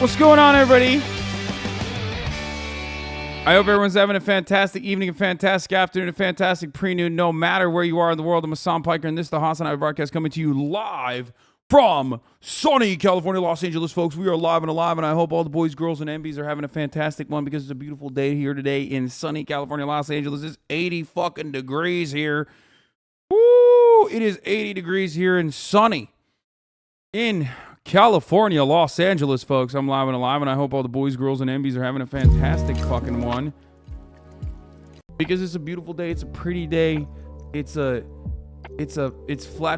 What's going on, everybody? I hope everyone's having a fantastic evening, a fantastic afternoon, a fantastic pre-noon, no matter where you are in the world. I'm Hasan Piker, and this is the HasanAbi broadcast coming to you live from sunny California, Los Angeles, folks. We are live and alive, and I hope all the boys, girls, and MBs are having a fantastic one because it's a beautiful day here today in sunny California, Los Angeles. It's 80 fucking degrees here. Woo! It is 80 degrees here and sunny in California, Los Angeles, folks. I'm live and alive, and I hope all the boys, girls, and MBs are having a fantastic fucking one. Because it's a beautiful day. It's a pretty day. It's Flat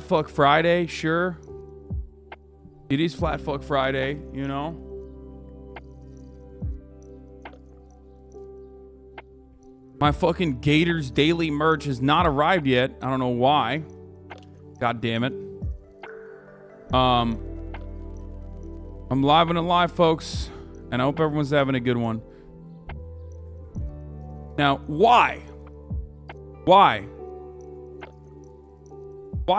Fuck Friday, sure. It is Flat Fuck Friday, you know. My fucking Gators Daily merch has not arrived yet. I don't know why. God damn it. I'm live and alive, folks, and I hope everyone's having a good one. Now, why? Why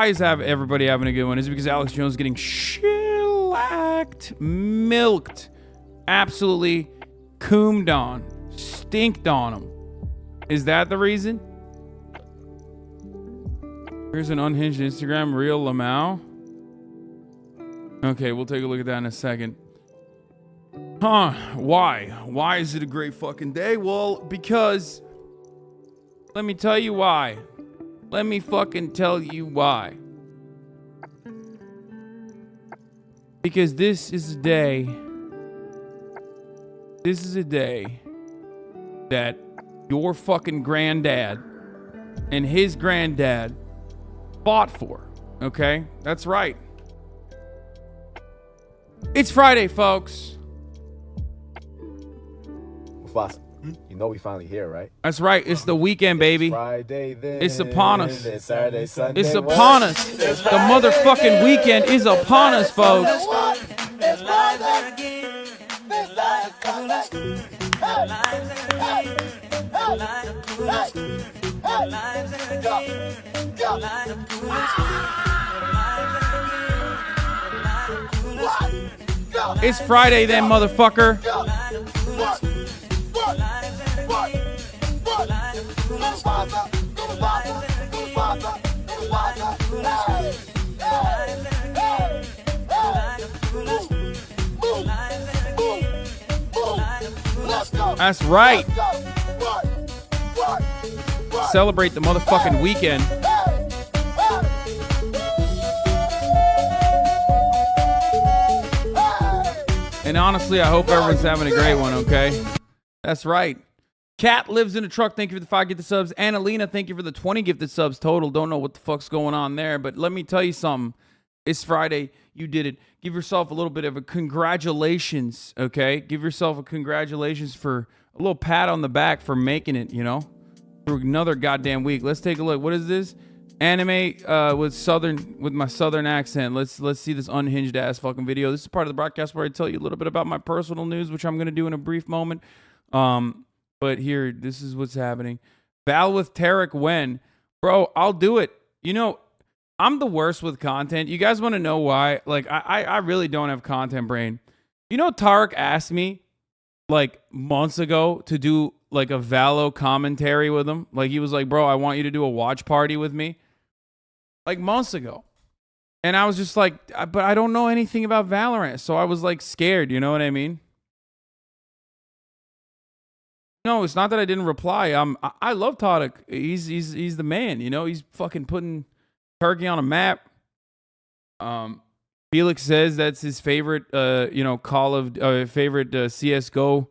is everybody having a good one? Is it because Alex Jones is getting shellacked, milked, absolutely coomed on, stinked on him? Is that the reason? Here's an unhinged Instagram reel, Lamau. Okay, we'll take a look at that in a second. Huh, why? Why is it a great fucking day? Well, because... let me tell you why. Let me fucking tell you why. Because this is a day... this is a day that your fucking granddad and his granddad fought for. Okay? That's right. It's Friday, folks. You know we finally here, right? That's right. It's the weekend, baby. It's Friday, then. It's upon us. It's Saturday, Sunday. It's upon us. The motherfucking weekend is upon us, folks. It's Friday, then, motherfucker. That's right. Celebrate the motherfucking weekend. And honestly, I hope everyone's having a great one, okay? That's right. Cat lives in a truck. Thank you for the 5 gifted subs. Annalena, thank you for the 20 gifted subs total. Don't know what the fuck's going on there, but let me tell you something. It's Friday. You did it. Give yourself a little bit of a congratulations, okay? Give yourself a congratulations for a little pat on the back for making it, you know, through another goddamn week. Let's take a look. What is this? Anime with my southern accent. Let's see this unhinged ass fucking video. This is part of the broadcast where I tell you a little bit about my personal news, which I'm gonna do in a brief moment. But here, this is what's happening. Val with Tarek when, bro, I'll do it. You know, I'm the worst with content. You guys want to know why? Like, I really don't have content brain. You know, Tarek asked me like months ago to do like a Valo commentary with him. Like, he was like, bro, I want you to do a watch party with me. Like months ago. And I was just like, but I don't know anything about Valorant. So I was like scared, you know what I mean? No, it's not that I didn't reply. I love Tarek. He's the man, you know? He's fucking putting Turkey on a map. Felix says that's his favorite you know, favorite CS:GO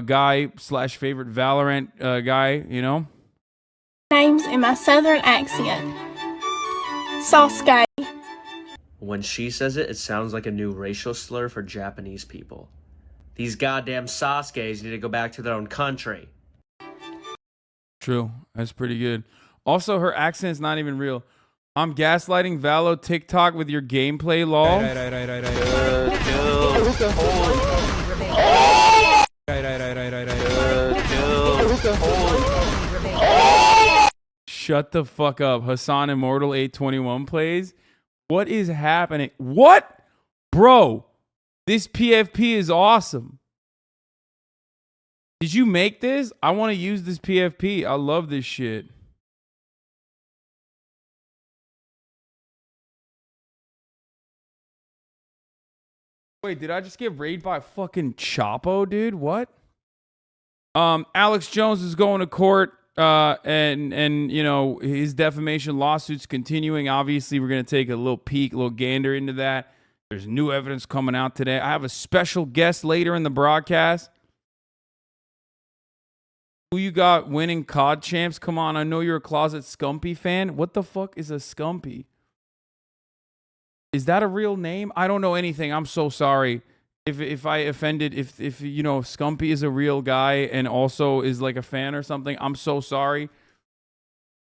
guy / favorite Valorant guy, you know? Names in my southern accent. Sasuke. When she says it, it sounds like a new racial slur for Japanese people. These goddamn Sasuke's need to go back to their own country. True. That's pretty good. Also, her accent's not even real. I'm gaslighting Valo TikTok with your gameplay, lol. Shut the fuck up. Hasan Immortal 821 plays. What is happening? What? Bro, this PFP is awesome. Did you make this? I want to use this PFP. I love this shit. Wait, did I just get raided by fucking Chapo, dude? What? Alex Jones is going to court, and you know, his defamation lawsuit's continuing. Obviously, we're going to take a little peek, a little gander into that. There's new evidence coming out today. I have a special guest later in the broadcast. Who you got winning COD champs? Come on, I know you're a closet Scumpy fan. What the fuck is a Scumpy? Is that a real name? I don't know anything. I'm so sorry if I offended. If you know Scumpy is a real guy and also is like a fan or something. I'm so sorry.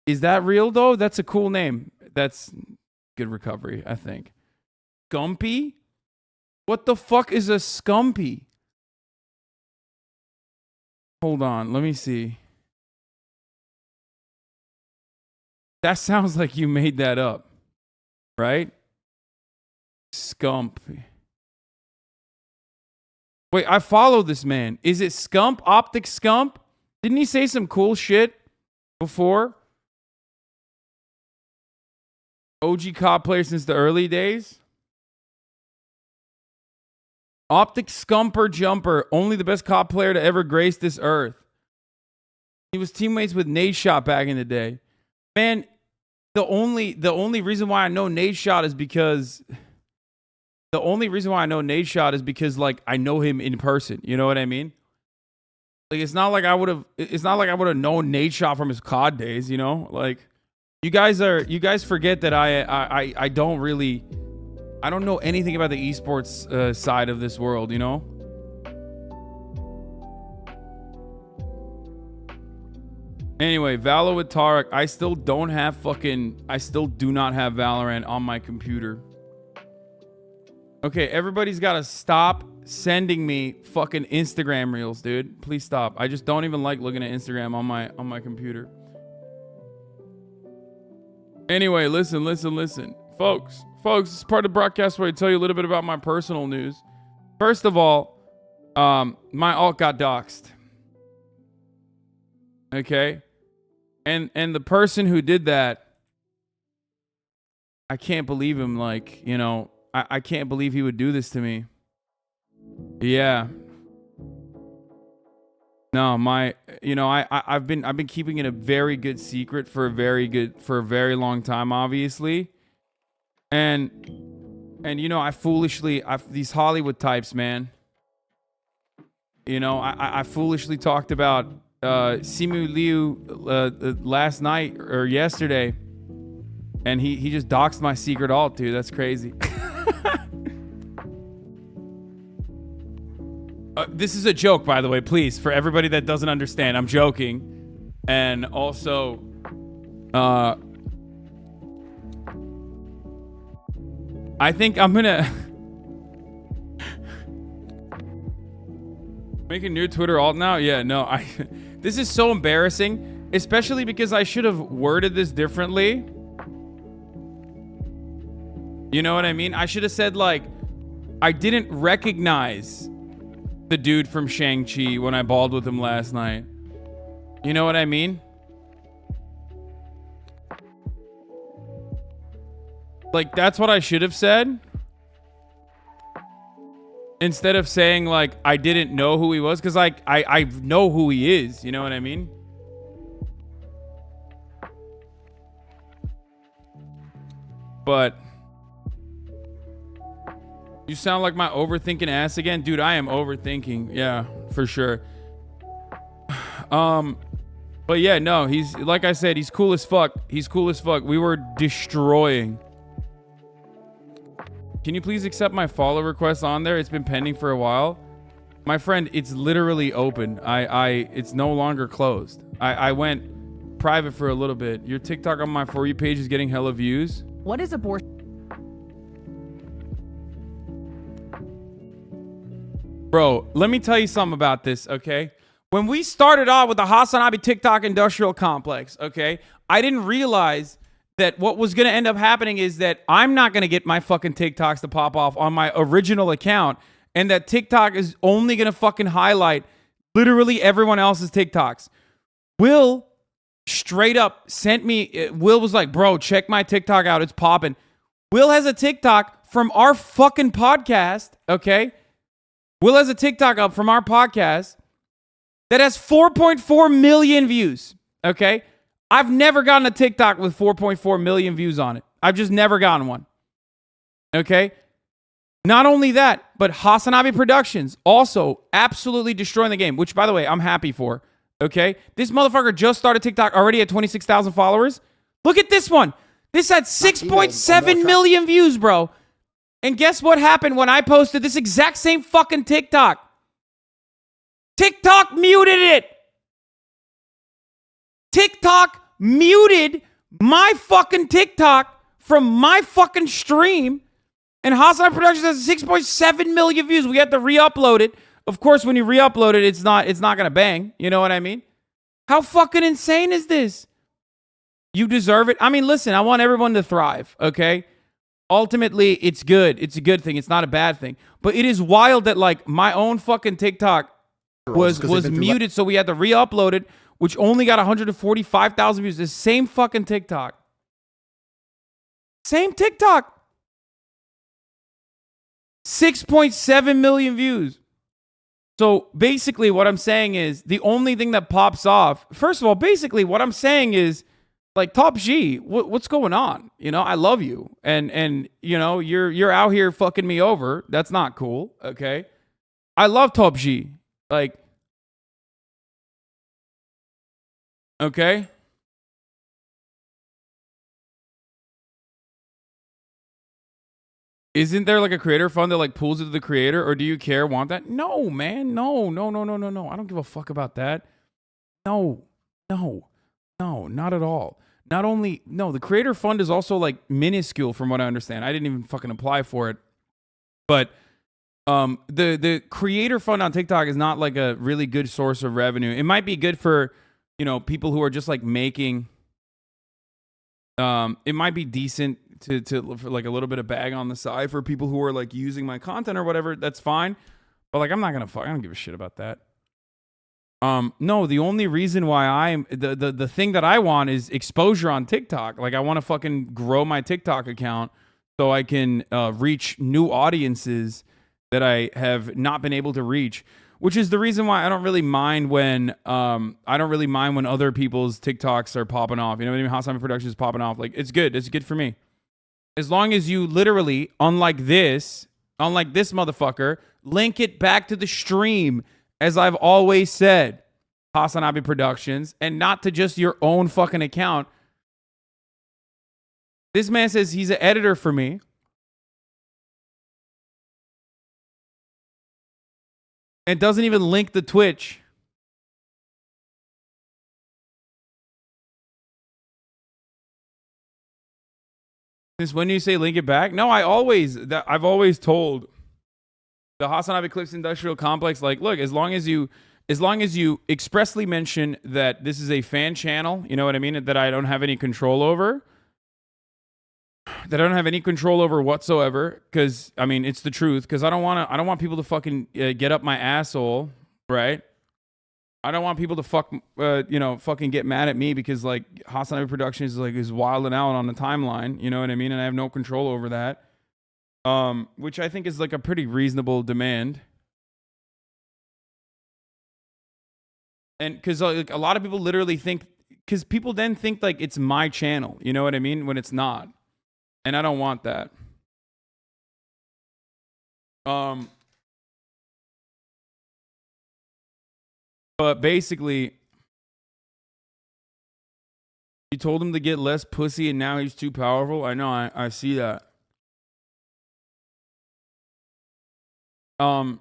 Is that real though? That's a cool name. That's good recovery, I think. Scumpy? What the fuck is a Scumpy? Hold on, let me see. That sounds like you made that up, right? Scump. Wait, I follow this man. Is it Scump? Optic Scump? Didn't he say some cool shit before? OG COD player since the early days? Optic Scumper Jumper, only the best COD player to ever grace this earth. He was teammates with Nade Shot back in the day. Man, the only reason why I know Nade Shot is because like I know him in person. You know what I mean? Like it's not like I would have known Nade Shot from his COD days, you know? Like you guys forget that I don't know anything about the esports side of this world, you know? Anyway, Valo with Tarek. I still do not have Valorant on my computer. Okay, everybody's got to stop sending me fucking Instagram reels, dude. Please stop. I just don't even like looking at Instagram on my computer. Anyway, listen. Folks, this is part of the broadcast where I tell you a little bit about my personal news. First of all, my alt got doxxed. Okay? And the person who did that, I can't believe him. Like, you know, I can't believe he would do this to me. Yeah. No, I've been keeping it a very good secret for a very long time, obviously. And you know, these Hollywood types, man. You know, I foolishly talked about Simu Liu last night or yesterday, and he just doxed my secret alt, dude. That's crazy. This is a joke, by the way, please, for everybody that doesn't understand. I'm joking. And also, I think I'm gonna make a new Twitter alt now. Yeah, no, this is so embarrassing, especially because I should have worded this differently. You know what I mean? I should have said, like, I didn't recognize the dude from Shang-Chi when I balled with him last night. You know what I mean? Like, that's what I should have said. Instead of saying, like, I didn't know who he was. Because, like, I know who he is. You know what I mean? But you sound like my overthinking ass again. Dude, I am overthinking. Yeah, for sure. But yeah, no, he's, like I said, he's cool as fuck. We were destroying. Can you please accept my follow request on there? It's been pending for a while. My friend, it's literally open. It's no longer closed. I went private for a little bit. Your TikTok on my For You page is getting hella views. What is abortion? Bro, let me tell you something about this, okay? When we started off with the HasanAbi TikTok industrial complex, okay, I didn't realize that what was going to end up happening is that I'm not going to get my fucking TikToks to pop off on my original account, and that TikTok is only going to fucking highlight literally everyone else's TikToks. Will straight up sent me, Will was like, bro, check my TikTok out. It's popping. Will has a TikTok from our fucking podcast, okay? Will has a TikTok up from our podcast that has 4.4 million views, okay? I've never gotten a TikTok with 4.4 million views on it. I've just never gotten one, okay? Not only that, but HasanAbi Productions also absolutely destroying the game, which, by the way, I'm happy for. Okay? This motherfucker just started TikTok already at 26,000 followers. Look at this one. This had 6.7 million views, bro. And guess what happened when I posted this exact same fucking TikTok? TikTok muted it. TikTok muted my fucking TikTok from my fucking stream. And HasanAbi Productions has 6.7 million views. We had to re-upload it. Of course, when you re-upload it, it's not gonna bang. You know what I mean? How fucking insane is this? You deserve it. I mean, listen, I want everyone to thrive, okay? Ultimately, it's good. It's a good thing. It's not a bad thing. But it is wild that, like, my own fucking TikTok was muted, so we had to re-upload it, which only got 145,000 views. The same fucking TikTok. Same TikTok. 6.7 million views. So basically what I'm saying is the only thing that pops off, first of all, basically what I'm saying is, like, Top G, what's going on? You know, I love you. And you know, you're out here fucking me over. That's not cool, okay? I love Top G. Like, okay? Isn't there like a creator fund that like pulls it to the creator, or do you care? Want that? No, man. No. I don't give a fuck about that. No, not at all. Not only, no, the creator fund is also like minuscule from what I understand. I didn't even fucking apply for it. But the creator fund on TikTok is not like a really good source of revenue. It might be good for, you know, people who are just like making, it might be decent for like a little bit of bag on the side for people who are like using my content or whatever. That's fine. But like, I don't give a shit about that. No, the only reason why I'm the thing that I want is exposure on TikTok. Like, I want to fucking grow my TikTok account so I can reach new audiences that I have not been able to reach, which is the reason why I don't really mind when other people's TikToks are popping off. You know what I mean? HasanAbi Productions is popping off. Like, it's good. It's good for me. As long as you literally, unlike this motherfucker, link it back to the stream, as I've always said, HasanAbi Productions, and not to just your own fucking account. This man says he's an editor for me. And doesn't even link the Twitch. Since when do you say link it back? No, I've always told the HasanAbi Clips Industrial Complex, like, look, as long as you expressly mention that this is a fan channel, you know what I mean, that I don't have any control over, whatsoever, because I mean, it's the truth, because I don't want people to fucking get up my asshole, right? I don't want people to fucking get mad at me because like HasanAbi Productions is wilding out on the timeline, you know what I mean, and I have no control over that. Which I think is like a pretty reasonable demand. And because like, a lot of people literally think, because people then think like it's my channel, you know what I mean, when it's not. And I don't want that. But basically, you told him to get less pussy and now he's too powerful. I know, I see that. What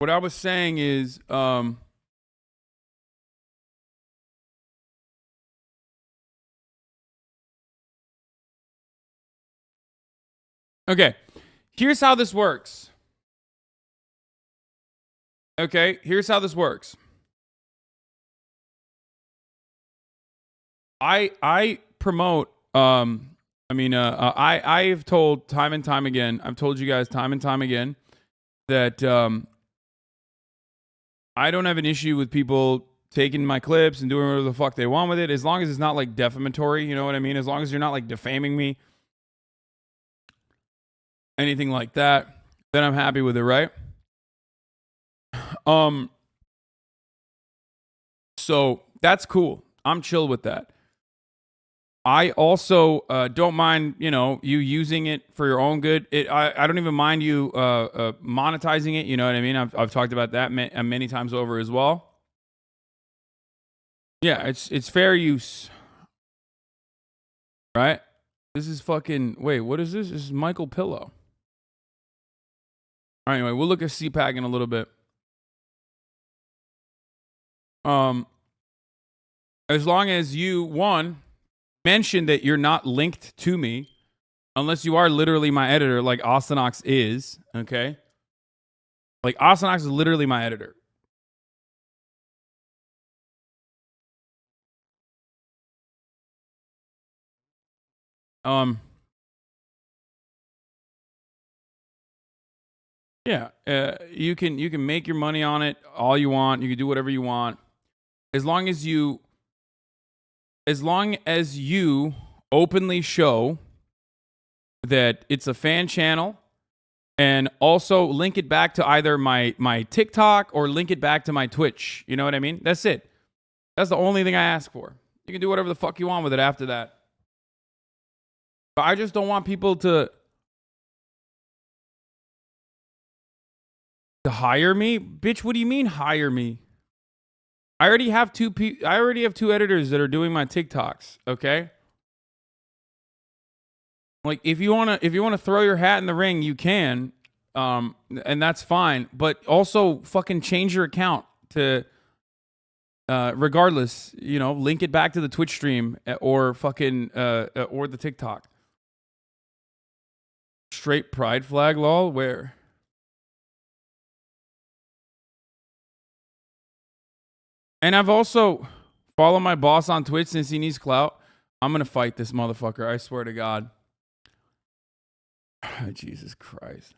I was saying is, okay, here's how this works. Okay, here's how this works. I promote, I've told time and time again, I've told you guys time and time again that I don't have an issue with people taking my clips and doing whatever the fuck they want with it, as long as it's not like defamatory, you know what I mean? As long as you're not like defaming me, anything like that, then I'm happy with it, right? So that's cool. I'm chill with that. I also don't mind, you using it for your own good. I don't even mind you monetizing it. You know what I mean? I've talked about that many times over as well. Yeah, it's fair use, right? This is fucking. Wait, what is this? This is Michael Pillow. All right, anyway, we'll look at CPAC in a little bit. As long as you mention that you're not linked to me, unless you are literally my editor, like Ostenox is, okay? Like Ostenox is literally my editor. Yeah, you can make your money on it all you want. You can do whatever you want, as long as you openly show that it's a fan channel, and also link it back to either my TikTok or link it back to my Twitch. You know what I mean? That's it. That's the only thing I ask for. You can do whatever the fuck you want with it after that. But I just don't want people to hire me. Bitch, what do you mean hire me? I already have two editors that are doing my TikToks, okay? Like if you want to throw your hat in the ring, you can. And that's fine, but also fucking change your account to regardless, link it back to the Twitch stream or fucking or the TikTok. Straight pride flag, lol. Where? And I've also followed my boss on Twitch since he needs clout. I'm gonna fight this motherfucker. I swear to God. Jesus Christ.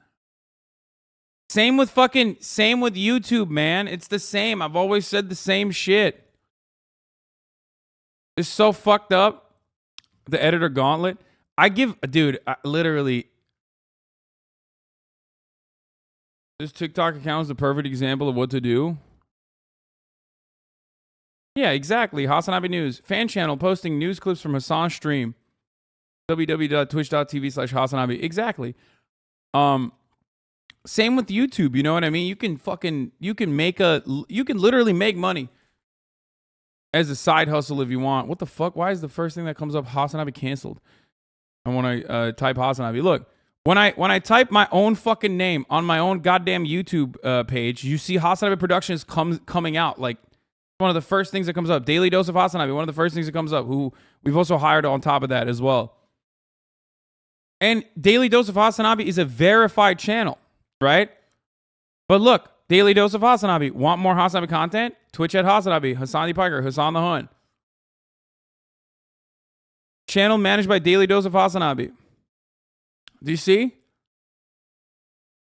Same with YouTube, man. It's the same. I've always said the same shit. It's so fucked up. The editor gauntlet. Literally. This TikTok account is the perfect example of what to do. Yeah, exactly. HasanAbi News. Fan channel posting news clips from Hasan's stream. www.twitch.tv/HasanAbi. Exactly. Same with YouTube. You know what I mean? You can literally make money as a side hustle if you want. What the fuck? Why is the first thing that comes up HasanAbi canceled? And when I type HasanAbi, look, when I type my own fucking name on my own goddamn YouTube page, you see HasanAbi Productions coming out. Like, one of the first things that comes up. Daily Dose of HasanAbi, one of the first things that comes up, who we've also hired on top of that as well. And Daily Dose of HasanAbi is a verified channel, right? But look, Daily Dose of HasanAbi. Want more HasanAbi content? Twitch at HasanAbi. Hasan Piker. Hasan the Hun. Channel managed by Daily Dose of HasanAbi. Do you see?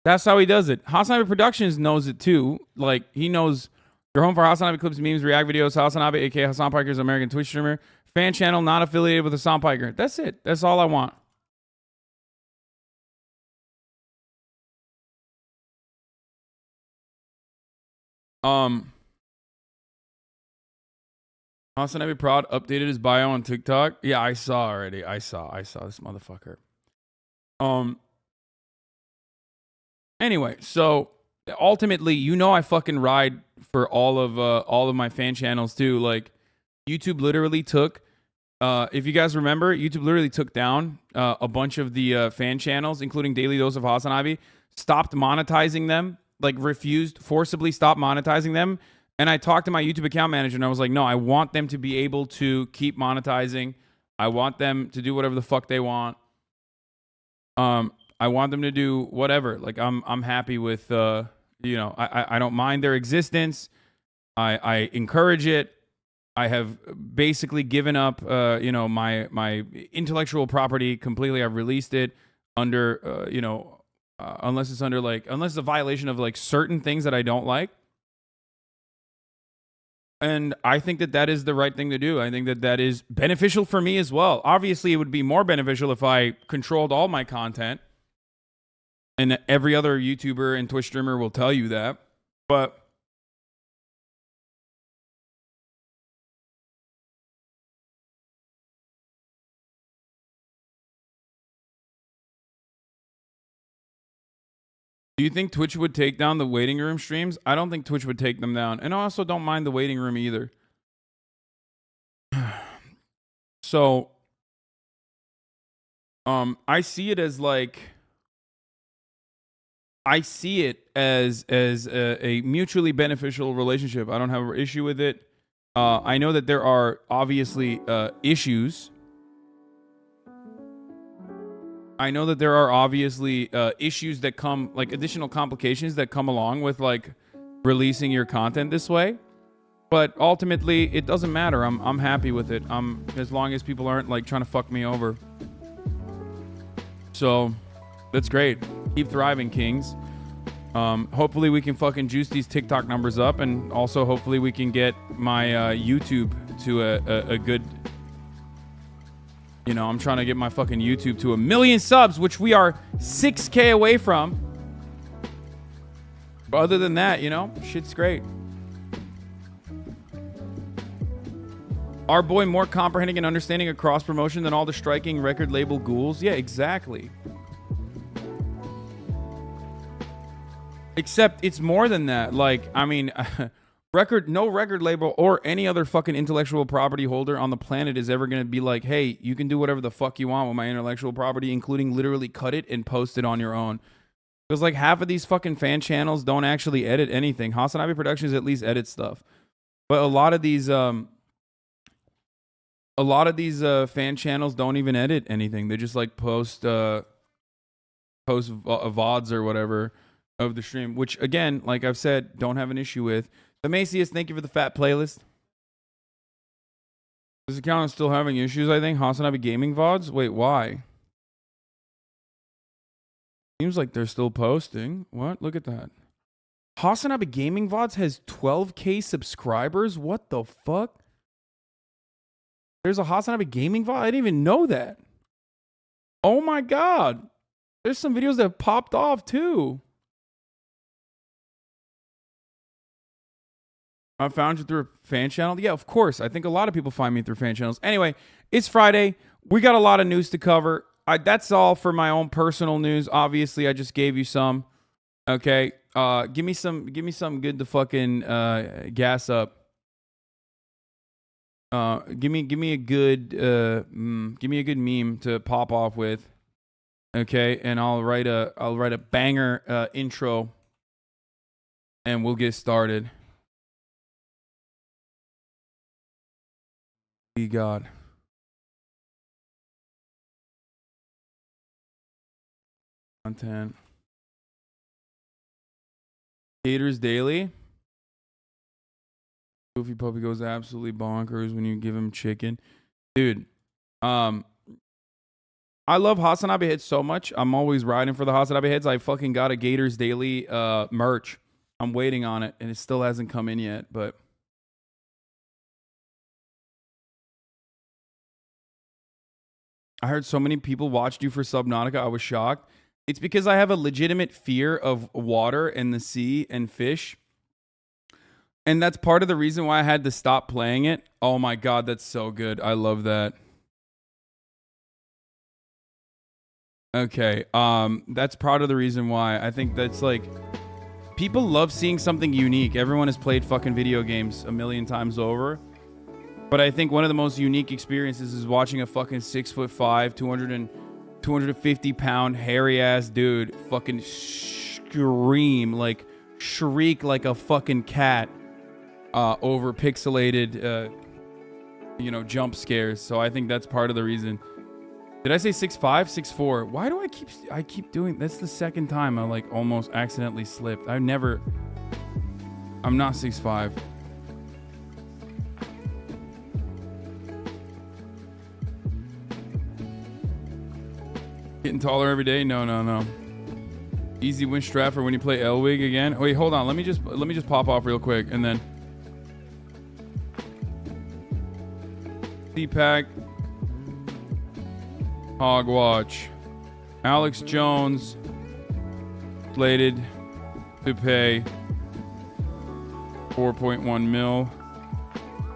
That's how he does it. HasanAbi Productions knows it too. Like, he knows your home for HasanAbi clips, memes, react videos. HasanAbi, aka Hasan Piker, is an American Twitch streamer. Fan channel not affiliated with Hasan Piker. That's it. That's all I want. HasanAbi Prod updated his bio on TikTok. Yeah, I saw already. I saw this motherfucker. Anyway, so ultimately, I fucking ride for all of my fan channels too. Like, YouTube literally took, if you guys remember, YouTube literally took down a bunch of the fan channels, including Daily Dose of HasanAbi, stopped monetizing them, like forcibly stopped monetizing them. And I talked to my YouTube account manager and I was like, no, I want them to be able to keep monetizing. I want them to do whatever the fuck they want. I want them to do whatever. Like, I'm happy with, I don't mind their existence. I encourage it. I have basically given up, my intellectual property completely. I've released it under, unless it's a violation of like certain things that I don't like. And I think that is the right thing to do. I think that is beneficial for me as well. Obviously, it would be more beneficial if I controlled all my content. And every other YouTuber and Twitch streamer will tell you that. But Do you think Twitch would take down the waiting room streams? I don't think Twitch would take them down. And I also don't mind the waiting room either. So, I see it as like, I see it as a mutually beneficial relationship. I don't have an issue with it. I know that there are obviously issues. I know that there are obviously issues that come, like additional complications that come along with like releasing your content this way. But ultimately, it doesn't matter. I'm happy with it. As long as people aren't like trying to fuck me over. So that's great. Keep thriving, kings. Hopefully we can fucking juice these TikTok numbers up, and also hopefully we can get my YouTube to a good. You know, I'm trying to get my fucking YouTube to 1 million subs, which we are 6K away from. But other than that, you know, shit's great. Our boy more comprehending and understanding a cross promotion than all the striking record label ghouls. Yeah, exactly. Except it's more than that. Like, I mean, no record label or any other fucking intellectual property holder on the planet is ever going to be like, hey, you can do whatever the fuck you want with my intellectual property, including literally cut it and post it on your own. Because like half of these fucking fan channels don't actually edit anything. HasanAbi Productions at least edits stuff. But a lot of these fan channels don't even edit anything. They just like post VODs or whatever of the stream, which again, like I've said, don't have an issue with. The Macius, thank you for the fat playlist. This account is still having issues, I think. HasanAbi Gaming VODs? Wait, why? Seems like they're still posting. What? Look at that. HasanAbi Gaming VODs has 12K subscribers? What the fuck? There's a HasanAbi Gaming VOD? I didn't even know that. Oh my god. There's some videos that have popped off too. I found you through a fan channel? Yeah, of course. I think a lot of people find me through fan channels. Anyway, it's Friday. We got a lot of news to cover. That's all for my own personal news. Obviously, I just gave you some. Okay. Give me some good to fucking gas up. Give me a good meme to pop off with. Okay, and I'll write a banger intro and we'll get started. We got content. Gators Daily. Goofy Puppy goes absolutely bonkers when you give him chicken. Dude, I love HasanAbi Heads so much. I'm always riding for the HasanAbi Heads. I fucking got a Gators Daily merch. I'm waiting on it, and it still hasn't come in yet, but I heard so many people watched you for Subnautica. I was shocked. It's because I have a legitimate fear of water and the sea and fish. And that's part of the reason why I had to stop playing it. Oh my god, that's so good. I love that. Okay, that's part of the reason why. I think that's like, people love seeing something unique. Everyone has played fucking video games a million times over. But I think one of the most unique experiences is watching a fucking 6'5", 250 pound hairy ass dude fucking scream, like shriek like a fucking cat over pixelated, jump scares. So I think that's part of the reason. Did I say 6'5", 6'4"? Why do I keep doing? That's the second time I like almost accidentally slipped. I'm not 6'5". Getting taller every day? No. Easy win strat for when you play Elwig again. Wait, hold on. Let me just pop off real quick and then CPAC Hogwatch. Alex Jones slated to pay 4.1 mil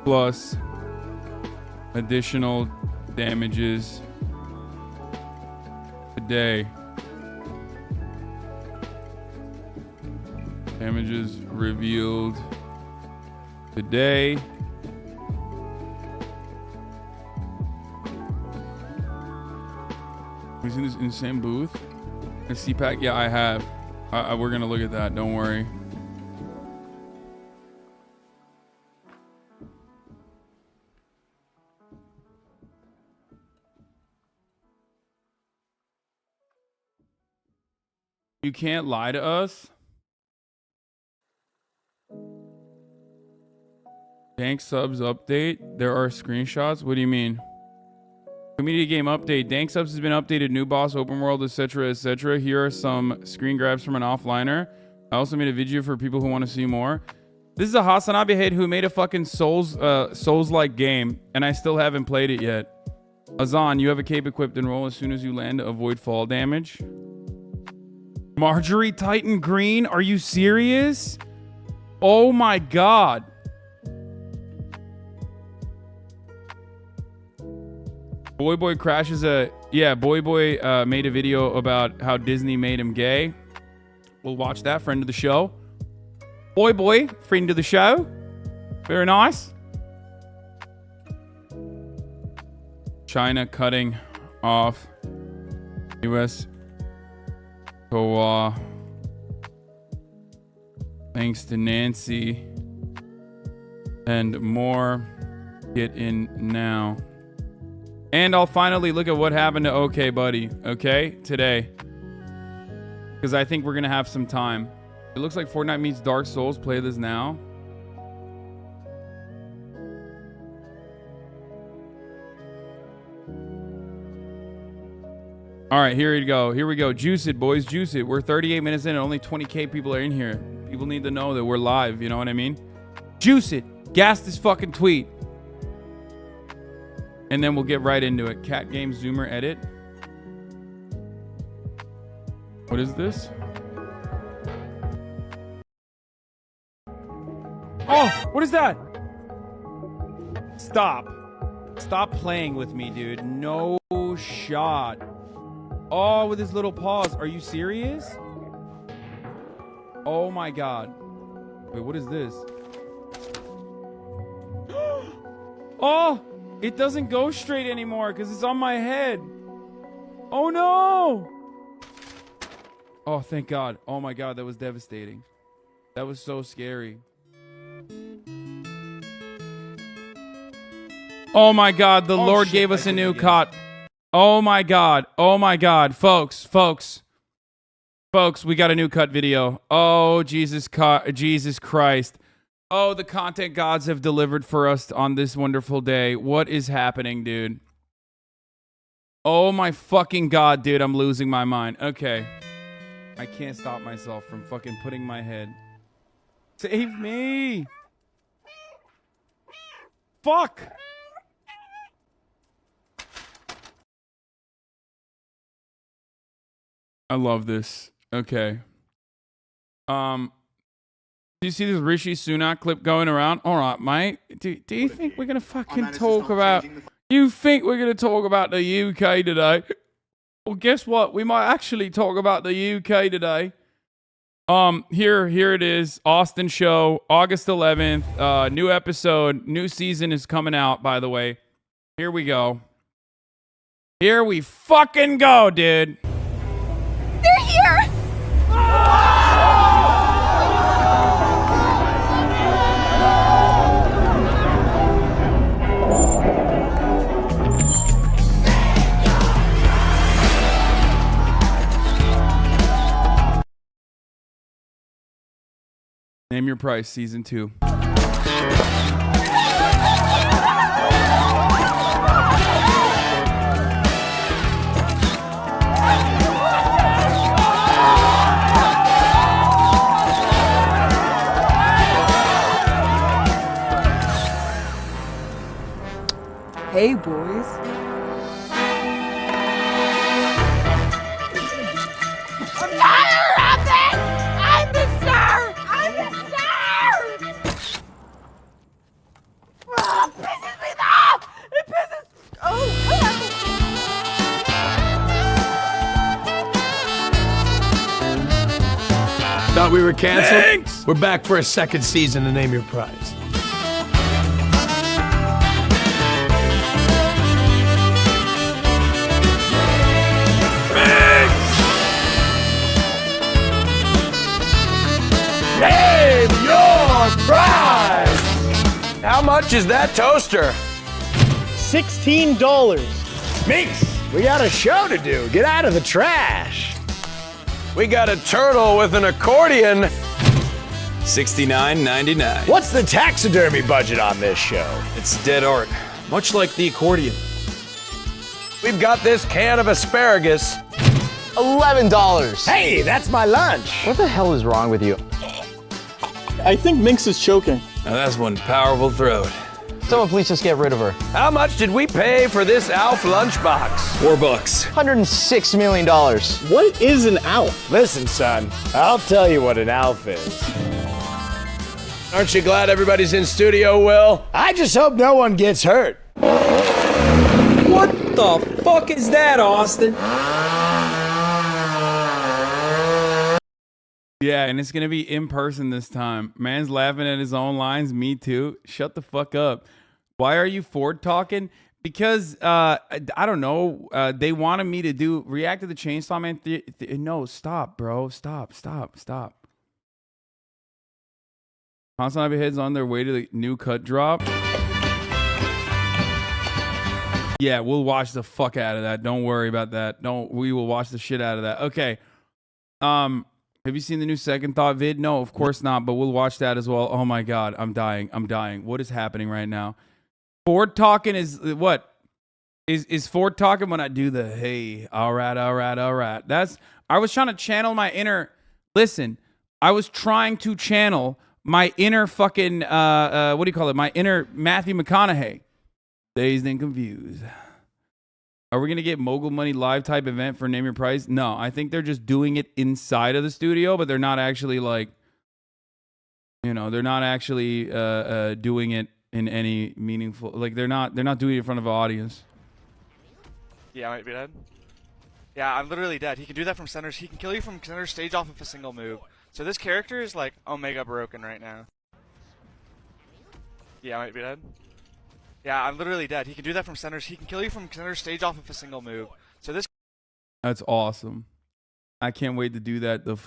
plus additional damages today. Damages revealed today. He's in this insane booth. A CPAC? Yeah, I have. We're gonna look at that. Don't worry. You can't lie to us. Dank subs update. There are screenshots. What do you mean? Community game update. Dank subs has been updated. New boss, open world, etc., etc. Here are some screen grabs from an offliner. I also made a video for people who want to see more. This is a HasanAbi head who made a fucking Souls-like game, and I still haven't played it yet. Hasan, you have a cape equipped and roll as soon as you land to avoid fall damage. Marjorie Titan Green? Are you serious? Oh my god. Boy crashes a... Yeah, Boy made a video about how Disney made him gay. We'll watch that. Friend of the show. Boy, friend of the show. Very nice. China cutting off U.S. COA. Thanks to Nancy. And more. Get in now. And I'll finally look at what happened to OK Buddy, okay, today. Because I think we're going to have some time. It looks like Fortnite meets Dark Souls. Play this now. All right, here we go. Here we go. Juice it, boys. Juice it. We're 38 minutes in and only 20K people are in here. People need to know that we're live. You know what I mean? Juice it. Gas this fucking tweet. And then we'll get right into it. Cat game zoomer edit. What is this? Oh, what is that? Stop. Stop playing with me, dude. No shot. Oh, with his little paws. Are you serious? Oh my god. Wait, what is this? Oh! It doesn't go straight anymore because it's on my head. Oh no! Oh, thank God. Oh my God, that was devastating. That was so scary. Oh my God, the Lord gave us a new cut. Oh my God. Oh my God. Folks, we got a new cut video. Oh, Jesus Christ. Oh, the content gods have delivered for us on this wonderful day. What is happening, dude? Oh my fucking God, dude. I'm losing my mind. Okay. I can't stop myself from fucking putting my head. Save me! Fuck! I love this. Okay. Do you see this Rishi Sunak clip going around? All right, mate. Do you think we're going to fucking talk about... You think we're going to talk about the UK today? Well, guess what? We might actually talk about the UK today. Here it is. Austin show, August 11th. New episode. New season is coming out, by the way. Here we go. Here we fucking go, dude. They're here! Name Your Price, Season 2. Hey, boys. I'm tired of this! I'm the star! I'm the star! Oh, it pisses me off! It pisses... Oh, Thought we were canceled? Thanks! We're back for a second season to Name Your Prize. Name Your Prize! How much is that toaster? $16. Minx, we got a show to do. Get out of the trash. We got a turtle with an accordion. $69.99. What's the taxidermy budget on this show? It's dead art, much like the accordion. We've got this can of asparagus. $11. Hey, that's my lunch. What the hell is wrong with you? I think Minx is choking. Now that's one powerful throat. Someone please just get rid of her. How much did we pay for this Alf lunchbox? $4. $106 million. What is an Alf? Listen, son, I'll tell you what an Alf is. Aren't you glad everybody's in studio, Will? I just hope no one gets hurt. What the fuck is that, Austin? Yeah, and it's gonna be in person this time. Man's laughing at his own lines. Me too. Shut the fuck up. Why are you Ford talking? Because I don't know. They wanted me to react to the Chainsaw Man. No, stop, bro. Stop. HasanAbi heads on their way to the new cut drop. Yeah, we'll watch the fuck out of that. Don't worry about that. We will watch the shit out of that. Okay. Have you seen the new Second Thought vid? No, of course not, but we'll watch that as well. Oh my God, I'm dying. What is happening right now? Ford talking is what? Is Ford talking when I do the, hey, all right. I was trying to channel my inner, listen, I was trying to channel my inner fucking, what do you call it? My inner Matthew McConaughey. Dazed and confused. Are we going to get Mogul Money live type event for Name Your Price? No, I think they're just doing it inside of the studio, but they're not actually like, they're not actually doing it in any meaningful, like they're not doing it in front of an audience. Yeah, I might be dead. Yeah, I'm literally dead. He can do that from center. He can kill you from center stage off of a single move. So this character is like Omega broken right now. Yeah, I might be dead. Yeah, I'm literally dead. He can do that from center. He can kill you from center stage off of a single move. So this. That's awesome. I can't wait to do that. What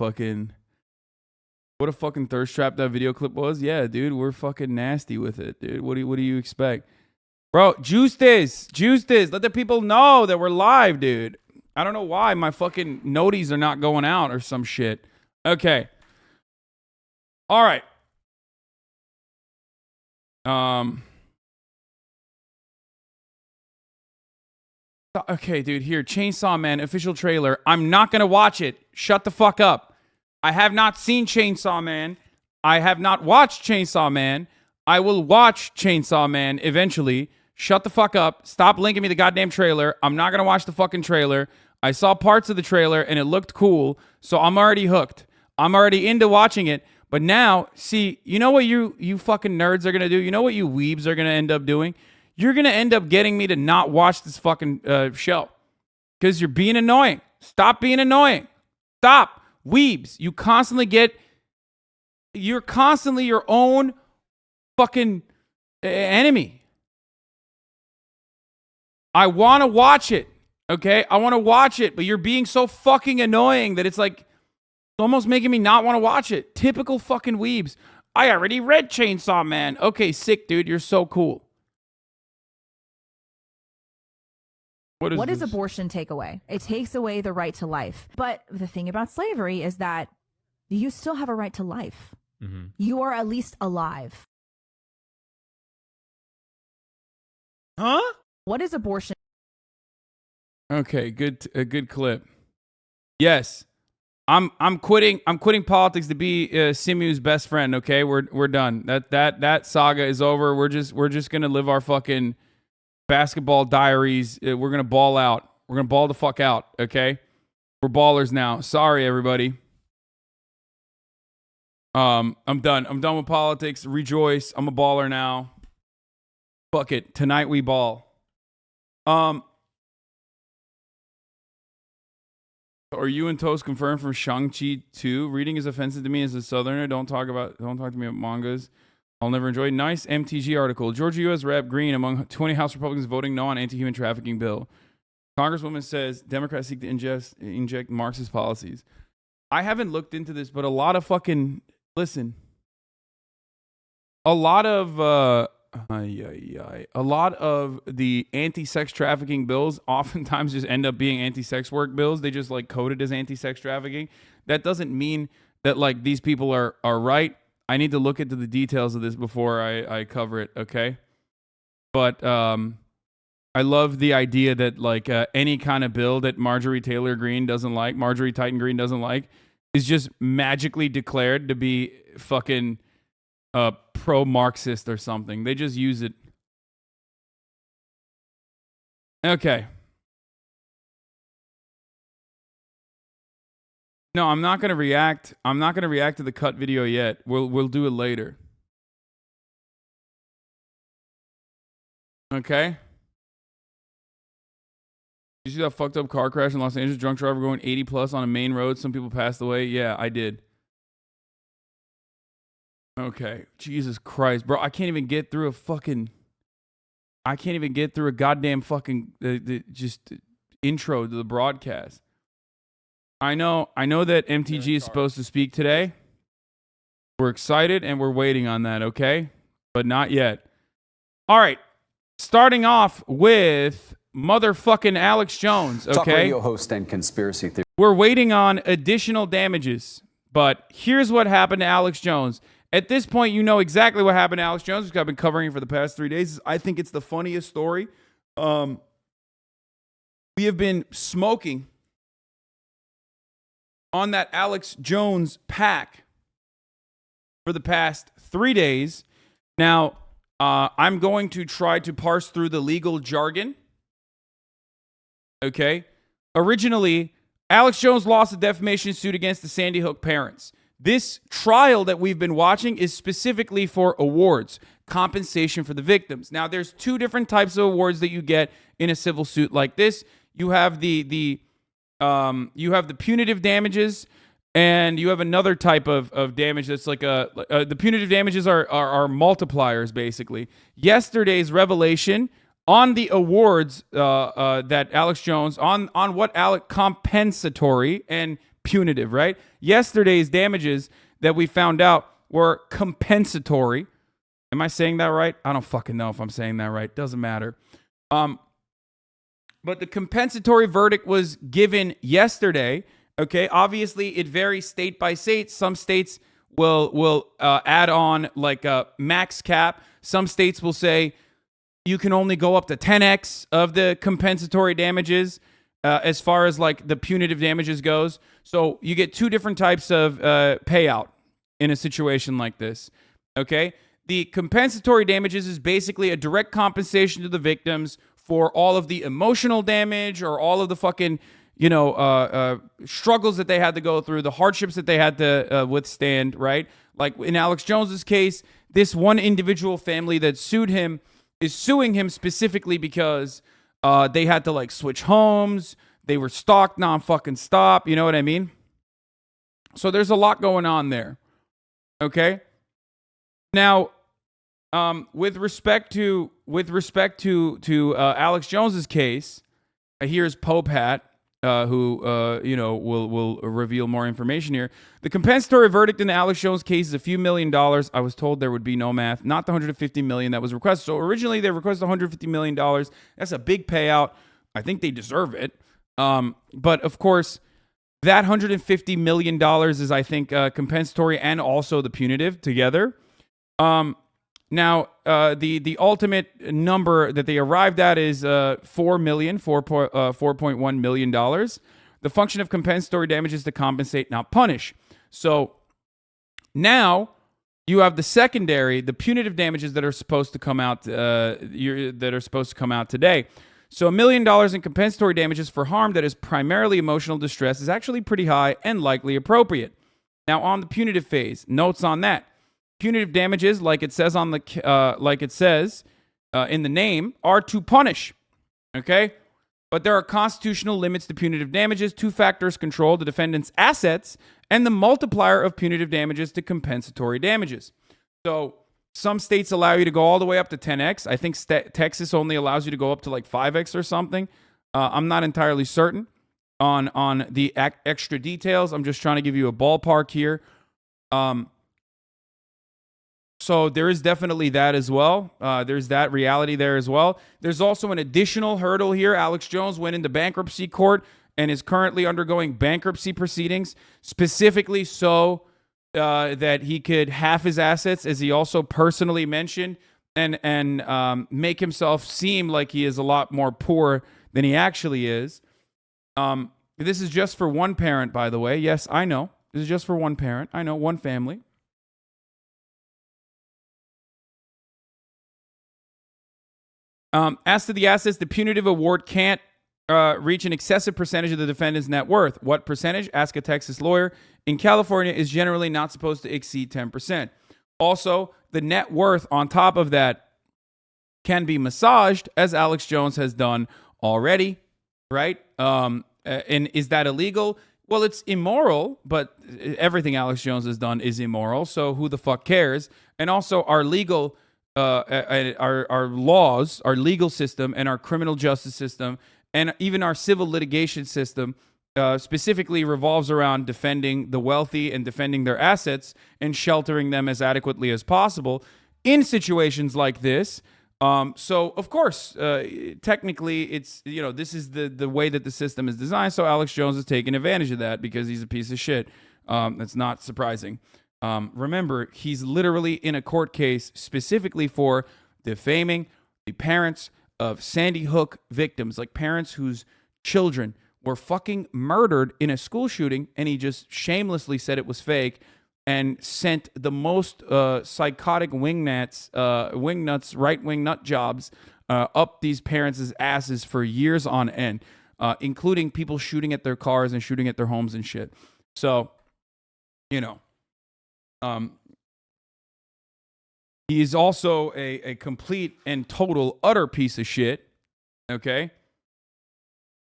a fucking thirst trap that video clip was. Yeah, dude, we're fucking nasty with it, dude. What do you expect? Bro, juice this. Let the people know that we're live, dude. I don't know why my fucking noties are not going out or some shit. Okay. All right. Okay, dude, here, Chainsaw Man official trailer. I'm not going to watch it. Shut the fuck up. I have not seen Chainsaw Man. I have not watched Chainsaw Man. I will watch Chainsaw Man eventually. Shut the fuck up. Stop linking me the goddamn trailer. I'm not going to watch the fucking trailer. I saw parts of the trailer and it looked cool, so I'm already hooked. I'm already into watching it. But now, see, you know what you fucking nerds are going to do? You know what you weebs are going to end up doing? You're going to end up getting me to not watch this fucking show. Because you're being annoying. Stop being annoying. Stop. Weebs. You're constantly your own fucking enemy. I want to watch it. Okay? I want to watch it. But you're being so fucking annoying that it's like almost making me not want to watch it. Typical fucking weebs. I already read Chainsaw Man. Okay, sick, dude. You're so cool. What does abortion take away? It takes away the right to life. But the thing about slavery is that you still have a right to life. Mm-hmm. You are at least alive. Huh? What is abortion? Okay, good clip. Yes. I'm quitting politics to be Simu's best friend, okay? We're done. That saga is over. We're just going to live our fucking basketball diaries. We're going to ball out. We're going to ball the fuck out, okay? We're ballers now. Sorry, everybody. I'm done. I'm done with politics. Rejoice. I'm a baller now. Fuck it. Tonight we ball. Are you and Toast confirmed from Shang-Chi 2? Reading is offensive to me as a Southerner. Don't talk to me about mangas. I'll never enjoy. Nice MTG article. Georgia U.S. Rep. Green among 20 House Republicans voting no on anti-human trafficking bill. Congresswoman says Democrats seek to inject Marxist policies. I haven't looked into this, but a lot of fucking... Listen. A lot of the anti-sex trafficking bills oftentimes just end up being anti-sex work bills. They just like code it as anti-sex trafficking. That doesn't mean that like these people are right. I need to look into the details of this before I cover it, okay? But I love the idea that like any kind of bill that Marjorie Taylor Greene doesn't like, Marjorie Titan Greene doesn't like, is just magically declared to be fucking pro-Marxist or something. They just use it. Okay. No, I'm not gonna react. I'm not gonna react to the cut video yet. We'll do it later. Okay. You see that fucked up car crash in Los Angeles? Drunk driver going 80 plus on a main road. Some people passed away. Yeah, I did. Okay. Jesus Christ, bro. I can't even get through a goddamn fucking just intro to the broadcast. I know that MTG is supposed to speak today. We're excited and we're waiting on that, okay? But not yet. All right. Starting off with motherfucking Alex Jones, okay? Talk radio host and conspiracy theory. We're waiting on additional damages. But here's what happened to Alex Jones. At this point, you know exactly what happened to Alex Jones, because I've been covering it for the past 3 days. I think it's the funniest story. We have been smoking on that Alex Jones pack for the past 3 days. Now, I'm going to try to parse through the legal jargon. Okay? Originally, Alex Jones lost a defamation suit against the Sandy Hook parents. This trial that we've been watching is specifically for awards, compensation for the victims. Now, there's two different types of awards that you get in a civil suit like this. You have the punitive damages, and you have another type of damage that's like the punitive damages are multipliers, basically. Yesterday's revelation on the awards that Alex Jones, on what compensatory and punitive, right? Yesterday's damages that we found out were compensatory. Am I saying that right? I don't fucking know if I'm saying that right. Doesn't matter. But the compensatory verdict was given yesterday. Okay, obviously it varies state by state. Some states will add on like a max cap. Some states will say you can only go up to 10x of the compensatory damages as far as like the punitive damages goes. So you get two different types of payout in a situation like this. Okay, the compensatory damages is basically a direct compensation to the victims for all of the emotional damage or all of the fucking, struggles that they had to go through, the hardships that they had to withstand, right? Like in Alex Jones's case, this one individual family that sued him is suing him specifically because they had to like switch homes. They were stalked non-fucking stop. You know what I mean? So there's a lot going on there. Okay. Now, with respect to Alex Jones's case, here's Pope Hat, who will reveal more information here. The compensatory verdict in the Alex Jones case is a few $1 million. I was told there would be no math, not the $150 million that was requested. So originally they requested $150 million. That's a big payout. I think they deserve it. But of course, that $150 million is, I think, compensatory and also the punitive together. Now, the ultimate number that they arrived at is $4.1 million. The function of compensatory damage is to compensate, not punish. So now you have the secondary, the punitive damages that are supposed to come out today. So $1 million in compensatory damages for harm that is primarily emotional distress is actually pretty high and likely appropriate. Now, on the punitive phase, notes on that. Punitive damages, like it says in the name, are to punish. Okay, But there are constitutional limits to punitive damages. Two factors control the defendant's assets and the multiplier of punitive damages to compensatory damages. So some states allow you to go all the way up to 10x. I think Texas only allows you to go up to like 5x or something. I'm not entirely certain on the extra details. I'm just trying to give you a ballpark here. So there is definitely that as well. There's that reality there as well. There's also an additional hurdle here. Alex Jones went into bankruptcy court and is currently undergoing bankruptcy proceedings, specifically so that he could halve his assets, as he also personally mentioned, and make himself seem like he is a lot more poor than he actually is. This is just for one parent, by the way. Yes, I know. This is just for one parent. I know, one family. As to the assets, the punitive award can't reach an excessive percentage of the defendant's net worth. What percentage? Ask a Texas lawyer. In California, is generally not supposed to exceed 10%. Also, the net worth on top of that can be massaged, as Alex Jones has done already, right? And is that illegal? Well, it's immoral, but everything Alex Jones has done is immoral, so who the fuck cares? And also, our legal... our laws, our legal system, and our criminal justice system, and even our civil litigation system specifically revolves around defending the wealthy and defending their assets and sheltering them as adequately as possible in situations like this. So, of course, technically, it's, you know, this is the way that the system is designed. So Alex Jones is taking advantage of that because he's a piece of shit. That's not surprising. Remember, he's literally in a court case specifically for defaming the parents of Sandy Hook victims, like parents whose children were fucking murdered in a school shooting, and he just shamelessly said it was fake and sent the most psychotic wingnuts, right-wing nut jobs up these parents' asses for years on end, including people shooting at their cars and shooting at their homes and shit. So, you know. He is also a complete and total utter piece of shit, okay?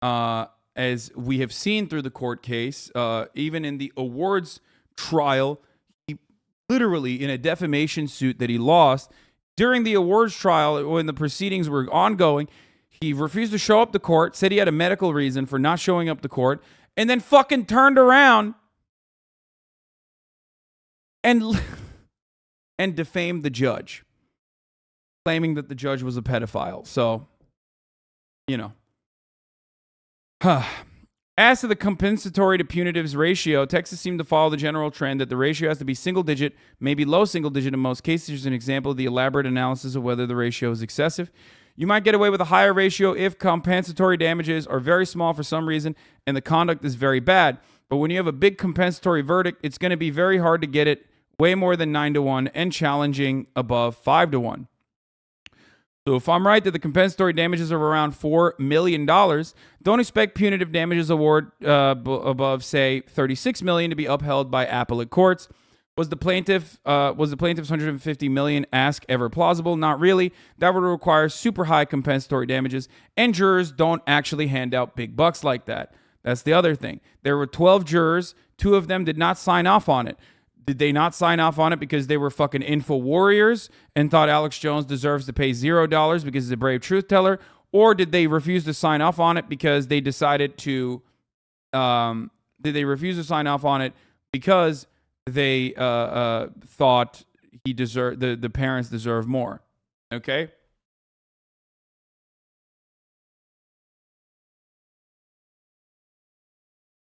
As we have seen through the court case, even in the awards trial, he literally, in a defamation suit that he lost, during the awards trial, when the proceedings were ongoing, he refused to show up to court, said he had a medical reason for not showing up to court, and then fucking turned around and defamed the judge, claiming that the judge was a pedophile. So, you know. As to the compensatory to punitives ratio, Texas seemed to follow the general trend that the ratio has to be single digit, maybe low single digit in most cases. Here's an example of the elaborate analysis of whether the ratio is excessive. You might get away with a higher ratio if compensatory damages are very small for some reason and the conduct is very bad. But when you have a big compensatory verdict, it's going to be very hard to get it way more than 9-1 and challenging above 5-1. So if I'm right that the compensatory damages are around $4 million, don't expect punitive damages award above, say, $36 million to be upheld by appellate courts. Was the plaintiff's $150 million ask ever plausible? Not really. That would require super high compensatory damages, and jurors don't actually hand out big bucks like that. That's the other thing. There were 12 jurors. 2 of them did not sign off on it. Did they not sign off on it because they were fucking info warriors and thought Alex Jones deserves to pay $0 because he's a brave truth teller? Or did they refuse to sign off on it because they decided to, did they refuse to sign off on it because they thought he deserved, the parents deserve more? Okay?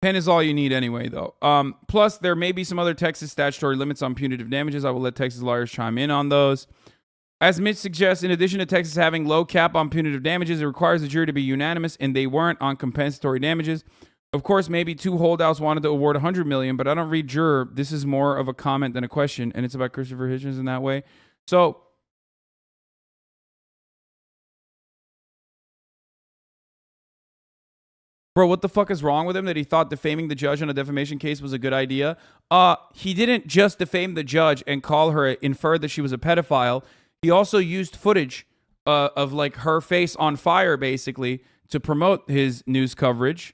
Pen is all you need anyway, though. Plus, there may be some other Texas statutory limits on punitive damages. I will let Texas lawyers chime in on those. As Mitch suggests, in addition to Texas having low cap on punitive damages, it requires the jury to be unanimous, and they weren't on compensatory damages. Of course, maybe 2 holdouts wanted to award $100 million, but I don't read juror. This is more of a comment than a question, and it's about Christopher Hitchens in that way. So, bro, what the fuck is wrong with him that he thought defaming the judge on a defamation case was a good idea? He didn't just defame the judge and call her, infer that she was a pedophile. He also used footage of like her face on fire, basically, to promote his news coverage.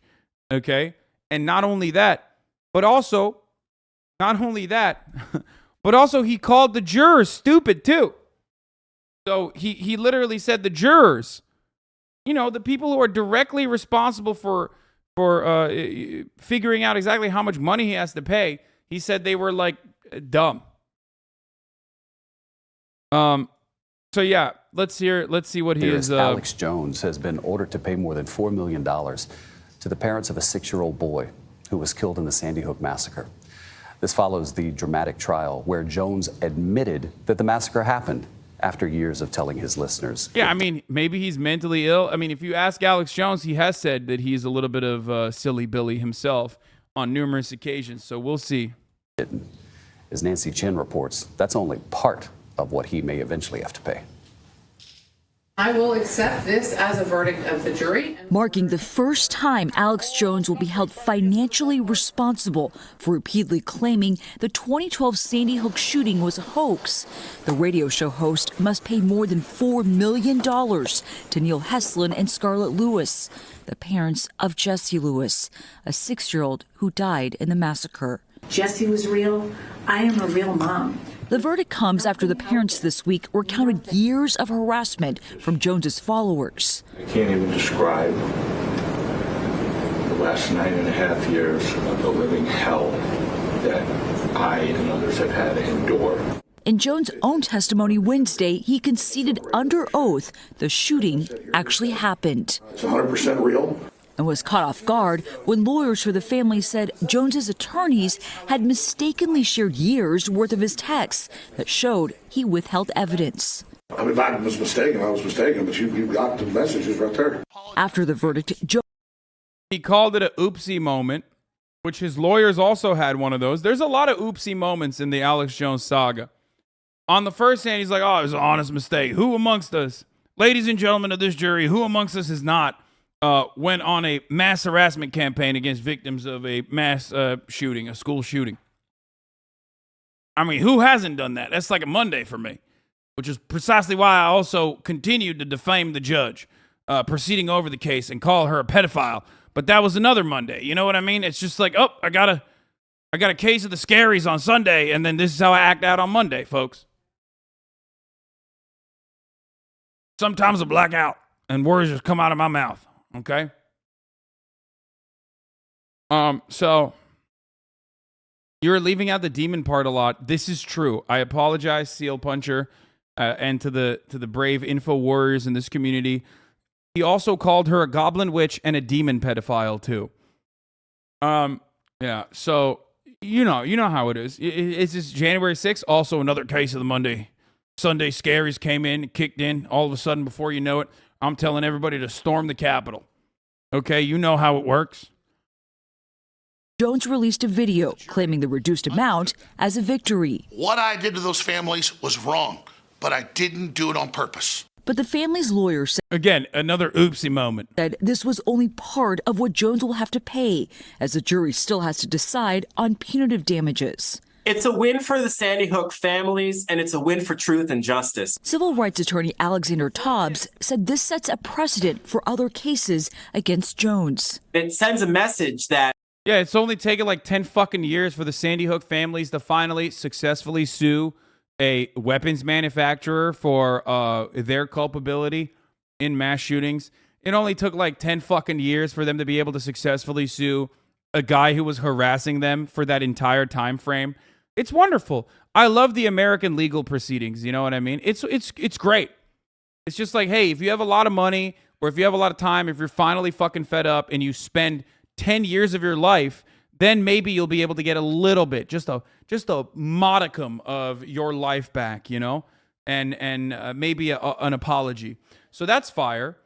Okay. And not only that, but also he called the jurors stupid too. So he literally said the jurors, the people who are directly responsible for figuring out exactly how much money he has to pay, he said they were like dumb. So yeah, let's see what he is. Alex Jones has been ordered to pay more than $4 million to the parents of a 6-year-old boy who was killed in the Sandy Hook massacre. This follows the dramatic trial where Jones admitted that the massacre happened after years of telling his listeners. Yeah, I mean, maybe he's mentally ill. I mean, if you ask Alex Jones, he has said that he's a little bit of silly Billy himself on numerous occasions. So we'll see. As Nancy Chin reports, that's only part of what he may eventually have to pay. I will accept this as a verdict of the jury. Marking the first time Alex Jones will be held financially responsible for repeatedly claiming the 2012 Sandy Hook shooting was a hoax. The radio show host must pay more than $4 million to Neil Heslin and Scarlett Lewis, the parents of Jesse Lewis, a 6-year-old who died in the massacre. Jesse was real. I am a real mom. The verdict comes after the parents this week recounted years of harassment from Jones's followers. I can't even describe the last 9.5 years of the living hell that I and others have had to endure. In Jones' own testimony Wednesday, he conceded under oath the shooting actually happened. It's 100% real. And was caught off guard when lawyers for the family said Jones's attorneys had mistakenly shared years' worth of his texts that showed he withheld evidence. I mean, if I was mistaken, but you got the messages right there. After the verdict, he called it a oopsie moment, which his lawyers also had one of those. There's a lot of oopsie moments in the Alex Jones saga. On the first hand, he's like, oh, it was an honest mistake. Who amongst us, ladies and gentlemen of this jury, who amongst us is not went on a mass harassment campaign against victims of a mass shooting, a school shooting? I mean, who hasn't done that? That's like a Monday for me, which is precisely why I also continued to defame the judge proceeding over the case and call her a pedophile. But that was another Monday. You know what I mean? It's just like, oh, I got a case of the scaries on Sunday, and then this is how I act out on Monday, folks. Sometimes I black out and words just come out of my mouth. Okay. So you're leaving out the demon part a lot. This is true. I apologize, Seal Puncher, and to the brave info warriors in this community. He also called her a goblin witch and a demon pedophile too. Yeah. So you know how it is. It's just January 6th. Also another case of the Sunday scaries came in, kicked in. All of a sudden, before you know it, I'm telling everybody to storm the Capitol. Okay, you know how it works. Jones released a video claiming the reduced amount as a victory. What I did to those families was wrong, but I didn't do it on purpose. But the family's lawyer said, again, another oopsie moment, that this was only part of what Jones will have to pay, as the jury still has to decide on punitive damages. It's a win for the Sandy Hook families, and it's a win for truth and justice. Civil rights attorney Alexander Tobbs said this sets a precedent for other cases against Jones. It sends a message that... Yeah, it's only taken like 10 fucking years for the Sandy Hook families to finally successfully sue a weapons manufacturer for their culpability in mass shootings. It only took like 10 fucking years for them to be able to successfully sue a guy who was harassing them for that entire time frame. It's wonderful. I love the American legal proceedings. You know what I mean? It's great. It's just like, hey, if you have a lot of money or if you have a lot of time, if you're finally fucking fed up and you spend 10 years of your life, then maybe you'll be able to get a little bit, just a modicum of your life back, you know, and maybe an apology. So that's fire.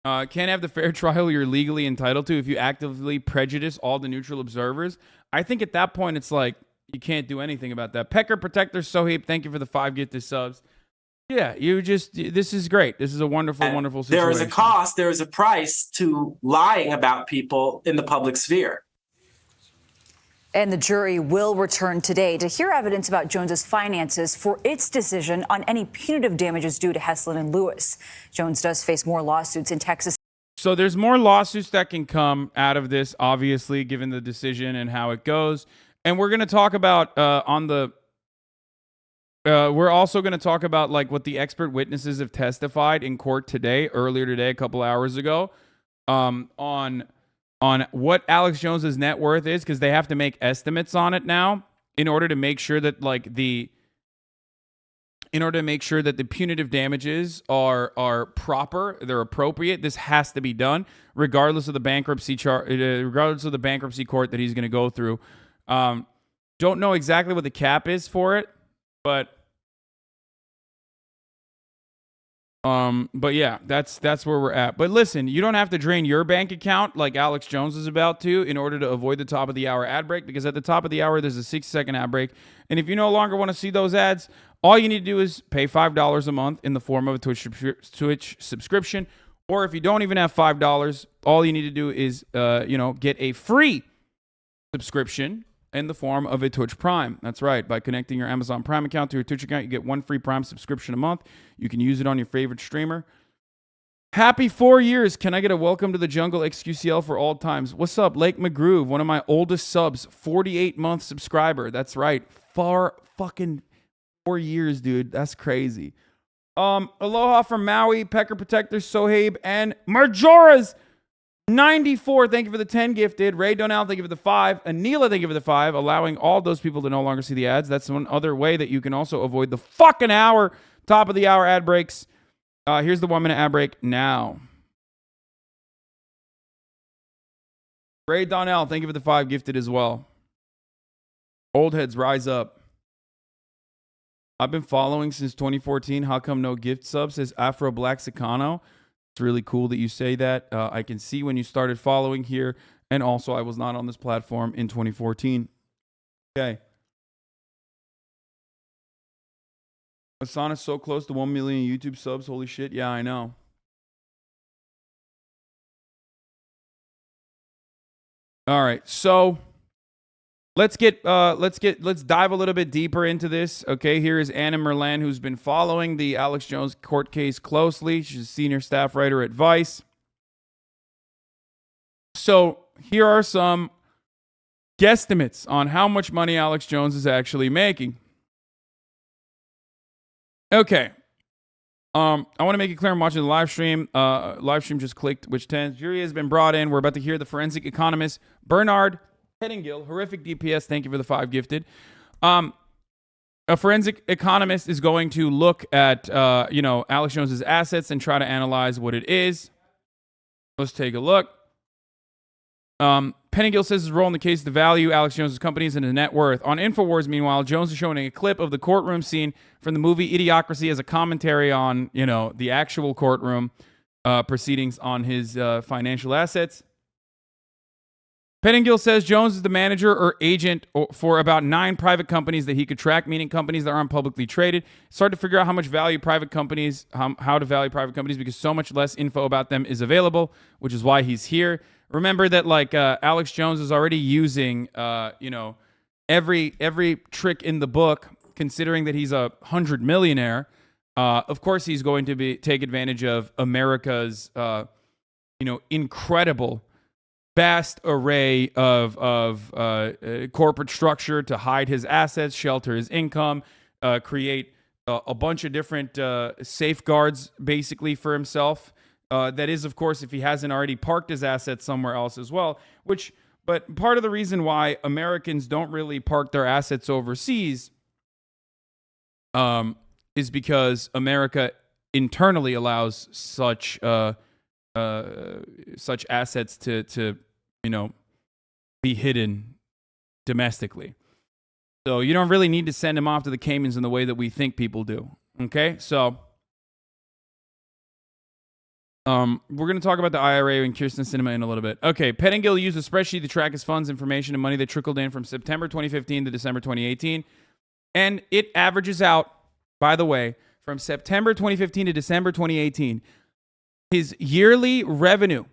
Can't have the fair trial you're legally entitled to if you actively prejudice all the neutral observers. I think at that point, it's like, you can't do anything about that. Pecker Protector Soheeb, thank you for the 5 gifted subs. Yeah, this is great. This is a wonderful, wonderful situation. There is a cost, there is a price to lying about people in the public sphere. And the jury will return today to hear evidence about Jones's finances for its decision on any punitive damages due to Heslin and Lewis. Jones does face more lawsuits in Texas. So there's more lawsuits that can come out of this, obviously, given the decision and how it goes. And we're going to talk about we're also going to talk about like what the expert witnesses have testified in court earlier today, a couple hours ago, on what Alex Jones's net worth is, because they have to make estimates on it now in order to make sure that the punitive damages are proper, they're appropriate. This has to be done regardless of the bankruptcy regardless of the bankruptcy court that he's going to go through. Don't know exactly what the cap is for it, but yeah, that's where we're at. But listen, you don't have to drain your bank account like Alex Jones is about to in order to avoid the top of the hour ad break, because at the top of the hour, there's a 60-second ad break. And if you no longer want to see those ads, all you need to do is pay $5 a month in the form of a Twitch subscription. Or if you don't even have $5, all you need to do is, get a free subscription in the form of a Twitch Prime. That's right. By connecting your Amazon Prime account to your Twitch account, you get one free Prime subscription a month. You can use it on your favorite streamer. Happy 4 years. Can I get a welcome to the jungle XQCL for all times? What's up, Lake McGroove, one of my oldest subs, 48-month subscriber. That's right. Fucking 4 years, dude. That's crazy. Aloha from Maui, Pecker Protector, Sohaib, and Marjora's 94, thank you for the 10 gifted. Ray Donnell, thank you for the 5. Anila, thank you for the 5, allowing all those people to no longer see the ads. That's one other way that you can also avoid the fucking hour, top of the hour ad breaks. Here's the 1-minute ad break now. Ray Donnell, thank you for the 5 gifted as well. Old heads, rise up. I've been following since 2014. How come no gift sub? Says Afro Black Sicano. It's really cool that you say that. I can see when you started following here. And also, I was not on this platform in 2014. Okay. Hasan is so close to 1 million YouTube subs. Holy shit. Yeah, I know. All right. So let's dive a little bit deeper into this. Okay, here is Anna Merlan, who's been following the Alex Jones court case closely. She's a senior staff writer at Vice. So here are some guesstimates on how much money Alex Jones is actually making. Okay. I want to make it clear I'm watching the live stream. Live stream just clicked, which tends. Jury has been brought in. We're about to hear the forensic economist, Bernard Pettingill, horrific DPS. Thank you for the 5 gifted. A forensic economist is going to look at, Alex Jones's assets and try to analyze what it is. Let's take a look. Pettingill says his role in the case is to value Alex Jones's companies and his net worth. On InfoWars, meanwhile, Jones is showing a clip of the courtroom scene from the movie Idiocracy as a commentary on, the actual courtroom proceedings on his financial assets. Pettingill says Jones is the manager or agent for about 9 private companies that he could track, meaning companies that aren't publicly traded. It's hard to figure out how to value private companies because so much less info about them is available, which is why he's here. Remember that Alex Jones is already using every trick in the book, considering that he's a 100 millionaire. Of course, he's going to take advantage of America's incredible vast array of corporate structure to hide his assets, shelter his income, create a bunch of different safeguards basically for himself. That is, of course, if he hasn't already parked his assets somewhere else as well, but part of the reason why Americans don't really park their assets overseas is because America internally allows such assets to be hidden domestically. So you don't really need to send them off to the Caymans in the way that we think people do. Okay, so we're going to talk about the IRA and Kirsten Sinema in a little bit. Okay, Pettingill used a spreadsheet to track his funds information and money that trickled in from September 2015 to December 2018. And it averages out, by the way, from September 2015 to December 2018, his yearly revenue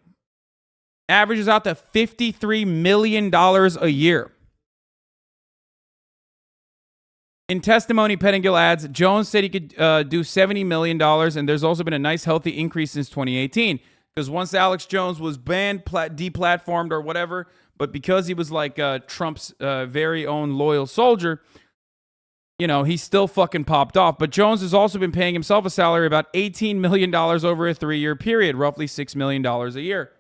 averages out to $53 million a year. In testimony, Pettingill adds, Jones said he could do $70 million, and there's also been a nice, healthy increase since 2018. Because once Alex Jones was banned, deplatformed, or whatever, but because he was like Trump's very own loyal soldier, you know, he still fucking popped off. But Jones has also been paying himself a salary of about $18 million over a 3-year period, roughly $6 million a year.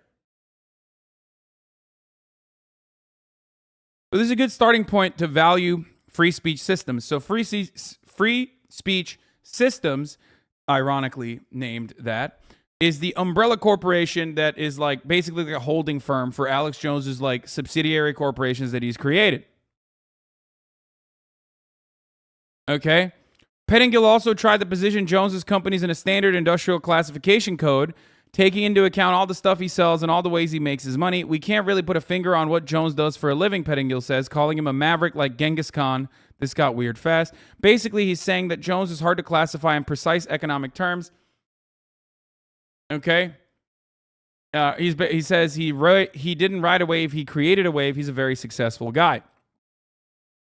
So this is a good starting point to value free speech systems. So free speech systems, ironically named that, is the umbrella corporation that is like basically like a holding firm for Alex Jones's like subsidiary corporations that he's created. Okay. Pettingill also tried to position Jones's companies in a standard industrial classification code, taking into account all the stuff he sells and all the ways he makes his money. We can't really put a finger on what Jones does for a living, Pettingill says, calling him a maverick like Genghis Khan. This got weird fast. Basically, he's saying that Jones is hard to classify in precise economic terms. Okay. He says he didn't ride a wave, he created a wave. He's a very successful guy.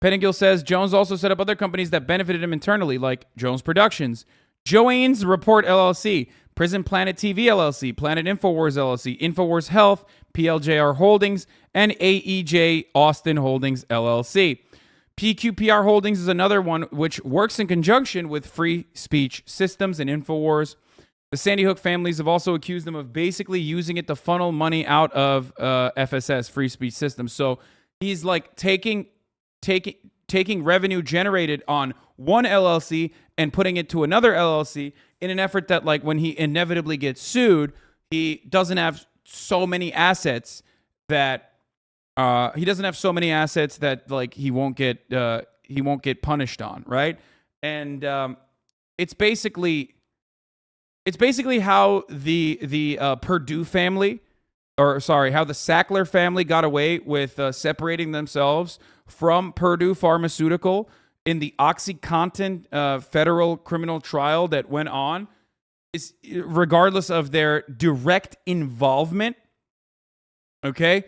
Pettingill says Jones also set up other companies that benefited him internally, like Jones Productions, Joanne's Report LLC, Prison Planet TV LLC, Planet Infowars LLC, Infowars Health, PLJR Holdings, and AEJ Austin Holdings LLC. PQPR Holdings is another one which works in conjunction with Free Speech Systems and Infowars. The Sandy Hook families have also accused him of basically using it to funnel money out of FSS, Free Speech Systems. So he's like taking revenue generated on one LLC and putting it to another LLC in an effort that, like, when he inevitably gets sued, he doesn't have so many assets that like he won't get punished on, right? And it's basically how the Purdue family, how the Sackler family got away with separating themselves from Purdue Pharmaceutical in the OxyContin federal criminal trial that went on, is regardless of their direct involvement. Okay?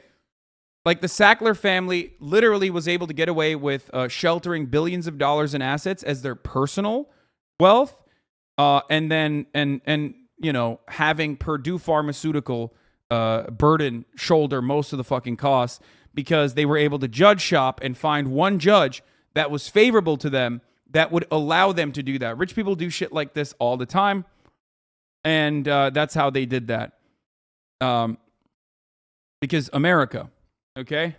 Like, the Sackler family literally was able to get away with sheltering billions of dollars in assets as their personal wealth, and then you know, having Purdue Pharmaceutical shoulder most of the fucking costs, because they were able to judge shop and find one judge that was favorable to them that would allow them to do that. Rich people do shit like this all the time, and that's how they did that. Because America, okay?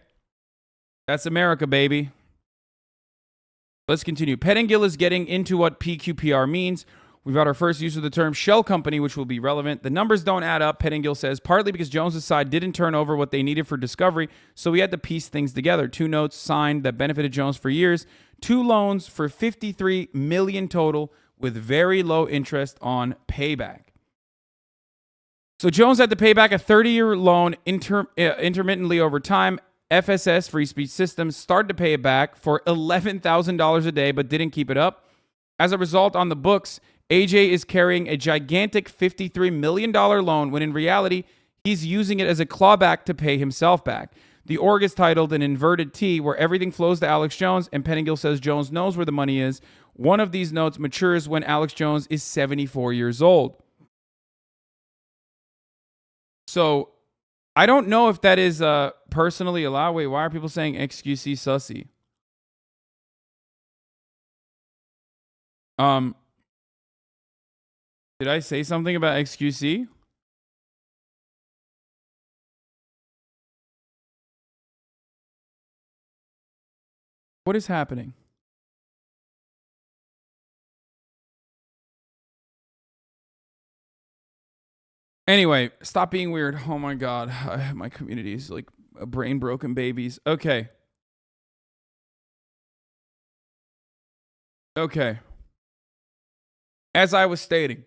That's America, baby. Let's continue. Pettingill is getting into what PQPR means. We've got our first use of the term shell company, which will be relevant. The numbers don't add up, Pettingill says, partly because Jones's side didn't turn over what they needed for discovery, so we had to piece things together. 2 notes signed that benefited Jones for years, 2 loans for $53 million total, with very low interest on payback. So Jones had to pay back a 30-year loan intermittently over time. FSS, Free Speech Systems, started to pay it back for $11,000 a day, but didn't keep it up. As a result, on the books, AJ is carrying a gigantic $53 million loan, when in reality, he's using it as a clawback to pay himself back. The org is titled an inverted T, where everything flows to Alex Jones, and Pettingill says Jones knows where the money is. One of these notes matures when Alex Jones is 74 years old. So I don't know if that is personally allowed. Wait, why are people saying XQC sussy? Did I say something about XQC? What is happening? Anyway, stop being weird. Oh my God. My community is like brain broken babies. Okay. Okay. As I was stating,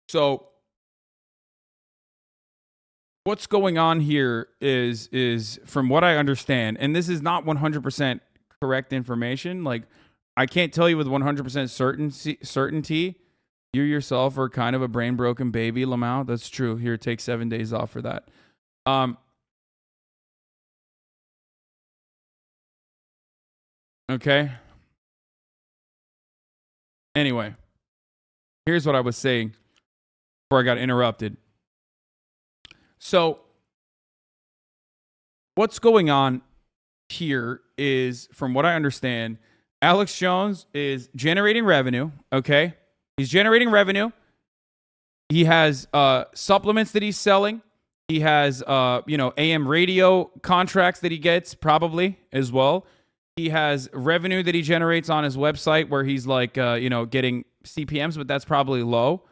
so what's going on here is from what I understand, and this is not 100% correct information. Like, I can't tell you with 100% certainty. You yourself are kind of a brain broken baby, Lamau. That's true. Here, take 7 days off for that. Okay. Anyway, here's what I was saying before I got interrupted. So, what's going on here is, from what I understand, Alex Jones is generating revenue, okay? He's generating revenue. He has supplements that he's selling. He has, AM radio contracts that he gets, probably, as well. He has revenue that he generates on his website where he's, like, getting CPMs, but that's probably low,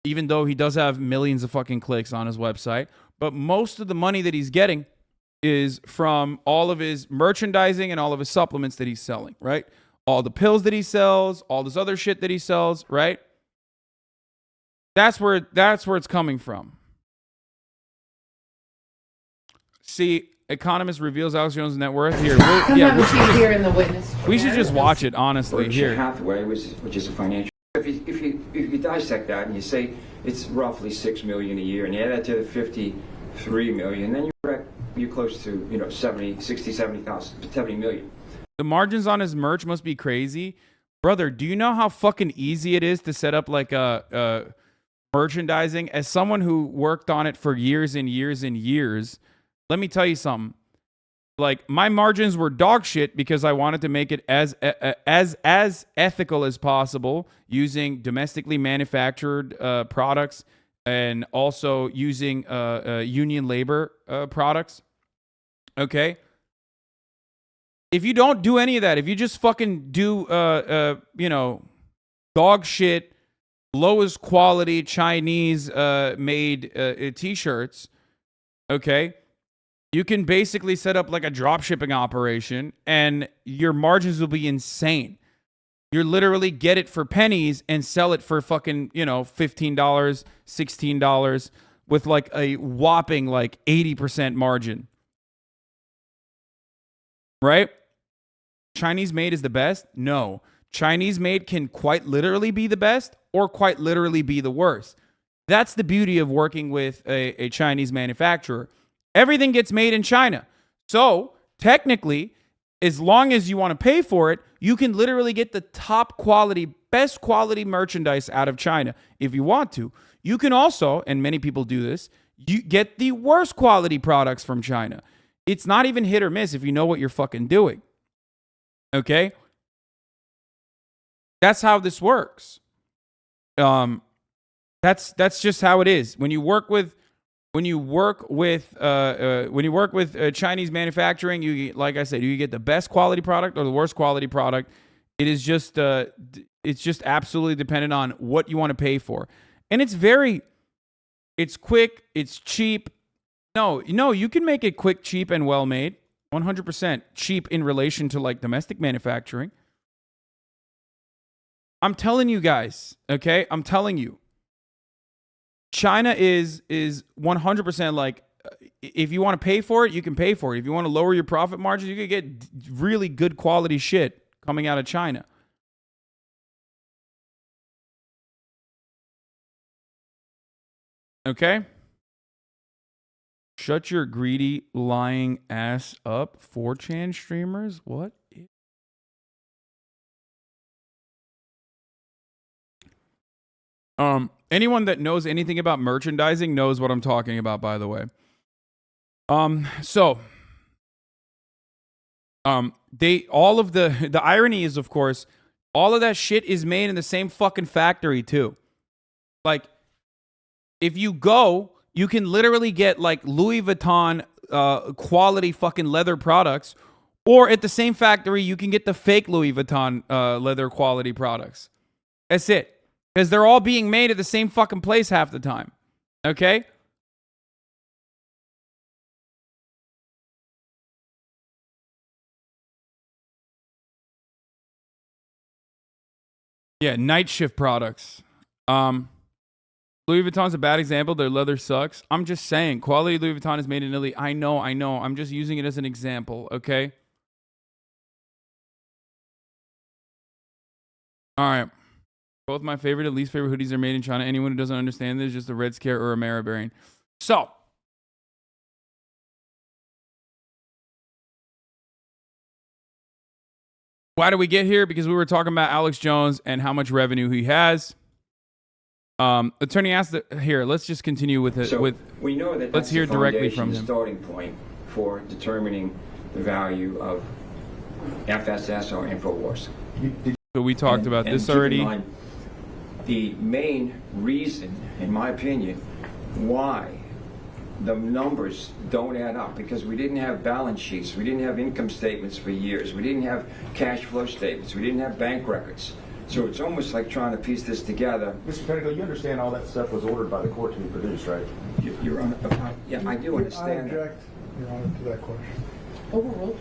even though he does have millions of fucking clicks on his website. But most of the money that he's getting is from all of his merchandising and all of his supplements that he's selling, right? All the pills that he sells, all this other shit that he sells, right? That's where it's coming from. See, Economist reveals Alex Jones' net worth here. Here in the witness. We should just watch it, honestly. Berkshire Here. Hathaway, which is a financial. If you dissect that and you say it's roughly $6 million a year, and you add that to the $53 million, then you're close to 70 million. The margins on his merch must be crazy, brother. Do you know how fucking easy it is to set up like a merchandising? As someone who worked on it for years and years and years, let me tell you something. Like, my margins were dog shit because I wanted to make it as ethical as possible, using domestically manufactured products and also using union labor products. Okay? If you don't do any of that, if you just fucking do dog shit, lowest quality Chinese made t-shirts, okay? You can basically set up like a drop shipping operation and your margins will be insane. You literally get it for pennies and sell it for fucking, $15, $16 with like a whopping like 80% margin. Right? Chinese made is the best? No. Chinese made can quite literally be the best or quite literally be the worst. That's the beauty of working with a Chinese manufacturer. Everything gets made in China. So, technically, as long as you want to pay for it, you can literally get the top quality, best quality merchandise out of China if you want to. You can also, and many people do this, you get the worst quality products from China. It's not even hit or miss if you know what you're fucking doing. Okay? That's how this works. That's just how it is. When you work with Chinese manufacturing, you, like I said, you get the best quality product or the worst quality product. It is just it's just absolutely dependent on what you want to pay for. And it's quick, it's cheap. No, you can make it quick, cheap, and well made. 100% cheap in relation to like domestic manufacturing. I'm telling you guys, okay? I'm telling you. China is 100% like, if you want to pay for it, you can pay for it. If you want to lower your profit margins, you can get really good quality shit coming out of China. Okay? Shut your greedy, lying ass up, 4chan streamers. What? Anyone that knows anything about merchandising knows what I'm talking about, by the way. The irony is, of course, all of that shit is made in the same fucking factory too. Like, if you go, you can literally get like Louis Vuitton quality fucking leather products, or at the same factory, you can get the fake Louis Vuitton leather quality products. That's it. Because they're all being made at the same fucking place half the time. Okay? Yeah, night shift products. Louis Vuitton's a bad example. Their leather sucks. I'm just saying, quality Louis Vuitton is made in Italy. I know. I'm just using it as an example, okay? All right. Both my favorite and least favorite hoodies are made in China. Anyone who doesn't understand this is just a Red Scare or a Maribarian. So, Why do we get here? Because we were talking about Alex Jones and how much revenue he has. Attorney asked here. Let's just continue with it. So we know that let's hear directly from the him. Starting point for determining the value of FSS or InfoWars. So we talked about this already. Keep in mind, the main reason, in my opinion, why the numbers don't add up, because we didn't have balance sheets, we didn't have income statements for years, we didn't have cash flow statements, we didn't have bank records. So it's almost like trying to piece this together. Mr. Pinnacle, you understand all that stuff was ordered by the court to be produced, right? You're on. Yeah, I do understand. I object, Your Honor, to that question. Overruled.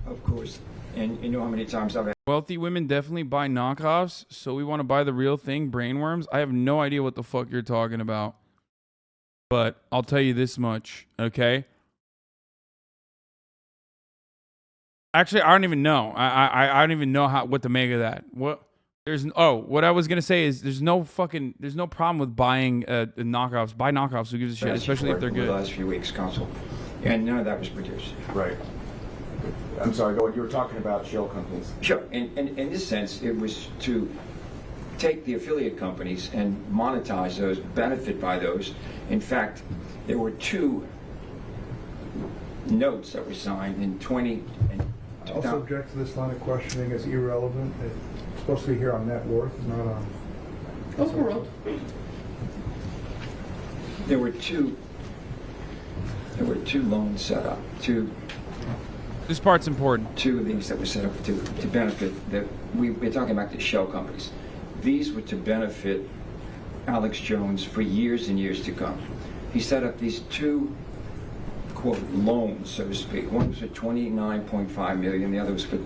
Of course. And you know how many times I've. Wealthy women definitely buy knockoffs, so we want to buy the real thing, brainworms. I have no idea what the fuck you're talking about. But I'll tell you this much, okay? Actually, I don't even know. I don't even know what to make of that. What I was gonna say is there's no problem with buying knockoffs. Buy knockoffs. Who gives a shit? Especially if they're good. The last few weeks, counsel, and none of that was produced. Right. I'm sorry. Go ahead. You were talking about shell companies. Sure. In this sense, it was to take the affiliate companies and monetize those, benefit by those. In fact, there were 2 notes that were signed in 20. I also object to this line of questioning as irrelevant. It's supposed to be here on net worth, not on. Overruled. There were two loans set up. This part's important. 2 of these that were set up to benefit. We're talking about the shell companies. These were to benefit Alex Jones for years and years to come. He set up these 2, quote, loans, so to speak. One was for $29.5 million. The other was for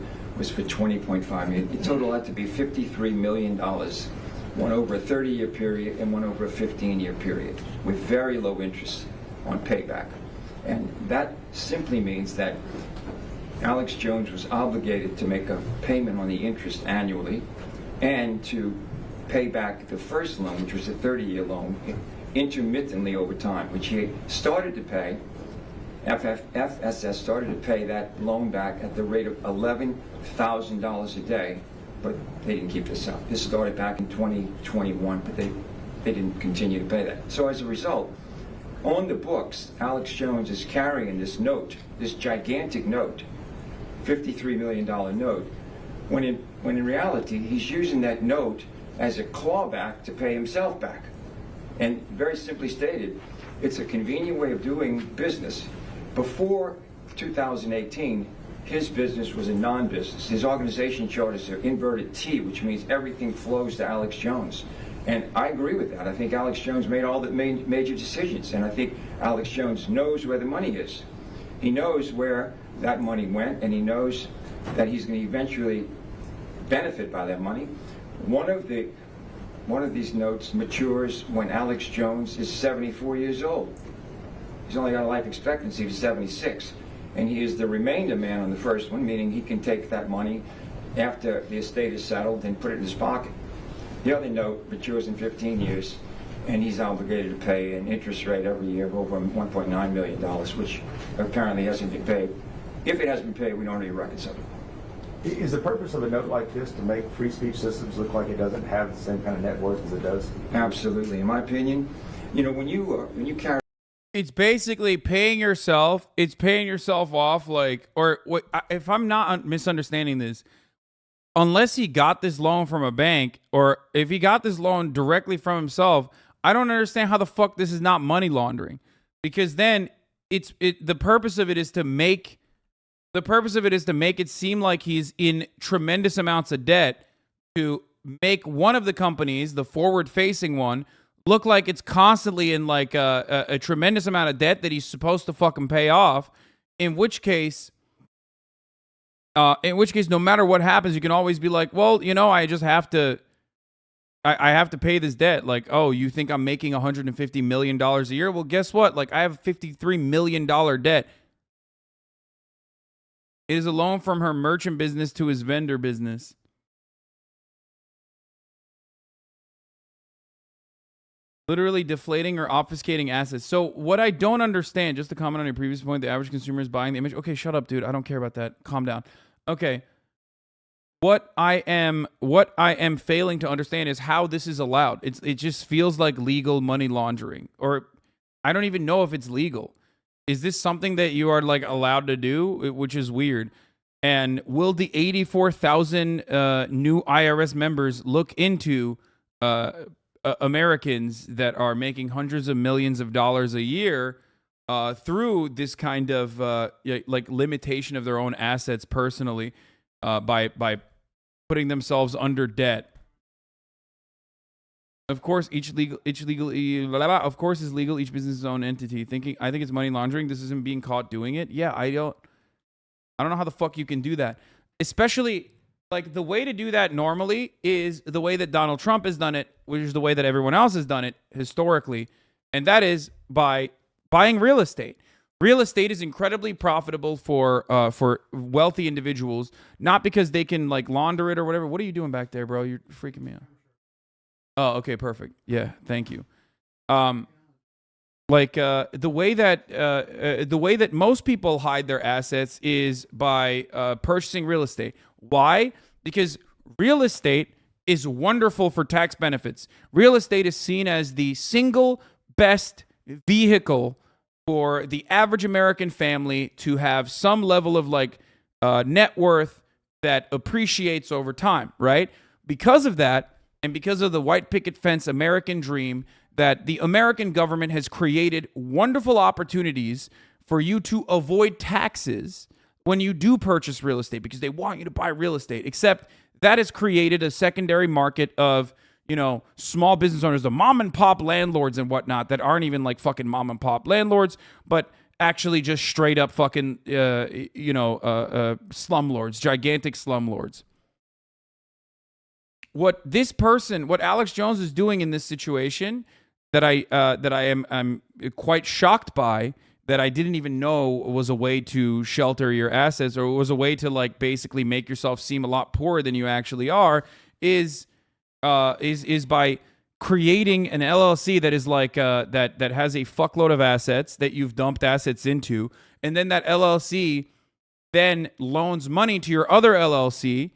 $20.5 million. The total had to be $53 million. One over a 30-year period and one over a 15-year period, with very low interest on payback. And that simply means that Alex Jones was obligated to make a payment on the interest annually and to pay back the first loan, which was a 30-year loan, intermittently over time, which he started to pay. FSS started to pay that loan back at the rate of $11,000 a day, but they didn't keep this up. This started back in 2021, but they didn't continue to pay that. So as a result, on the books, Alex Jones is carrying this note, this gigantic note, $53 million note, when in reality, he's using that note as a clawback to pay himself back. And very simply stated, it's a convenient way of doing business. Before 2018, his business was a non-business. His organization chart is an inverted T, which means everything flows to Alex Jones. And I agree with that. I think Alex Jones made all the major decisions, and I think Alex Jones knows where the money is. He knows where that money went, and he knows that he's going to eventually benefit by that money. One of these notes matures when Alex Jones is 74 years old. He's only got a life expectancy of 76, and he is the remainder man on the first one, meaning he can take that money after the estate is settled and put it in his pocket. The other note matures in 15 years, and he's obligated to pay an interest rate every year of over $1.9 million, which apparently hasn't been paid. If it hasn't been paid, we don't need records of it. Is the purpose of a note like this to make free speech systems look like it doesn't have the same kind of net worth as it does? Absolutely. In my opinion, you know, when you carry. It's basically paying yourself. It's paying yourself off, like, or what? If I'm not misunderstanding this, unless he got this loan from a bank, or if he got this loan directly from himself, I don't understand how the fuck this is not money laundering. Because then the purpose of it is to make it seem like he's in tremendous amounts of debt, to make one of the companies, the forward-facing one, look like it's constantly in like a tremendous amount of debt that he's supposed to fucking pay off. In which case, no matter what happens, you can always be like, well, you know, I just have to, I have to pay this debt. Like, oh, you think I'm making $150 million a year? Well, guess what? Like, I have a $53 million debt. It is a loan from her merchant business to his vendor business. Literally deflating or obfuscating assets. So what I don't understand, just to comment on your previous point, the average consumer is buying the image. Okay, shut up, dude. I don't care about that. Calm down. Okay. what I am failing to understand is how this is allowed. It just feels like legal money laundering, or I don't even know if it's legal. Is this something that you are like allowed to do, which is weird? And will the 84,000 new IRS members look into Americans that are making hundreds of millions of dollars a year through this kind of like limitation of their own assets personally by putting themselves under debt? Of course, each legal of course is legal. Each business is its own entity. I think it's money laundering. This isn't being caught doing it. Yeah, I don't know how the fuck you can do that. Especially like the way to do that normally is the way that Donald Trump has done it, which is the way that everyone else has done it historically, and that is by buying real estate. Real estate is incredibly profitable for wealthy individuals, not because they can like launder it or whatever. What are you doing back there, bro? You're freaking me out. Oh, okay, perfect. Yeah, thank you. The way that most people hide their assets is by purchasing real estate. Why? Because real estate is wonderful for tax benefits. Real estate is seen as the single best vehicle for the average American family to have some level of like net worth that appreciates over time, right? Because of that, and because of the white picket fence American dream, that the American government has created wonderful opportunities for you to avoid taxes when you do purchase real estate, because they want you to buy real estate. Except that has created a secondary market of, you know, small business owners, the mom and pop landlords and whatnot that aren't even like fucking mom and pop landlords, but actually just straight up fucking, slumlords, gigantic slumlords. What Alex Jones is doing in this situation that I'm quite shocked by, that I didn't even know was a way to shelter your assets, or was a way to like basically make yourself seem a lot poorer than you actually are, is by creating an LLC that is like that has a fuckload of assets that you've dumped assets into, and then that LLC then loans money to your other LLC,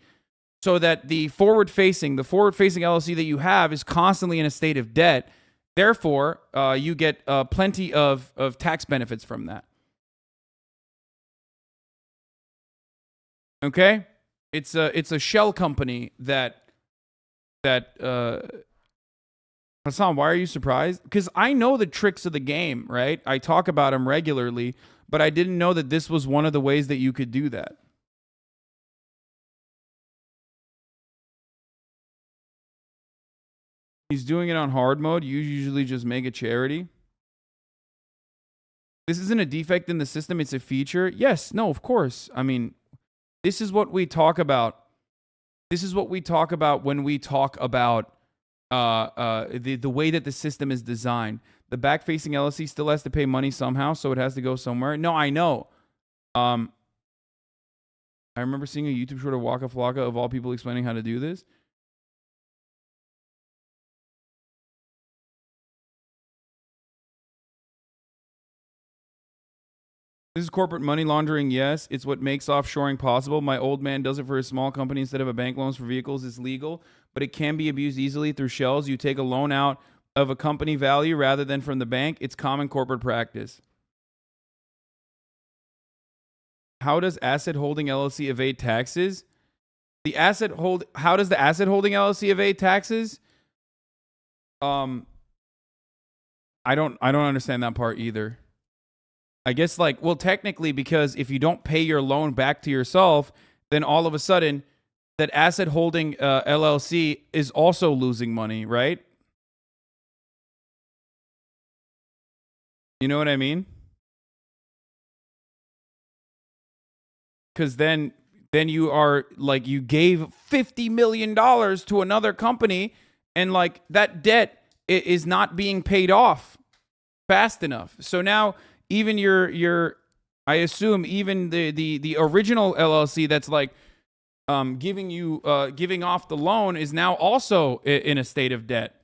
so that the forward-facing LLC that you have is constantly in a state of debt. Therefore, you get plenty of tax benefits from that. Okay? It's a shell company that Hasan, why are you surprised? Because I know the tricks of the game, right? I talk about them regularly, but I didn't know that this was one of the ways that you could do that. He's doing it on hard mode. You usually just make a charity. This isn't a defect in the system. It's a feature. Yes. No, of course. I mean, this is what we talk about. This is what we talk about when we talk about the way that the system is designed. The back-facing LLC still has to pay money somehow, so it has to go somewhere. No, I know. I remember seeing a YouTube short of Waka Flocka of all people explaining how to do this. This is corporate money laundering, yes. It's what makes offshoring possible. My old man does it for a small company instead of a bank loans for vehicles. It's legal, but it can be abused easily through shells. You take a loan out of a company value rather than from the bank. It's common corporate practice. How does asset holding LLC evade taxes? How does the asset holding LLC evade taxes? I don't understand that part either. I guess like, well, technically, because if you don't pay your loan back to yourself, then all of a sudden that asset holding LLC is also losing money, right? You know what I mean? Because then you are like, you gave $50 million to another company, and like that debt is not being paid off fast enough. So now even your I assume even the original LLC that's like giving off the loan is now also in a state of debt.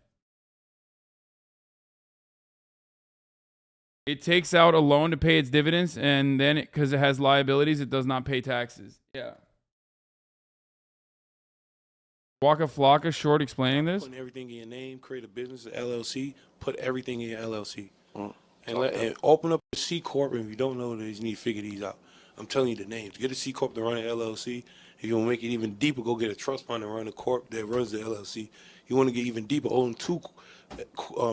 It takes out a loan to pay its dividends, and then because it has liabilities, it does not pay taxes. Yeah. Waka Flocka short explaining this. Putting everything in your name, create a business, an LLC, put everything in your LLC. And open up a C Corp, and if you don't know these, you need to figure these out. I'm telling you the names. Get a C Corp to run an LLC. If you want to make it even deeper, go get a trust fund and run a corp that runs the LLC. You want to get even deeper, own 2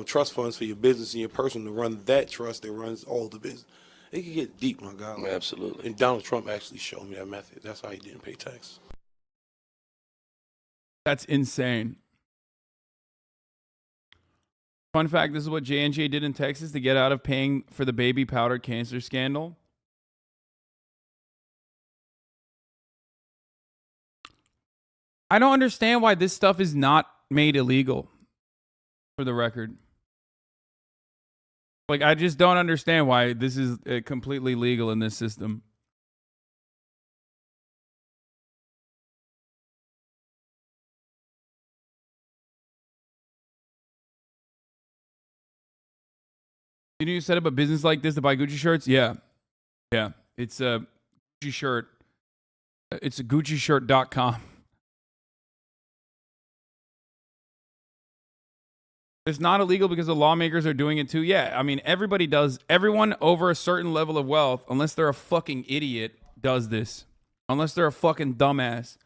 trust funds for your business and your person to run that trust that runs all the business. It can get deep, my God. Like, absolutely. And Donald Trump actually showed me that method. That's how he didn't pay taxes. That's insane. Fun fact, this is what J&J did in Texas to get out of paying for the baby powder cancer scandal. I don't understand why this stuff is not made illegal, for the record. Like, I just don't understand why this is completely legal in this system. You need to set up a business like this to buy Gucci shirts? Yeah. Yeah. It's a Gucci shirt. It's a GucciShirt.com. It's not illegal because the lawmakers are doing it too. Yeah, I mean, everybody does. Everyone over a certain level of wealth, unless they're a fucking idiot, does this. Unless they're a fucking dumbass.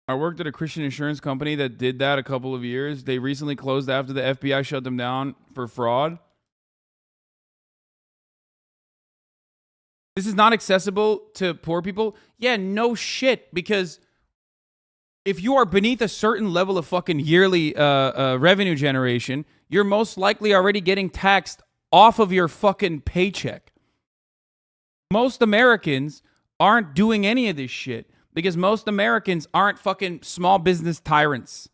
I worked at a Christian insurance company that did that a couple of years. They recently closed after the FBI shut them down for fraud. This is not accessible to poor people. Yeah, no shit, because if you are beneath a certain level of fucking yearly revenue generation, you're most likely already getting taxed off of your fucking paycheck. Most Americans aren't doing any of this shit because most Americans aren't fucking small business tyrants.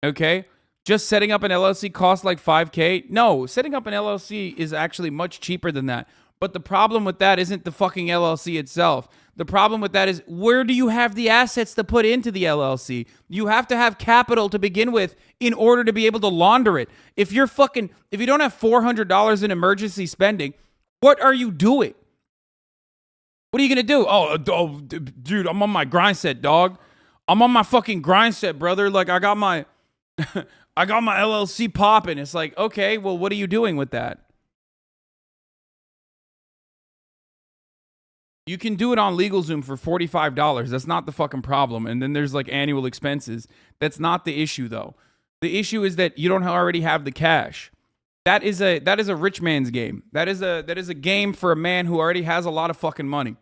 Okay? Just setting up an LLC costs like $5,000. No, setting up an LLC is actually much cheaper than that. But the problem with that isn't the fucking LLC itself. The problem with that is, where do you have the assets to put into the LLC? You have to have capital to begin with in order to be able to launder it. If you don't have $400 in emergency spending, what are you doing? What are you going to do? Oh, dude, I'm on my grind set, dog. I'm on my fucking grind set, brother. Like, I got my LLC popping. It's like, okay, well, what are you doing with that? You can do it on LegalZoom for $45. That's not the fucking problem. And then there's like annual expenses. That's not the issue, though. The issue is that you don't already have the cash. That is a rich man's game. That is a game for a man who already has a lot of fucking money.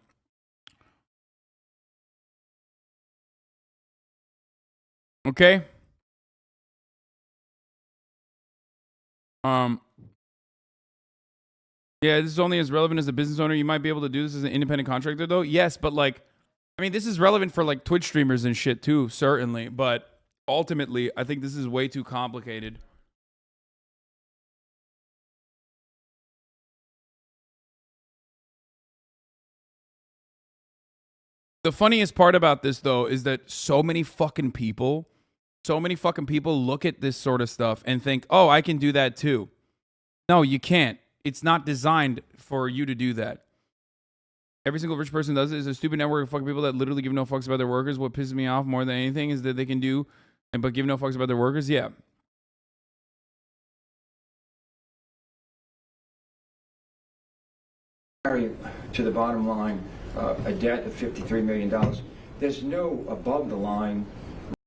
Okay? Yeah, this is only as relevant as a business owner. You might be able to do this as an independent contractor, though. Yes, but like, I mean, this is relevant for like Twitch streamers and shit too, certainly. But ultimately, I think this is way too complicated. The funniest part about this, though, is that so many fucking people look at this sort of stuff and think, oh, I can do that too. No, you can't. It's not designed for you to do that. Every single rich person does it. It's a stupid network of fucking people that literally give no fucks about their workers. What pisses me off more than anything is that they can do but give no fucks about their workers. Yeah. Carry to the bottom line a debt of $53 million. There's no above the line.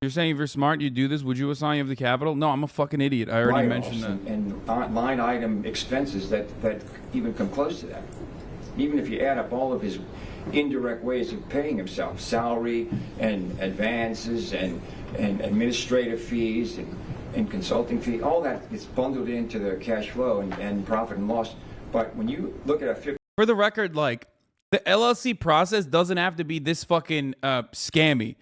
You're saying if you're smart, you do this. Would you assign you have the capital? No, I'm a fucking idiot. I already mentioned that. And line item expenses that even come close to that. Even if you add up all of his indirect ways of paying himself, salary and advances and administrative fees and consulting fees, all that is bundled into the cash flow and profit and loss. But when you look at a 50... For the record, like, the LLC process doesn't have to be this fucking scammy.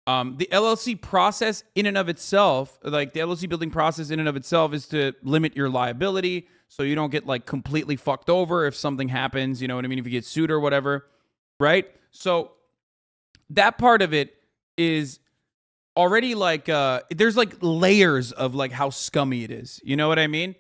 The LLC process in and of itself, like the LLC building process in and of itself, is to limit your liability so you don't get like completely fucked over if something happens, you know what I mean? If you get sued or whatever, right? So that part of it is already like, there's like layers of like how scummy it is. You know what I mean?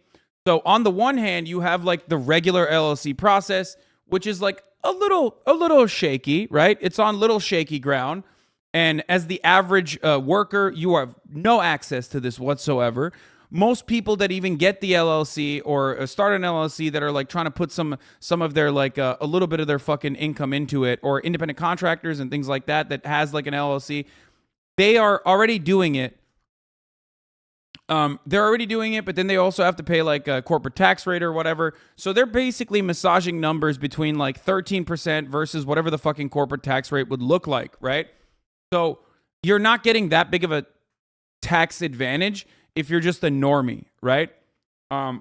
So on the one hand, you have like the regular LLC process which is like a little shaky, right? It's on little shaky ground. And as the average worker, you have no access to this whatsoever. Most people that even get the LLC or start an LLC that are like trying to put some of their like a little bit of their fucking income into it, or independent contractors and things like that has like an LLC, they are already doing it. They're already doing it, but then they also have to pay like a corporate tax rate or whatever. So they're basically massaging numbers between like 13% versus whatever the fucking corporate tax rate would look like, right? So you're not getting that big of a tax advantage if you're just a normie, right?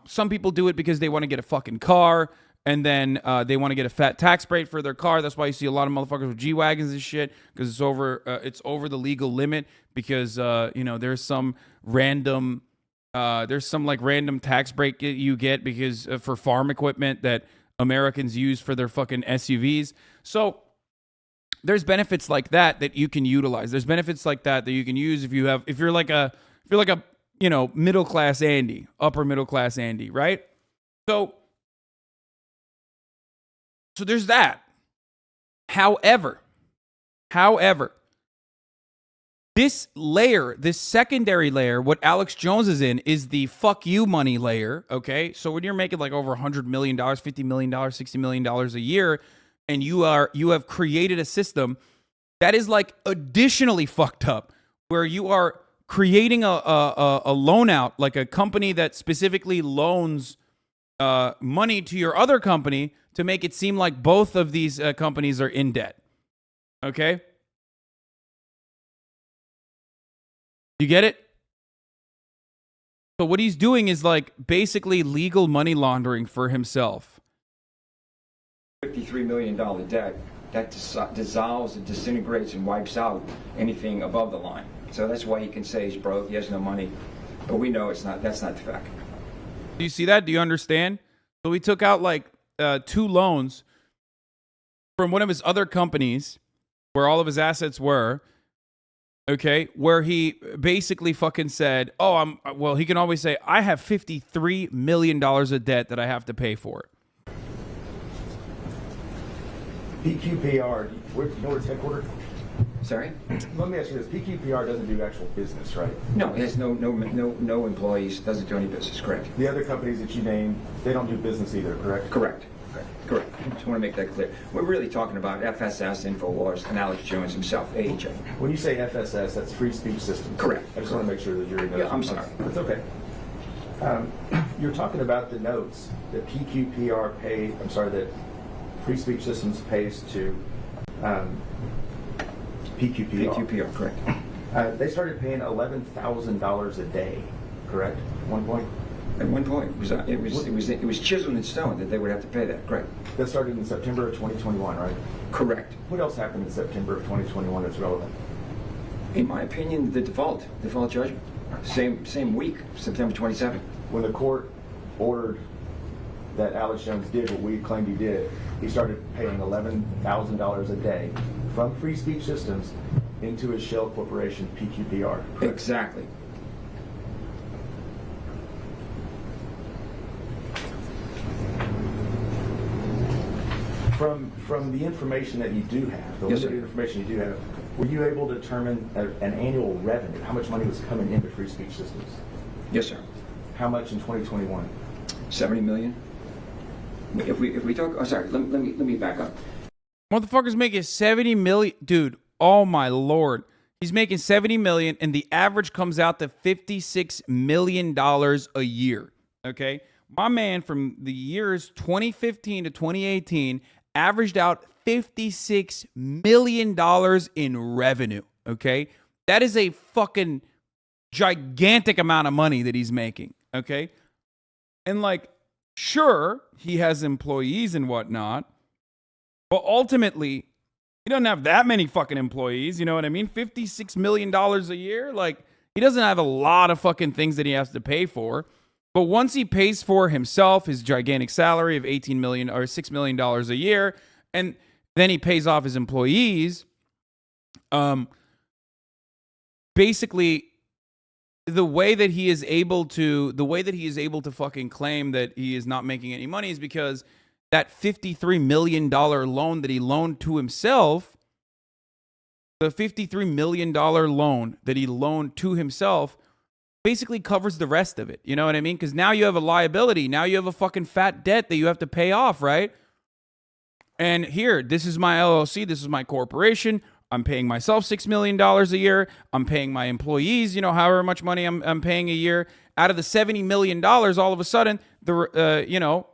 Some people do it because they want to get a fucking car, and then they want to get a fat tax break for their car. That's why you see a lot of motherfuckers with G-Wagons and shit, because it's over the legal limit, because there's some random tax break you get because for farm equipment that Americans use for their fucking SUVs. So there's benefits like that you can utilize. There's benefits like that you can use if you're like a middle class Andy, upper middle class Andy, right? So there's that. However, this secondary layer, what Alex Jones is in, is the fuck you money layer, okay? So when you're making like over $100 million, $50 million, $60 million a year, and you have created a system that is like additionally fucked up, where you are creating a loan out, like a company that specifically loans money to your other company to make it seem like both of these companies are in debt. Okay? You get it? So what he's doing is like basically legal money laundering for himself. $53 million debt that dissolves and disintegrates and wipes out anything above the line. So that's why he can say he's broke, he has no money. But we know that's not the fact. Do you see that? Do you understand? So he took out like 2 loans from one of his other companies where all of his assets were, okay, where he basically fucking said, he can always say, I have $53 million of debt that I have to pay for. PQPR, you know where it's headquartered? Sorry? Let me ask you this. PQPR doesn't do actual business, right? No, it has no employees, doesn't do any business, correct? The other companies that you named, they don't do business either, correct? Correct. Correct. I just want to make that clear. We're really talking about FSS, InfoWars, and Alex Jones himself, AHA. When you say FSS, that's Free Speech Systems. Correct. I just want to make sure the jury knows. Yeah, I'm sorry. That's okay. You're talking about the notes that that Free Speech Systems pays to PQPR. PQPR, correct. They started paying $11,000 a day, correct? At one point? At one point, it was chiseled in stone that they would have to pay that, correct? That started in September of 2021, right? Correct. What else happened in September of 2021 that's relevant? In my opinion, the default judgment. Same week, September 27th. When the court ordered that Alex Jones did what we claimed he did, he started paying $11,000 a day from Free Speech Systems into his shell corporation, PQPR. Correct? Exactly. From the information that you do have, the limited information you do have, were you able to determine an annual revenue? How much money was coming into Free Speech Systems? Yes, sir. How much in 2021? 70 million. If we talk, let me back up. Motherfucker's making 70 million, dude. Oh my lord, he's making 70 million, and the average comes out to $56 million a year. Okay, my man from the years 2015 to 2018 averaged out $56 million in revenue. Okay, that is a fucking gigantic amount of money that he's making. Okay, and like, sure, he has employees and whatnot, but ultimately, he doesn't have that many fucking employees. You know what I mean? $56 million a year. Like, he doesn't have a lot of fucking things that he has to pay for. But once he pays for himself, his gigantic salary of $18 million or $6 million a year, and then he pays off his employees, basically, the way that he is able to fucking claim that he is not making any money is because that $53 million loan that he loaned to himself, the $53 million loan that he loaned to himself basically covers the rest of it. You know what I mean? Because now you have a liability. Now you have a fucking fat debt that you have to pay off, right? And here, this is my LLC. This is my corporation. I'm paying myself $6 million a year. I'm paying my employees, you know, however much money I'm paying a year. Out of the $70 million, all of a sudden, you know,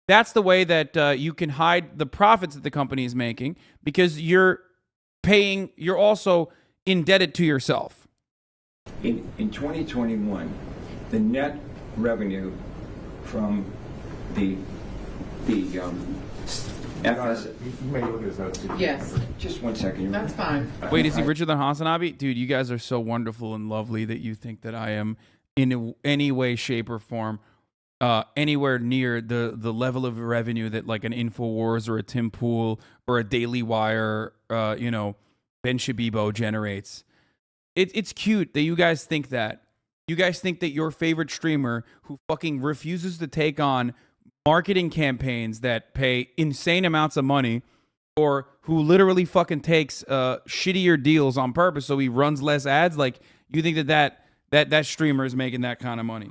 that's the way that you can hide the profits that the company is making, because you're also indebted to yourself. In 2021, the net revenue from the FS. You may look at his notes too. Yes. Just 1 second. That's fine. Wait, is he richer than HasanAbi? Dude, you guys are so wonderful and lovely that you think that I am in any way, shape, or form anywhere near the level of revenue that like an InfoWars or a Tim Pool or a Daily Wire, you know, Ben Shabibo generates. It's cute that you guys think that. You guys think that your favorite streamer who fucking refuses to take on marketing campaigns that pay insane amounts of money, or who literally fucking takes shittier deals on purpose so he runs less ads, like you think that streamer is making that kind of money.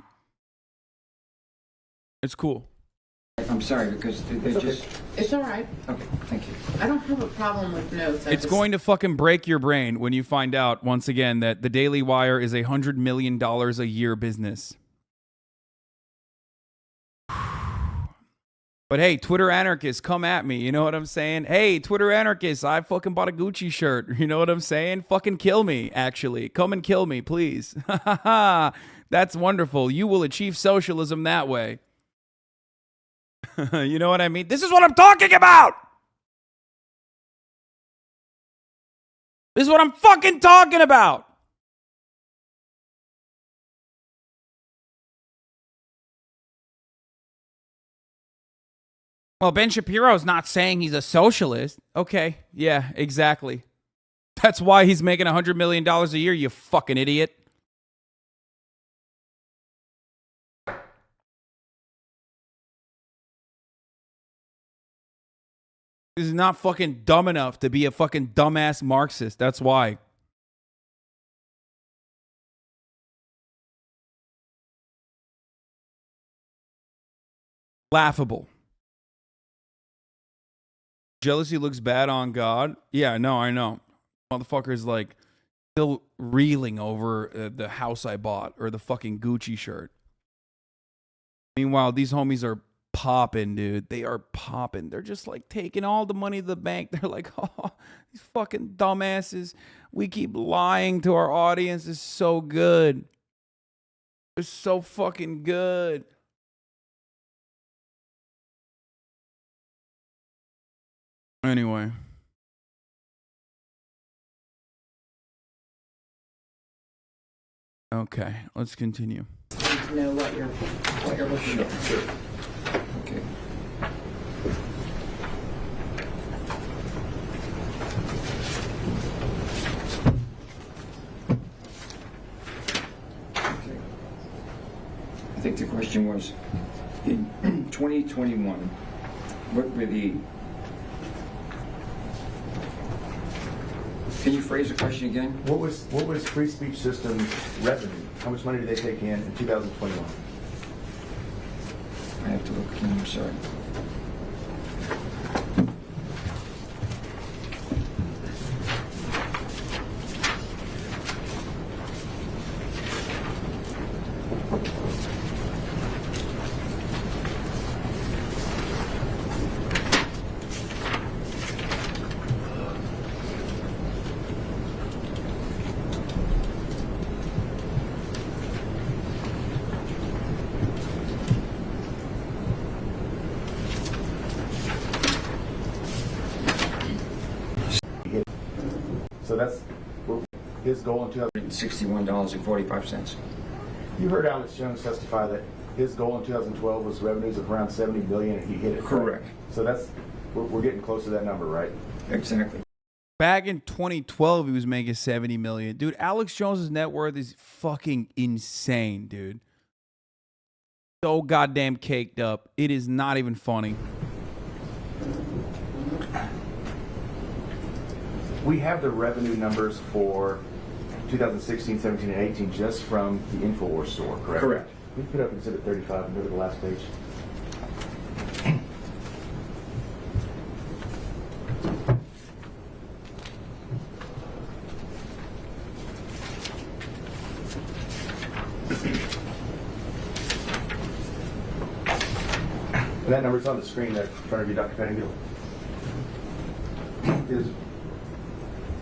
It's cool. I'm sorry, because they just... It's all right. Okay, thank you. I don't have a problem with notes. It's going to fucking break your brain when you find out, once again, that the Daily Wire is $100 million a year business. But hey, Twitter anarchists, come at me. You know what I'm saying? Hey, Twitter anarchists, I fucking bought a Gucci shirt. You know what I'm saying? Fucking kill me, actually. Come and kill me, please. That's wonderful. You will achieve socialism that way. You know what I mean? This is what I'm talking about! This is what I'm fucking talking about! Well, Ben Shapiro's not saying he's a socialist. Okay, yeah, exactly. That's why he's making $100 million a year, you fucking idiot. This is not fucking dumb enough to be a fucking dumbass Marxist. That's why. Laughable. Jealousy looks bad on God. Yeah, no, I know. Motherfucker's like still reeling over the house I bought or the fucking Gucci shirt. Meanwhile, these homies are popping, dude. They are popping. They're just like taking all the money to the bank. They're like, oh, these fucking dumbasses. We keep lying to our audience. It's so good. It's so fucking good. Anyway. Okay, let's continue. To know what you're looking at. Okay. I think the question was, in 2021, what were the... Can you phrase the question again? What was Free Speech Systems revenue? How much money did they take in 2021? I have to look again, I'm sorry. So that's his goal in $61.45. You heard Alex Jones testify that his goal in 2012 was revenues of around $70 million, and he hit it. Correct. Right? So that's we're getting close to that number, right? Exactly. Back in 2012, he was making $70 million. Dude, Alex Jones's net worth is fucking insane, dude. So goddamn caked up. It is not even funny. We have the revenue numbers for 2016, 17, and 18 just from the InfoWars store, correct? Correct. We put up Exhibit 35 and go to the last page. And that number's on the screen there in front of you, Dr. Pettingill. Is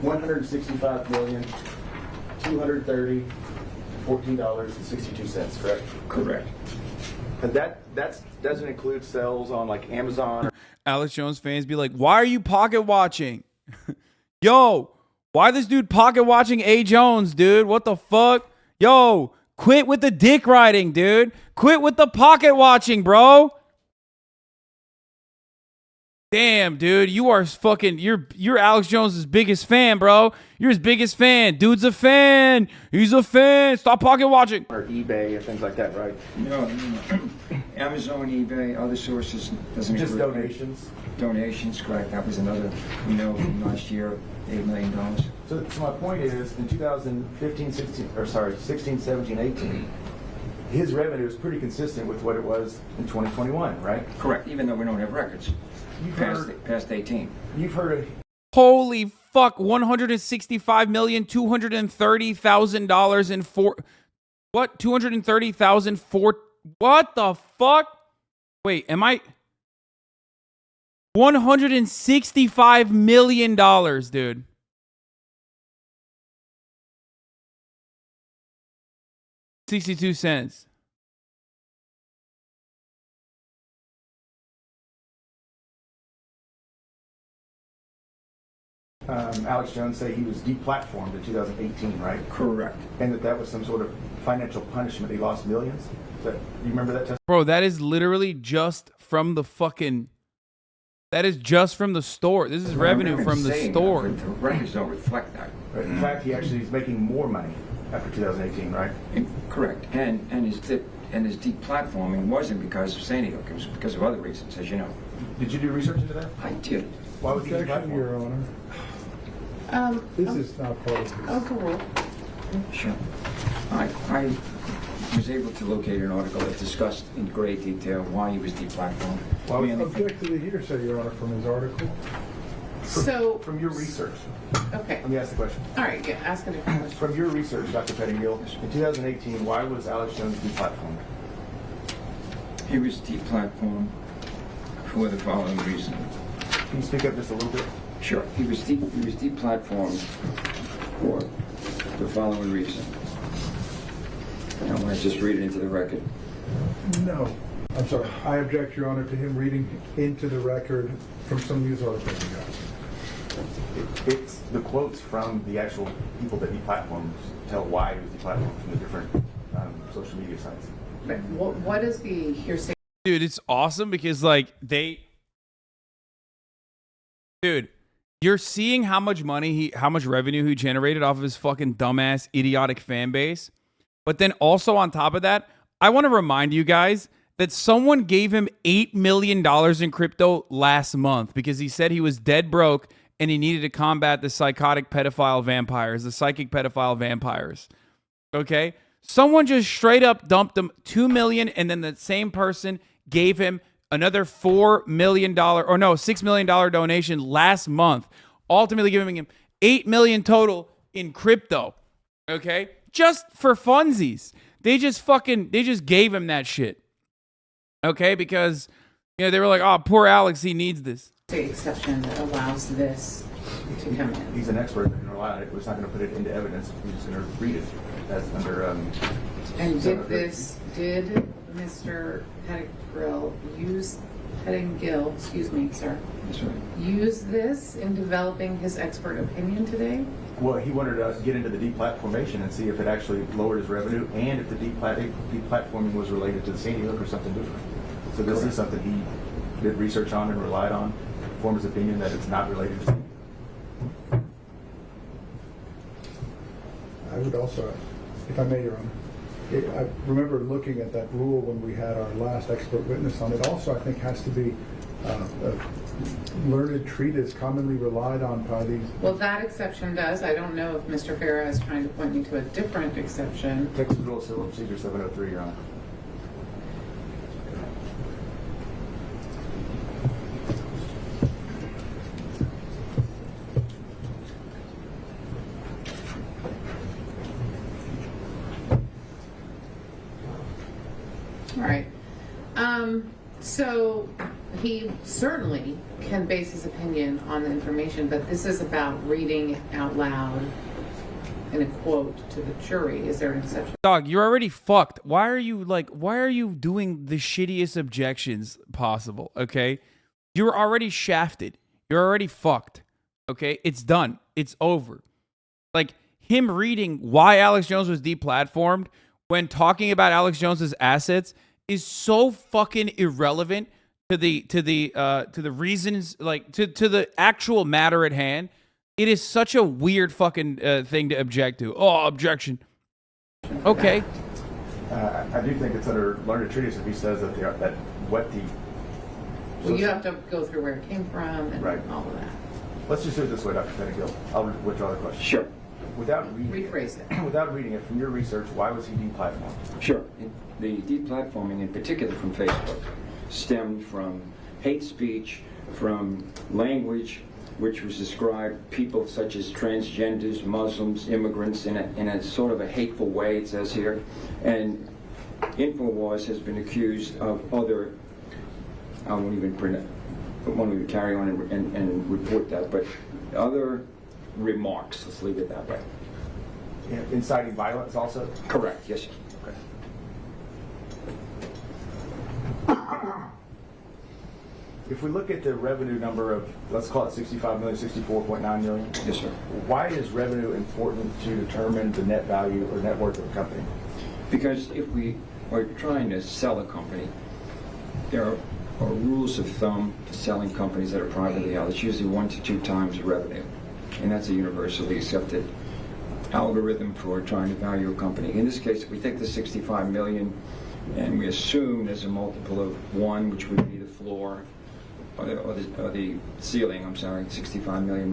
$165,230,14.62, correct? Correct. And that doesn't include sales on like Amazon. Alex Jones fans be like, why are you pocket watching? Yo, why this dude pocket watching A. Jones, dude? What the fuck? Yo, quit with the dick riding, dude. Quit with the pocket watching, bro. Damn, dude, you are fucking, you're Alex Jones' biggest fan, bro. You're his biggest fan. Dude's a fan. He's a fan. Stop pocket watching. Or eBay or things like that, right? No. Amazon, eBay, other sources doesn't Just include donations? Donations, correct. That was another, from last year, $8 million. So my point is, in 2015, 16, 17, 18, his revenue is pretty consistent with what it was in 2021, right? Correct, even though we don't have records. Past 18. You've heard of... Holy fuck, $165,230,000 in what? 230,000 for what the fuck? Wait, am I $165 million, dude. $0.62. Alex Jones say he was deplatformed in 2018, right? Correct. And that was some sort of financial punishment. He lost millions. You remember that testimony? Bro, that is literally just from the fucking... That is just from the store. This is revenue from the store. The records don't reflect that. Right. In fact, he actually is making more money after 2018, right? Correct. And his deplatforming wasn't because of Sandy Hook. It was because of other reasons, as you know. Did you do research into that? I did. Why was he deplatformed? Your Honor. This is not part of this. Cool. Sure. I was able to locate an article that discussed in great detail why he was deplatformed. Well, I object to the hearsay, Your Honor, from his article. From your research. Okay. Let me ask the question. All right, yeah, ask a different question. From your research, Dr. Pettingill, in 2018, why was Alex Jones deplatformed? He was deplatformed for the following reason. Can you speak up just a little bit? Sure. He was deplatformed for the following reason. I want to just read it into the record. No. I'm sorry. I object, Your Honor, to him reading into the record from some news article he got. It's the quotes from the actual people that deplatformed tell why he was deplatformed from the different social media sites. But what is the hearsay? Dude, it's awesome because like dude, you're seeing how much money how much revenue he generated off of his fucking dumbass idiotic fan base. But then also on top of that, I want to remind you guys that someone gave him $8 million in crypto last month because he said he was dead broke and he needed to combat the psychic pedophile vampires. Okay? Someone just straight up dumped him $2 million, and then the same person gave him another $6 million donation last month, ultimately giving him $8 million total in crypto. Okay? Just for funsies. They just gave him that shit. Okay? Because, they were like, oh, poor Alex, he needs this. The exception that allows this to come in. He's an expert that can rely on it. He's not going to put it into evidence. He's just going to read it as under. And did Mr. Pettingill, excuse me, sir, use this in developing his expert opinion today? Well, he wanted to get into the deplatformation and see if it actually lowered his revenue and if the deplatforming was related to the Sandy Hook or something different. So this is something he did research on and relied on, formed his opinion that it's not related to Sandy Hook. I would also, if I may, Your Honor, I remember looking at that rule when we had our last expert witness on it. Also, I think has to be learned treatise commonly relied on by these? Well, that exception does. I don't know if Mr. Farah is trying to point me to a different exception. Texas Rule of Civil Procedure 703, Your Honor. All right. So he certainly can base his opinion on the information, but this is about reading out loud in a quote to the jury. Is there an exception? Dog, you're already fucked. Why are you doing the shittiest objections possible? Okay, you're already shafted. You're already fucked. Okay, it's done. It's over. Like him reading why Alex Jones was deplatformed when talking about Alex Jones's assets is so fucking irrelevant to the reasons, like to the actual matter at hand. It is such a weird fucking thing to object to. Oh, objection. Okay. I do think it's under learned treatise if he says that what the. Well, you have to go through where it came from and all of that. Let's just do it this way, Dr. Pettigill. I'll withdraw the question. Sure. Without reading Rephrase it. Without reading it from your research, why was he deplatformed? Sure. The deplatforming, in particular from Facebook, stemmed from hate speech, from language which was described people such as transgenders, Muslims, immigrants in a sort of a hateful way, it says here. And InfoWars has been accused of other, I won't even carry on and report that, but other remarks, let's leave it that way. Yeah, inciting violence also? Correct, yes, sir. If we look at the revenue number of, let's call it 65 million, 64.9 million. Yes, sir. Why is revenue important to determine the net value or net worth of a company? Because if we are trying to sell a company, there are rules of thumb for selling companies that are privately held. It's usually 1 to 2 times revenue. And that's a universally accepted algorithm for trying to value a company. In this case, if we take the 65 million and we assume there's a multiple of 1, which would be the floor, or the ceiling, I'm sorry, 65 million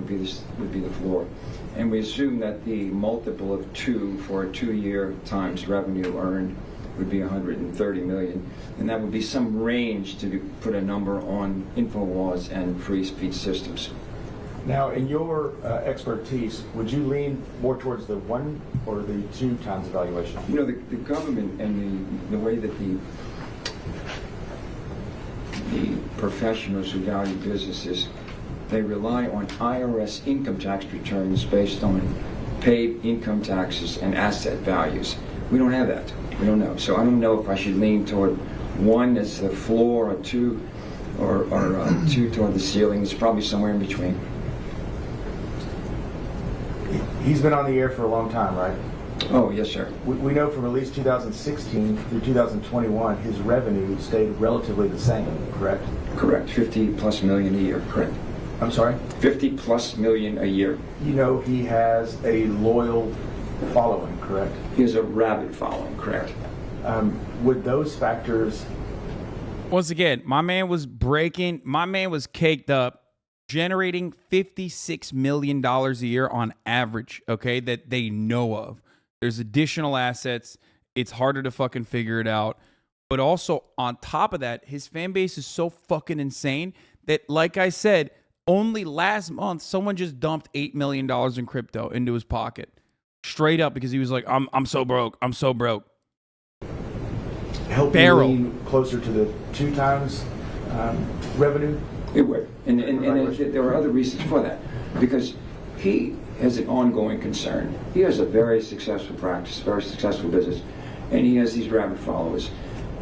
would be the floor. And we assume that the multiple of 2 for a 2-year times revenue earned would be 130 million. And that would be some range to put a number on InfoWars and free speech systems. Now, in your expertise, would you lean more towards the 1 or the 2 times evaluation? You know, the government and the way that the professionals who value businesses, they rely on IRS income tax returns based on paid income taxes and asset values. We don't have that. We don't know. So I don't know if I should lean toward 1 as the floor or 2 or 2 toward the ceiling. It's probably somewhere in between. He's been on the air for a long time, right? Oh, yes, sir. We know from at least 2016 through 2021, his revenue stayed relatively the same, correct? Correct. 50+ million a year, correct. I'm sorry? 50+ million a year. You know he has a loyal following, correct? He has a rabid following, correct. Would those factors... Once again, my man was caked up, generating $56 million a year on average, okay, that they know of. There's additional assets. It's harder to fucking figure it out. But also, on top of that, his fan base is so fucking insane that, like I said, only last month, someone just dumped $8 million in crypto into his pocket. Straight up, because he was like, I'm so broke. I'm so broke. Help you lean closer to the 2 times revenue? It would. And there are other reasons for that. Because he has an ongoing concern. He has a very successful practice, very successful business, and he has these rabid followers.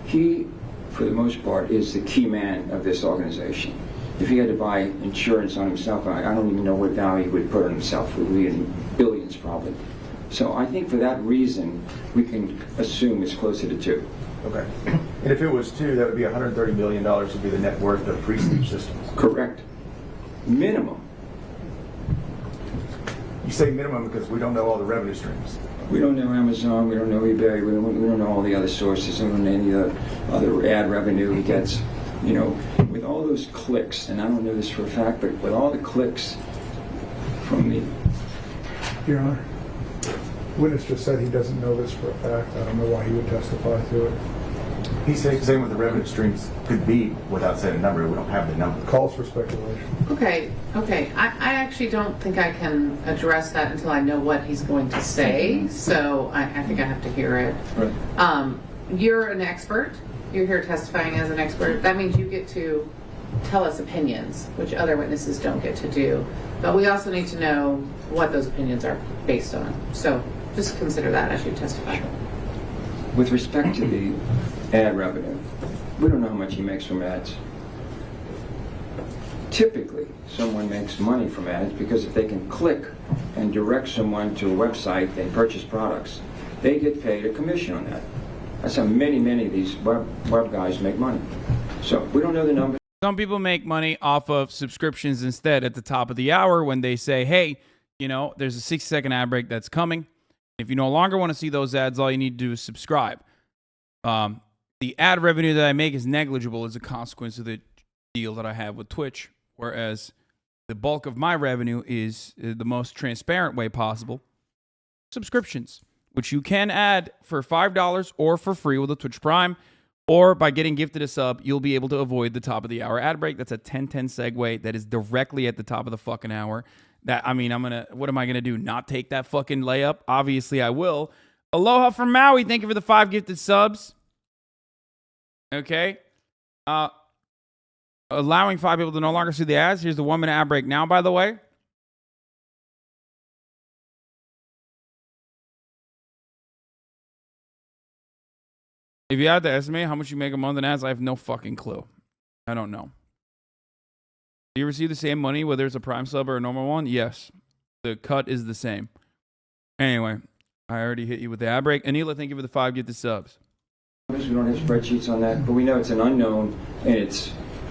He, for the most part, is the key man of this organization. If he had to buy insurance on himself, I don't even know what value he would put on himself. It would be in billions, probably. So I think for that reason, we can assume it's closer to 2. Okay. And if it was 2, that would be $130 million would be the net worth of free speech systems. Correct. Minimum. You say minimum because we don't know all the revenue streams. We don't know Amazon, we don't know eBay, we don't know all the other sources, we don't know any other ad revenue he gets. You know, with all those clicks, and I don't know this for a fact, but with all the clicks from the... Your Honor, witness just said he doesn't know this for a fact. I don't know why he would testify to it. He's saying what the revenue streams could be without saying a number. We don't have the number. Calls for speculation. Okay. I actually don't think I can address that until I know what he's going to say. So I think I have to hear it. Right. You're an expert. You're here testifying as an expert. That means you get to tell us opinions, which other witnesses don't get to do. But we also need to know what those opinions are based on. So just consider that as you testify. With respect to the ad revenue, we don't know how much he makes from ads. Typically, someone makes money from ads because if they can click and direct someone to a website and purchase products, they get paid a commission on that. That's how many of these web guys make money. So we don't know the numbers. Some people make money off of subscriptions instead at the top of the hour when they say, hey, you know, there's a 60-second ad break that's coming. If you no longer want to see those ads, all you need to do is subscribe. The ad revenue that I make is negligible as a consequence of the deal that I have with Twitch, whereas the bulk of my revenue is the most transparent way possible. Subscriptions, which you can add for $5 or for free with a Twitch Prime, or by getting gifted a sub, you'll be able to avoid the top of the hour ad break. That's a 10-10 segue that is directly at the top of the fucking hour. That, I mean, what am I gonna do? Not take that fucking layup? Obviously I will. Aloha from Maui, thank you for the 5 gifted subs. Okay. Allowing 5 people to no longer see the ads. Here's the 1-minute ad break now, by the way. If you had to estimate how much you make a month in ads, I have no fucking clue. I don't know. Do you receive the same money whether it's a Prime sub or a normal one? Yes. The cut is the same. Anyway, I already hit you with the ad break. Anila, thank you for the 5 get the subs. We don't have spreadsheets on that, but we know it's an unknown, and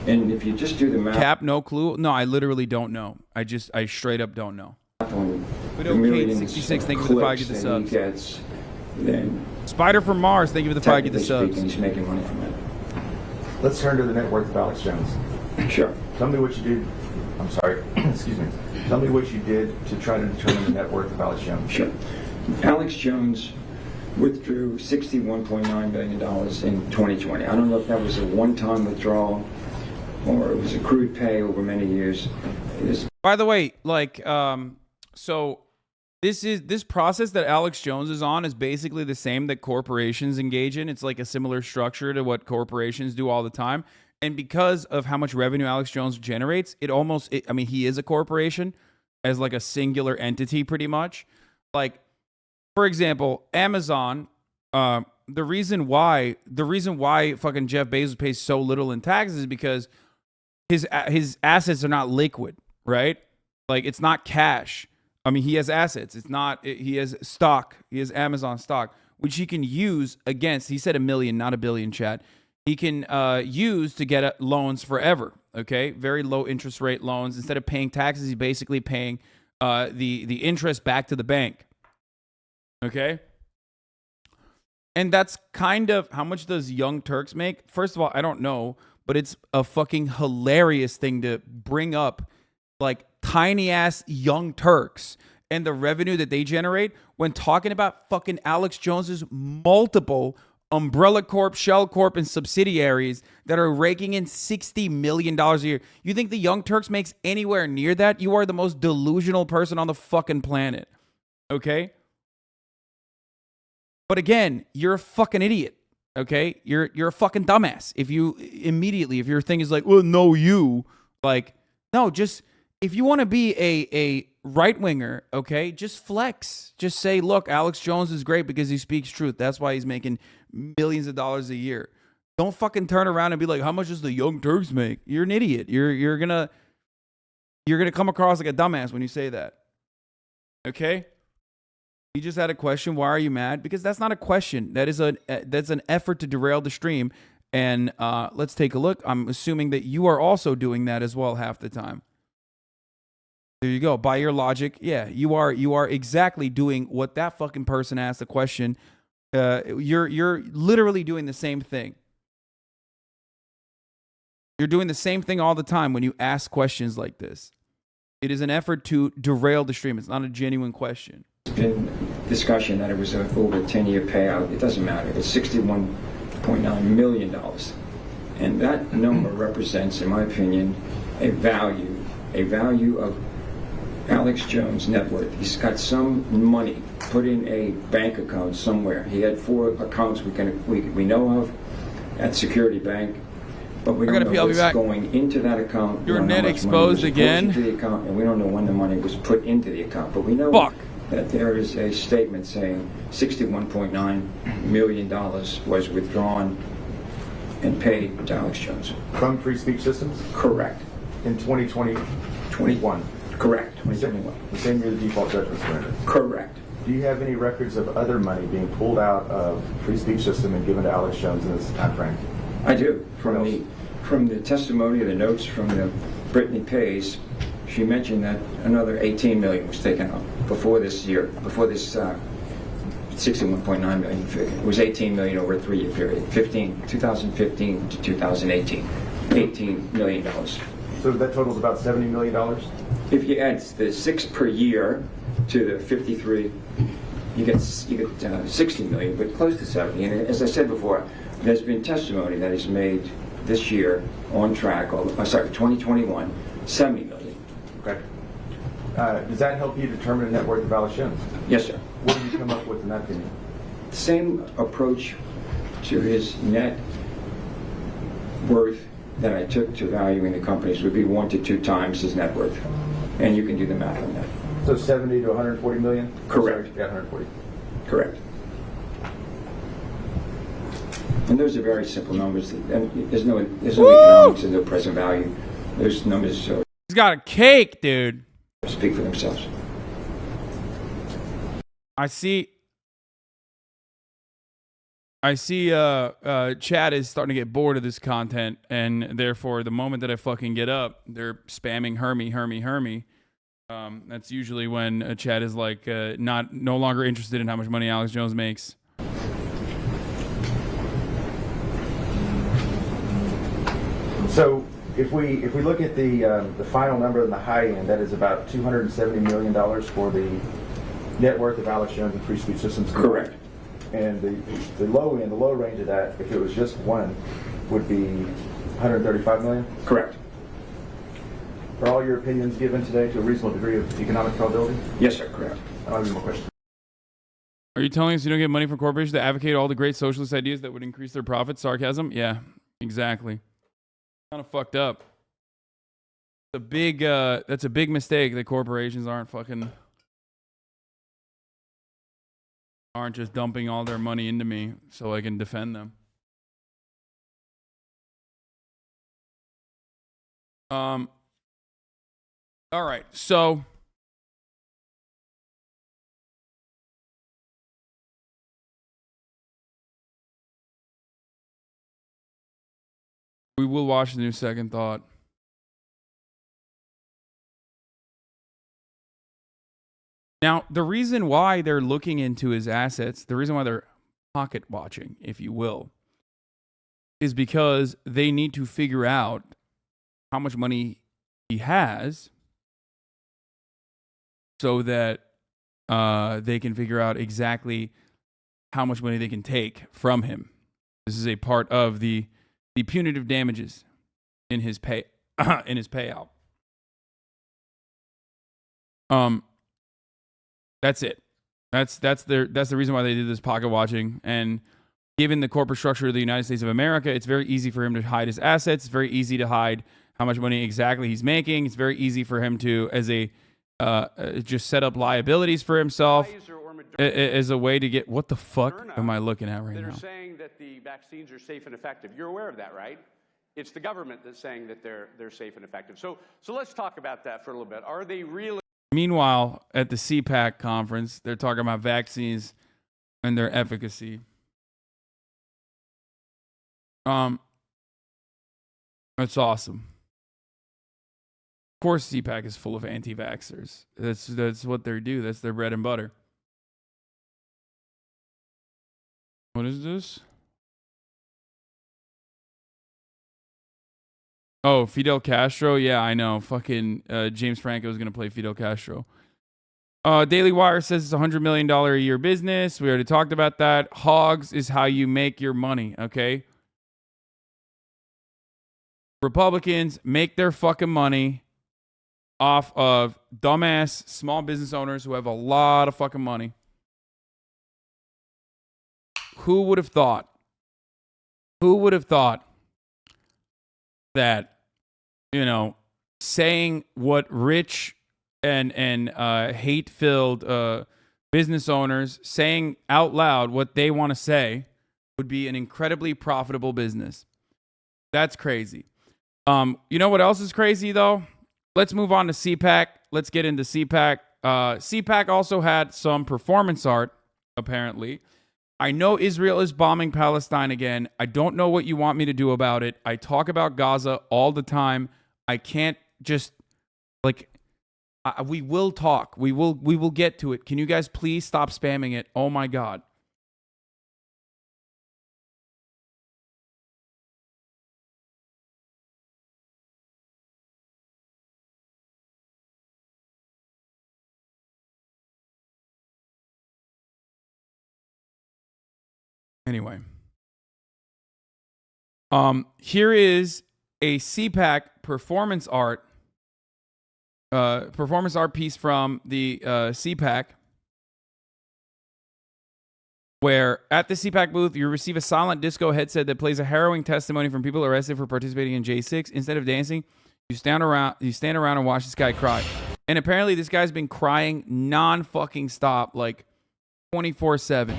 if you just do the math... Cap, no clue? No, I literally don't know. I straight up don't know. Widow Kate 66, thank you for the 5 get the subs. Gets, then Spider from Mars, thank you for the 5 get the subs. He's making money from it. Let's turn to the net worth of Alex Jones. Sure. Tell me what you did. I'm sorry. Excuse me. Tell me what you did to try to determine the net worth of Alex Jones. Sure. Alex Jones withdrew $61.9 billion in 2020. I don't know if that was a one-time withdrawal or it was accrued pay over many years. By the way, like, so this process that Alex Jones is on is basically the same that corporations engage in. It's like a similar structure to what corporations do all the time. And because of how much revenue Alex Jones generates, I mean, he is a corporation as like a singular entity pretty much. Like, for example, Amazon, the reason why fucking Jeff Bezos pays so little in taxes is because his assets are not liquid, right? Like, it's not cash. I mean, he has assets. He has stock. He has Amazon stock, which he can use against, he said $1 million, not $1 billion, chat. He can use to get loans forever, okay? Very low interest rate loans. Instead of paying taxes, he's basically paying the interest back to the bank, okay? And that's kind of, how much does Young Turks make? First of all, I don't know, but it's a fucking hilarious thing to bring up, like, tiny-ass Young Turks and the revenue that they generate when talking about fucking Alex Jones's multiple Umbrella Corp, Shell Corp, and subsidiaries that are raking in $60 million a year. You think the Young Turks makes anywhere near that? You are the most delusional person on the fucking planet, okay? But again, you're a fucking idiot, okay? You're a fucking dumbass. If your thing is like, well, no, just, if you want to be a right-winger, okay, just flex. Just say, look, Alex Jones is great because he speaks truth. That's why he's making millions of dollars a year. Don't fucking turn around and be like, how much does the Young Turks make? You're an idiot. You're gonna come across like a dumbass when you say that. Okay? You just had a question. Why are you mad? Because that's not a question. That's an effort to derail the stream. And let's take a look. I'm assuming that you are also doing that as well half the time. There you go. By your logic, yeah, you are exactly doing what that fucking person asked the question. You're literally doing the same thing. You're doing the same thing all the time when you ask questions like this. It is an effort to derail the stream. It's not a genuine question. There's been discussion that it was over a 10-year payout. It doesn't matter. It's $61.9 million. And that number represents, in my opinion, a value of Alex Jones' net worth. He's got some money put in a bank account somewhere. He had 4 accounts we know of at Security Bank, but we don't know what's going into that account. Your net exposed again. Into the account, and we don't know when the money was put into the account. But we know that there is a statement saying $61.9 million was withdrawn and paid to Alex Jones. From Free Speech Systems? Correct. In 2021? Correct, 2021. The same year the default judgment was rendered? Correct. Do you have any records of other money being pulled out of Free Speech System and given to Alex Jones in this time frame? I do. From the testimony, the notes from the Brittany Pays, she mentioned that another $18 million was taken out before this year, before this 61.9 million figure. It was $18 million over a 3-year period, 2015 to 2018, $18 million. So that totals about $70 million? If you add the 6 per year to the 53, you get 60 million, but close to 70. And as I said before, there's been testimony that is made this year on track, 2021, 70 million. Okay. Does that help you determine the net worth of Alex Jones? Yes, sir. What did you come up with in that opinion? Same approach to his net worth that I took to valuing the companies would be 1 to 2 times his net worth. And you can do the math on that. So 70 to 140 million? Correct. Yeah, 140. Correct. And those are very simple numbers. There's no economics and no present value. Those numbers He's got a cake, dude. Speak for themselves. I see chat is starting to get bored of this content, and therefore the moment that I fucking get up, they're spamming Hermy. That's usually when chat is like no longer interested in how much money Alex Jones makes. So if we look at the final number on the high end, that is about $270 million for the net worth of Alex Jones and Free Speech Systems. Correct. And the low end, the low range of that, if it was just one, would be 135 million? Correct. Are all your opinions given today to a reasonable degree of economic probability? Yes, sir, correct. I don't have any more questions. Are you telling us you don't get money from corporations that advocate all the great socialist ideas that would increase their profits? Sarcasm? Yeah, exactly. Kind of fucked up. That's a big mistake that corporations aren't just dumping all their money into me so I can defend them. All right, so we will watch the new Second Thought. Now, the reason why they're looking into his assets, the reason why they're pocket watching, if you will, is because they need to figure out how much money he has so that they can figure out exactly how much money they can take from him. This is a part of the punitive damages in his payout. That's it. That's the reason why they did this pocket watching. And given the corporate structure of the United States of America, it's very easy for him to hide his assets. It's very easy to hide how much money exactly he's making. It's very easy for him to, as a just set up liabilities for himself as a way to get. What the fuck am I looking at right now? They're saying that the vaccines are safe and effective. You're aware of that, right? It's the government that's saying that they're safe and effective. So let's talk about that for a little bit. Are they really? Meanwhile, at the CPAC conference, they're talking about vaccines and their efficacy. That's awesome. Of course, CPAC is full of anti-vaxxers. That's what they do. That's their bread and butter. What is this? Oh, Fidel Castro? Yeah, I know. Fucking James Franco is going to play Fidel Castro. Daily Wire says it's a $100 million a year business. We already talked about that. Hogs is how you make your money, okay? Republicans make their fucking money off of dumbass small business owners who have a lot of fucking money. Who would have thought? Who would have thought that, you know, saying what rich and hate-filled business owners saying out loud what they want to say would be an incredibly profitable business? That's crazy. You know what else is crazy, though? Let's move on to CPAC. Let's get into CPAC. CPAC also had some performance art, apparently. I know Israel is bombing Palestine again. I don't know what you want me to do about it. I talk about Gaza all the time. I can't just, like, we will talk. We will get to it. Can you guys please stop spamming it? Oh, my God. Anyway, here is a CPAC performance art piece from the CPAC, where at the CPAC booth you receive a silent disco headset that plays a harrowing testimony from people arrested for participating in J6. Instead of dancing, you stand around and watch this guy cry. And apparently, this guy's been crying non-fucking stop, like 24/7.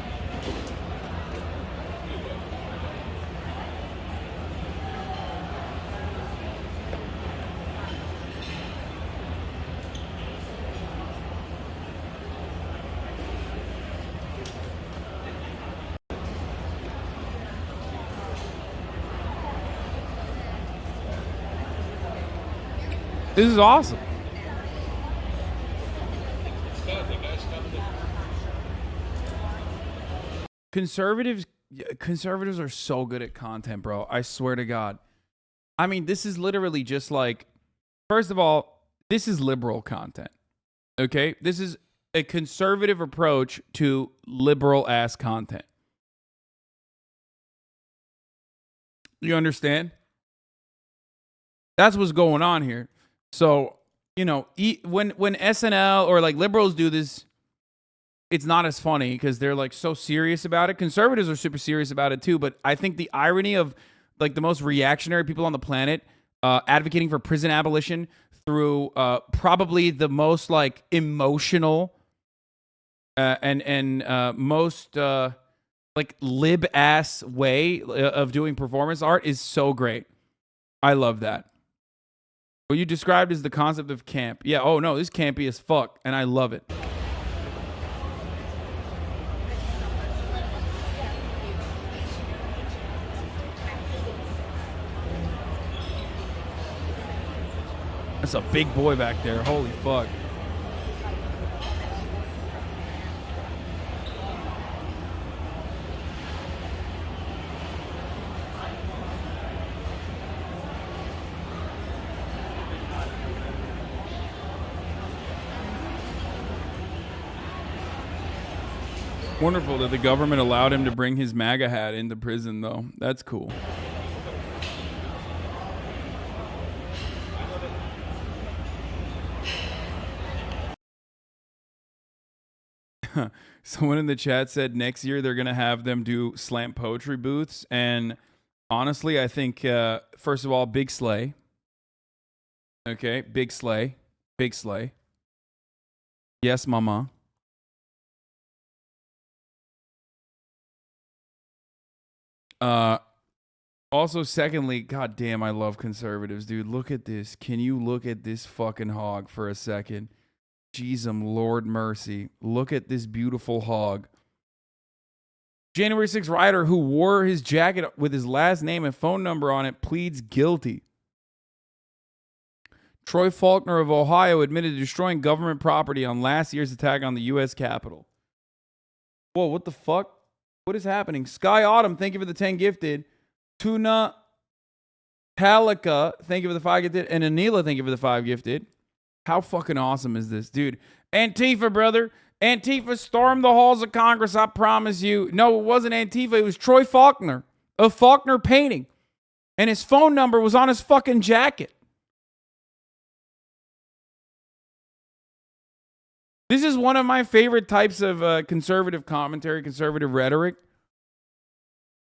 This is awesome. Conservatives are so good at content, bro. I swear to God. I mean, this is literally just like, first of all, this is liberal content. Okay? This is a conservative approach to liberal ass content. You understand? That's what's going on here. So, you know, when SNL or like liberals do this, it's not as funny because they're like so serious about it. Conservatives are super serious about it too. But I think the irony of like the most reactionary people on the planet advocating for prison abolition through probably the most like emotional and most like lib ass way of doing performance art is so great. I love that. What you described is the concept of camp. Yeah, oh no, this is campy as fuck, and I love it. That's a big boy back there. Holy fuck. Wonderful that the government allowed him to bring his MAGA hat into prison, though. That's cool. Someone in the chat said next year they're going to have them do slam poetry booths. And honestly, I think, first of all, big slay. Okay, big slay. Big slay. Yes, mama. Also, secondly, god damn, I love conservatives, dude. Look at this. Can you look at this fucking hog for a second? Jeezum, Lord mercy. Look at this beautiful hog. January 6th rider who wore his jacket with his last name and phone number on it pleads guilty. Troy Faulkner of Ohio admitted to destroying government property on last year's attack on the U.S. Capitol. Whoa, what the fuck? What is happening? Sky Autumn, thank you for the 10 gifted. Tuna Talika, thank you for the 5 gifted. And Anila, thank you for the 5 gifted. How fucking awesome is this, dude? Antifa, brother. Antifa stormed the halls of Congress, I promise you. No, it wasn't Antifa. It was Troy Faulkner of Faulkner Painting. And his phone number was on his fucking jacket. This is one of my favorite types of conservative commentary, conservative rhetoric.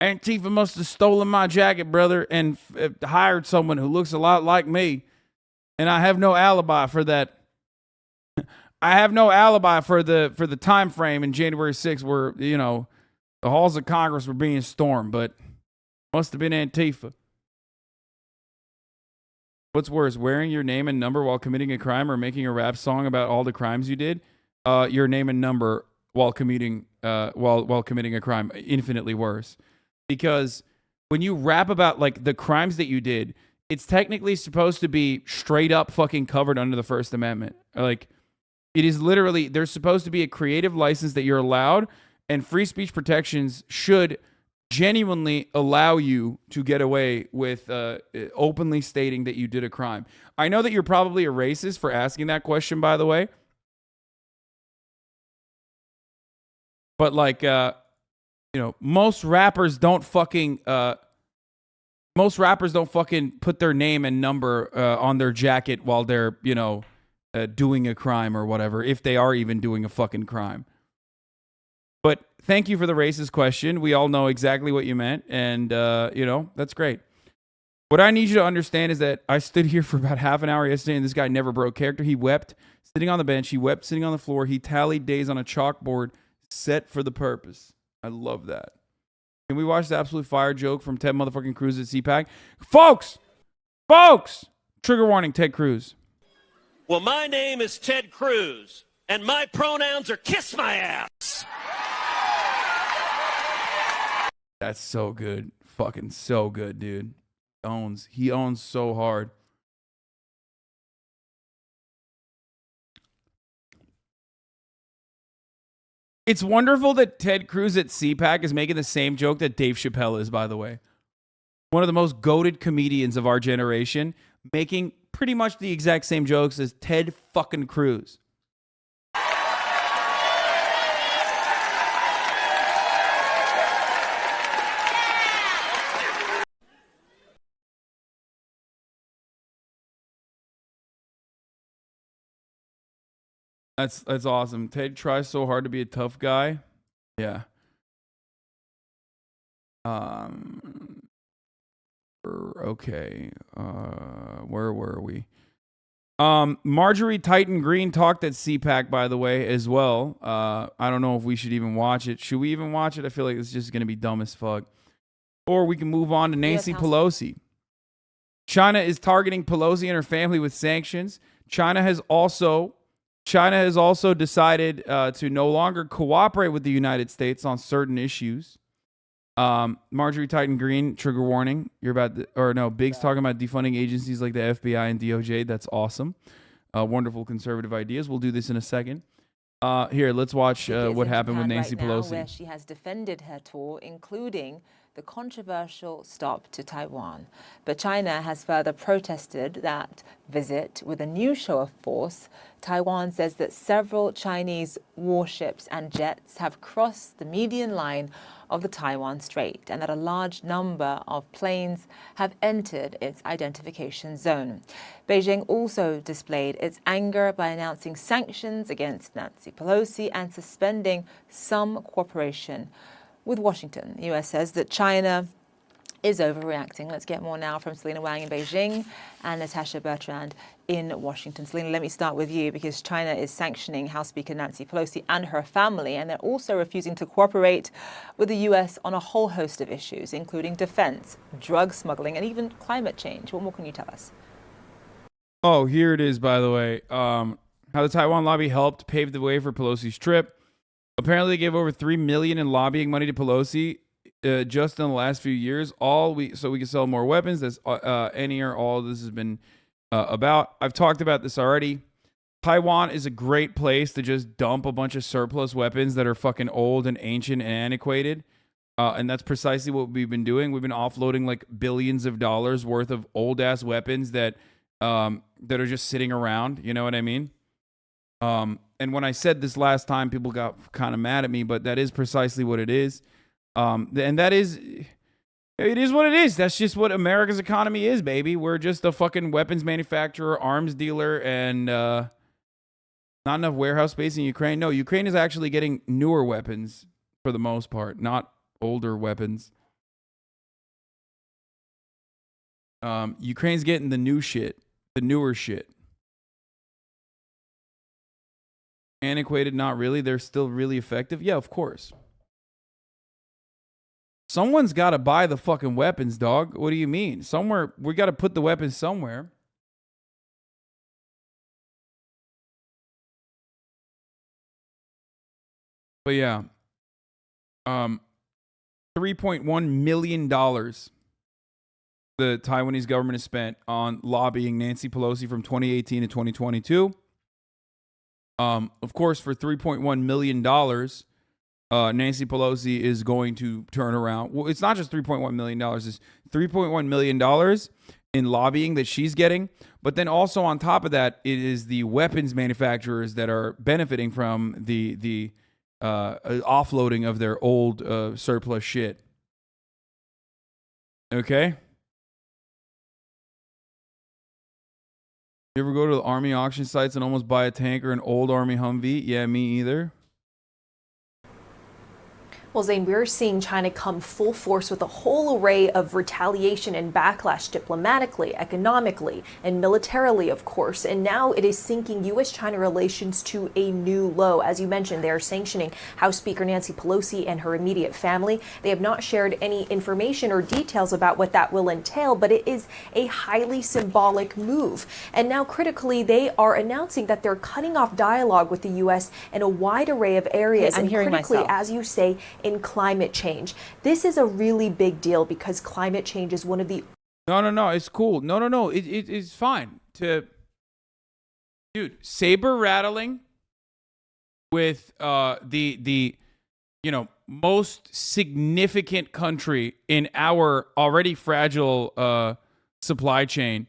Antifa must have stolen my jacket, brother, and hired someone who looks a lot like me. And I have no alibi for that. I have no alibi for the time frame in January 6th where, you know, the halls of Congress were being stormed, but must have been Antifa. What's worse, wearing your name and number while committing a crime or making a rap song about all the crimes you did? Your name and number while committing a crime, infinitely worse. Because when you rap about like the crimes that you did, it's technically supposed to be straight up fucking covered under the First Amendment. Like, it is literally, there's supposed to be a creative license that you're allowed, and free speech protections should genuinely allow you to get away with openly stating that you did a crime. I know that you're probably a racist for asking that question, by the way. But like, you know, most rappers don't fucking put their name and number on their jacket while they're, you know, doing a crime or whatever, if they are even doing a fucking crime. But thank you for the racist question. We all know exactly what you meant, and you know, that's great. What I need you to understand is that I stood here for about half an hour yesterday, and this guy never broke character. He wept sitting on the bench. He wept sitting on the floor. He tallied days on a chalkboard set for the purpose. I love that. Can we watch the absolute fire joke from Ted motherfucking Cruz at CPAC? Folks! Trigger warning, Ted Cruz. Well, my name is Ted Cruz, and my pronouns are kiss my ass. That's so good. Fucking so good, dude. He owns so hard. It's wonderful that Ted Cruz at CPAC is making the same joke that Dave Chappelle is, by the way. One of the most goated comedians of our generation, making pretty much the exact same jokes as Ted fucking Cruz. That's awesome. Ted tries so hard to be a tough guy. Yeah. Okay. Where were we? Marjorie Titan Green talked at CPAC, by the way, as well. I don't know if we should even watch it. Should we even watch it? I feel like it's just going to be dumb as fuck. Or we can move on to Nancy Pelosi. China is targeting Pelosi and her family with sanctions. China has also decided to no longer cooperate with the United States on certain issues. Marjorie Titan Green, trigger warning. Big's talking about defunding agencies like the FBI and DOJ. That's awesome. Wonderful conservative ideas. We'll do this in a second. Here, let's watch what happened with Nancy Pelosi. Where she has defended her tour, including the controversial stop to Taiwan. But China has further protested that visit with a new show of force. Taiwan says that several Chinese warships and jets have crossed the median line of the Taiwan Strait, and that a large number of planes have entered its identification zone. Beijing also displayed its anger by announcing sanctions against Nancy Pelosi and suspending some cooperation with Washington. The U.S. says that China is overreacting. Let's get more now from Selena Wang in Beijing and Natasha Bertrand in Washington. Selena, let me start with you, because China is sanctioning House Speaker Nancy Pelosi and her family, and they're also refusing to cooperate with the U.S. on a whole host of issues, including defense, drug smuggling, and even climate change. What more can you tell us? Oh, here it is, by the way. How the Taiwan lobby helped pave the way for Pelosi's trip. Apparently, they gave over $3 million in lobbying money to Pelosi just in the last few years. So we can sell more weapons. That's all this has been about. I've talked about this already. Taiwan is a great place to just dump a bunch of surplus weapons that are fucking old and ancient and antiquated. And that's precisely what we've been doing. We've been offloading like billions of dollars worth of old ass weapons that are just sitting around. You know what I mean? And when I said this last time, people got kind of mad at me, but that is precisely what it is. And that is, it is what it is. That's just what America's economy is, baby. We're just a fucking weapons manufacturer, arms dealer, and not enough warehouse space in Ukraine. No, Ukraine is actually getting newer weapons for the most part, not older weapons. Ukraine's getting the new shit, the newer shit. Antiquated, not really. They're still really effective. Yeah, of course. Someone's got to buy the fucking weapons, dog. What do you mean? Somewhere, we got to put the weapons somewhere. But yeah, $3.1 million the Taiwanese government has spent on lobbying Nancy Pelosi from 2018 to 2022. Of course, for $3.1 million, Nancy Pelosi is going to turn around. Well, it's not just $3.1 million. It's $3.1 million in lobbying that she's getting. But then also on top of that, it is the weapons manufacturers that are benefiting from the offloading of their old surplus shit. Okay? You ever go to the Army auction sites and almost buy a tank or an old Army Humvee? Yeah, me either. Well, Zane, we're seeing China come full force with a whole array of retaliation and backlash diplomatically, economically, and militarily, of course. And now it is sinking U.S.-China relations to a new low. As you mentioned, they are sanctioning House Speaker Nancy Pelosi and her immediate family. They have not shared any information or details about what that will entail, but it is a highly symbolic move. And now, critically, they are announcing that they're cutting off dialogue with the U.S. in a wide array of areas. I'm hearing critically, myself. as you say, in climate change. This is a really big deal because climate change is one of the... No, it's cool. No. It's fine to... Dude, saber rattling with the most significant country in our already fragile supply chain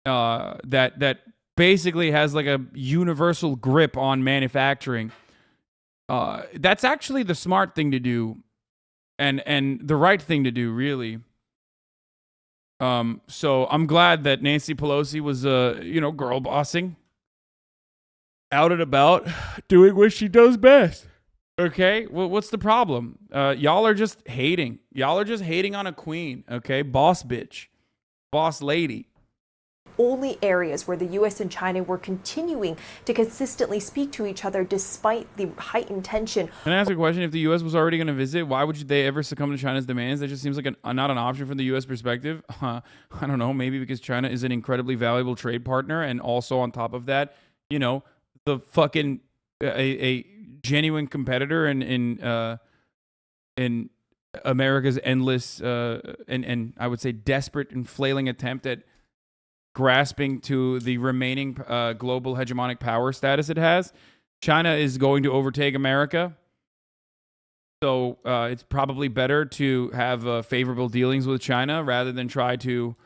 that basically has like a universal grip on manufacturing. That's actually the smart thing to do and the right thing to do, really. So I'm glad that Nancy Pelosi was, girl bossing out and about doing what she does best. Okay. Well, what's the problem? Y'all are just hating. Y'all are just hating on a queen. Okay. Boss bitch, boss lady. Only areas where the U.S. and China were continuing to consistently speak to each other despite the heightened tension. Can I ask a question? If the U.S. was already going to visit, why would they ever succumb to China's demands? That just seems like not an option from the U.S. perspective. I don't know. Maybe because China is an incredibly valuable trade partner, and also on top of that, the fucking a genuine competitor in America's endless and I would say desperate and flailing attempt at grasping to the remaining global hegemonic power status it has. China is going to overtake America. So it's probably better to have favorable dealings with China rather than try to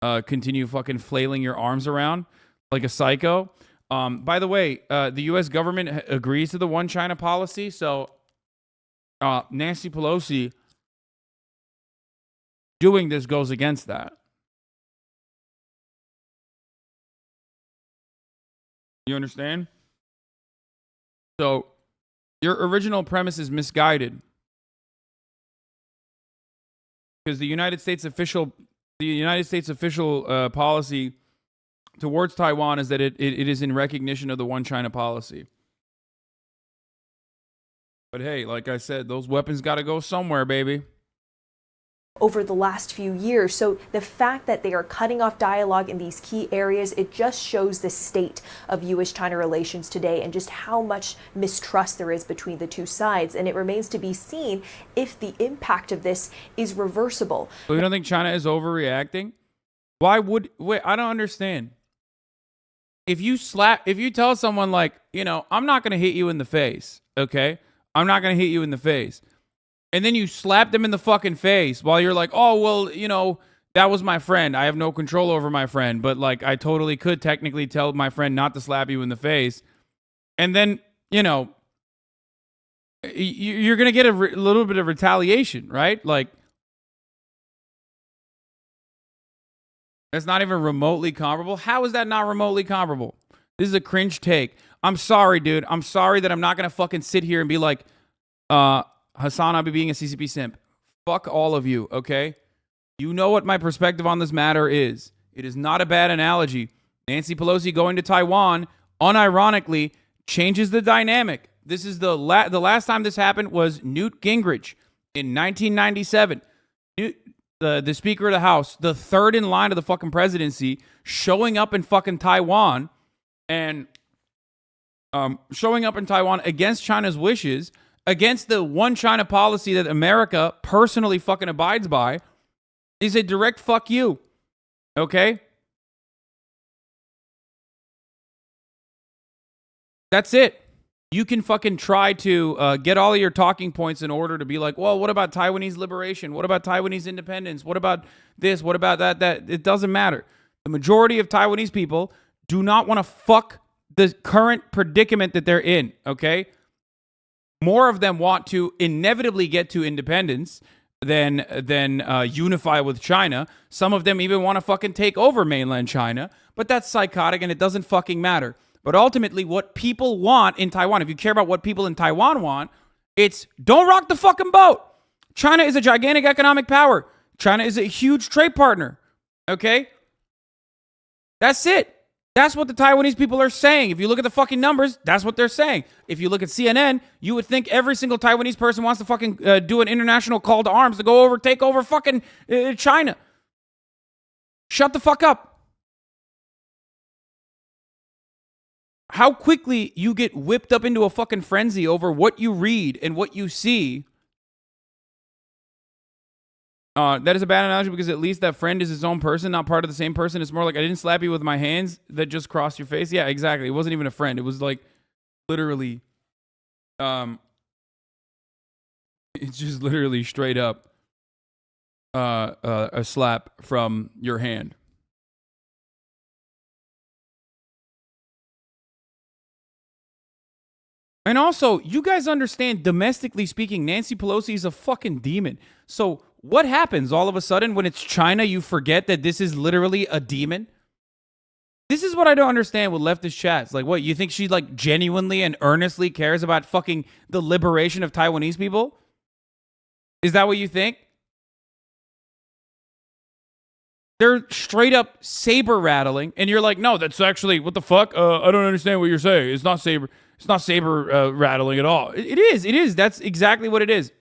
continue fucking flailing your arms around like a psycho. By the way, the U.S. government agrees to the one China policy. So Nancy Pelosi doing this goes against that. You understand? So your original premise is misguided because the United States official policy towards Taiwan is that it is in recognition of the one China policy. But hey, like I said, those weapons got to go somewhere, baby. Over the last few years. So the fact that they are cutting off dialogue in these key areas, it just shows the state of U.S.-China relations today and just how much mistrust there is between the two sides. And it remains to be seen if the impact of this is reversible. So you don't think China is overreacting? Wait, I don't understand. If you tell someone like, I'm not going to hit you in the face, okay? I'm not going to hit you in the face. And then you slap them in the fucking face while you're like, oh, well, you know, that was my friend. I have no control over my friend. But, like, I totally could technically tell my friend not to slap you in the face. And then, you know, you're going to get a little bit of retaliation, right? Like, that's not even remotely comparable. How is that not remotely comparable? This is a cringe take. I'm sorry, dude. I'm sorry that I'm not going to fucking sit here and be like, HasanAbi being a CCP simp. Fuck all of you, okay? You know what my perspective on this matter is. It is not a bad analogy. Nancy Pelosi going to Taiwan, unironically, changes the dynamic. This is the last time this happened was Newt Gingrich in 1997. The Speaker of the House, the third in line of the fucking presidency, showing up in fucking Taiwan and showing up in Taiwan against China's wishes, against the one China policy that America personally fucking abides by, is a direct fuck you. Okay? That's it. You can fucking try to get all of your talking points in order to be like, well, what about Taiwanese liberation? What about Taiwanese independence? What about this? What about that? It doesn't matter. The majority of Taiwanese people do not want to fuck the current predicament that they're in, okay? More of them want to inevitably get to independence than unify with China. Some of them even want to fucking take over mainland China, but that's psychotic and it doesn't fucking matter. But ultimately, what people want in Taiwan, if you care about what people in Taiwan want, it's don't rock the fucking boat. China is a gigantic economic power. China is a huge trade partner, okay? That's it. That's what the Taiwanese people are saying. If you look at the fucking numbers, that's what they're saying. If you look at CNN, you would think every single Taiwanese person wants to fucking do an international call to arms to go over, take over fucking China. Shut the fuck up. How quickly you get whipped up into a fucking frenzy over what you read and what you see. That is a bad analogy because at least that friend is his own person, not part of the same person. It's more like I didn't slap you with my hands that just crossed your face. Yeah, exactly. It wasn't even a friend. It was like literally, it's just literally straight up a slap from your hand. And also, you guys understand, domestically speaking, Nancy Pelosi is a fucking demon. So what happens all of a sudden when it's China, you forget that this is literally a demon? This is what I don't understand with leftist chats. Like, what, you think she, like, genuinely and earnestly cares about fucking the liberation of Taiwanese people? Is that what you think? They're straight up saber rattling, and you're like, no, that's actually, what the fuck? I don't understand what you're saying. It's not saber rattling at all. It is. That's exactly what it is.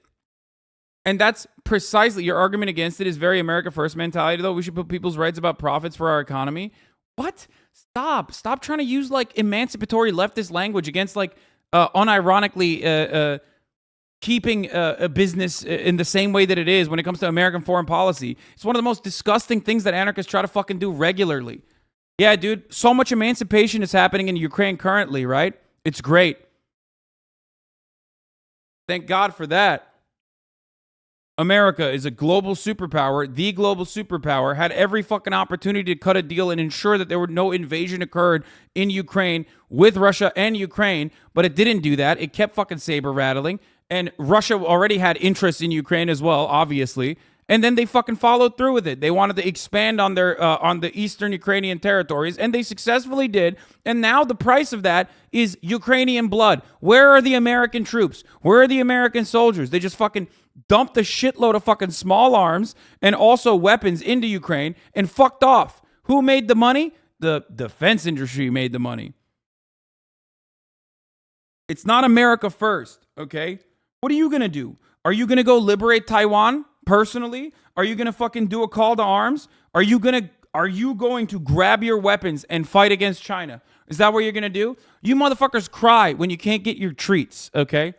And that's precisely, your argument against it is very America First mentality, though. We should put people's rights about profits for our economy. What? Stop trying to use, like, emancipatory leftist language against, like, unironically keeping a business in the same way that it is when it comes to American foreign policy. It's one of the most disgusting things that anarchists try to fucking do regularly. Yeah, dude, so much emancipation is happening in Ukraine currently, right? It's great. Thank God for that. America is a global superpower, the global superpower, had every fucking opportunity to cut a deal and ensure that there were no invasion occurred in Ukraine with Russia and Ukraine, but it didn't do that. It kept fucking saber rattling, and Russia already had interest in Ukraine as well, obviously, and then they fucking followed through with it. They wanted to expand on their on the eastern Ukrainian territories, and they successfully did, and now the price of that is Ukrainian blood. Where are the American troops? Where are the American soldiers? They just fucking dumped a shitload of fucking small arms and also weapons into Ukraine and fucked off. Who made the money? The defense industry made the money. It's not America first, okay? What are you going to do? Are you going to go liberate Taiwan personally? Are you going to fucking do a call to arms? Are you going to grab your weapons and fight against China? Is that what you're going to do? You motherfuckers cry when you can't get your treats, okay?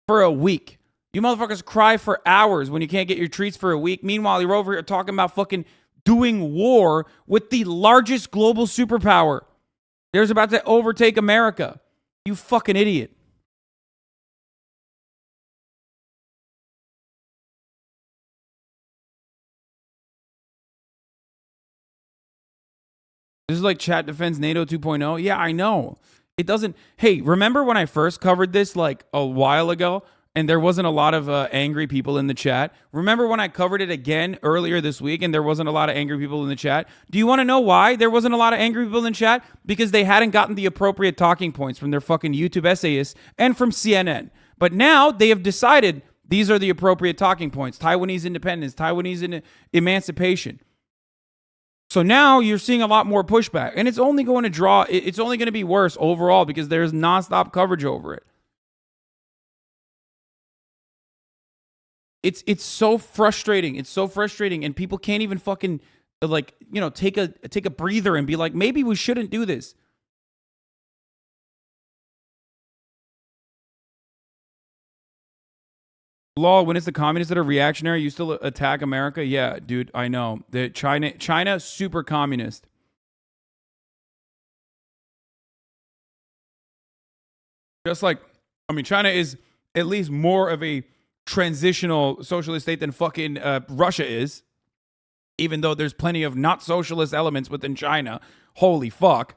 For a week. You motherfuckers cry for hours when you can't get your treats for a week. Meanwhile, you're over here talking about fucking doing war with the largest global superpower. They're about to overtake America. You fucking idiot. This is like chat defends NATO 2.0. Yeah, I know. It doesn't. Hey, remember when I first covered this like a while ago and there wasn't a lot of angry people in the chat? Remember when I covered it again earlier this week and there wasn't a lot of angry people in the chat? Do you want to know why there wasn't a lot of angry people in the chat? Because they hadn't gotten the appropriate talking points from their fucking YouTube essayists and from CNN. But now they have decided these are the appropriate talking points. Taiwanese independence, Taiwanese emancipation. So now you're seeing a lot more pushback, and it's only going to it's only going to be worse overall because there's nonstop coverage over it. It's so frustrating. It's so frustrating, and people can't even fucking like, you know, take a breather and be like, maybe we shouldn't do this. Law, when it's the communists that are reactionary, you still attack America? Yeah, dude, I know. China, super communist. Just like, I mean, China is at least more of a transitional socialist state than fucking Russia is. Even though there's plenty of not socialist elements within China. Holy fuck.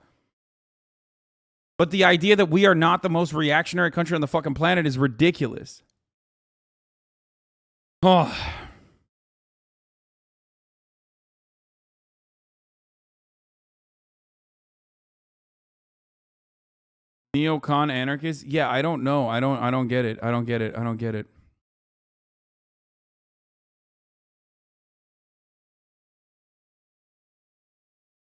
But the idea that we are not the most reactionary country on the fucking planet is ridiculous. Oh. Neocon anarchists? Yeah, I don't know. I don't get it. I don't get it. I don't get it.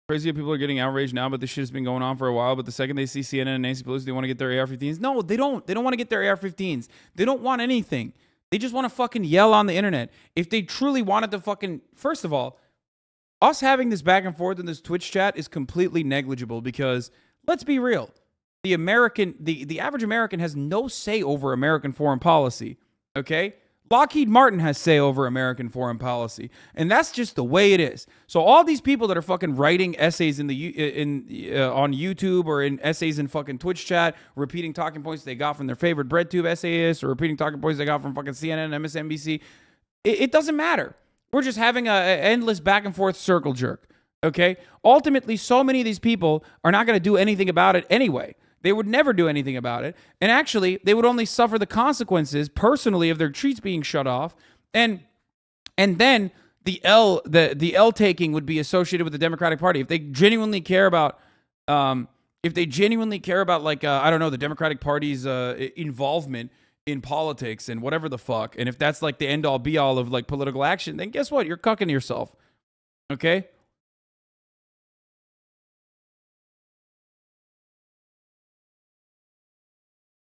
Crazy people are getting outraged now, but this shit has been going on for a while. But the second they see CNN and Nancy Pelosi, they want to get their AR-15s. No, they don't. They don't want to get their AR-15s. They don't want anything. They just want to fucking yell on the internet. If they truly wanted to fucking... First of all, us having this back and forth in this Twitch chat is completely negligible because, let's be real, the average American has no say over American foreign policy, okay? Lockheed Martin has say over American foreign policy, and that's just the way it is. So all these people that are fucking writing essays on YouTube or in essays in fucking Twitch chat, repeating talking points they got from their favorite BreadTube essayists or repeating talking points they got from fucking CNN, MSNBC, it doesn't matter. We're just having an endless back and forth circle jerk, okay? Ultimately, so many of these people are not going to do anything about it anyway. They would never do anything about it. And actually, they would only suffer the consequences personally of their tweets being shut off. And then the L taking would be associated with the Democratic Party. If they genuinely care about like, I don't know, the Democratic Party's involvement in politics and whatever the fuck, and if that's like the end all be all of like political action, then guess what? You're cucking yourself. Okay?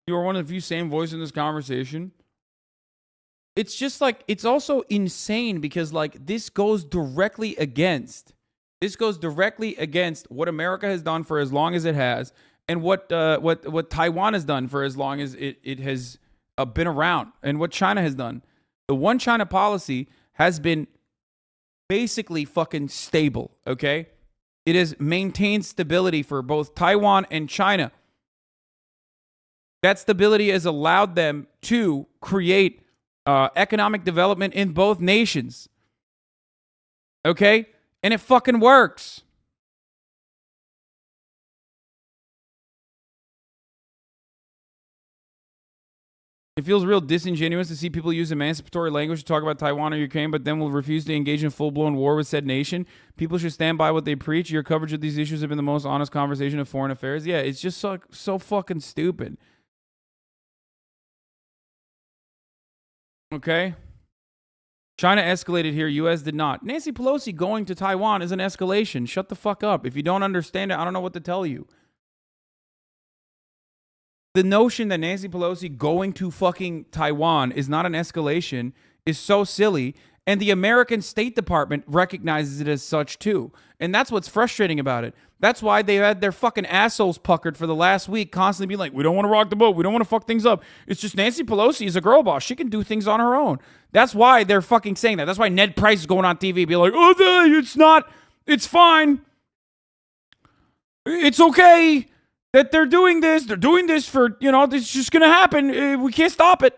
You are one of the few same voices in this conversation. It's just like, it's also insane because like this goes directly against what America has done for as long as it has, and what Taiwan has done for as long as it has been around, and what China has done. The one China policy has been basically fucking stable, okay? It has maintained stability for both Taiwan and China. That stability has allowed them to create economic development in both nations. Okay? And it fucking works. It feels real disingenuous to see people use emancipatory language to talk about Taiwan or Ukraine, but then will refuse to engage in full-blown war with said nation. People should stand by what they preach. Your coverage of these issues have been the most honest conversation of foreign affairs. Yeah, it's just so fucking stupid. Okay? China escalated here. U.S. did not. Nancy Pelosi going to Taiwan is an escalation. Shut the fuck up. If you don't understand it, I don't know what to tell you. The notion that Nancy Pelosi going to fucking Taiwan is not an escalation is so silly. And the American State Department recognizes it as such too. And that's what's frustrating about it. That's why they had their fucking assholes puckered for the last week, constantly being like, we don't want to rock the boat. We don't want to fuck things up. It's just Nancy Pelosi is a girl boss. She can do things on her own. That's why they're fucking saying that. That's why Ned Price is going on TV, be like, oh, it's not. It's fine. It's okay that they're doing this. They're doing this for, it's just going to happen. We can't stop it.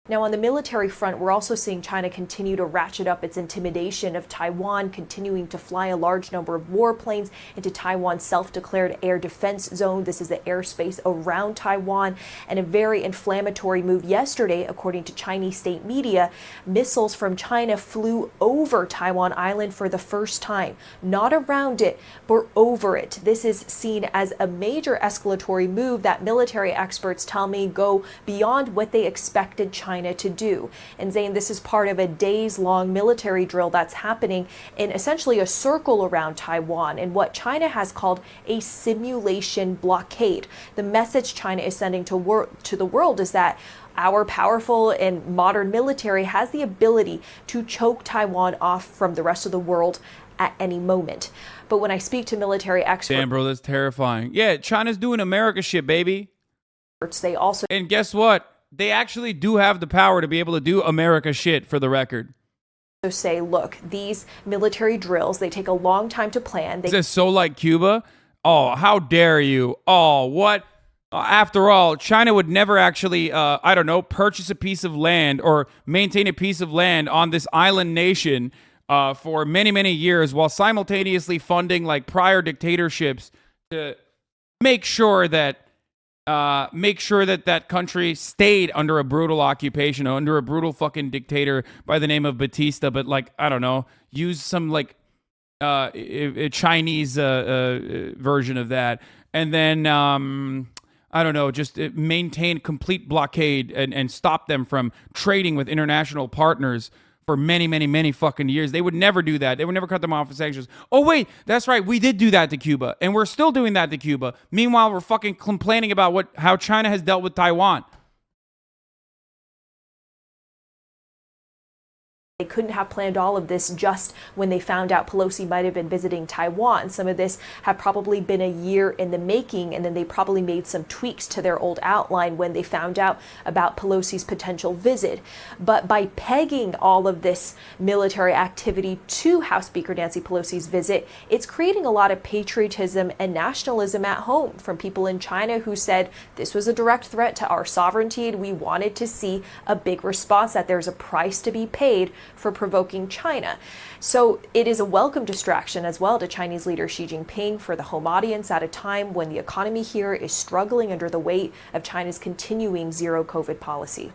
Now, on the military front, we're also seeing China continue to ratchet up its intimidation of Taiwan, continuing to fly a large number of warplanes into Taiwan's self-declared air defense zone. This is the airspace around Taiwan, and a very inflammatory move yesterday, according to Chinese state media. Missiles from China flew over Taiwan Island for the first time, not around it, but over it. This is seen as a major escalatory move that military experts tell me go beyond what they expected China to do. And Zane, this is part of a days-long military drill that's happening in essentially a circle around Taiwan in what China has called a simulation blockade. The message China is sending to the world is that our powerful and modern military has the ability to choke Taiwan off from the rest of the world at any moment. But when I speak to military experts... Damn, bro, that's terrifying. Yeah, China's doing America shit, baby. They also... And guess what? They actually do have the power to be able to do America shit, for the record. Say, look, these military drills, they take a long time to plan. Is this so like Cuba? Oh, how dare you? Oh, what? After all, China would never actually, I don't know, purchase a piece of land or maintain a piece of land on this island nation for many, many years while simultaneously funding like prior dictatorships to make sure that that country stayed under a brutal occupation, under a brutal fucking dictator by the name of Batista, but like, I don't know, use some like a Chinese version of that. And then, I don't know, just maintain complete blockade and stop them from trading with international partners for many, many, many fucking years. They would never do that. They would never cut them off with sanctions. Oh, wait, that's right. We did do that to Cuba, and we're still doing that to Cuba. Meanwhile, we're fucking complaining about how China has dealt with Taiwan. They couldn't have planned all of this just when they found out Pelosi might have been visiting Taiwan. Some of this had probably been a year in the making, and then they probably made some tweaks to their old outline when they found out about Pelosi's potential visit. But by pegging all of this military activity to House Speaker Nancy Pelosi's visit, it's creating a lot of patriotism and nationalism at home from people in China who said this was a direct threat to our sovereignty, and we wanted to see a big response, that there's a price to be paid for provoking China. So it is a welcome distraction as well to Chinese leader Xi Jinping for the home audience at a time when the economy here is struggling under the weight of China's continuing zero COVID policy.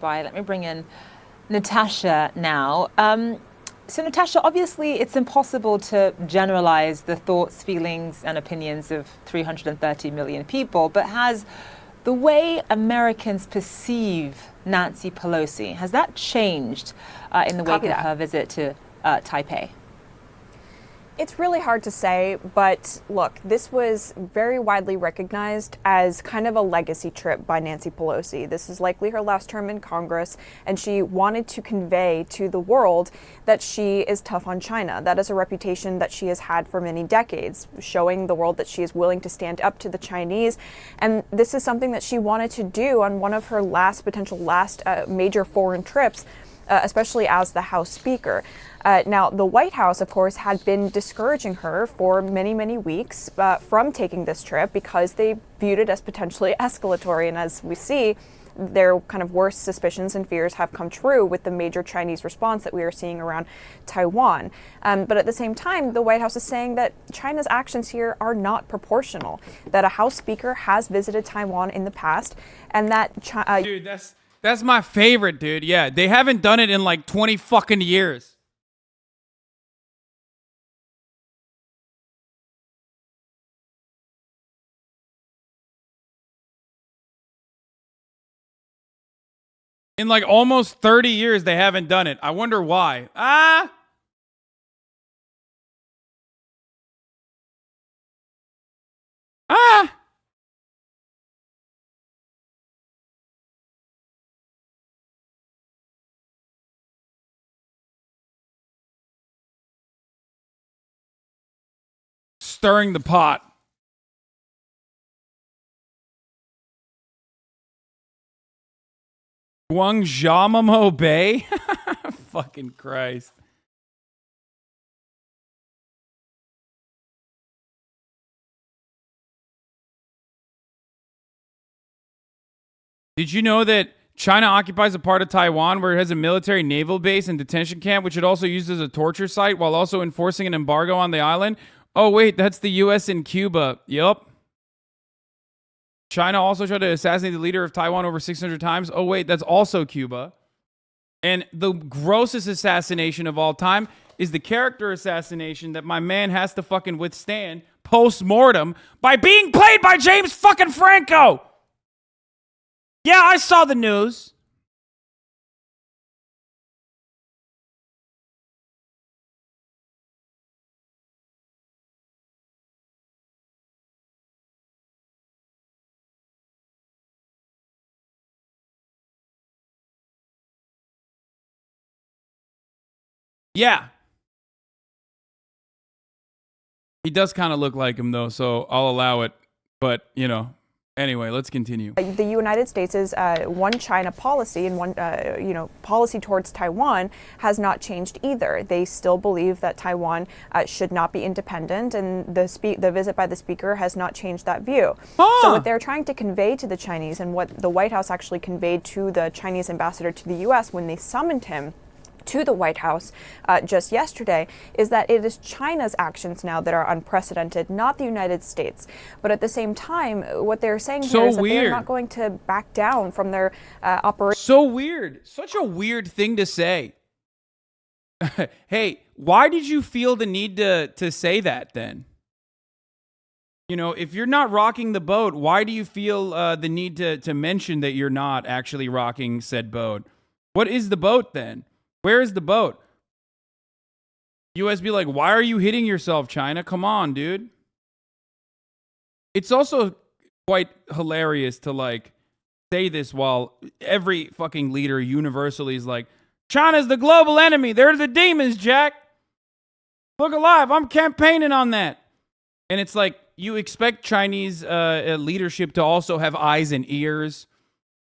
Let me bring in Natasha now. So Natasha, obviously it's impossible to generalize the thoughts, feelings and opinions of 330 million people, but has the way Americans perceive Nancy Pelosi, has that changed in the wake of her visit to Taipei? It's really hard to say, but look, this was very widely recognized as kind of a legacy trip by Nancy Pelosi. This is likely her last term in Congress, and she wanted to convey to the world that she is tough on China. That is a reputation that she has had for many decades, showing the world that she is willing to stand up to the Chinese. And this is something that she wanted to do on one of her potential last major foreign trips, especially as the House Speaker. Now, the White House, of course, had been discouraging her for many, many weeks from taking this trip because they viewed it as potentially escalatory. And as we see, their kind of worst suspicions and fears have come true with the major Chinese response that we are seeing around Taiwan. But at the same time, the White House is saying that China's actions here are not proportional, that a House Speaker has visited Taiwan in the past, and that... Dude, that's my favorite, dude. Yeah, they haven't done it in like 20 fucking years. In like almost 30 years, they haven't done it. I wonder why. Stirring the pot. Guangzhou Bay? Fucking Christ. Did you know that China occupies a part of Taiwan where it has a military naval base and detention camp, which it also used as a torture site while also enforcing an embargo on the island? Oh, wait, that's the U.S. and Cuba. Yup. China also tried to assassinate the leader of Taiwan over 600 times. Oh, wait, that's also Cuba. And the grossest assassination of all time is the character assassination that my man has to fucking withstand post-mortem by being played by James fucking Franco. Yeah, I saw the news. Yeah. He does kind of look like him, though, so I'll allow it. But, you know, anyway, let's continue. The United States' one China policy and one, policy towards Taiwan has not changed either. They still believe that Taiwan should not be independent, and the visit by the speaker has not changed that view. So what they're trying to convey to the Chinese, and what the White House actually conveyed to the Chinese ambassador to the U.S. when they summoned him to the White House just yesterday, is that it is China's actions now that are unprecedented, not the United States. But at the same time, what they're saying here is that they're not going to back down from their operation. So weird. Such a weird thing to say. Hey, why did you feel the need to say that then? You know, if you're not rocking the boat, why do you feel the need to mention that you're not actually rocking said boat? What is the boat then? Where is the boat? US be like, why are you hitting yourself, China? Come on, dude. It's also quite hilarious to, like, say this while every fucking leader universally is like, China's the global enemy. They're the demons, Jack. Look alive. I'm campaigning on that. And it's like, you expect Chinese leadership to also have eyes and ears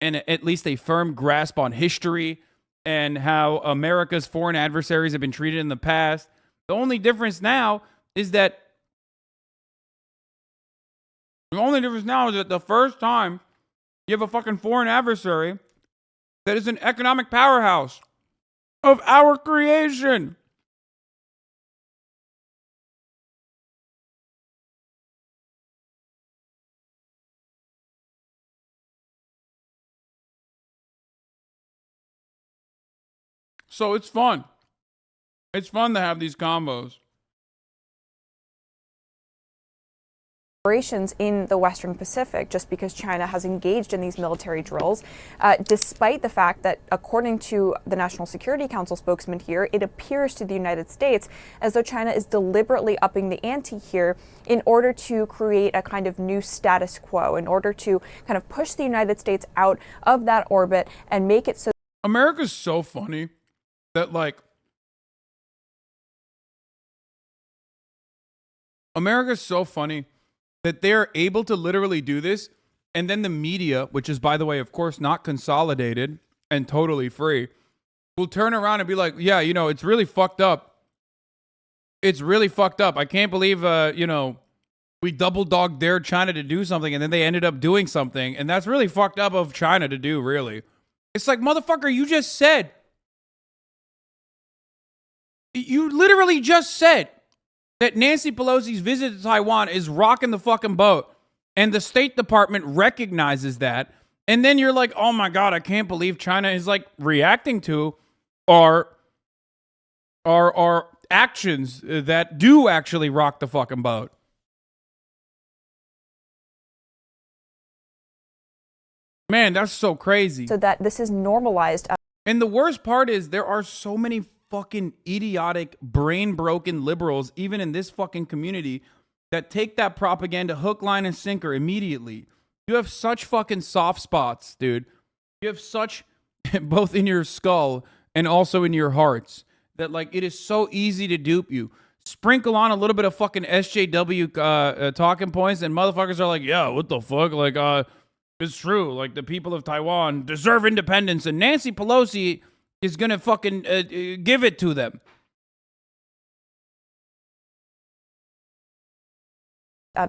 and at least a firm grasp on history and how America's foreign adversaries have been treated in the past. The only difference now is that the first time you have a fucking foreign adversary that is an economic powerhouse of our creation. So it's fun. It's fun to have these combos. Operations in the Western Pacific, just because China has engaged in these military drills, despite the fact that, according to the National Security Council spokesman here, it appears to the United States as though China is deliberately upping the ante here in order to create a kind of new status quo, in order to kind of push the United States out of that orbit and make it so. America's so funny that, like, America's so funny that they're able to literally do this, and then the media, which is, by the way, of course, not consolidated and totally free, will turn around and be like, yeah, you know, it's really fucked up. It's really fucked up. I can't believe, we double dog dared China to do something, and then they ended up doing something, and that's really fucked up of China to do, really. It's like, motherfucker, you just said. You literally just said that Nancy Pelosi's visit to Taiwan is rocking the fucking boat, and the State Department recognizes that, and then you're like, oh my God, I can't believe China is, like, reacting to our actions that do actually rock the fucking boat. Man, that's so crazy. So that this is normalized. And the worst part is there are so many fucking idiotic, brain-broken liberals, even in this fucking community, that take that propaganda hook, line, and sinker immediately. You have such fucking soft spots, dude. You have such, both in your skull and also in your hearts, that, like, it is so easy to dupe you. Sprinkle on a little bit of fucking SJW talking points, and motherfuckers are like, yeah, what the fuck? Like, it's true. Like, the people of Taiwan deserve independence, and Nancy Pelosi is gonna fucking give it to them.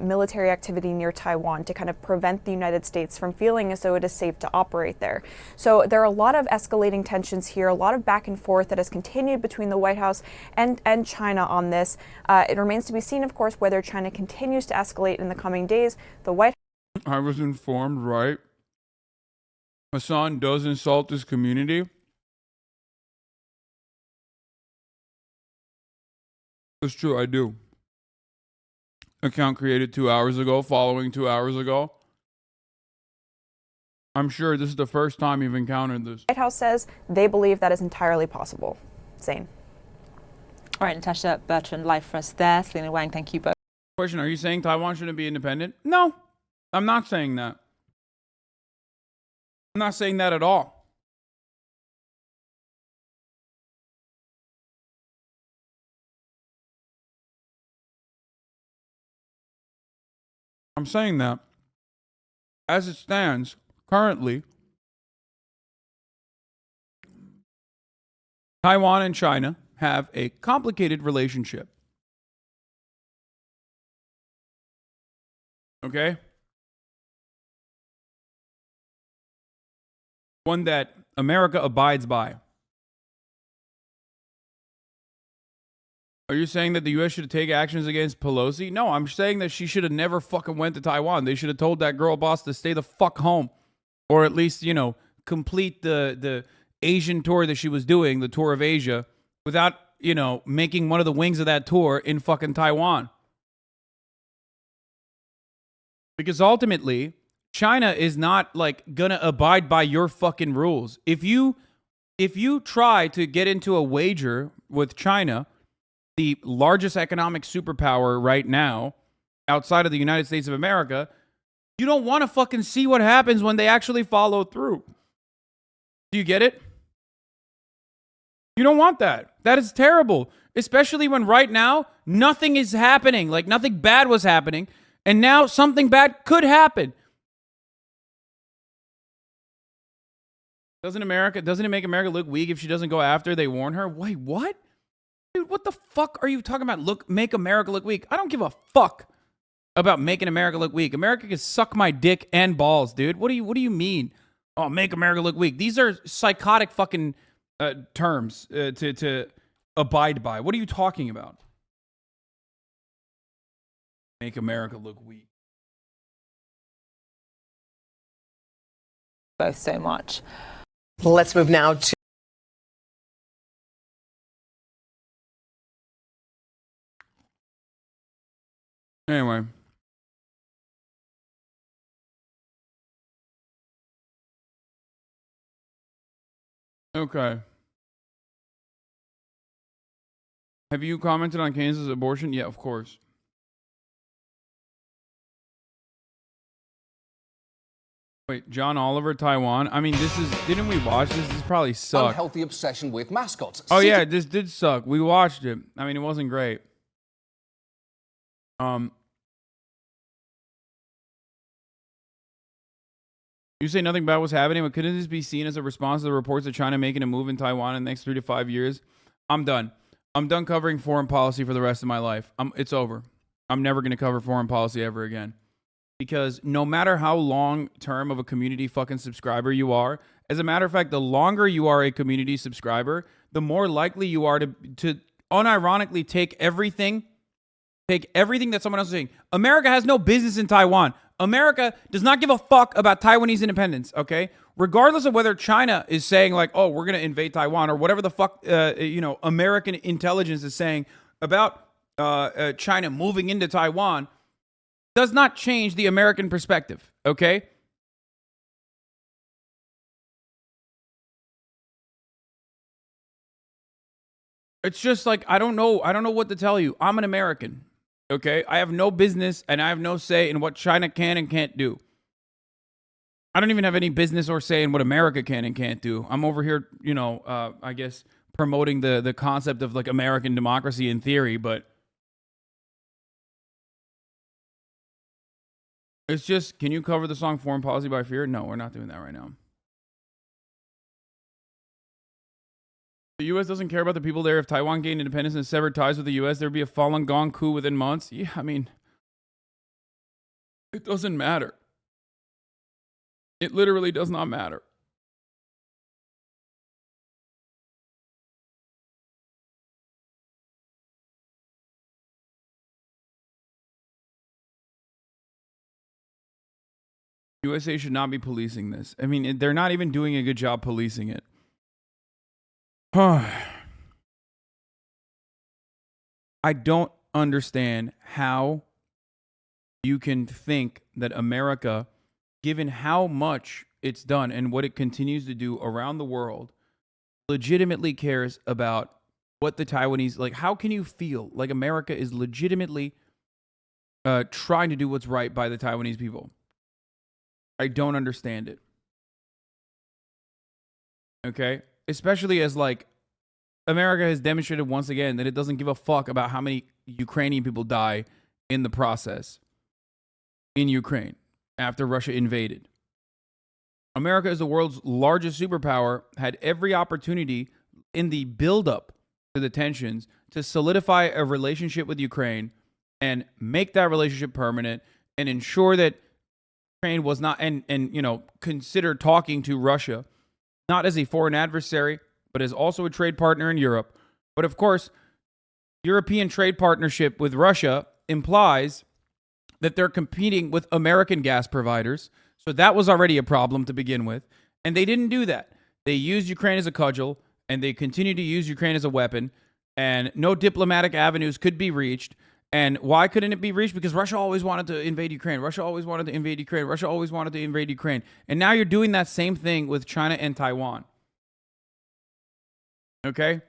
military activity near Taiwan to kind of prevent the United States from feeling as though it is safe to operate there. So there are a lot of escalating tensions here, a lot of back and forth that has continued between the White House and China on this. It remains to be seen, of course, whether China continues to escalate in the coming days. The White I was informed, right? Hasan does insult this community. It's true, I do. Account created 2 hours ago, following 2 hours ago. I'm sure this is the first time you've encountered this. White House says they believe that is entirely possible. Zane. All right, Natasha Bertrand, live for us there. Selena Wang, thank you both. Question, are you saying Taiwan shouldn't be independent? No, I'm not saying that. I'm not saying that at all. I'm saying that as it stands currently, Taiwan and China have a complicated relationship. Okay? One that America abides by. Are you saying that the U.S. should take actions against Pelosi? No, I'm saying that she should have never fucking went to Taiwan. They should have told that girl boss to stay the fuck home. Or at least, you know, complete the Asian tour that she was doing, the tour of Asia, without, you know, making one of the wings of that tour in fucking Taiwan. Because ultimately, China is not, like, gonna abide by your fucking rules. If you try to get into a wager with China, the largest economic superpower right now outside of the United States of America, you don't want to fucking see what happens when they actually follow through. Do you get it? You don't want that. That is terrible. Especially when right now, nothing is happening. Like, nothing bad was happening. And now something bad could happen. Doesn't it make America look weak if she doesn't go after? They warn her. Wait, what? Dude, what the fuck are you talking about? Make America look weak. I don't give a fuck about making America look weak. America can suck my dick and balls, dude. What do you mean? Oh, make America look weak. These are psychotic fucking terms to abide by. What are you talking about? Make America look weak. Both so much. Let's move now to Anyway. Okay. Have you commented on Kansas abortion? Yeah, of course. Wait, John Oliver, Taiwan? I mean, didn't we watch this? This probably sucked. Unhealthy obsession with mascots. Oh, yeah, this did suck. We watched it. I mean, it wasn't great. You say nothing bad was happening, but couldn't this be seen as a response to the reports of China making a move in Taiwan in the next 3 to 5 years? I'm done. I'm done covering foreign policy for the rest of my life. It's over. I'm never going to cover foreign policy ever again. Because no matter how long term of a community fucking subscriber you are, as a matter of fact, the longer you are a community subscriber, the more likely you are to unironically take everything that someone else is saying. America has no business in Taiwan. America does not give a fuck about Taiwanese independence, okay? Regardless of whether China is saying like, oh, we're going to invade Taiwan or whatever the fuck, American intelligence is saying about China moving into Taiwan, does not change the American perspective, okay? It's just like, I don't know what to tell you. I'm an American. Okay, I have no business and I have no say in what China can and can't do. I don't even have any business or say in what America can and can't do. I'm over here, I guess, promoting the concept of like American democracy in theory, but it's just, can you cover the song Foreign Policy by Fear? No, we're not doing that right now. The U.S. doesn't care about the people there. If Taiwan gained independence and severed ties with the U.S., there would be a Falun Gong coup within months. Yeah, I mean, It doesn't matter. It literally does not matter. USA should not be policing this. I mean, they're not even doing a good job policing it. I don't understand how you can think that America, given how much it's done and what it continues to do around the world, legitimately cares about what the Taiwanese, like, how can you feel like America is legitimately trying to do what's right by the Taiwanese people? I don't understand it. Okay? Especially as, like, America has demonstrated once again that it doesn't give a fuck about how many Ukrainian people die in the process in Ukraine after Russia invaded. America is the world's largest superpower, had every opportunity in the buildup to the tensions to solidify a relationship with Ukraine and make that relationship permanent and ensure that Ukraine was not, and you know, consider talking to Russia, not as a foreign adversary, but as also a trade partner in Europe. But of course, European trade partnership with Russia implies that they're competing with American gas providers. So that was already a problem to begin with. And they didn't do that. They used Ukraine as a cudgel, and they continue to use Ukraine as a weapon, and no diplomatic avenues could be reached. And why couldn't it be reached? Because Russia always wanted to invade Ukraine. Russia always wanted to invade Ukraine. Russia always wanted to invade Ukraine. And now you're doing that same thing with China and Taiwan. Okay?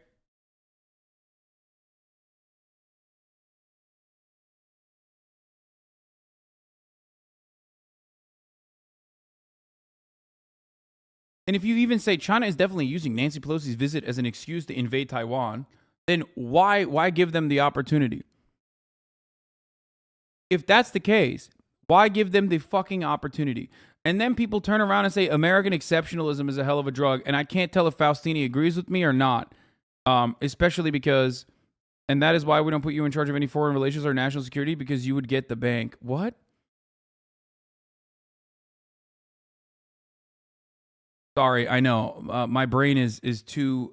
And if you even say China is definitely using Nancy Pelosi's visit as an excuse to invade Taiwan, then why give them the opportunity? If that's the case, why give them the fucking opportunity? And then people turn around and say American exceptionalism is a hell of a drug. And I can't tell if Faustini agrees with me or not. Especially because, and that is why we don't put you in charge of any foreign relations or national security, because you would get the bank. What? Sorry, I know. My brain is too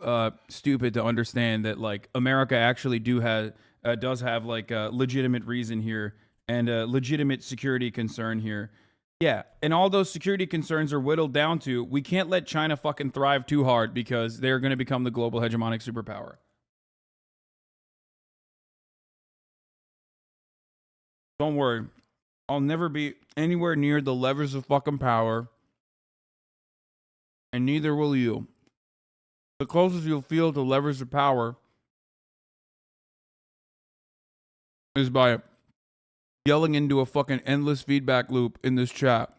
stupid to understand that, like, America actually does have like a legitimate reason here and a legitimate security concern here. Yeah, and all those security concerns are whittled down to, we can't let China fucking thrive too hard because they're going to become the global hegemonic superpower. Don't worry. I'll never be anywhere near the levers of fucking power. And neither will you. The closest you'll feel to levers of power is by yelling into a fucking endless feedback loop in this chat.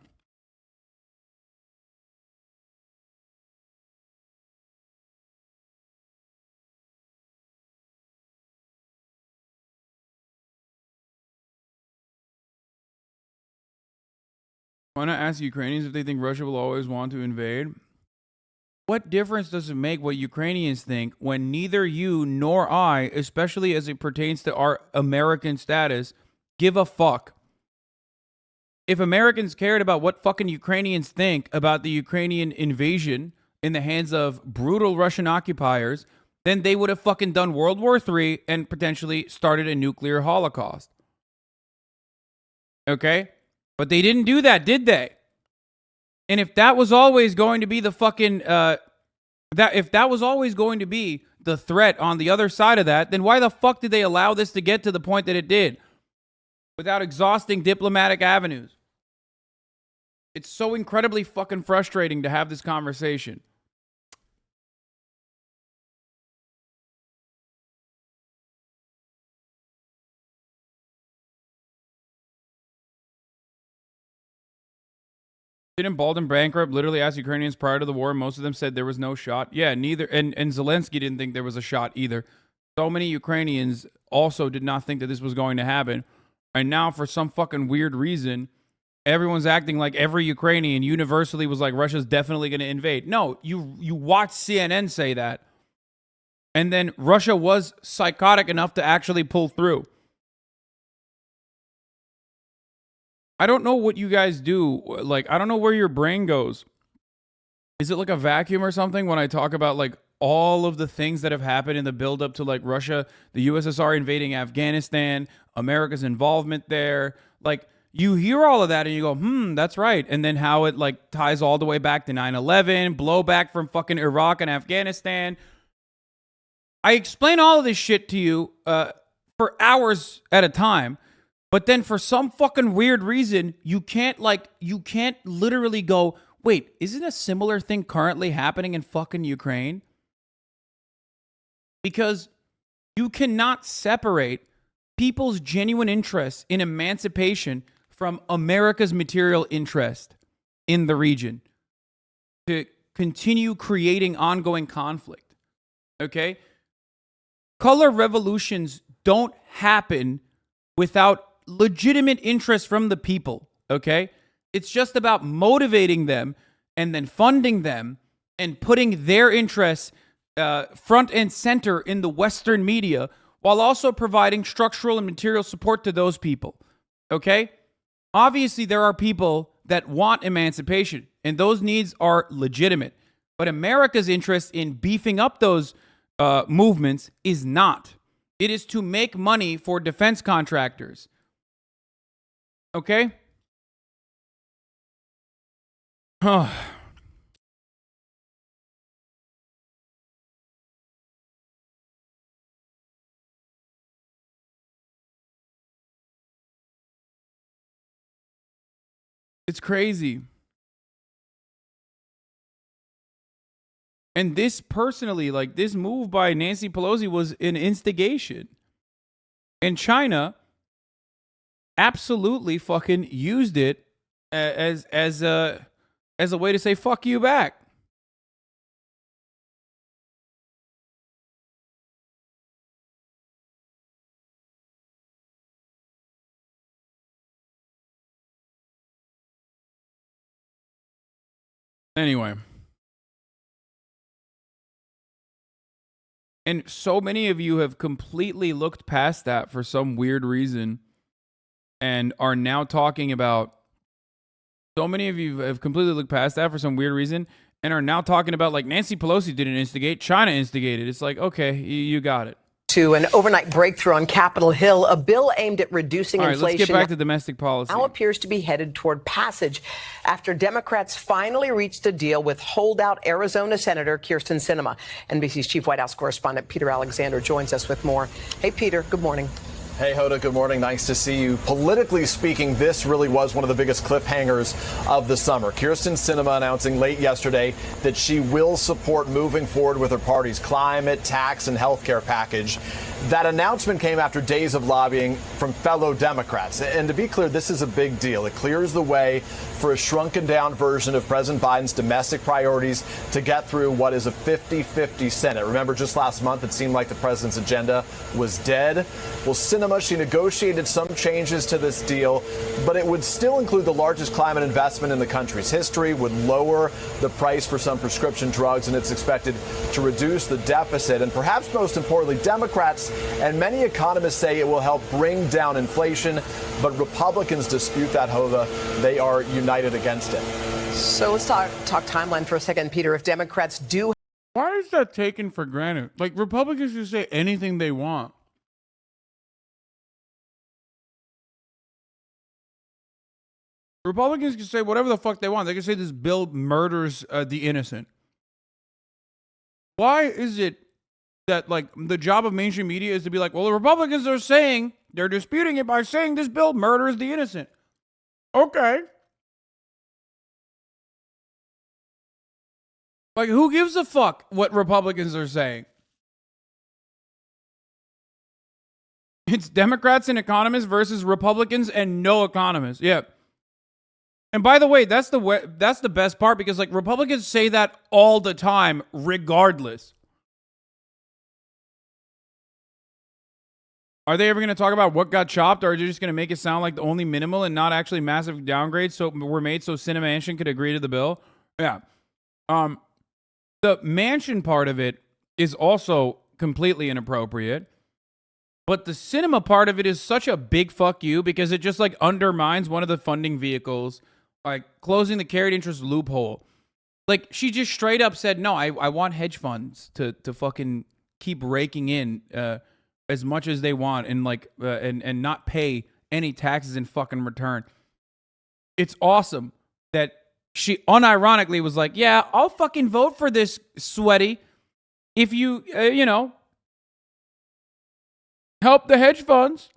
Why not ask Ukrainians if they think Russia will always want to invade? What difference does it make what Ukrainians think when neither you nor I, especially as it pertains to our American status, give a fuck? If Americans cared about what fucking Ukrainians think about the Ukrainian invasion in the hands of brutal Russian occupiers, then they would have fucking done World War III and potentially started a nuclear holocaust. Okay? But they didn't do that, did they? And if that was always going to be the fucking, if that was always going to be the threat on the other side of that, then why the fuck did they allow this to get to the point that it did? Without exhausting diplomatic avenues. It's so incredibly fucking frustrating to have this conversation. Didn't Baldwin bankrupt literally ask Ukrainians prior to the war? Most of them said there was no shot. Yeah, neither. And Zelensky didn't think there was a shot either. So many Ukrainians also did not think that this was going to happen. And now, for some fucking weird reason, everyone's acting like every Ukrainian universally was like, Russia's definitely going to invade. No, you watch CNN say that. And then Russia was psychotic enough to actually pull through. I don't know what you guys do. Like, I don't know where your brain goes. Is it like a vacuum or something when I talk about like all of the things that have happened in the buildup to like Russia, the USSR invading Afghanistan, America's involvement there? Like, you hear all of that and you go, that's right. And then how it like ties all the way back to 9/11, blowback from fucking Iraq and Afghanistan. I explain all of this shit to you for hours at a time. But then for some fucking weird reason, you can't literally go, wait, isn't a similar thing currently happening in fucking Ukraine? Because you cannot separate people's genuine interest in emancipation from America's material interest in the region to continue creating ongoing conflict. Okay? Color revolutions don't happen without legitimate interest from the people, okay? It's just about motivating them and then funding them and putting their interests front and center in the Western media while also providing structural and material support to those people, okay? Obviously, there are people that want emancipation, and those needs are legitimate. But America's interest in beefing up those movements is not. It is to make money for defense contractors. Okay? It's crazy. And this personally, like this move by Nancy Pelosi was an instigation. And China absolutely fucking used it as a way to say fuck you back. Anyway. And so many of you have completely looked past that for some weird reason and are now talking about, so many of you have completely looked past that for some weird reason and are now talking about like Nancy Pelosi didn't instigate, China instigated. It's like, okay, you got it. To an overnight breakthrough on Capitol Hill, a bill aimed at reducing inflation. Let's get back to domestic policy. Now appears to be headed toward passage after Democrats finally reached a deal with holdout Arizona Senator Kyrsten Sinema. NBC's chief White House correspondent Peter Alexander joins us with more. Hey, Peter, good morning. Hey, Hoda, good morning. Nice to see you. Politically speaking, this really was one of the biggest cliffhangers of the summer. Kyrsten Sinema announcing late yesterday that she will support moving forward with her party's climate, tax, and health care package. That announcement came after days of lobbying from fellow Democrats. And to be clear, this is a big deal. It clears the way for a shrunken down version of President Biden's domestic priorities to get through what is a 50-50 Senate. Remember, just last month, it seemed like the president's agenda was dead. Well, Sinema, she negotiated some changes to this deal, but it would still include the largest climate investment in the country's history, would lower the price for some prescription drugs, and it's expected to reduce the deficit. And perhaps most importantly, Democrats and many economists say it will help bring down inflation, but Republicans dispute that, Hoda. They are united against it. So let's talk timeline for a second, Peter. If Democrats do... Why is that taken for granted? Like, Republicans can say anything they want. Republicans can say whatever the fuck they want. They can say this bill murders the innocent. Why is it that, like, the job of mainstream media is to be like, well, the Republicans are saying, they're disputing it by saying this bill murders the innocent. Okay. Like, who gives a fuck what Republicans are saying? It's Democrats and economists versus Republicans and no economists. Yeah. And by the way, that's the best part, because like Republicans say that all the time, regardless. Are they ever going to talk about what got chopped, or are they just going to make it sound like the only minimal and not actually massive downgrades were made so Senate Manchin could agree to the bill? Yeah. The Manchin part of it is also completely inappropriate. But the cinema part of it is such a big fuck you because it just like undermines one of the funding vehicles, like closing the carried interest loophole. Like she just straight up said, no, I want hedge funds to fucking keep raking in as much as they want and like and not pay any taxes in fucking return. It's awesome that she unironically was like, yeah, I'll fucking vote for this, sweaty, if you, you know, help the hedge funds.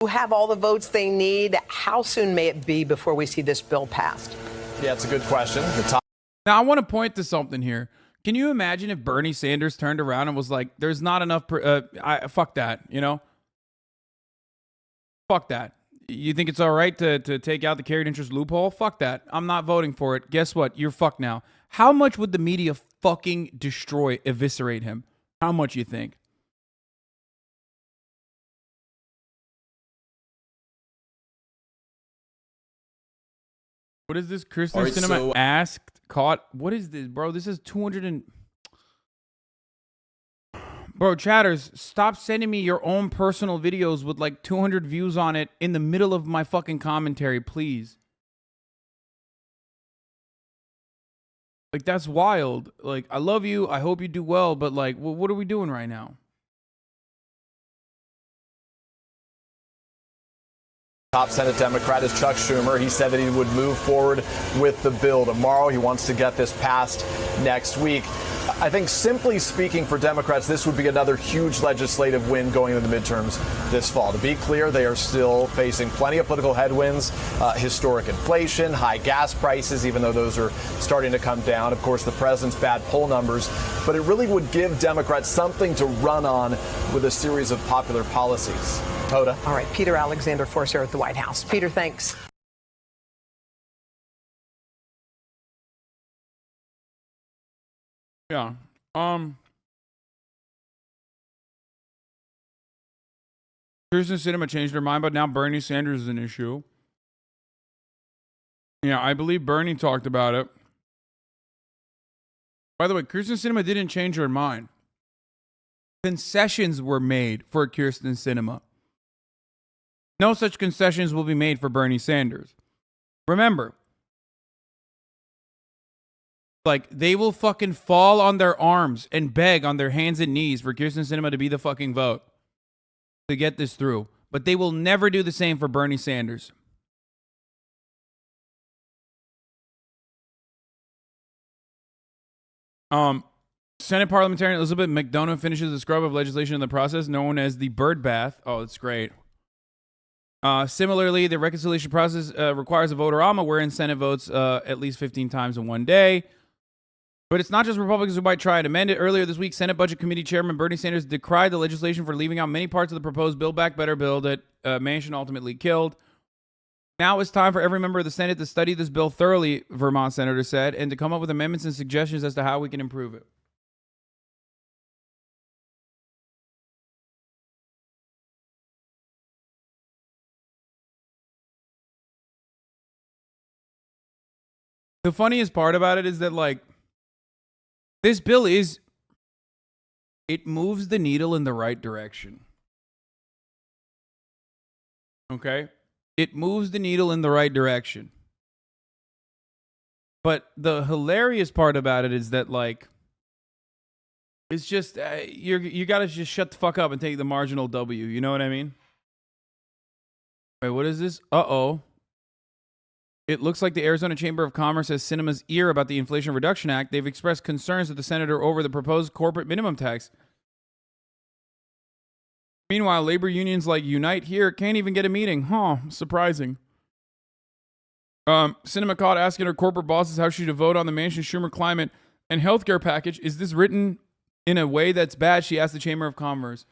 Who have all the votes they need. How soon may it be before we see this bill passed? Yeah, it's a good question. Now, I want to point to something here. Can you imagine if Bernie Sanders turned around and was like, there's not enough, fuck that, you know? Fuck that. You think it's all right to take out the carried interest loophole? Fuck that. I'm not voting for it. Guess what? You're fucked now. How much would the media fucking eviscerate him? How much you think? What is this? Kristen Right, Cinema asked, caught. What is this, bro? This is 200 and... Bro, chatters, stop sending me your own personal videos with like 200 views on it in the middle of my fucking commentary, please. Like, that's wild. Like, I love you. I hope you do well. But like, what are we doing right now? Top Senate Democrat is Chuck Schumer. He said that he would move forward with the bill tomorrow. He wants to get this passed next week. I think simply speaking for Democrats, this would be another huge legislative win going into the midterms this fall. To be clear, they are still facing plenty of political headwinds, historic inflation, high gas prices, even though those are starting to come down. Of course, the president's bad poll numbers. But it really would give Democrats something to run on with a series of popular policies. Hoda. All right, Peter Alexander for us here at the White House. Peter, thanks. Yeah. Kirsten Sinema changed her mind, but now Bernie Sanders is an issue. Yeah, I believe Bernie talked about it. By the way, Kirsten Sinema didn't change her mind. Concessions were made for Kirsten Sinema. No such concessions will be made for Bernie Sanders. Remember, like, they will fucking fall on their arms and beg on their hands and knees for Kirsten Sinema to be the fucking vote to get this through. But they will never do the same for Bernie Sanders. Senate parliamentarian Elizabeth McDonough finishes the scrub of legislation in the process known as the bird bath. Oh, that's great. Similarly, the reconciliation process requires a vote-a-rama wherein Senate votes at least 15 times in one day. But it's not just Republicans who might try to amend it. Earlier this week, Senate Budget Committee Chairman Bernie Sanders decried the legislation for leaving out many parts of the proposed Build Back Better bill that Manchin ultimately killed. Now it's time for every member of the Senate to study this bill thoroughly, Vermont Senator said, and to come up with amendments and suggestions as to how we can improve it. The funniest part about it is that, like, this bill it moves the needle in the right direction. Okay? It moves the needle in the right direction. But the hilarious part about it is that, like, it's just, you got to just shut the fuck up and take the marginal W. You know what I mean? Wait, what is this? Uh-oh. It looks like the Arizona Chamber of Commerce has Sinema's ear about the Inflation Reduction Act. They've expressed concerns to the senator over the proposed corporate minimum tax. Meanwhile, labor unions like Unite Here can't even get a meeting. Huh, surprising. Sinema caught asking her corporate bosses how she should vote on the Manchin-Schumer climate and healthcare package. Is this written in a way that's bad? She asked the Chamber of Commerce.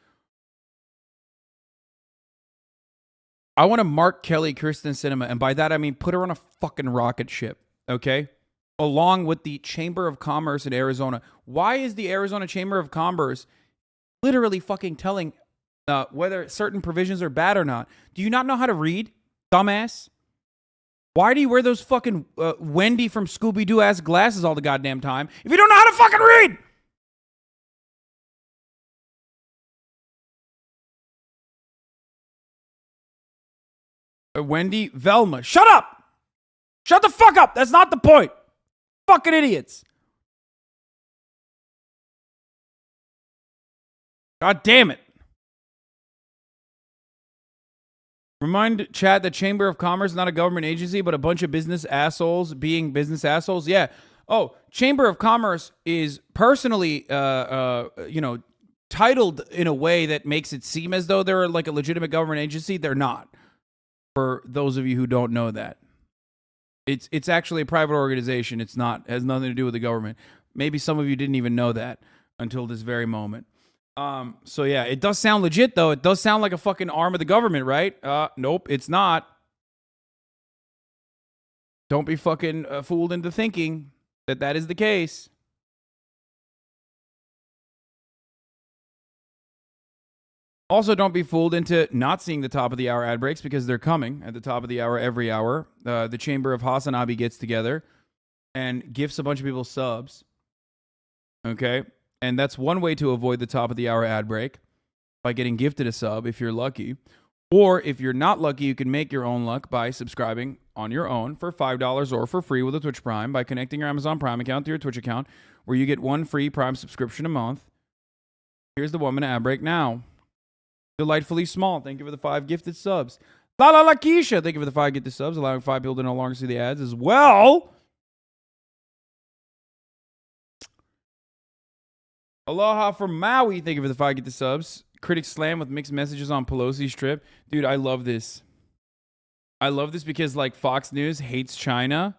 I want to Mark Kelly Kirsten Sinema, and by that I mean put her on a fucking rocket ship, okay? Along with the Chamber of Commerce in Arizona. Why is the Arizona Chamber of Commerce literally fucking telling whether certain provisions are bad or not? Do you not know how to read, dumbass? Why do you wear those fucking Wendy from Scooby-Doo ass glasses all the goddamn time if you don't know how to fucking read? Wendy, Velma. Shut up! Shut the fuck up! That's not the point. Fucking idiots. God damn it. Remind chat that Chamber of Commerce is not a government agency, but a bunch of business assholes being business assholes. Yeah. Oh, Chamber of Commerce is personally, titled in a way that makes it seem as though they're like a legitimate government agency. They're not. For those of you who don't know that, it's actually a private organization. It's not, has nothing to do with the government. Maybe some of you didn't even know that until this very moment. So yeah, it does sound legit though. It does sound like a fucking arm of the government, right? Nope, it's not. Don't be fucking fooled into thinking that that is the case. Also, don't be fooled into not seeing the top of the hour ad breaks because they're coming at the top of the hour every hour. The Chamber of HasanAbi gets together and gifts a bunch of people subs. Okay? And that's one way to avoid the top of the hour ad break, by getting gifted a sub if you're lucky. Or if you're not lucky, you can make your own luck by subscribing on your own for $5 or for free with a Twitch Prime by connecting your Amazon Prime account to your Twitch account, where you get one free Prime subscription a month. Here's the 1 minute ad break now. Delightfully Small, thank you for the 5 gifted subs. La La La Keisha, thank you for the 5 gifted subs, allowing 5 people to no longer see the ads as well. Aloha from Maui, thank you for the 5 gifted subs. Critic Slam with mixed messages on Pelosi's trip. Dude, I love this. I love this because like Fox News hates China.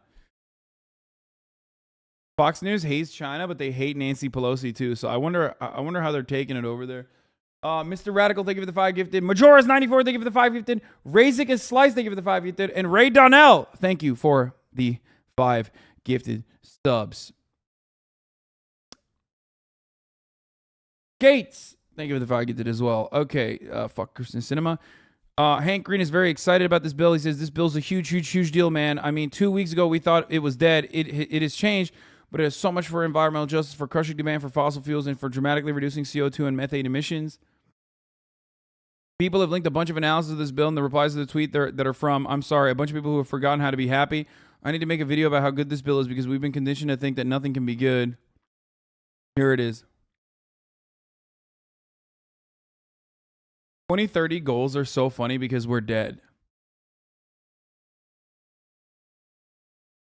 Fox News hates China, but they hate Nancy Pelosi too. So I wonder how they're taking it over there. Mr. Radical, thank you for the 5 gifted. Majora's94, thank you for the 5 gifted. Razik is Slice, thank you for the 5 gifted. And Ray Donnell, thank you for the 5 gifted subs. Gates, thank you for the 5 gifted as well. Okay, fuck Kirsten Cinema. Hank Green is very excited about this bill. He says, this bill's a huge, huge, huge deal, man. I mean, 2 weeks ago, we thought it was dead. It has changed, but it has so much for environmental justice, for crushing demand for fossil fuels, and for dramatically reducing CO2 and methane emissions. People have linked a bunch of analysis of this bill and the replies to the tweet that are from, I'm sorry, a bunch of people who have forgotten how to be happy. I need to make a video about how good this bill is because we've been conditioned to think that nothing can be good. Here it is. 2030 goals are so funny because we're dead.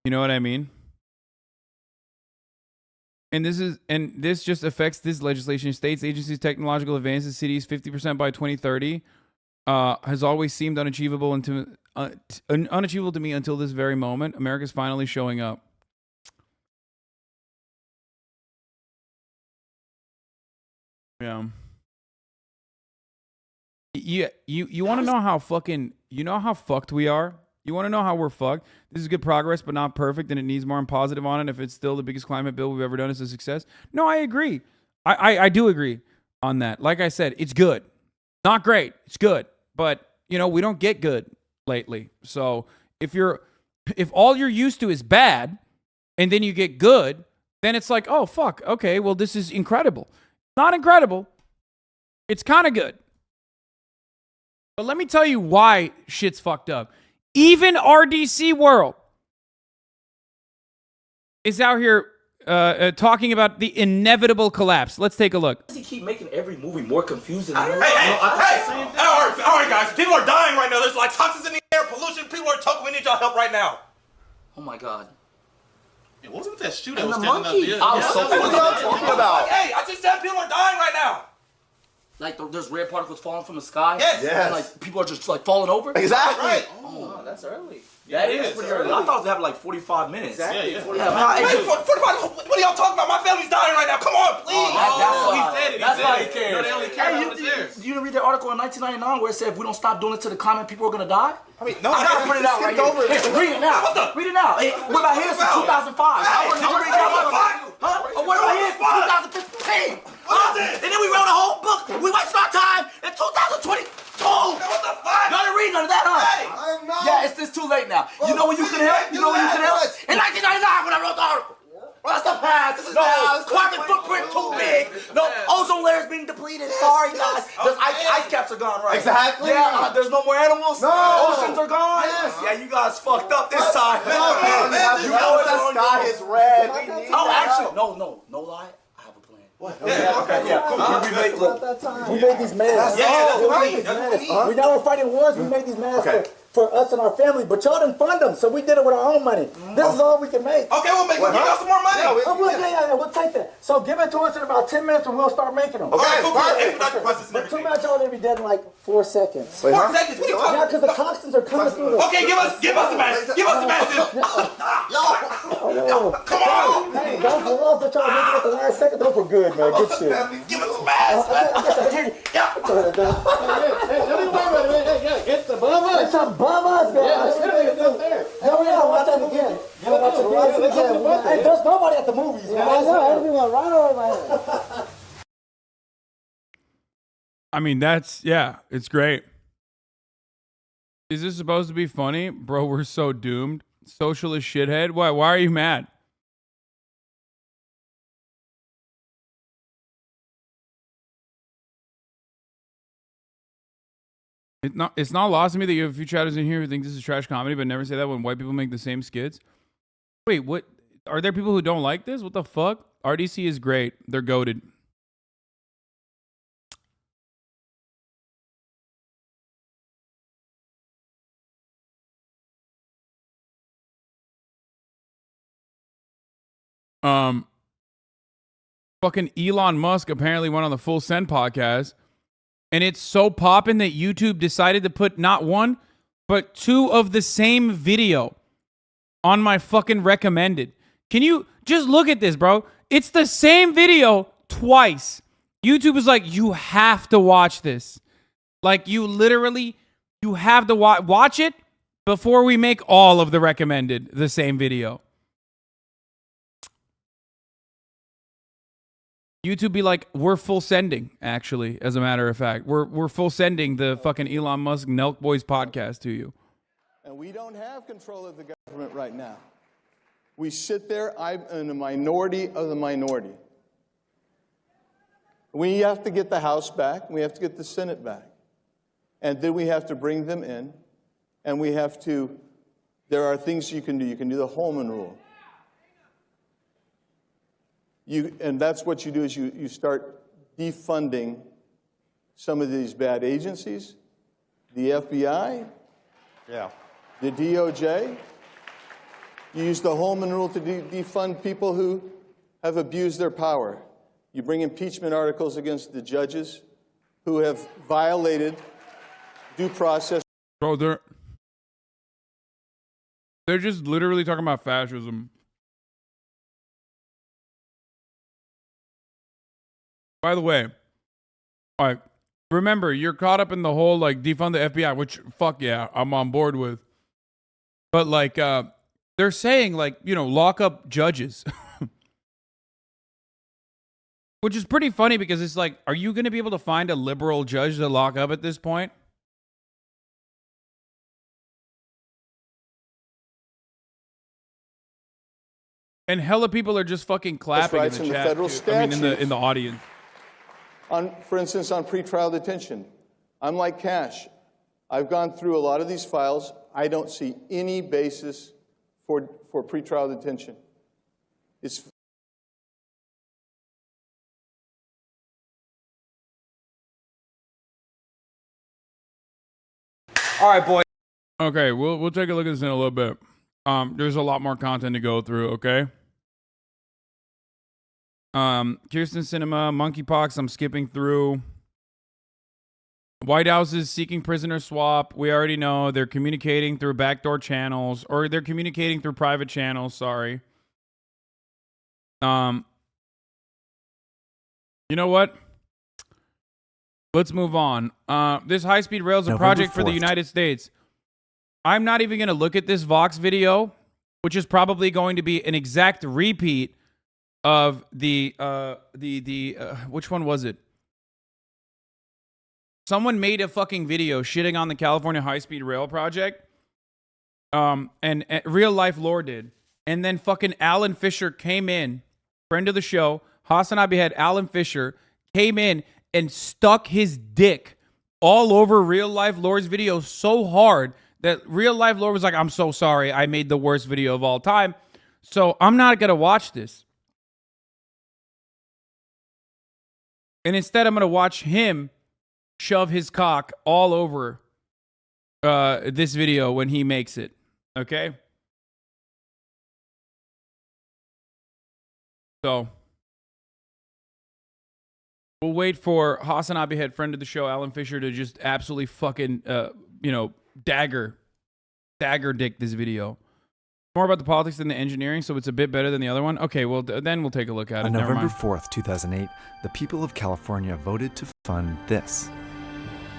You know what I mean? And this just affects this legislation. States, agencies, technological advances, cities, 50% by 2030 has always seemed unachievable to me until this very moment. America's finally showing up. Yeah. You want to know how fucking, you know how fucked we are? You want to know how we're fucked? This is good progress, but not perfect, and it needs more and positive on it. If it's still the biggest climate bill we've ever done, it's a success. No, I agree. I do agree on that. Like I said, it's good. Not great. It's good. But, you know, we don't get good lately. So if all you're used to is bad, and then you get good, then it's like, oh, fuck. Okay, well, this is incredible. Not incredible. It's kind of good. But let me tell you why shit's fucked up. Even RDC World is out here talking about the inevitable collapse. Let's take a look. Does he keep making every movie more confusing? Hey, all right, guys. People are dying right now. There's like toxins in the air, pollution. People are talking. We need y'all help right now. Oh my God. It wasn't that shooter And that was the standing monkey. up there. What are y'all talking about? Hey, I just said people are dying right now. Like there's red particles falling from the sky? Yes. And like people are just like falling over? Exactly. Right. Oh, that's early. Yeah, That it is is pretty early. early. I thought it happened like 45 minutes. Exactly. Yeah. 45 minutes. Hey, 45, what are y'all talking about? My family's dying right now. Come on, please. That's why. He said it. That's why he it. cares. No, they only care about theirs. You didn't read the article in 1999 where it said if we don't stop doing it to the climate, people are gonna die? I mean, no, I gotta print it out right here. Hey, read it now. Read it now. Hey, what about his from 2005? Did you read that? Huh? What about his from 2015? And then we wrote a whole book. We wasted our time in 2022. What the fuck? Y'all didn't read none of that, huh? Hey, I know. Yeah, it's too late now. You know when you can help? You know when you can help? In 1999 when I wrote the article. Well, that's the past. This is now. Carbon footprint too big. No, ozone layer's being depleted. Sorry, guys. I ice caps are gone, right? Exactly. Yeah, there's no more animals. No. Oceans are gone. Yes. Yeah, you guys fucked up this time. Man, you know the sky is red. We need actually, no lie. I have a plan. What? We made these masks. We know we're fighting wars. We made these masks for us and our family, but y'all didn't fund them, so we did it with our own money. This is all we can make. Okay, we'll give us some more money. We'll take that. So give it to us in about 10 minutes, and we'll start making them. Okay, But too much y'all will be dead in like 4 seconds. 4 seconds? What are you talking about? Yeah, because the toxins are coming through. Okay, give us the message. Give us the message. Come on. Hey, those walls that y'all making at the last second, those were good, man. Good shit. Give us the mask. It's above us. It's above us, guys. No, we gotta watch that again. Hey, there's nobody at the movies, man. I know, everything went right over my head. I mean, it's great. Is this supposed to be funny? Bro, we're so doomed. Socialist shithead. Why are you mad? It's not lost to me that you have a few chatters in here who think this is trash comedy, but never say that when white people make the same skits. Wait, what? Are there people who don't like this? What the fuck? RDC is great. They're goated. Fucking Elon Musk apparently went on the Full Send podcast, and it's so poppin' that YouTube decided to put not one, but 2 of the same video on my fucking recommended. Can you just look at this, bro? It's the same video twice. YouTube is like, you have to watch this. Like, you have to watch it before we make all of the recommended the same video. YouTube be like, we're full sending, actually, as a matter of fact. We're full sending the fucking Elon Musk Nelk Boys podcast to you. And we don't have control of the government right now. We sit there, I'm in a minority of the minority. We have to get the House back, we have to get the Senate back. And then we have to bring them in, and there are things you can do. You can do the Holman Rule. And that's what you do is you start defunding some of these bad agencies, the FBI, the DOJ. You use the Holman Rule to defund people who have abused their power. You bring impeachment articles against the judges who have violated due process. Bro, they're just literally talking about fascism. By the way, remember, you're caught up in the whole, like, defund the FBI, which, fuck yeah, I'm on board with. But, like, they're saying, like, lock up judges. Which is pretty funny because it's like, are you going to be able to find a liberal judge to lock up at this point? And hella people are just fucking clapping in the chat. Federal in the audience. For instance, on pretrial detention, I'm like Cash. I've gone through a lot of these files. I don't see any basis for pretrial detention. All right, boy. Okay, we'll take a look at this in a little bit. There's a lot more content to go through, okay? Kirsten Sinema, monkeypox, I'm skipping through. White House is seeking prisoner swap. We already know they're communicating through backdoor channels, or they're communicating through private channels, sorry. You know what? Let's move on. This high-speed rail is a project for the United States. I'm not even going to look at this Vox video, which is probably going to be an exact repeat of the which one was it? Someone made a fucking video shitting on the California high-speed rail project. And real life lore did. And then fucking Alan Fisher came in, friend of the show. HasanAbi had Alan Fisher came in and stuck his dick all over real life Lord's video so hard that real life Lord was like, I'm so sorry. I made the worst video of all time. So I'm not going to watch this. And instead, I'm going to watch him shove his cock all over this video when he makes it. Okay? So we'll wait for HasanAbi, head friend of the show, Alan Fisher, to just absolutely fucking, dagger dick this video. More about the politics than the engineering, so it's a bit better than the other one. Okay, well, then we'll take a look at it. On Never November mind. 4th, 2008, the people of California voted to fund this.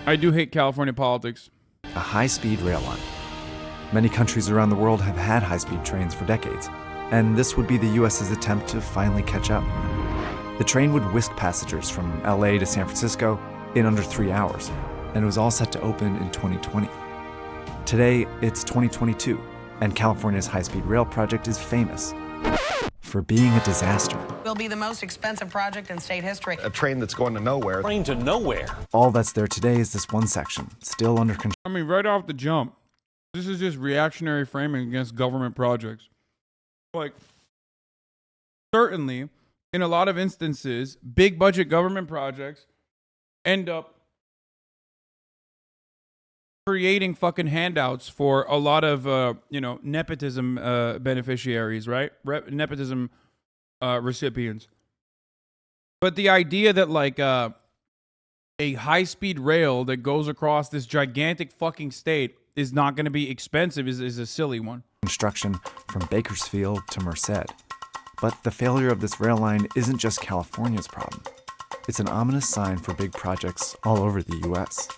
I do hate California politics. A high-speed rail line. Many countries around the world have had high-speed trains for decades, and this would be the U.S.'s attempt to finally catch up. The train would whisk passengers from LA to San Francisco in under 3 hours, and it was all set to open in 2020. Today, it's 2022, and California's high-speed rail project is famous for being a disaster. Will be the most expensive project in state history. A train that's going to nowhere. Train to nowhere. All that's there today is this one section, still under control. I mean, right off the jump, this is just reactionary framing against government projects. Like, certainly, in a lot of instances, big budget government projects end up creating fucking handouts for a lot of, nepotism beneficiaries, right? Nepotism recipients. But the idea that, like, a high-speed rail that goes across this gigantic fucking state is not going to be expensive is a silly one. Construction from Bakersfield to Merced. But the failure of this rail line isn't just California's problem. It's an ominous sign for big projects all over the U.S.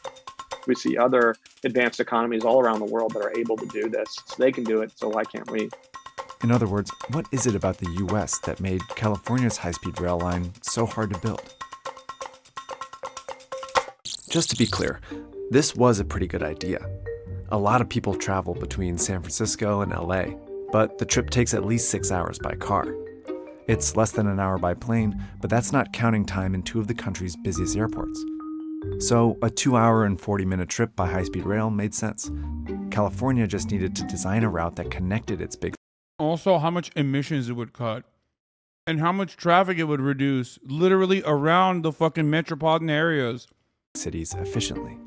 We see other advanced economies all around the world that are able to do this. So they can do it, so why can't we? In other words, what is it about the U.S. that made California's high-speed rail line so hard to build? Just to be clear, this was a pretty good idea. A lot of people travel between San Francisco and LA, but the trip takes at least 6 hours by car. It's less than an hour by plane, but that's not counting time in two of the country's busiest airports. So a 2-hour and 40-minute trip by high-speed rail made sense. California just needed to design a route that connected its big... Also, how much emissions it would cut and how much traffic it would reduce literally around the fucking metropolitan areas. Cities efficiently.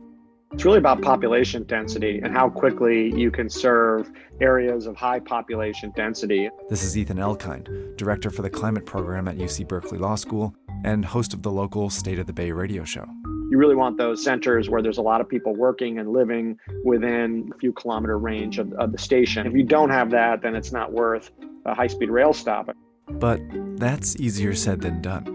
It's really about population density and how quickly you can serve areas of high population density. This is Ethan Elkind, director for the climate program at UC Berkeley Law School and host of the local State of the Bay radio show. You really want those centers where there's a lot of people working and living within a few kilometer range of the station. If you don't have that, then it's not worth a high-speed rail stop. But that's easier said than done.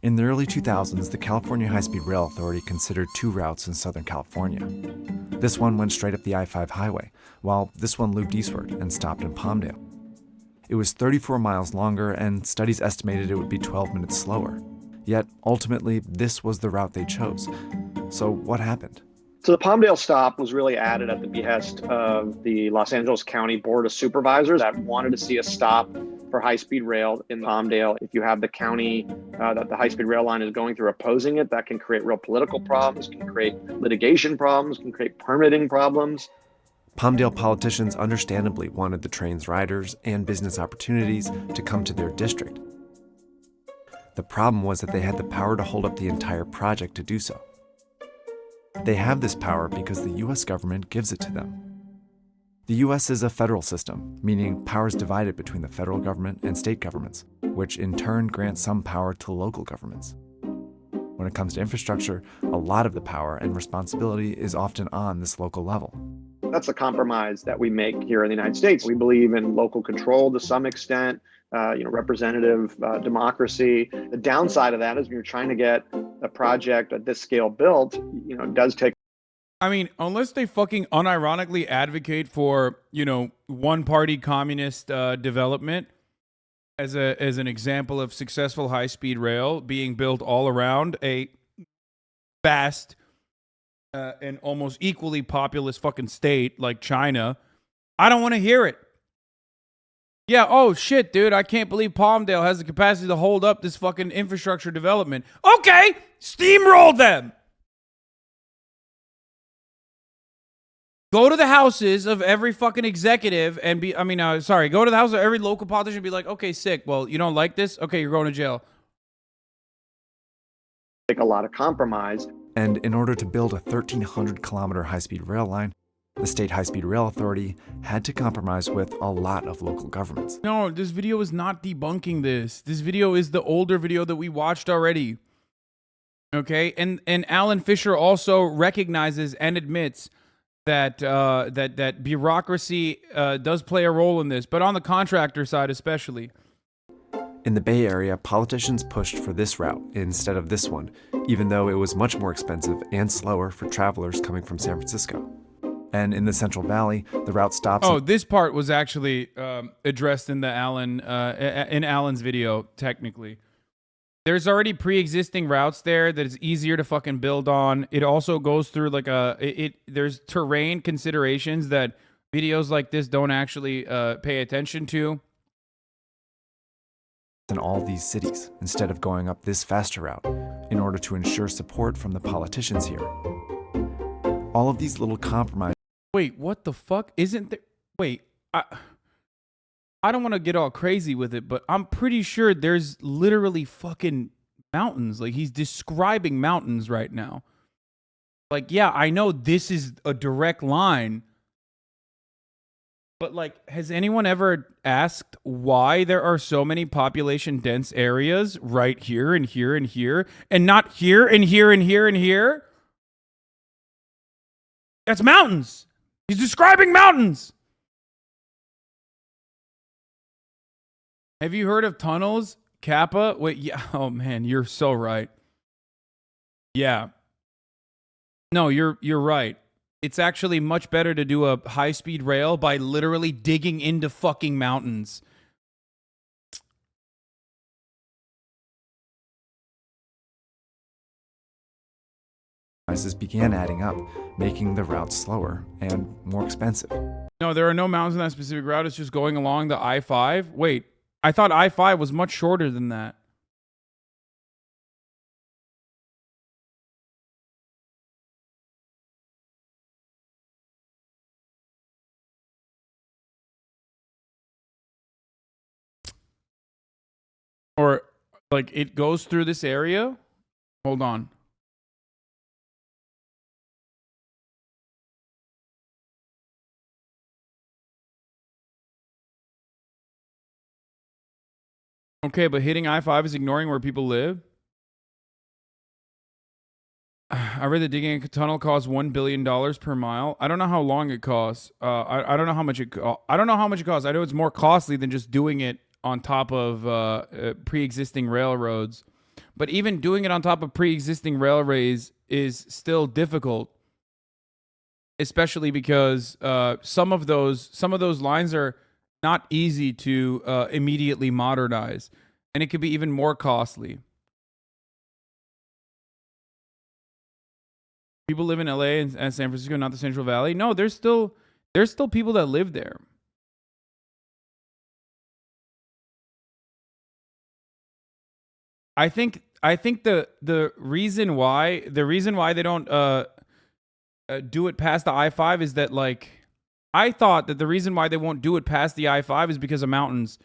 In the early 2000s, the California High-Speed Rail Authority considered two routes in Southern California. This one went straight up the I-5 highway, while this one looped eastward and stopped in Palmdale. It was 34 miles longer, and studies estimated it would be 12 minutes slower. Yet, ultimately, this was the route they chose. So what happened? So the Palmdale stop was really added at the behest of the Los Angeles County Board of Supervisors that wanted to see a stop for high-speed rail in Palmdale. If you have the county that the high-speed rail line is going through opposing it, that can create real political problems, can create litigation problems, can create permitting problems. Palmdale politicians understandably wanted the train's riders and business opportunities to come to their district. The problem was that they had the power to hold up the entire project to do so. They have this power because the U.S. government gives it to them. The U.S. is a federal system, meaning power is divided between the federal government and state governments, which in turn grants some power to local governments. When it comes to infrastructure, a lot of the power and responsibility is often on this local level. That's a compromise that we make here in the United States. We believe in local control to some extent, representative democracy. The downside of that is when you're trying to get a project at this scale built, it does take. I mean, unless they fucking unironically advocate for, one-party communist development as an example of successful high-speed rail being built all around a vast and almost equally populous fucking state like China, I don't want to hear it. Yeah, oh shit, dude, I can't believe Palmdale has the capacity to hold up this fucking infrastructure development. Okay, steamroll them. Go to the houses of every fucking executive and be, go to the house of every local politician and be like, okay, sick. Well, you don't like this? Okay, you're going to jail. Take a lot of compromise. And in order to build a 1,300-kilometer high-speed rail line, the State High-Speed Rail Authority had to compromise with a lot of local governments. No, this video is not debunking this. This video is the older video that we watched already. Okay, and Alan Fisher also recognizes and admits that that bureaucracy does play a role in this, but on the contractor side especially. In the Bay Area, politicians pushed for this route instead of this one, even though it was much more expensive and slower for travelers coming from San Francisco. And in the Central Valley, the route stops. Oh, this part was actually addressed in the Alan's video. Technically, there's already pre-existing routes there that is easier to fucking build on. It also goes through like there's terrain considerations that videos like this don't actually pay attention to. In all these cities, instead of going up this faster route, in order to ensure support from the politicians here. All of these little compromises. Wait, what the fuck? Isn't there? Wait, I don't want to get all crazy with it, but I'm pretty sure there's literally fucking mountains. Like, he's describing mountains right now. Like, yeah, I know this is a direct line. But, like, has anyone ever asked why there are so many population-dense areas right here and here and here, and not here and here and here and here? That's mountains. He's describing mountains. Have you heard of tunnels? Kappa? Wait, yeah. Oh, man, you're so right. Yeah. No, you're right. It's actually much better to do a high-speed rail by literally digging into fucking mountains. Began adding up, making the route slower and more expensive. No, there are no mountains in that specific route. It's just going along the I-5. Wait, I thought I-5 was much shorter than that. Or, like, it goes through this area? Hold on. Okay, but hitting I-5 is ignoring where people live? I read that digging a tunnel costs $1 billion per mile. I don't know how long it costs. I don't know how much it I don't know how much it costs. I know it's more costly than just doing it on top of pre-existing railroads. But even doing it on top of pre-existing railways is still difficult, especially because some of those lines are not easy to immediately modernize, and it could be even more costly. People live in LA and San Francisco, not the Central Valley. No, there's still people that live there. I think the reason why they don't do it past the I-5 is that, like, I thought that the reason why they won't do it past the I-5 is because of mountains.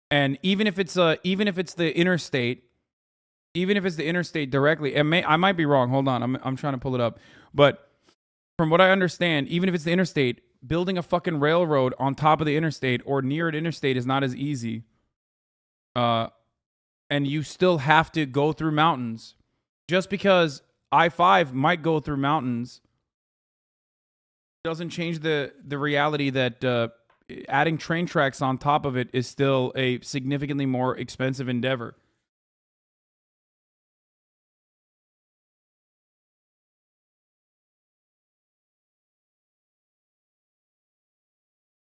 And even if it's the interstate directly, I might be wrong. Hold on, I'm trying to pull it up. But from what I understand, even if it's the interstate, building a fucking railroad on top of the interstate or near an interstate is not as easy. And you still have to go through mountains. Just because I-5 might go through mountains doesn't change the reality that adding train tracks on top of it is still a significantly more expensive endeavor.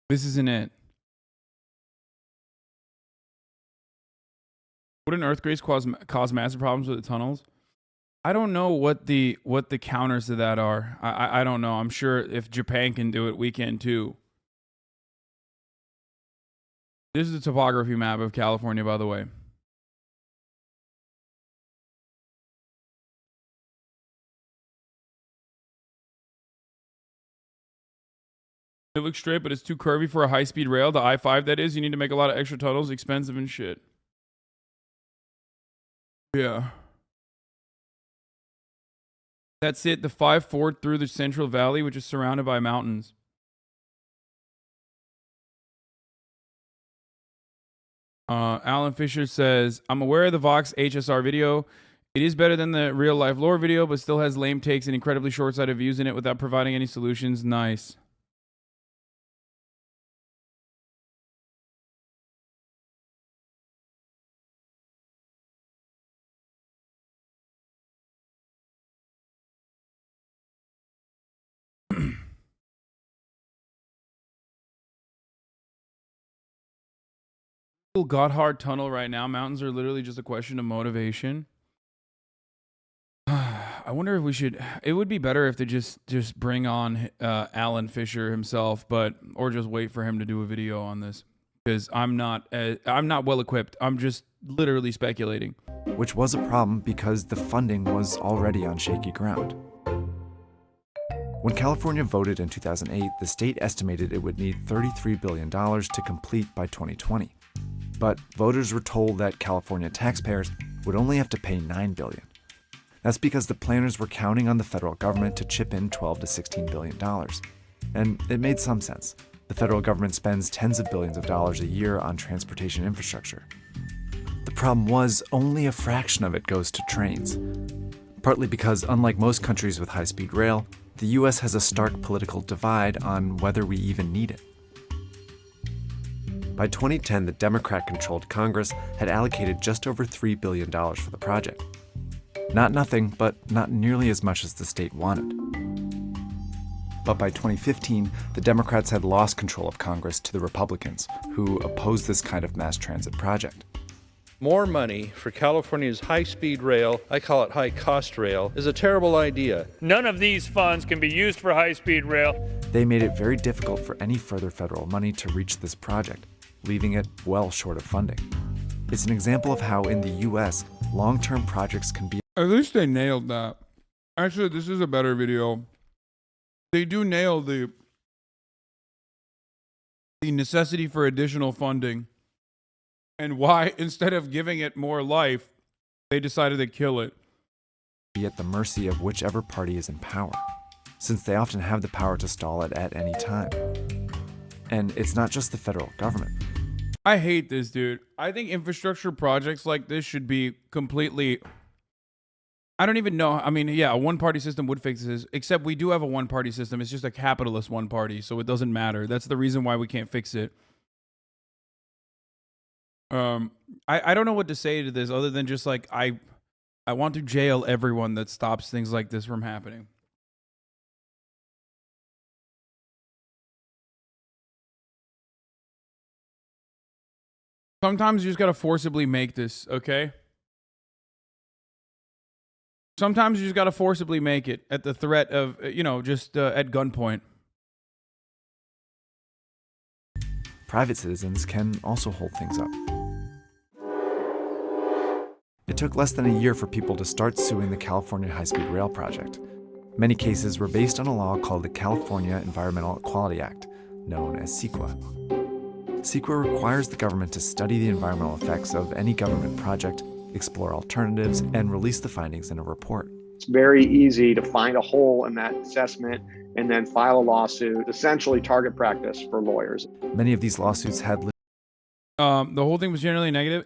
This isn't it. Wouldn't earthquakes cause massive problems with the tunnels? I don't know what the counters to that are. I don't know. I'm sure if Japan can do it, we can too. This is a topography map of California, by the way. It looks straight, but it's too curvy for a high-speed rail. The I-5, that is. You need to make a lot of extra tunnels, expensive and shit. Yeah. That's it. The 5-4 through the Central Valley, which is surrounded by mountains. Alan Fisher says, I'm aware of the Vox HSR video. It is better than the real-life lore video, but still has lame takes and incredibly short-sighted views in it without providing any solutions. Nice. Gotthard Tunnel right now. Mountains are literally just a question of motivation. I wonder if we should. It would be better if they just bring on Alan Fisher himself, or just wait for him to do a video on this, because I'm not well equipped. I'm just literally speculating. Which was a problem because the funding was already on shaky ground. When California voted in 2008, the state estimated it would need $33 billion to complete by 2020. But voters were told that California taxpayers would only have to pay $9 billion. That's because the planners were counting on the federal government to chip in $12 to $16 billion. And it made some sense. The federal government spends tens of billions of dollars a year on transportation infrastructure. The problem was only a fraction of it goes to trains. Partly because, unlike most countries with high-speed rail, the US has a stark political divide on whether we even need it. By 2010, the Democrat-controlled Congress had allocated just over $3 billion for the project. Not nothing, but not nearly as much as the state wanted. But by 2015, the Democrats had lost control of Congress to the Republicans, who opposed this kind of mass transit project. More money for California's high-speed rail, I call it high-cost rail, is a terrible idea. None of these funds can be used for high-speed rail. They made it very difficult for any further federal money to reach this project, leaving it well short of funding. It's an example of how in the US, long-term projects can be... At least they nailed that. Actually, this is a better video. They do nail the necessity for additional funding and why, instead of giving it more life, they decided to kill it. ...be at the mercy of whichever party is in power, since they often have the power to stall it at any time. And it's not just the federal government. I hate this, dude. I think infrastructure projects like this should be completely... I don't even know. I mean, yeah, a one-party system would fix this, except we do have a one-party system. It's just a capitalist one-party, so it doesn't matter. That's the reason why we can't fix it. I don't know what to say to this other than just like, I want to jail everyone that stops things like this from happening. Sometimes you just gotta forcibly make this, okay? Sometimes you just gotta forcibly make it at the threat of, just at gunpoint. Private citizens can also hold things up. It took less than a year for people to start suing the California high-speed rail project. Many cases were based on a law called the California Environmental Equality Act, known as CEQA. CEQA requires the government to study the environmental effects of any government project, explore alternatives, and release the findings in a report. It's very easy to find a hole in that assessment and then file a lawsuit, essentially target practice for lawyers. Many of these lawsuits had... The whole thing was generally negative.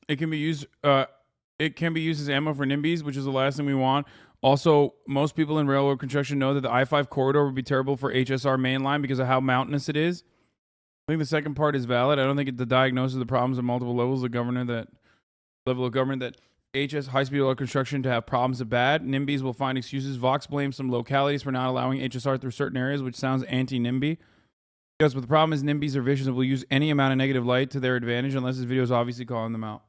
It can be used as ammo for NIMBYs, which is the last thing we want. Also, most people in railroad construction know that the I-5 corridor would be terrible for HSR mainline because of how mountainous it is. I think the second part is valid. I don't think the diagnosis of the problems at multiple levels of government that high-speed rail construction to have problems are bad. NIMBYs will find excuses. Vox blames some localities for not allowing HSR through certain areas, which sounds anti-NIMBY. Yes, but the problem is NIMBYs are vicious and will use any amount of negative light to their advantage unless this video is obviously calling them out.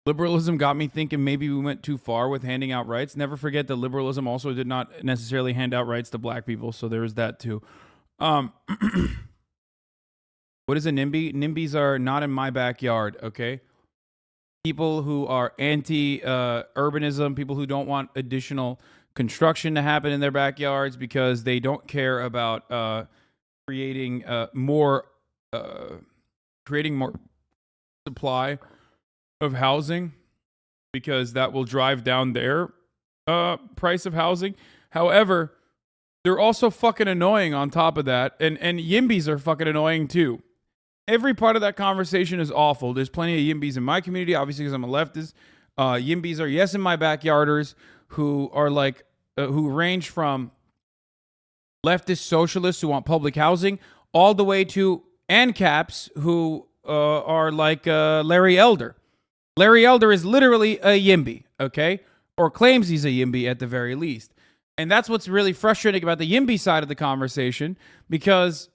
Liberalism got me thinking maybe we went too far with handing out rights. Never forget that liberalism also did not necessarily hand out rights to black people, so there is that too. What is a NIMBY? NIMBYs are not in my backyard, okay? People who are anti-urbanism, people who don't want additional construction to happen in their backyards because they don't care about creating more supply of housing, because that will drive down their price of housing. However, they're also fucking annoying on top of that, and YIMBYs are fucking annoying too. Every part of that conversation is awful. There's plenty of YIMBYs in my community, obviously, because I'm a leftist. YIMBYs are yes in my backyarders who are like, who range from leftist socialists who want public housing all the way to ANCAPs who are like Larry Elder. Larry Elder is literally a YIMBY, okay? Or claims he's a YIMBY at the very least. And that's what's really frustrating about the YIMBY side of the conversation, because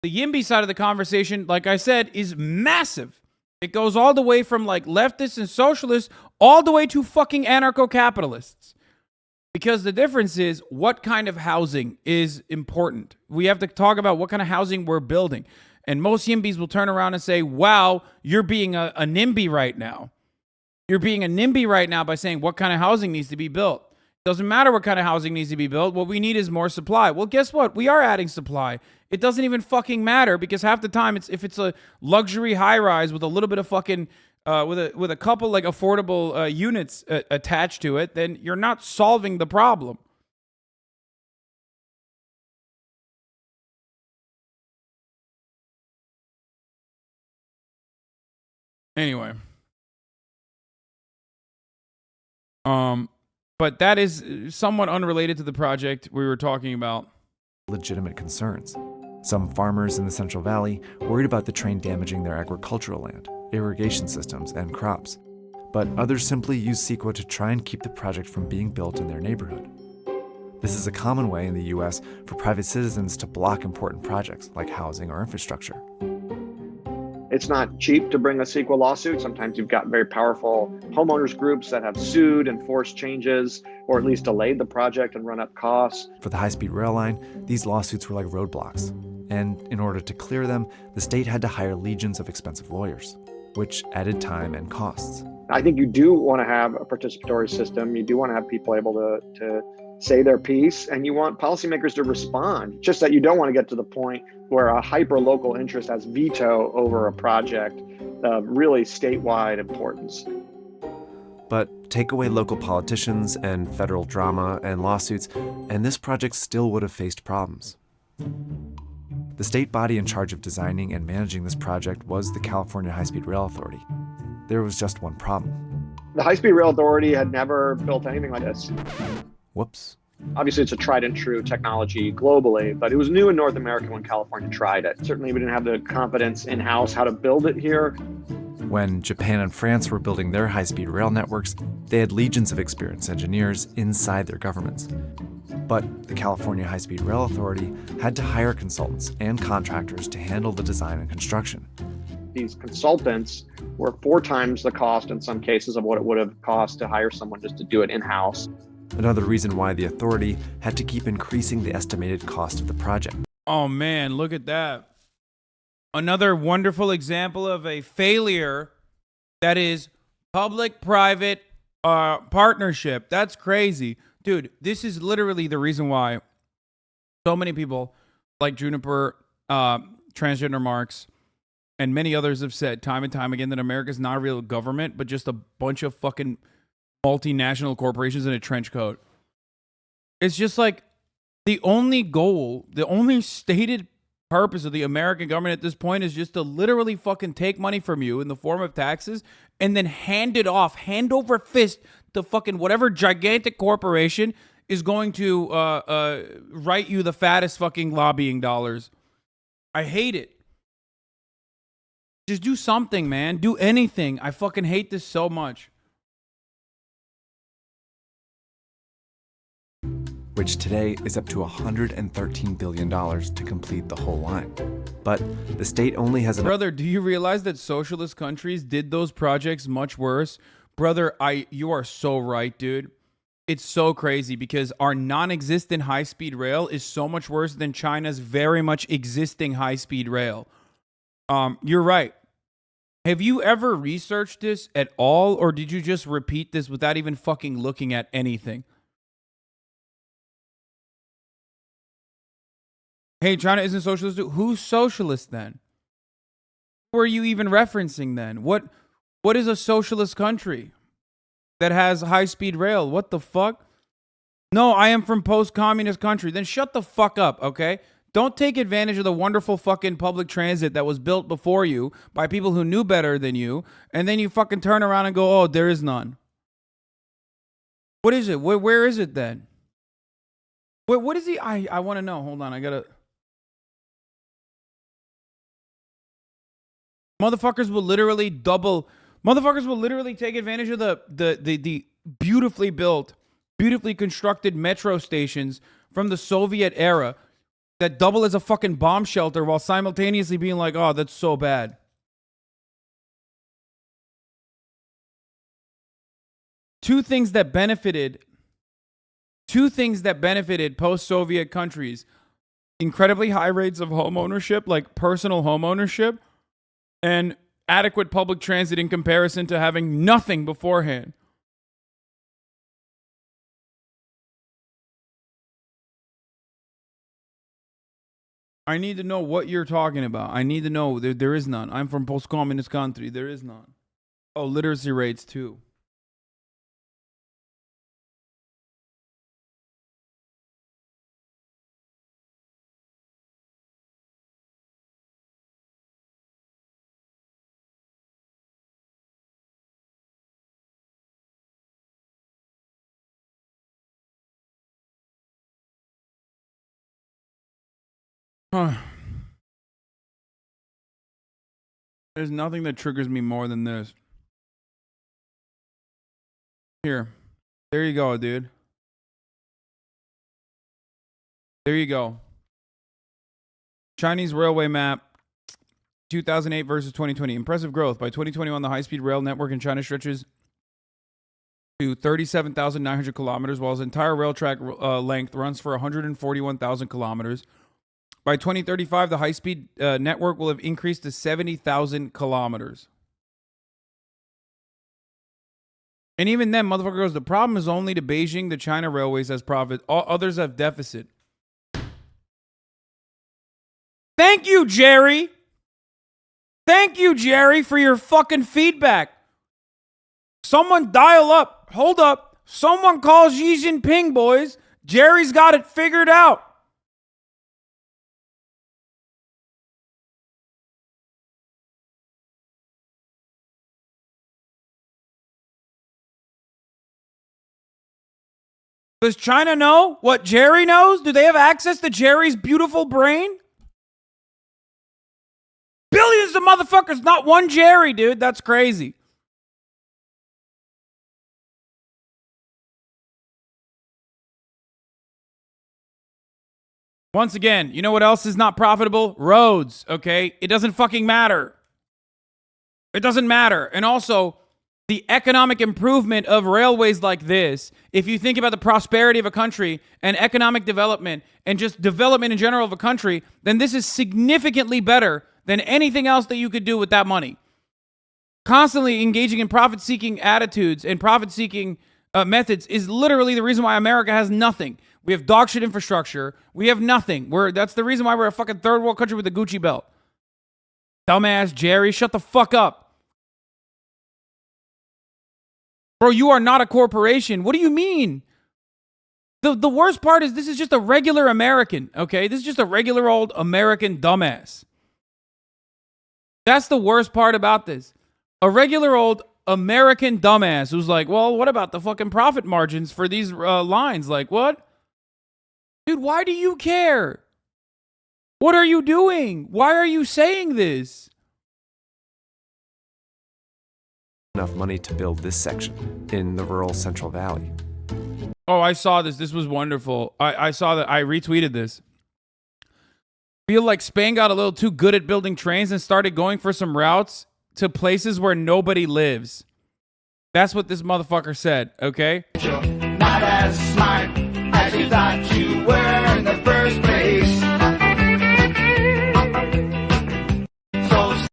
the YIMBY side of the conversation, like I said, is massive. It goes all the way from like leftists and socialists all the way to fucking anarcho-capitalists. Because the difference is what kind of housing is important. We have to talk about what kind of housing we're building. And most YIMBYs will turn around and say, wow, you're being a NIMBY right now. You're being a NIMBY right now by saying what kind of housing needs to be built. Doesn't matter what kind of housing needs to be built. What we need is more supply. Well, guess what? We are adding supply. It doesn't even fucking matter, because half the time, if it's a luxury high rise with a little bit of fucking with a couple like affordable units attached to it, then you're not solving the problem. Anyway, but that is somewhat unrelated to the project we were talking about. Legitimate concerns. Some farmers in the Central Valley worried about the train damaging their agricultural land, irrigation systems, and crops. But others simply used CEQA to try and keep the project from being built in their neighborhood. This is a common way in the US for private citizens to block important projects like housing or infrastructure. It's not cheap to bring a CEQA lawsuit. Sometimes you've got very powerful homeowners groups that have sued and forced changes, or at least delayed the project and run up costs. For the high-speed rail line, these lawsuits were like roadblocks. And in order to clear them, the state had to hire legions of expensive lawyers, which added time and costs. I think you do want to have a participatory system. You do want to have people able to say their piece, and you want policymakers to respond. Just that you don't want to get to the point where a hyper-local interest has veto over a project of really statewide importance. But take away local politicians and federal drama and lawsuits, and this project still would have faced problems. The state body in charge of designing and managing this project was the California High-Speed Rail Authority. There was just one problem. The High-Speed Rail Authority had never built anything like this. Whoops. Obviously, it's a tried and true technology globally, but it was new in North America when California tried it. Certainly, we didn't have the confidence in-house how to build it here. When Japan and France were building their high-speed rail networks, they had legions of experienced engineers inside their governments. But the California High-Speed Rail Authority had to hire consultants and contractors to handle the design and construction. These consultants were 4 times the cost in some cases of what it would have cost to hire someone just to do it in-house. Another reason why the authority had to keep increasing the estimated cost of the project. Oh man, look at that. Another wonderful example of a failure that is public-private partnership. That's crazy. Dude, this is literally the reason why so many people like Juniper, Transgender Marks, and many others have said time and time again that America's not a real government, but just a bunch of fucking multinational corporations in a trench coat. It's just like the only goal, the only stated purpose of the American government at this point is just to literally fucking take money from you in the form of taxes and then hand it off, hand over fist to fucking whatever gigantic corporation is going to write you the fattest fucking lobbying dollars. I hate it. Just do something, man. Do anything. I fucking hate this so much. Which today is up to $113 billion to complete the whole line. But the state only has Brother, do you realize that socialist countries did those projects much worse? Brother, you are so right, dude. It's so crazy because our non-existent high-speed rail is so much worse than China's very much existing high-speed rail. You're right. Have you ever researched this at all, or did you just repeat this without even fucking looking at anything? Hey, China isn't socialist. Who's socialist then? Who are you even referencing then? What is a socialist country that has high-speed rail? What the fuck? No, I am from post-communist country. Then shut the fuck up, okay? Don't take advantage of the wonderful fucking public transit that was built before you by people who knew better than you, and then you fucking turn around and go, oh, there is none. What is it? Where is it then? What is he? I want to know. Hold on, I gotta... Motherfuckers will literally take advantage of the beautifully built, beautifully constructed metro stations from the Soviet era that double as a fucking bomb shelter while simultaneously being like, oh, that's so bad. Two things that benefited post-Soviet countries: incredibly high rates of home ownership, like personal home ownership, and adequate public transit in comparison to having nothing beforehand. I need to know what you're talking about. I need to know. There is none. I'm from post-communist country. There is none. Oh, literacy rates too. There's nothing that triggers me more than this. Here. There you go, dude. There you go. Chinese railway map, 2008 versus 2020. Impressive growth. By 2021, the high-speed rail network in China stretches to 37,900 kilometers, while its entire rail track length runs for 141,000 kilometers. By 2035, the high-speed network will have increased to 70,000 kilometers. And even then, motherfucker goes, the problem is only to Beijing, the China railways has profit. All others have deficit. Thank you, Jerry. Thank you, Jerry, for your fucking feedback. Someone dial up. Hold up. Someone call Xi Jinping, boys. Jerry's got it figured out. Does China know what Jerry knows? Do they have access to Jerry's beautiful brain? Billions of motherfuckers, not one Jerry, dude. That's crazy. Once again, you know what else is not profitable? Roads, okay? It doesn't fucking matter. It doesn't matter. And also, the economic improvement of railways like this, if you think about the prosperity of a country and economic development and just development in general of a country, then this is significantly better than anything else that you could do with that money. Constantly engaging in profit-seeking attitudes and profit-seeking methods is literally the reason why America has nothing. We have dog shit infrastructure. We have nothing. That's the reason why we're a fucking third world country with a Gucci belt. Dumbass Jerry, shut the fuck up. Bro, you are not a corporation. What do you mean? The worst part is this is just a regular American, okay? This is just a regular old American dumbass. That's the worst part about this. A regular old American dumbass who's like, well, what about the fucking profit margins for these lines? Like, what? Dude, why do you care? What are you doing? Why are you saying this? Enough money to build this section in the rural Central Valley. Oh, I saw this. This was wonderful. I saw that. I retweeted this. Feel like Spain got a little too good at building trains and started going for some routes to places where nobody lives. That's what this motherfucker said, okay? Not as smart as you thought you were in the first place. So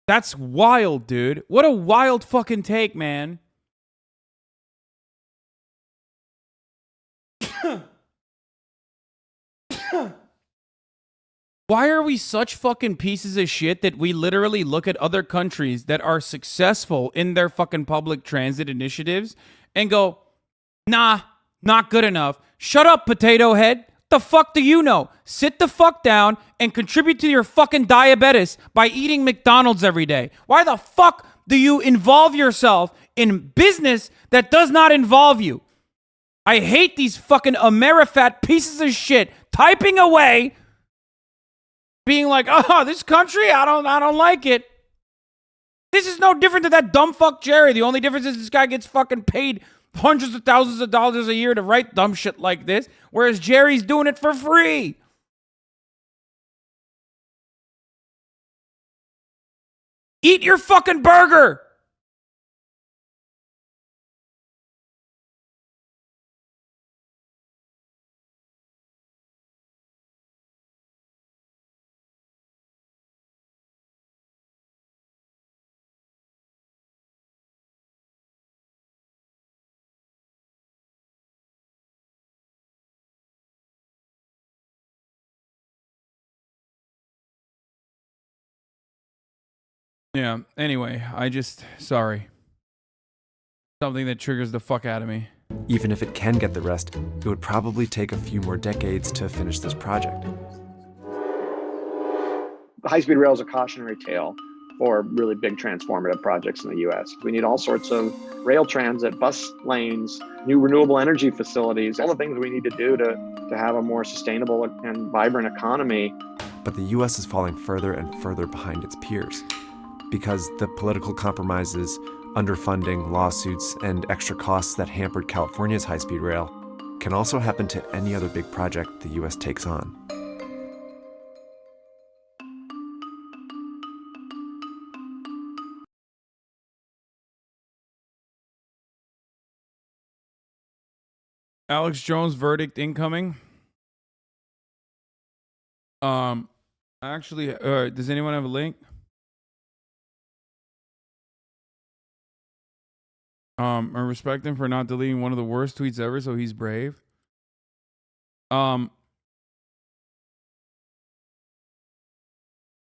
that's wild, dude. What a wild fucking take, man. Why are we such fucking pieces of shit that we literally look at other countries that are successful in their fucking public transit initiatives and go, nah, not good enough. Shut up, potato head. The fuck do you know? Sit the fuck down and contribute to your fucking diabetes by eating McDonald's every day. Why the fuck do you involve yourself in business that does not involve you? I hate these fucking Amerifat pieces of shit typing away, being like, oh, this country, I don't like it. This is no different than that dumb fuck Jerry. The only difference is this guy gets fucking paid hundreds of thousands of dollars a year to write dumb shit like this, whereas Jerry's doing it for free. Eat your fucking burger. Yeah, anyway, sorry. Something that triggers the fuck out of me. Even if it can get the rest, it would probably take a few more decades to finish this project. High-speed rail is a cautionary tale for really big transformative projects in the U.S. We need all sorts of rail transit, bus lanes, new renewable energy facilities, all the things we need to do to have a more sustainable and vibrant economy. But the U.S. is falling further and further behind its peers because the political compromises, underfunding, lawsuits, and extra costs that hampered California's high-speed rail can also happen to any other big project the U.S. takes on. Alex Jones verdict incoming. Actually, does anyone have a link? I respect him for not deleting one of the worst tweets ever, so he's brave.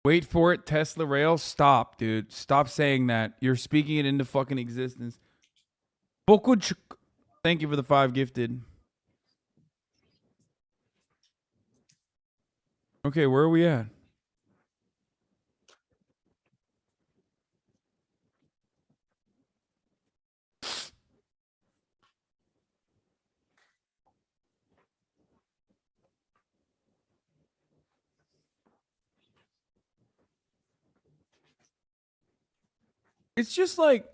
Wait for it, Tesla rail. Stop, dude. Stop saying that. You're speaking it into fucking existence. Thank you for the 5 gifted. Okay, where are we at? It's just like,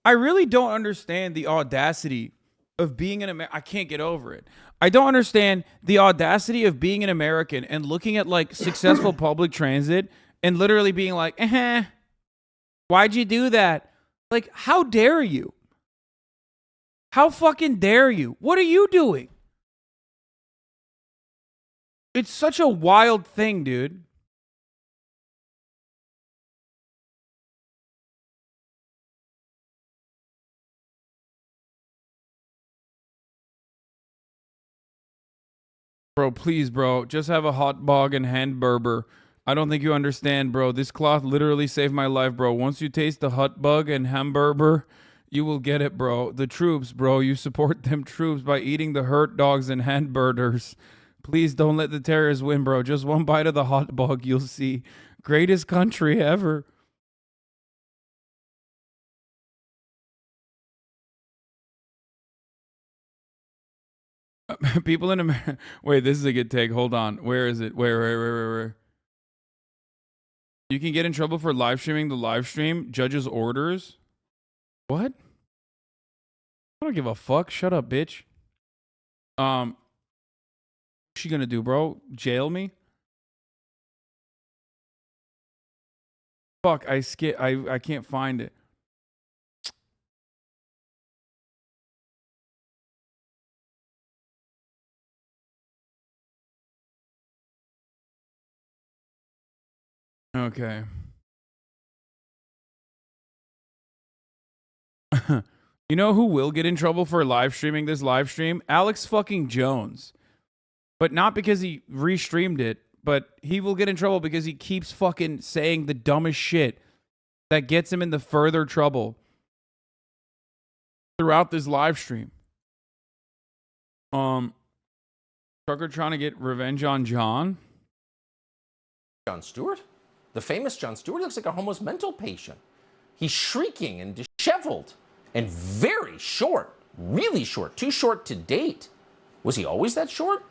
I really don't understand the audacity of being an American. I can't get over it. I don't understand the audacity of being an American and looking at like successful public transit and literally being like, why'd you do that? Like, how dare you? How fucking dare you? What are you doing? It's such a wild thing, dude. Bro, please, bro. Just have a hot bog and hand burger. I don't think you understand, bro. This cloth literally saved my life, bro. Once you taste the hot bug and hamburger, you will get it, bro. The troops, bro. You support them troops by eating the hurt dogs and hamburgers. Please don't let the terrorists win, bro. Just one bite of the hot bug, you'll see. Greatest country ever. People in America. Wait, this is a good take. Hold on. Where is it? Where? You can get in trouble for live streaming the live stream. Judge's orders. What? I don't give a fuck. Shut up, bitch. What's she gonna do, bro? Jail me? Fuck, I can't find it. Okay. You know who will get in trouble for live streaming this live stream? Alex fucking Jones. But not because he restreamed it, but he will get in trouble because he keeps fucking saying the dumbest shit that gets him into further trouble throughout this live stream. Tucker trying to get revenge on John. Jon Stewart? The famous Jon Stewart looks like a homeless mental patient. He's shrieking and disheveled and very short, really short, too short to date. Was he always that short?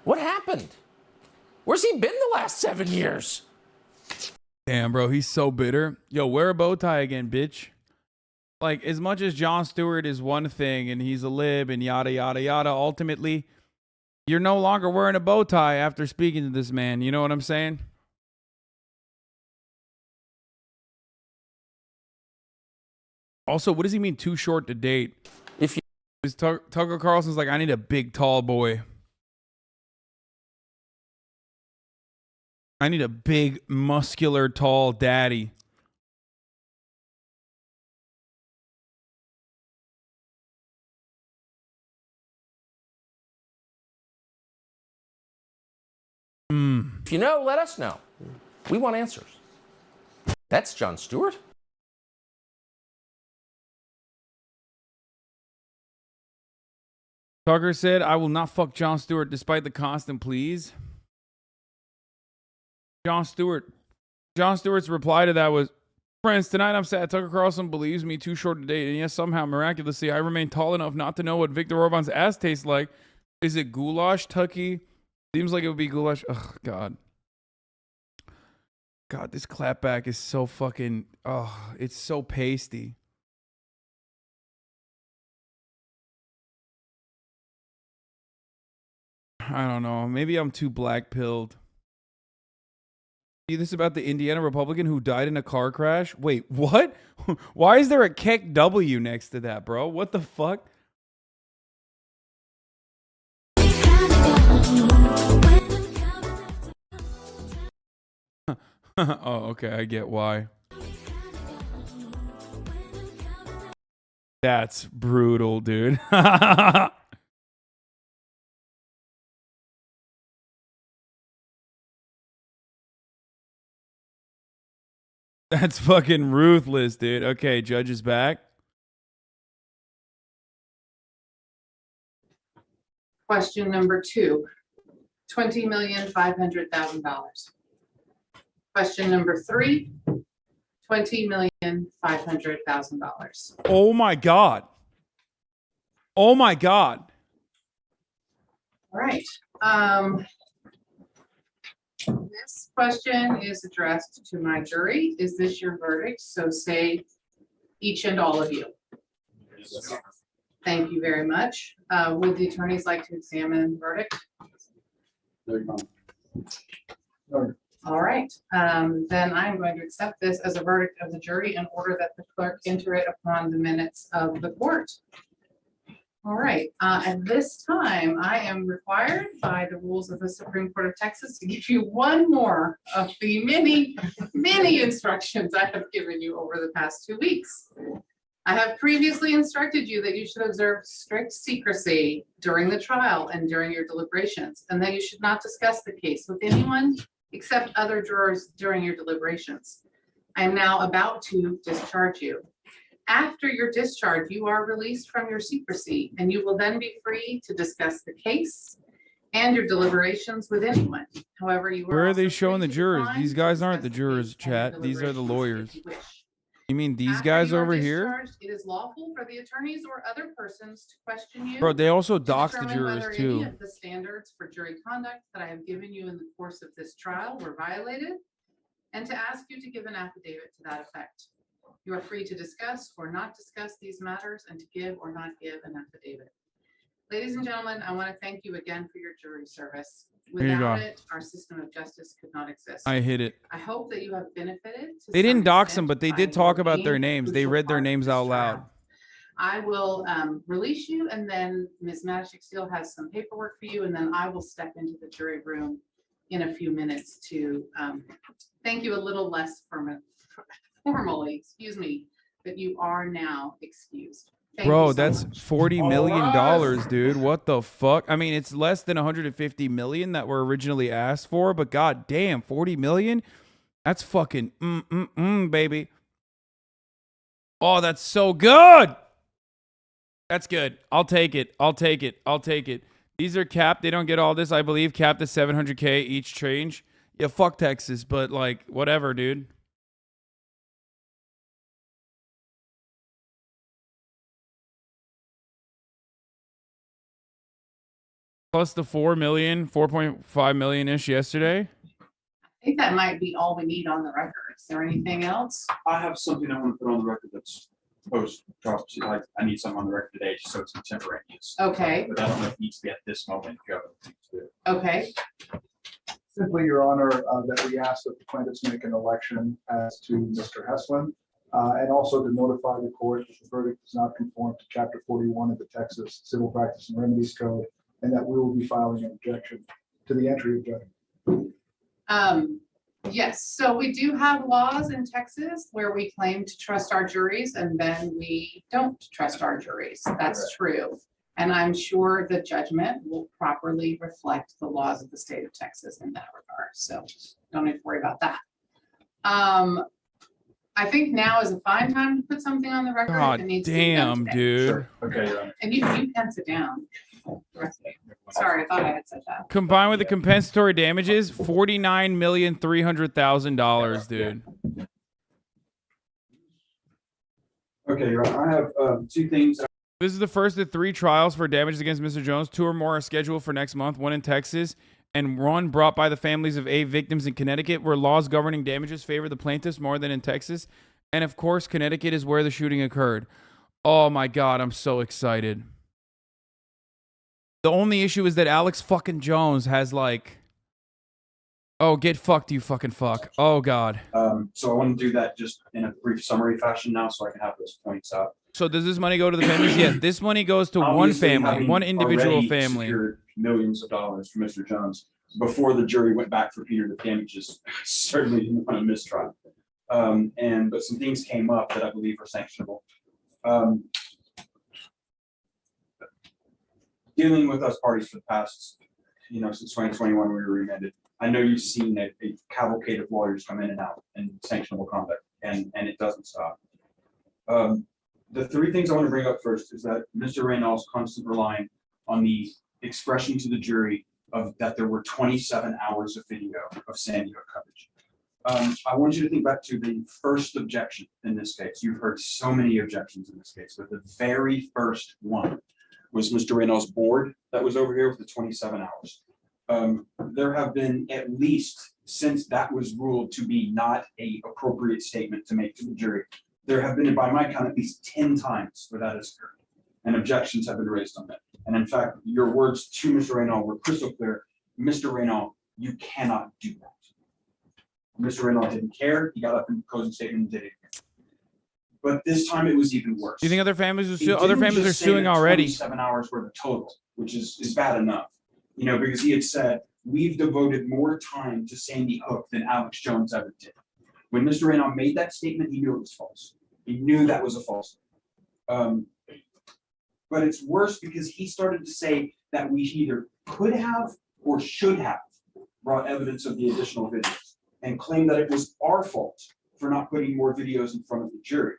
What happened? Where's he been the last 7 years? Damn, bro, he's so bitter. Yo, wear a bow tie again, bitch. Like, as much as Jon Stewart is one thing and he's a lib and yada, yada, yada, ultimately, you're no longer wearing a bow tie after speaking to this man. You know what I'm saying? Also, what does he mean too short to date? If you Tucker Carlson's like, I need a big, tall boy. I need a big, muscular, tall daddy. If you know, let us know. We want answers. That's Jon Stewart? Tucker said, I will not fuck Jon Stewart despite the constant pleas. Jon Stewart's reply to that was, friends, tonight I'm sad Tucker Carlson believes me too short to date, and yes, somehow, miraculously, I remain tall enough not to know what Viktor Orban's ass tastes like. Is it goulash, Tucky? Seems like it would be goulash. Ugh, God. God, this clapback is so fucking, it's so pasty. I don't know. Maybe I'm too black-pilled. See this about the Indiana Republican who died in a car crash? Wait, what? Why is there a Keck W next to that, bro? What the fuck? Oh, okay. I get why. That's brutal, dude. That's fucking ruthless, dude. Okay, judge is back. Question number 2, $20,500,000. Question number 3, $20,500,000. Oh my God. Oh my God. All right. This question is addressed to my jury. Is this your verdict? So say each and all of you. Yes. Thank you very much. Would the attorneys like to examine the verdict? No. All right. Then I'm going to accept this as a verdict of the jury and order that the clerk enter it upon the minutes of the court. All right. At this time, I am required by the rules of the Supreme Court of Texas to give you one more of the many, many instructions I have given you over the past 2 weeks. I have previously instructed you that you should observe strict secrecy during the trial and during your deliberations, and that you should not discuss the case with anyone except other jurors during your deliberations. I am now about to discharge you. After your discharge, you are released from your secrecy, and you will then be free to discuss the case and your deliberations with anyone. However, you Where are they showing the jurors? These guys aren't the jurors, chat. These are the lawyers. You mean these guys over here? It is lawful for the attorneys or other persons to question you. Bro, they also dox the jurors whether too. Any of the standards for jury conduct that I have given you in the course of this trial were violated, and to ask you to give an affidavit to that effect. You are free to discuss or not discuss these matters and to give or not give an affidavit. Ladies and gentlemen, I want to thank you again for your jury service. Without it, our system of justice could not exist. I hit it. I hope that you have benefited. They didn't dox them, but they did talk about their names. They read their names out loud. I will release you, and then Ms. Matichik still has some paperwork for you, and then I will step into the jury room in a few minutes to thank you a little less formally, excuse me, but you are now excused. Thank Bro, you so that's much. $40 million, dude. What the fuck? I mean, it's less than 150 million that were originally asked for, but god damn, 40 million? That's fucking baby. Oh, that's so good. That's good. I'll take it. I'll take it. I'll take it. These are capped. They don't get all this, I believe, capped at 700K each change. Yeah, fuck Texas, but like, whatever, dude. Plus the 4.5 million-ish yesterday. I think that might be all we need on the record. Is there anything else? I have something I want to put on the record that's post-autopsy. I need something on the record today just so it's contemporaneous. Okay. But I don't know if it needs to be at this moment. If you have other things to do. Okay. Simply, Your Honor, that we ask that the plaintiffs make an election as to Mr. Heslin, and also to notify the court that the verdict does not conform to Chapter 41 of the Texas Civil Practice and Remedies Code, and that we will be filing an objection to the entry of judgment. Yes, so we do have laws in Texas where we claim to trust our juries and then we don't trust our juries. That's true. And I'm sure the judgment will properly reflect the laws of the state of Texas in that regard. So don't need to worry about that. I think now is a fine time to put something on the record. God if it needs to be done damn, today. dude. Sure. Okay. And you can sit down. Sorry, I thought I had said that. Combined with the compensatory damages, $49,300,000, dude. Okay, Your Honor, I have two things. This is the first of 3 trials for damages against Mr. Jones. 2 or more are scheduled for next month, 1 in Texas and 1 brought by the families of 8 victims in Connecticut, where laws governing damages favor the plaintiffs more than in Texas. And of course, Connecticut is where the shooting occurred. Oh my God, I'm so excited. The only issue is that Alex fucking Jones has like, oh, get fucked, you fucking fuck. Oh God. So I want to do that just in a brief summary fashion now so I can have those points out. So does this money go to the families? Yes, this money goes to one Obviously, family, having one individual already family. secured millions of dollars for Mr. Jones before the jury went back for Peter, the damages certainly didn't want a mistrial. But some things came up that I believe are sanctionable. Dealing with us parties for the past, since 2021 we were remanded. I know you've seen a cavalcade of lawyers come in and out and sanctionable conduct, and it doesn't stop. The 3 things I want to bring up first is that Mr. Reynolds constantly relying on the expression to the jury of that there were 27 hours of video of Sandy Hook coverage. I want you to think back to the first objection in this case. You've heard so many objections in this case, but the very first one was Mr. Reynolds' board that was over here with the 27 hours. There have been at least, since that was ruled to be not an appropriate statement to make to the jury, there have been, by my count, at least 10 times where that has occurred, and objections have been raised on that. And in fact, your words to Mr. Reynolds were crystal clear. Mr. Reynolds, you cannot do that. Mr. Reynolds didn't care. He got up in the closing statement and did it. But this time it was even worse. Do you think other families are He suing didn't already? just say that 27 hours were the total, which is bad enough, because he had said, we've devoted more time to Sandy Hook than Alex Jones ever did. When Mr. Reynolds made that statement, he knew it was false. He knew that was a false. But it's worse because he started to say that we either could have or should have brought evidence of the additional videos and claimed that it was our fault for not putting more videos in front of the jury.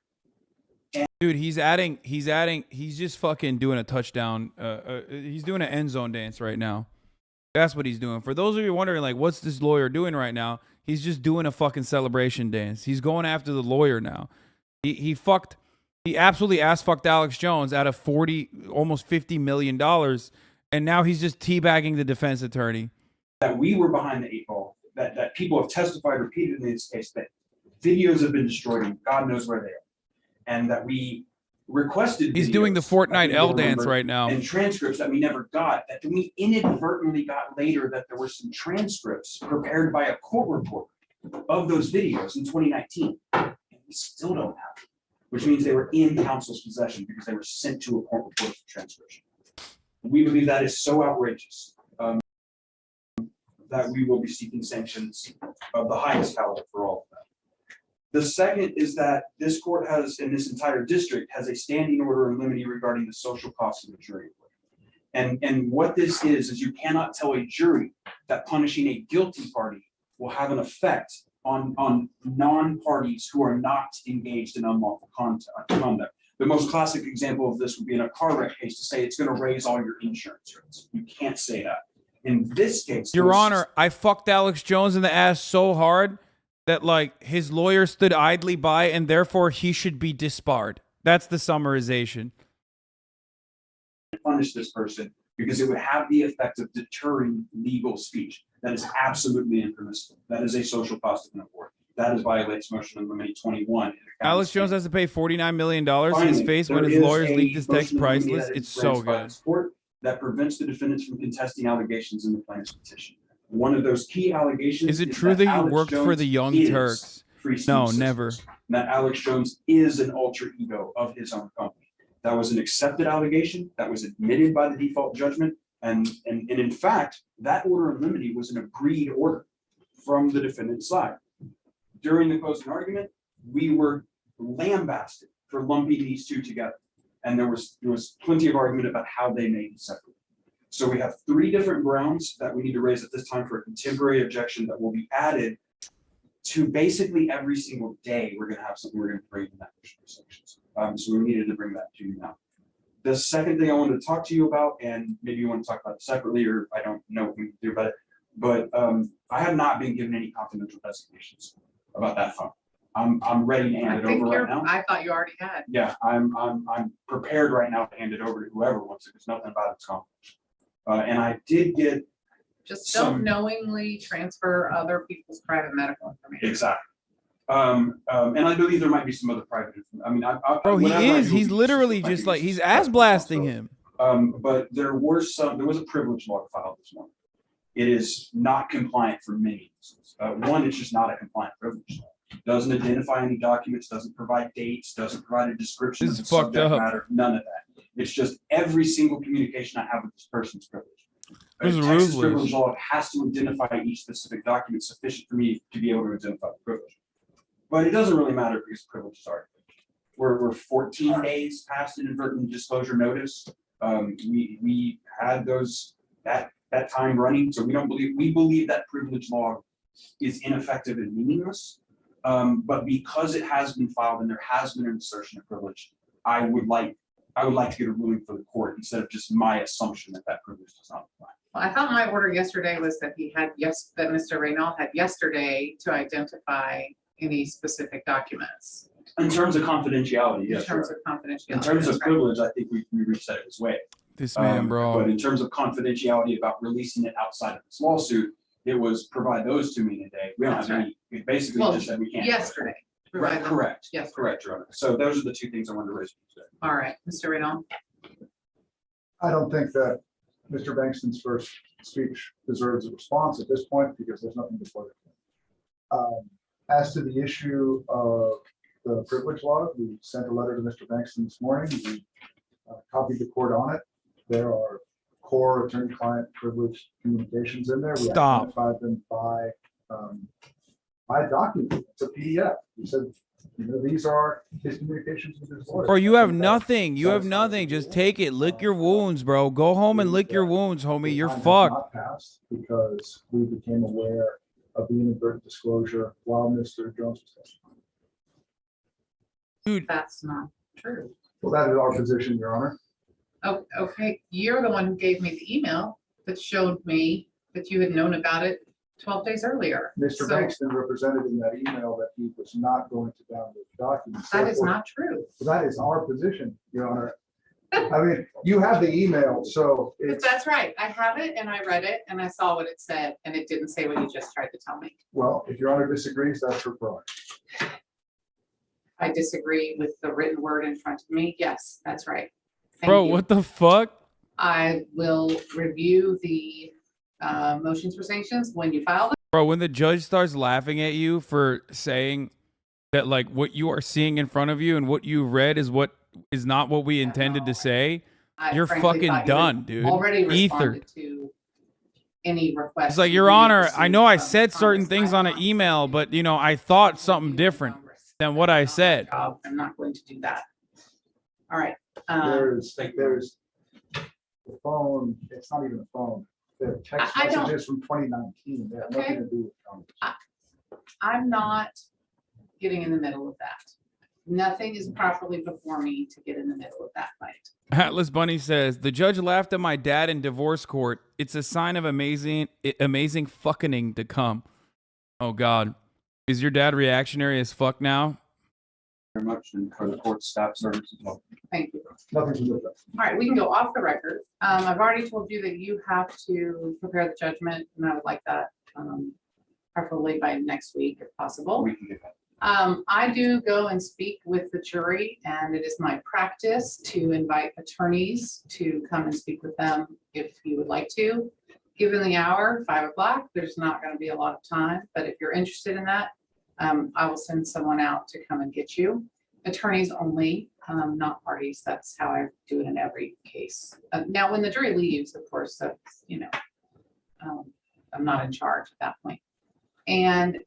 Dude, he's just fucking doing a touchdown. He's doing an end zone dance right now. That's what he's doing. For those of you wondering, like, what's this lawyer doing right now? He's just doing a fucking celebration dance. He's going after the lawyer now. He absolutely ass-fucked Alex Jones out of almost $50 million, and now he's just teabagging the defense attorney. That we were behind the 8 ball, that people have testified repeatedly in this case that videos have been destroyed and God knows where they are. And that we requested He's doing the Fortnite L dance right now. And transcripts that we never got, that we inadvertently got later, that there were some transcripts prepared by a court reporter of those videos in 2019. And we still don't have them, which means they were in counsel's possession because they were sent to a court reporter for transcription. We believe that is so outrageous that we will be seeking sanctions of the highest caliber for all of that. The second is that this court has, in this entire district, has a standing order in limine regarding the social costs of the jury. And what this is you cannot tell a jury that punishing a guilty party will have an effect on non-parties who are not engaged in unlawful conduct. The most classic example of this would be in a car wreck case to say it's going to raise all your insurance rates. You can't say that. In this case, Your Honor, I fucked Alex Jones in the ass so hard that like his lawyer stood idly by and therefore he should be disbarred. That's the summarization. Punish this person because it would have the effect of deterring legal speech. That is absolutely impermissible. That is a social cost of an award. That violates motion in limine 21. Alex Jones has to pay $49 million in his face when his lawyers leaked his text priceless. It's so good. That prevents the defendants from contesting allegations in the plaintiff's petition. One of those key allegations is it true that you worked for the Young Turks? No, never. That Alex Jones is an alter ego of his own company. That was an accepted allegation that was admitted by the default judgment. And in fact, that order in limine was an agreed order from the defendant's side. During the closing argument, we were lambasted for lumping these two together. And there was plenty of argument about how they may be separate. So we have 3 different grounds that we need to raise at this time for a contemporary objection that will be added to basically every single day. We're going to have something we're going to bring in that sections. So we needed to bring that to you now. The second thing I wanted to talk to you about, and maybe you want to talk about it separately, or I don't know what we can do about it, but I have not been given any confidential designations about that phone. I'm ready to hand it over right now. I thought you already had. Yeah, I'm prepared right now to hand it over to whoever wants it because nothing about it's confidential. And I did get just don't knowingly transfer other people's private medical information. Exactly. And I believe there might be some other private information. I mean, bro, he is. He's literally just like he's ass blasting him. But there was a privilege log filed this morning. It is not compliant for many reasons. One, it's just not a compliant privilege log. Doesn't identify any documents, doesn't provide dates, doesn't provide a description of the subject matter, none of that. It's just every single communication I have with this person's privilege. A Texas privilege law has to identify each specific document sufficient for me to be able to identify the privilege. But it doesn't really matter because privileges are. We're 14 days past inadvertent disclosure notice. We had that time running, so we believe that privilege log is ineffective and meaningless. But because it has been filed and there has been an assertion of privilege, I would like to get a ruling for the court instead of just my assumption that privilege does not apply. Well, I thought my order yesterday was that that Mr. Reynal had yesterday to identify any specific documents. In terms of confidentiality, yes. In terms of confidentiality. In terms of privilege, I think we reached that his way. This man, bro. But in terms of confidentiality about releasing it outside of this lawsuit, it was provide those to me today. We don't have any. We basically just said we can't. Yesterday. Right, correct. Yes. Correct, Your Honor. So those are the 2 things I wanted to raise today. All right, Mr. Reynal. I don't think that Mr. Bankston's first speech deserves a response at this point because there's nothing before it. As to the issue of the privilege log, we sent a letter to Mr. Bankston this morning. We copied the court on it. There are core attorney-client privilege communications in there. We identified them by document. It's a PDF. We said, these are his communications with his lawyer. Bro, you have nothing. You have nothing. Just take it. Lick your wounds, bro. Go home and lick your wounds, homie. You're fucked. Not passed because we became aware of the inadvertent disclosure while Mr. Jones was testifying. Dude, that's not true. Well, that is our position, Your Honor. Oh, okay. You're the one who gave me the email that showed me that you had known about it 12 days earlier. Mr. Bankston represented in that email that he was not going to download the documents. That is not true. That is our position, Your Honor. I mean, you have the email, so it's. That's right. I have it and I read it and I saw what it said and it didn't say what you just tried to tell me. Well, if Your Honor disagrees, that's her prerogative. I disagree with the written word in front of me. Yes, that's right. Bro, what the fuck? I will review the motions for sanctions when you file them. Bro, when the judge starts laughing at you for saying that like what you are seeing in front of you and what you read is not what we intended to say, you're fucking done, dude. Already Ether. responded to any request. It's like, Your Honor, I know I said certain things on an email, but you know, I thought something different. than what I said. I'm not going to do that. All right. There's the phone. It's not even a phone. They're text I don't- messages from 2019. They have Okay. nothing to do with Congress. I'm not getting in the middle of that. Nothing is properly before me to get in the middle of that fight. Atlas Bunny says, the judge laughed at my dad in divorce court. It's a sign of amazing fucking to come. Oh, God. Is your dad reactionary as fuck now? Very much, and for the court staff service as well. Thank you. Nothing to do with that. All right, we can go off the record. I've already told you that you have to prepare the judgment, and I would like that preferably by next week if possible. We can get that. I do go and speak with the jury, and it is my practice to invite attorneys to come and speak with them if you would like to. Given the hour, 5 o'clock, there's not going to be a lot of time, but if you're interested in that, I will send someone out to come and get you. Attorneys only, not parties. That's how I do it in every case. Now, when the jury leaves, of course, that's, you know, I'm not in charge at that point. And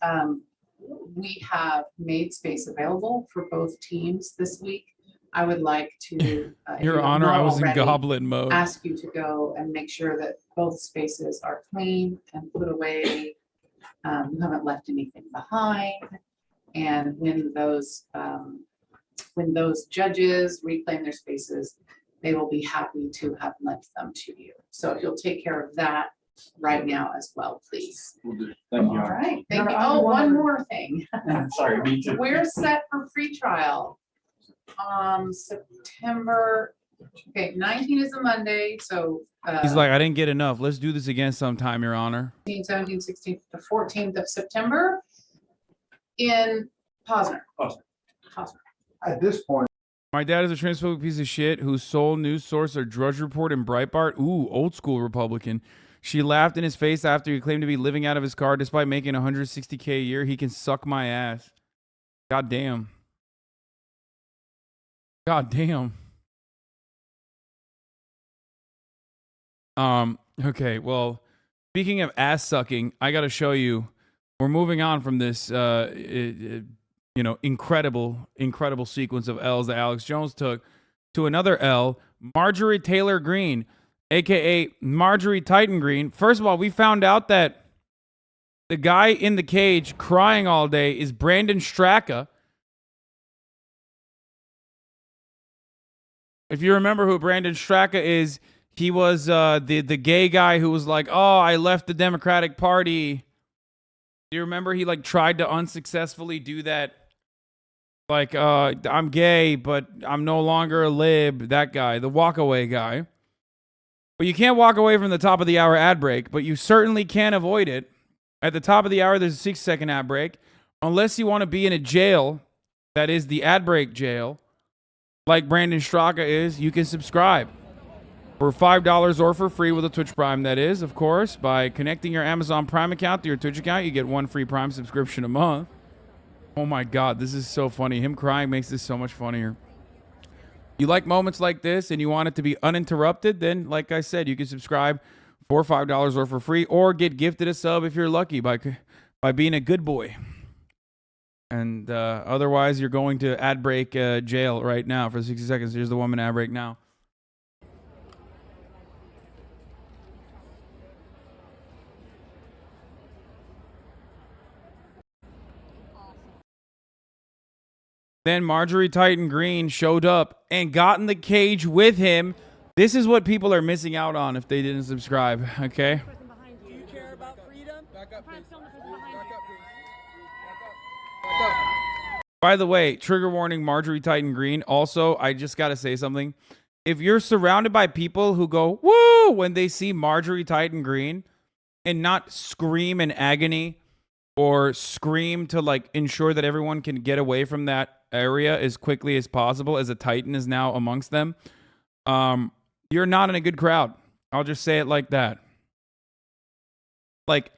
we have made space available for both teams this week. I would like to, if Your you have Honor, not I was in already, goblin mode. ask you to go and make sure that both spaces are clean and put away. You haven't left anything behind. And when those judges reclaim their spaces, they will be happy to have lent them to you. So if you'll take care of that right now as well, please. We'll do. Thank you. All right, thank No, you. I Oh, one wonder- more thing. Sorry, me too. We're set for pretrial. September, okay, 19 is a Monday, so. He's like, I didn't get enough. Let's do this again sometime, Your Honor. 16, 17, 16, the 14th of September in Posner. At this point, My dad is a transphobic piece of shit whose sole news source are Drudge Report and Breitbart. Ooh, old school Republican. She laughed in his face after he claimed to be living out of his car despite making $160K a year. He can suck my ass. God damn. God damn. Okay, well, speaking of ass sucking, I got to show you. We're moving on from this incredible sequence of L's that Alex Jones took to another L, Marjorie Taylor Greene, aka Marjorie Titan Greene. First of all, we found out that the guy in the cage crying all day is Brandon Straka. If you remember who Brandon Straka is, he was the gay guy who was like, "Oh, I left the Democratic Party." Do you remember he like tried to unsuccessfully do that? Like, I'm gay, but I'm no longer a lib. That guy, the walkaway guy. But you can't walk away from the top of the hour ad break, but you certainly can avoid it. At the top of the hour, there's a 6-second ad break. Unless you want to be in a jail that is the ad break jail, like Brandon Straka is, you can subscribe for $5 or for free with a Twitch Prime, that is, of course. By connecting your Amazon Prime account to your Twitch account, you get 1 free Prime subscription a month. Oh my God, this is so funny. Him crying makes this so much funnier. You like moments like this and you want it to be uninterrupted, then, like I said, you can subscribe for $5 or for free, or get gifted a sub if you're lucky by being a good boy. And otherwise, you're going to ad break jail right now for 60 seconds. Here's the woman ad break now. Then Marjorie Titan Greene showed up and got in the cage with him. This is what people are missing out on if they didn't subscribe, okay? Do you care about freedom? Back up, please. By the way, trigger warning, Marjorie Titan Greene. Also, I just got to say something. If you're surrounded by people who go, woo, when they see Marjorie Titan Greene and not scream in agony or scream to like ensure that everyone can get away from that area as quickly as possible as a Titan is now amongst them, you're not in a good crowd. I'll just say it like that. Like,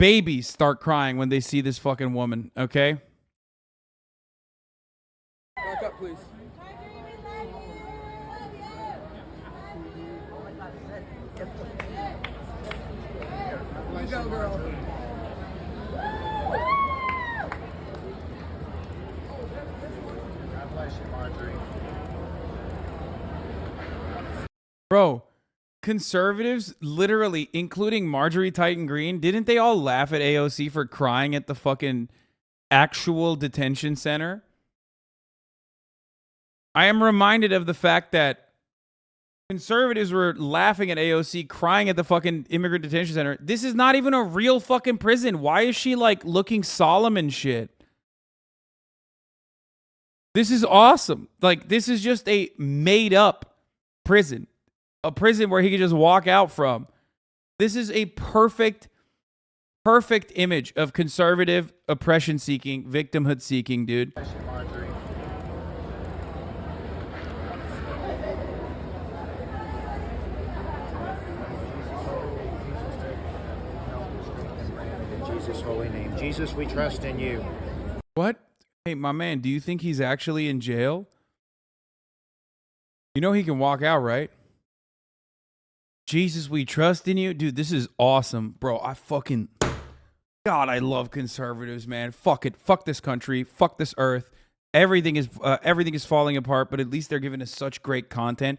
babies start crying when they see this fucking woman, okay? Back up, please. You go, girl. Bro, conservatives, literally, including Marjorie Titan Green, didn't they all laugh at AOC for crying at the fucking actual detention center? I am reminded of the fact that conservatives were laughing at AOC crying at the fucking immigrant detention center. This is not even a real fucking prison. Why is she like looking solemn and shit? This is awesome. Like, this is just a made up prison. A prison where he could just walk out from. This is a perfect image of conservative oppression seeking, victimhood seeking, dude. Jesus' holy name. Jesus, we trust in you. What? Hey, my man, do you think he's actually in jail? You know he can walk out, right? Jesus, we trust in you. Dude, this is awesome. Bro, God, I love conservatives, man. Fuck it. Fuck this country. Fuck this earth. Everything is falling apart, but at least they're giving us such great content.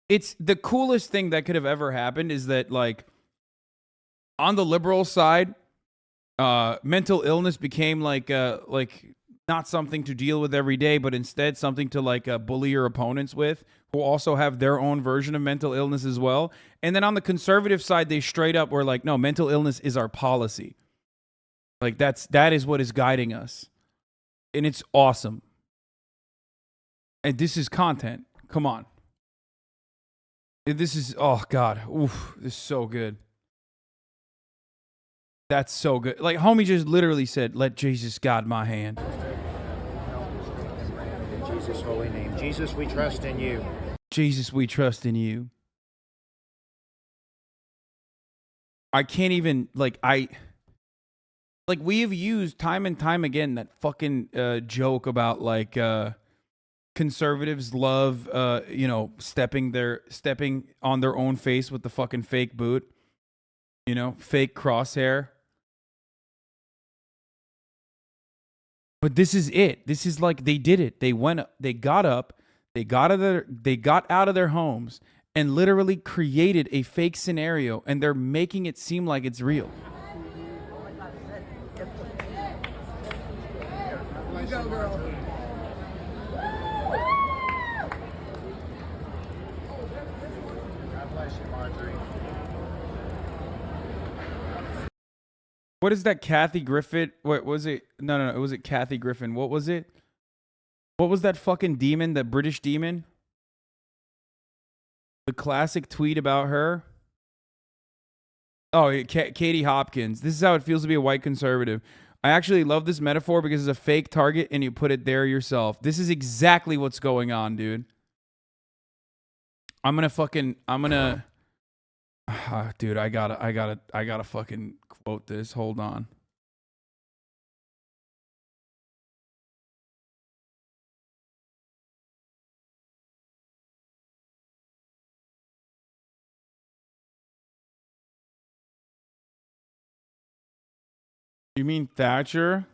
It's the coolest thing that could have ever happened is that, like, on the liberal side, mental illness became like not something to deal with every day, but instead something to like bully your opponents with, who also have their own version of mental illness as well. And then on the conservative side, they straight up were like, no, mental illness is our policy. Like that is what is guiding us. And it's awesome. And this is content. Come on. This is, oh God. Oof, this is so good. That's so good. Like, homie just literally said, let Jesus guide my hand. In Jesus' holy name. Jesus, we trust in you. Jesus, we trust in you. I can't even, we have used time and time again that fucking joke about, like, conservatives love, stepping on their own face with the fucking fake boot. You know, fake crosshair. But this is it. This is like they did it. They got up, they got out of their homes and literally created a fake scenario, and they're making it seem like it's real. You go, girl. God bless you, Marjorie. What is that Kathy Griffin? What was it? No. It wasn't Kathy Griffin. What was it? What was that fucking demon? That British demon? The classic tweet about her? Oh, Katie Hopkins. This is how it feels to be a white conservative. I actually love this metaphor because it's a fake target and you put it there yourself. This is exactly what's going on, dude. Dude, I gotta fucking quote this. Hold on. You mean Thatcher?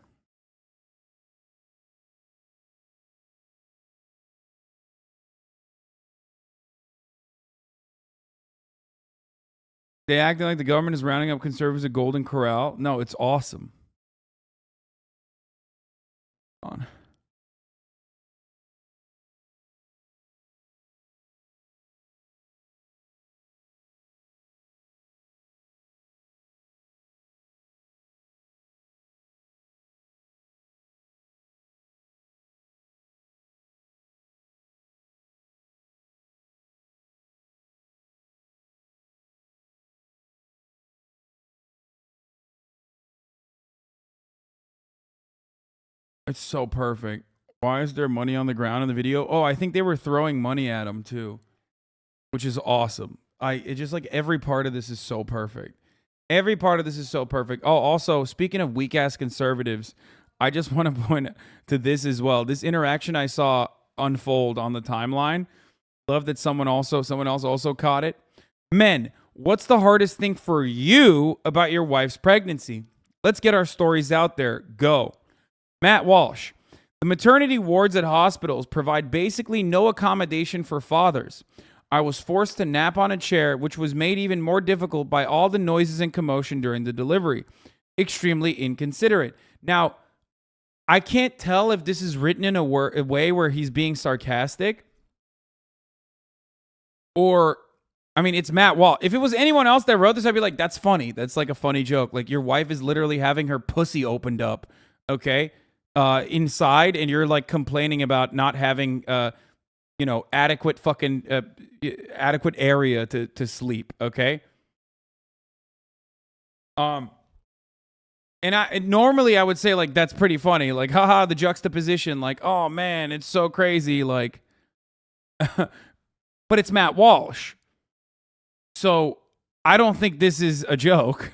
They acting like the government is rounding up conservatives at Golden Corral. No, it's awesome. On. It's so perfect. Why is there money on the ground in the video? Oh, I think they were throwing money at him too, which is awesome. It just like every part of this is so perfect. Every part of this is so perfect. Oh, also, speaking of weak ass conservatives, I just want to point to this as well. This interaction I saw unfold on the timeline. Love that someone else also caught it. Men, what's the hardest thing for you about your wife's pregnancy? Let's get our stories out there. Go. Matt Walsh. The maternity wards at hospitals provide basically no accommodation for fathers. I was forced to nap on a chair, which was made even more difficult by all the noises and commotion during the delivery. Extremely inconsiderate. Now, I can't tell if this is written in a way where he's being sarcastic or, I mean, it's Matt Wall. If it was anyone else that wrote this, I'd be like, that's funny. That's like a funny joke. Like, your wife is literally having her pussy opened up, okay, inside, and you're like complaining about not having, you know, adequate adequate area to sleep, okay? And normally I would say, like, that's pretty funny. Like, haha, the juxtaposition. Like, oh, man, it's so crazy. Like, but it's Matt Walsh. So I don't think this is a joke.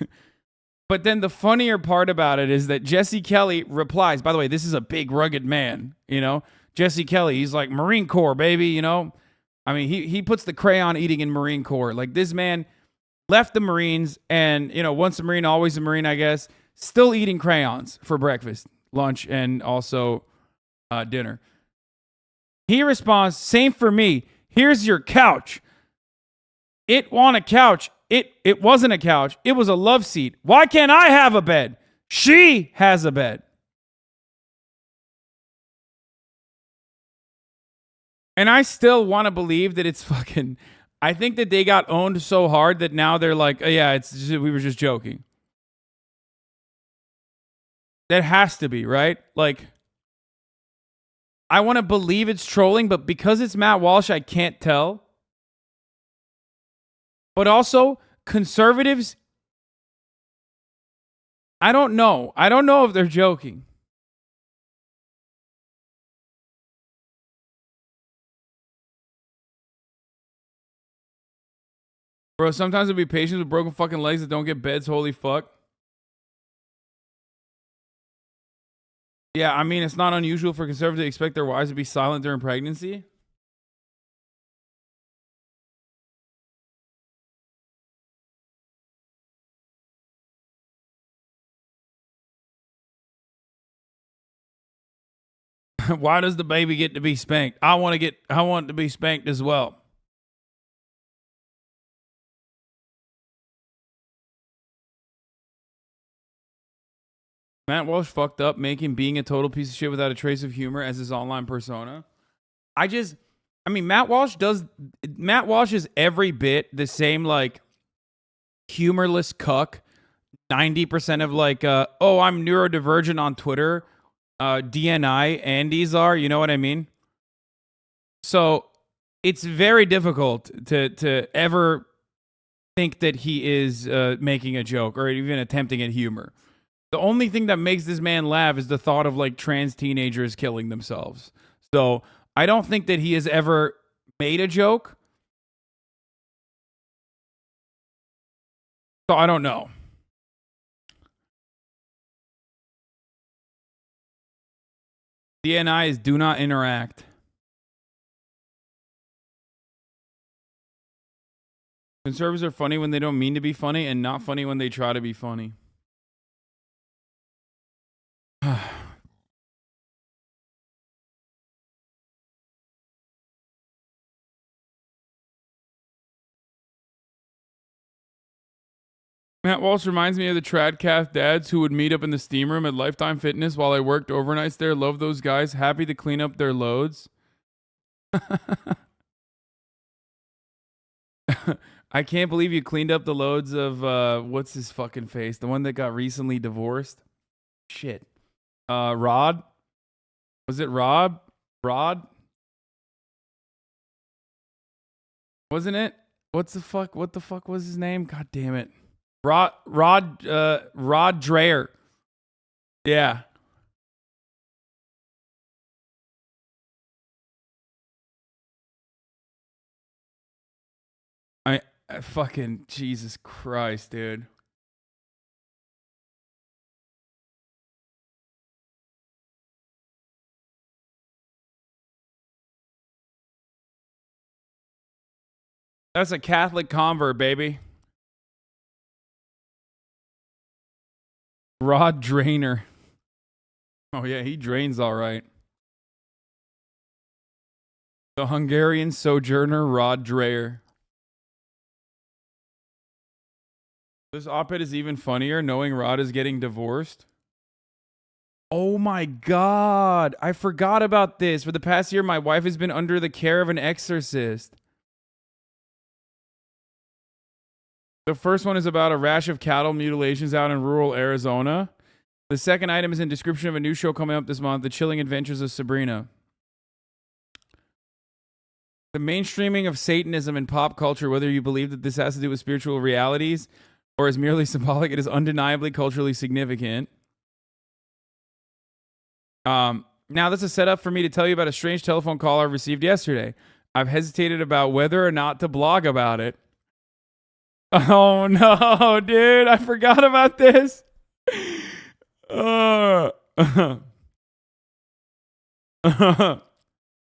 But then the funnier part about it is that Jesse Kelly replies. By the way, this is a big, rugged man, you know? Jesse Kelly, he's like, Marine Corps, baby, you know? I mean, he puts the crayon eating in Marine Corps. Like, this man left the Marines and, you know, once a Marine, always a Marine, I guess. Still eating crayons for breakfast, lunch, and also dinner. He responds, same for me. Here's your couch. It want a couch. It wasn't a couch. It was a love seat. Why can't I have a bed? She has a bed. And I still want to believe that it's fucking... I think that they got owned so hard that now they're like, oh, yeah, we were just joking. That has to be, right? Like, I want to believe it's trolling, but because it's Matt Walsh, I can't tell. But also, conservatives, I don't know. I don't know if they're joking. Bro, sometimes it'll be patients with broken fucking legs that don't get beds. Holy fuck. Yeah, I mean, it's not unusual for conservatives to expect their wives to be silent during pregnancy. Why does the baby get to be spanked? I want it to be spanked as well. Matt Walsh fucked up making being a total piece of shit without a trace of humor as his online persona. I mean, Matt Walsh is every bit the same, like, humorless cuck. 90% of like, oh, I'm neurodivergent on Twitter. DNI Andes are, you know what I mean? So it's very difficult to ever think that he is making a joke or even attempting at humor. The only thing that makes this man laugh is the thought of like trans teenagers killing themselves. So I don't think that he has ever made a joke. So I don't know. DNI is do not interact. Conservatives are funny when they don't mean to be funny and not funny when they try to be funny. Matt Walsh reminds me of the Tradcast dads who would meet up in the steam room at Lifetime Fitness while I worked overnights there. Love those guys. Happy to clean up their loads. I can't believe you cleaned up the loads of, what's his fucking face? The one that got recently divorced? Shit. Rod? Was it Rob? Rod? Wasn't it? What the fuck was his name? God damn it. Rod Dreher. Yeah. I fucking Jesus Christ, dude. That's a Catholic convert, baby. Rod Drainer. Oh yeah, he drains all right. The Hungarian sojourner Rod Dreher. This op-ed is even funnier knowing Rod is getting divorced. Oh my God. I forgot about this. For the past year, my wife has been under the care of an exorcist. The first one is about a rash of cattle mutilations out in rural Arizona. The second item is in description of a new show coming up this month, The Chilling Adventures of Sabrina. The mainstreaming of Satanism in pop culture, whether you believe that this has to do with spiritual realities or is merely symbolic, it is undeniably culturally significant. Now, this is a setup for me to tell you about a strange telephone call I received yesterday. I've hesitated about whether or not to blog about it. Oh, no, dude. I forgot about this.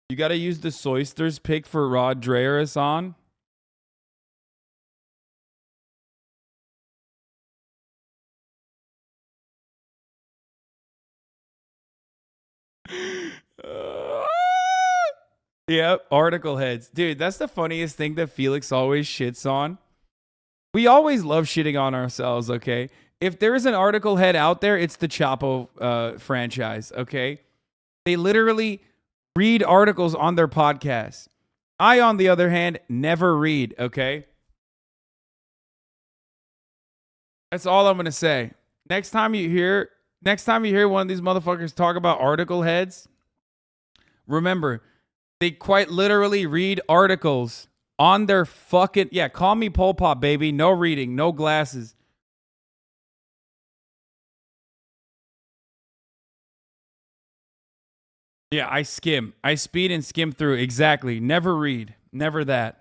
You got to use the Soysters pick for Rod Dreher, Hasan. Yep, article heads. Dude, that's the funniest thing that Felix always shits on. We always love shitting on ourselves, okay? If there is an article head out there, it's the Chapo franchise, okay? They literally read articles on their podcast. I, on the other hand, never read, okay? That's all I'm going to say. Next time you hear one of these motherfuckers talk about article heads, remember, they quite literally read articles on their fucking... Yeah, call me Pol Pot, baby. No reading, no glasses. Yeah, I skim. I speed and skim through. Exactly. Never read. Never that.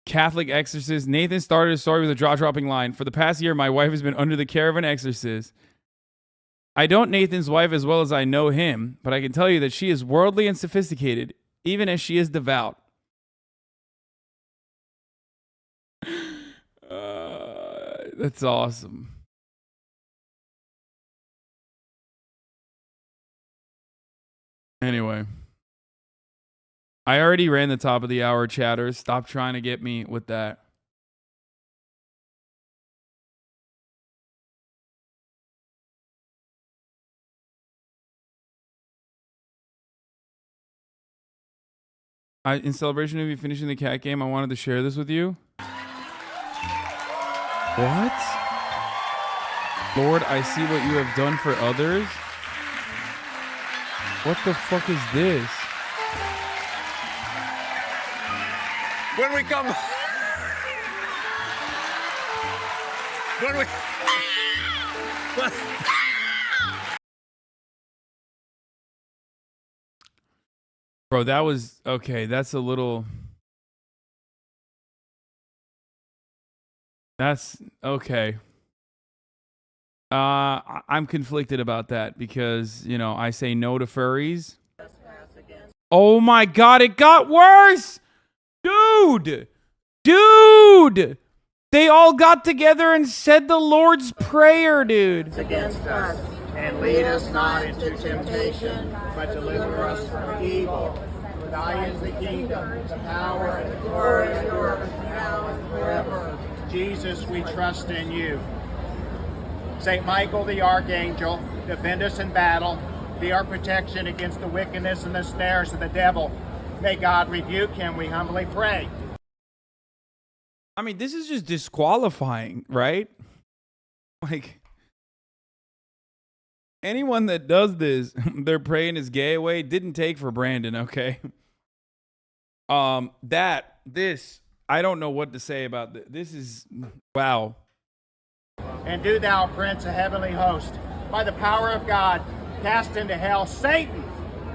Catholic exorcist. Nathan started his story with a jaw-dropping line. For the past year, my wife has been under the care of an exorcist. I don't Nathan's wife as well as I know him, but I can tell you that she is worldly and sophisticated, even as she is devout. That's awesome. Anyway. I already ran the top of the hour, chatters. Stop trying to get me with that. In celebration of you finishing the cat game, I wanted to share this with you. What? Lord, I see what you have done for others. What the fuck is this? When we come... when we... Bro, that was... Okay, that's a little... That's... Okay. I'm conflicted about that because, you know, I say no to furries. Oh my God, it got worse! Dude! Dude! They all got together and said the Lord's Prayer, dude. Against us, and lead us not into temptation, but deliver us from evil. For thine is the kingdom, the power, and the glory, and yours, now and forever. Jesus, we trust in you. Saint Michael the Archangel, defend us in battle. Be our protection against the wickedness and the snares of the devil. May God rebuke him, we humbly pray. I mean, this is just disqualifying, right? Like, anyone that does this, they're praying his gay away, didn't take for Brandon, okay? I don't know what to say about this. This is, wow. And do thou, Prince of heavenly host, by the power of God, cast into hell Satan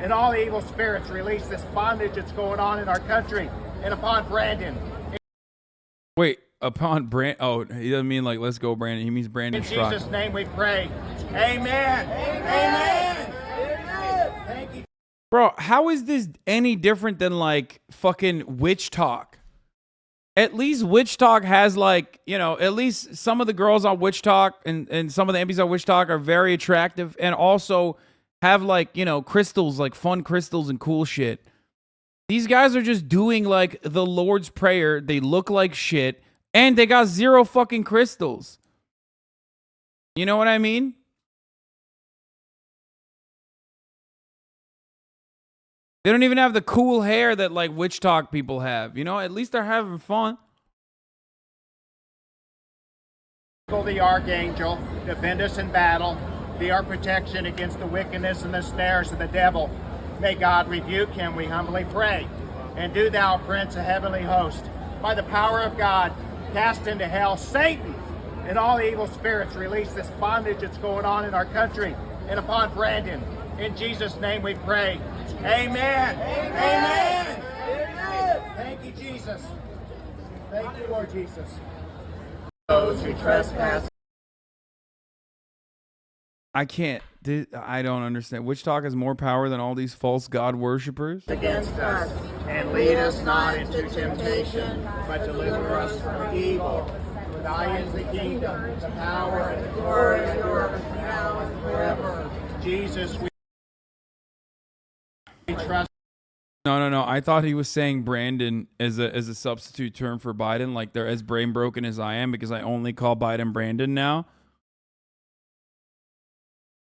and all the evil spirits, release this bondage that's going on in our country and upon Brandon. Wait, upon Brandon? Oh, he doesn't mean like, let's go, Brandon. He means Brandon In Strzok. Jesus' name we pray. Amen. Amen. Amen. Thank you. Bro, how is this any different than like fucking witch talk? at least Witch Talk has, like, you know, at least some of the girls on Witch Talk and some of the MPs on Witch Talk are very attractive and also have, like, you know, crystals, like fun crystals and cool shit. These guys are just doing, like, the Lord's Prayer. They look like shit and they got 0 fucking crystals. You know what I mean? They don't even have the cool hair that, like, Witch Talk people have. You know, at least they're having fun. The archangel, defend us in battle, be our protection against the wickedness and the snares of the devil. May God rebuke him, we humbly pray. And do thou, Prince of heavenly host, by the power of God, cast into hell Satan and all evil spirits. Release this bondage that's going on in our country and upon Brandon. In Jesus' name we pray. Amen. Amen. Amen. Thank you, Jesus. Thank you, Lord Jesus. Those who trespass. I can't. I don't understand. Witch Talk has more power than all these false God worshippers. Against us, and lead us not into temptation, but deliver us from evil. For thine is the kingdom, the power, and the glory, and yours, now and forever. Jesus, we trust. No. I thought he was saying Brandon as a substitute term for Biden, like they're as brain broken as I am because I only call Biden Brandon now.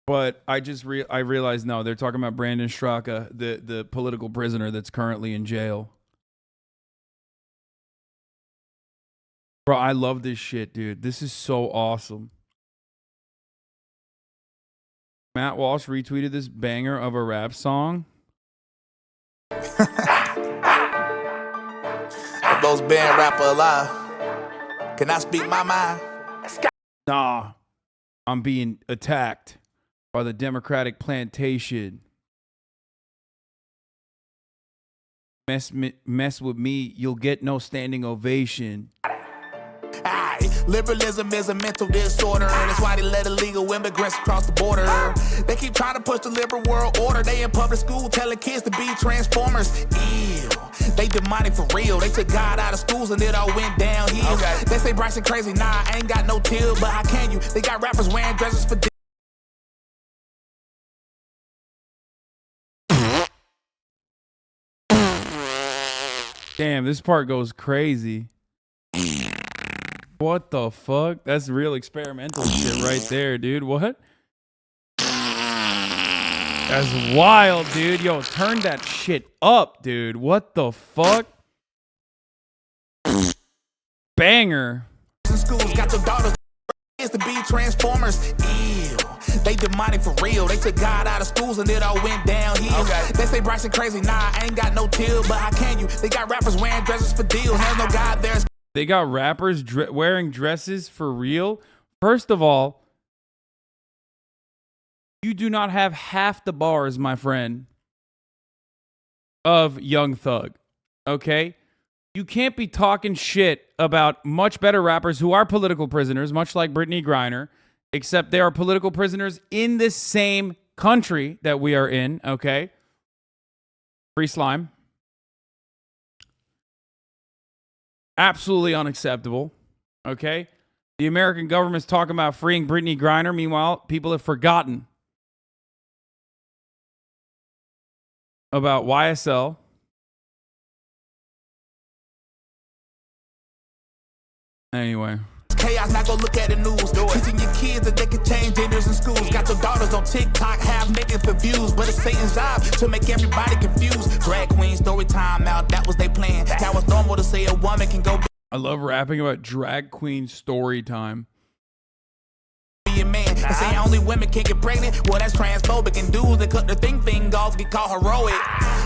But I realized no, they're talking about Brandon Straka, the political prisoner that's currently in jail. Bro, I love this shit, dude. This is so awesome. Matt Walsh retweeted this banger of a rap song. Those band rapper alive. Can I speak my mind? Nah, I'm being attacked by the Democratic plantation. Mess with me, you'll get no standing ovation. Aye, liberalism is a mental disorder. That's why they let illegal immigrants across the border. They keep trying to push the liberal world order. They in public school telling kids to be transformers. Ew, they demonic for real. They took God out of schools and it all went downhill. Okay. They say Bryson crazy. Nah, I ain't got no till, but how can you? They got rappers wearing dresses for Damn, this part goes crazy. What the fuck? That's real experimental shit right there, dude. What? That's wild, dude. Yo, turn that shit up, dude. What the fuck? Banger. schools got your daughters to be transformers. Ew, they demonic for real. They took God out of schools and it all went downhill. Okay. They say Bryson crazy. Nah, I ain't got no till, but how can you? They got rappers wearing dresses for deals. There's no God there. They got rappers wearing dresses for real. First of all, you do not have half the bars, my friend, of Young Thug. Okay? You can't be talking shit about much better rappers who are political prisoners, much like Brittany Griner, except they are political prisoners in this same country that we are in. Okay? Free Slime. Absolutely unacceptable. Okay? The American government's talking about freeing Brittany Griner. Meanwhile, people have forgotten about YSL. Anyway. Chaos, not gonna look at the news. Teaching your kids that they can change genders in schools. Got your daughters on TikTok, half naked for views. But it's Satan's job to make everybody confused. Drag queen story time out, that was they plan. That was normal to say a woman can go. I love rapping about drag queen story time. Be a man and say only women can get pregnant. Well, that's transphobic, and dudes that cut the thing off get called heroic.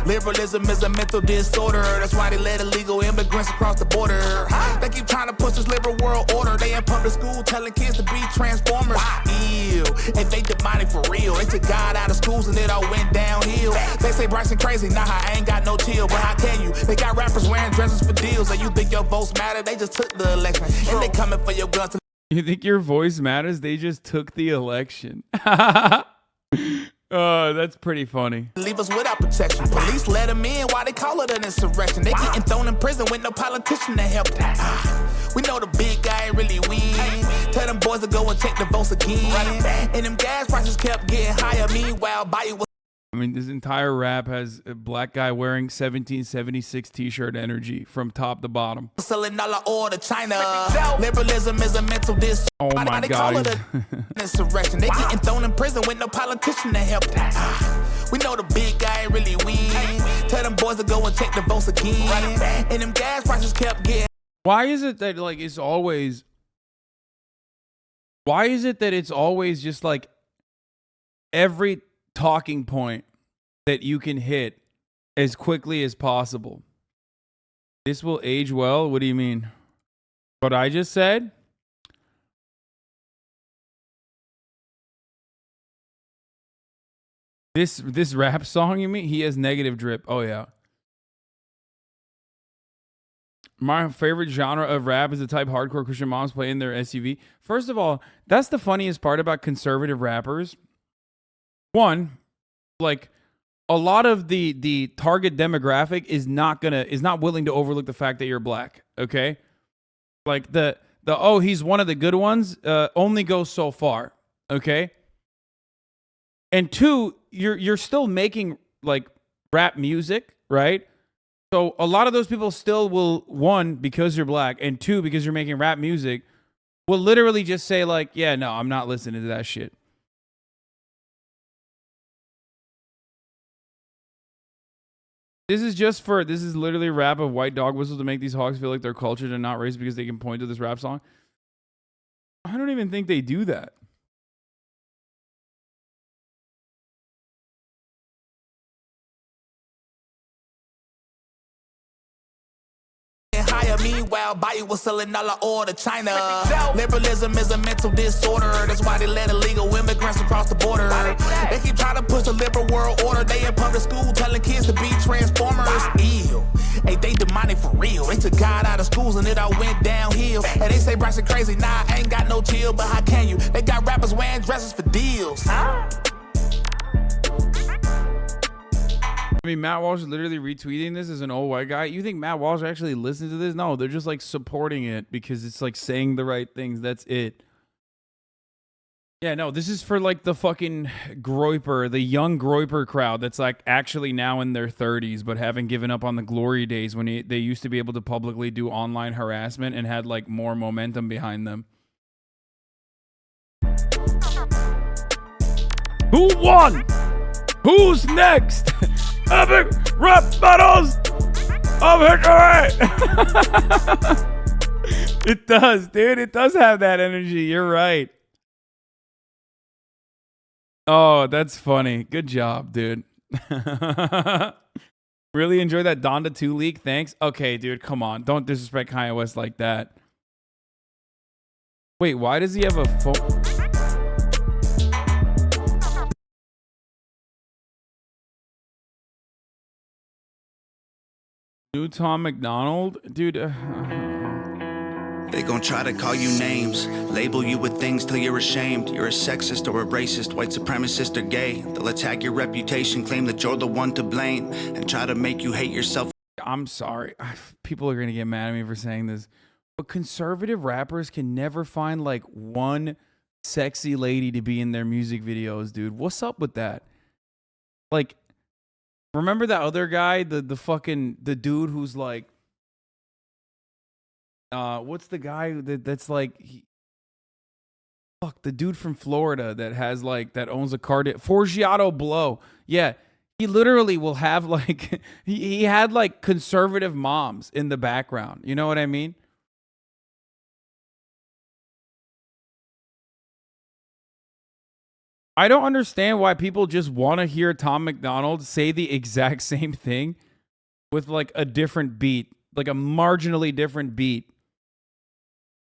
Liberalism is a mental disorder. That's why they let illegal immigrants across the border. They keep trying to push this liberal world order. They in public school telling kids to be transformers. Ew, and they demonic for real. They took God out of schools and it all went downhill. They say Bryson crazy, nah, I ain't got no chill. But how can you? They got rappers wearing dresses for deals. And you think your votes matter? They just took the election. And they coming for your guns. You think your voice matters? They just took the election. That's pretty funny. Leave us without protection. Police let them in while they call it an insurrection. They getting thrown in prison with no politician to help them. We know the big guy really win. Tell them boys to go and check the votes again. And them gas prices kept getting higher. Meanwhile, Bayou was. I mean, this entire rap has a black guy wearing 1776 t-shirt energy from top to bottom. Selling all the oil to China. Liberalism is a mental disorder. Oh my They God. call it an insurrection. They getting thrown in prison with no politician to help them. We know the big guy really win. Tell them boys to go and check the votes again. And them gas prices kept getting. Why is it that like it's always? Why is it that it's always just like every talking point that you can hit as quickly as possible? This will age well. What do you mean? What I just said? This rap song, you mean? He has negative drip. Oh yeah. My favorite genre of rap is the type hardcore Christian moms play in their SUV. First of all, that's the funniest part about conservative rappers. One, like a lot of the target demographic is not willing to overlook the fact that you're black. Okay, like the oh, he's one of the good ones only goes so far. Okay, and two, you're still making like rap music, right? So a lot of those people still will, one, because you're black, and two, because you're making rap music, will literally just say like, yeah, no, I'm not listening to that shit. This is literally a rap of white dog whistles to make these hogs feel like they're cultured and not racist because they can point to this rap song. I don't even think they do that. Higher. Meanwhile, Bayou was selling all the oil to China. Liberalism is a mental disorder. That's why they let illegal immigrants across the border. They keep trying to push the liberal world order. They in public school telling kids to be transformers. Ew. Hey, they demonic for real. They took God out of schools and it all went downhill. And they say Bryson crazy. Nah, I ain't got no chill, but how can you? They got rappers wearing dresses for deals. I mean, Matt Walsh is literally retweeting this as an old white guy. You think Matt Walsh actually listens to this? No, they're just like supporting it because it's like saying the right things. That's it. Yeah, no, this is for like the fucking groiper, the young groiper crowd that's like actually now in their 30s but haven't given up on the glory days when they used to be able to publicly do online harassment and had like more momentum behind them. Who won? Who's next? Epic rap battles of victory. It does, dude. It does have that energy. You're right. Oh, that's funny. Good job, dude. Really enjoy that Donda 2 leak. Thanks. Okay, dude. Come on. Don't disrespect Kanye West like that. Wait, why does he have a phone? New Tom McDonald? Dude. They gon' try to call you names, label you with things till you're ashamed. You're a sexist or a racist, white supremacist or gay. They'll attack your reputation, claim that you're the one to blame, and try to make you hate yourself. I'm sorry. People are gonna get mad at me for saying this. But conservative rappers can never find like one sexy lady to be in their music videos, dude. What's up with that? Like, remember that other guy, the dude who's like, what's the guy that's like, the dude from Florida that has like, that owns a car, Forgiato Blow. Yeah, he literally will have like, he had like conservative moms in the background. You know what I mean? I don't understand why people just want to hear Tom McDonald say the exact same thing with like a different beat, like a marginally different beat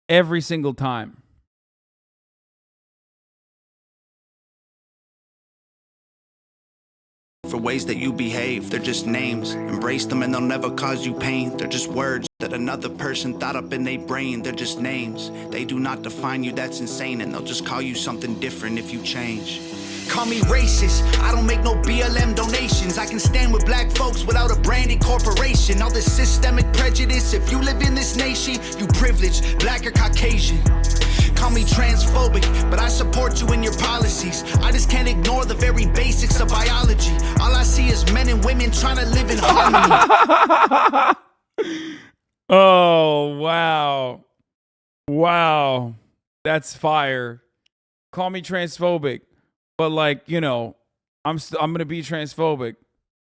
every single time. For ways that you behave, they're just names. Embrace them and they'll never cause you pain. They're just words that another person thought up in their brain. They're just names. They do not define you, that's insane. And they'll just call you something different if you change. Call me racist, I don't make no BLM donations. I can stand with black folks without a branded corporation. All this systemic prejudice, if you live in this nation, you privileged, black or Caucasian. Call me transphobic, but I support you in your policies. I just can't ignore the very basics of biology. All I see is men and women trying to live in harmony. Oh, wow. Wow. That's fire. Call me transphobic. But like, you know, I'm going to be transphobic.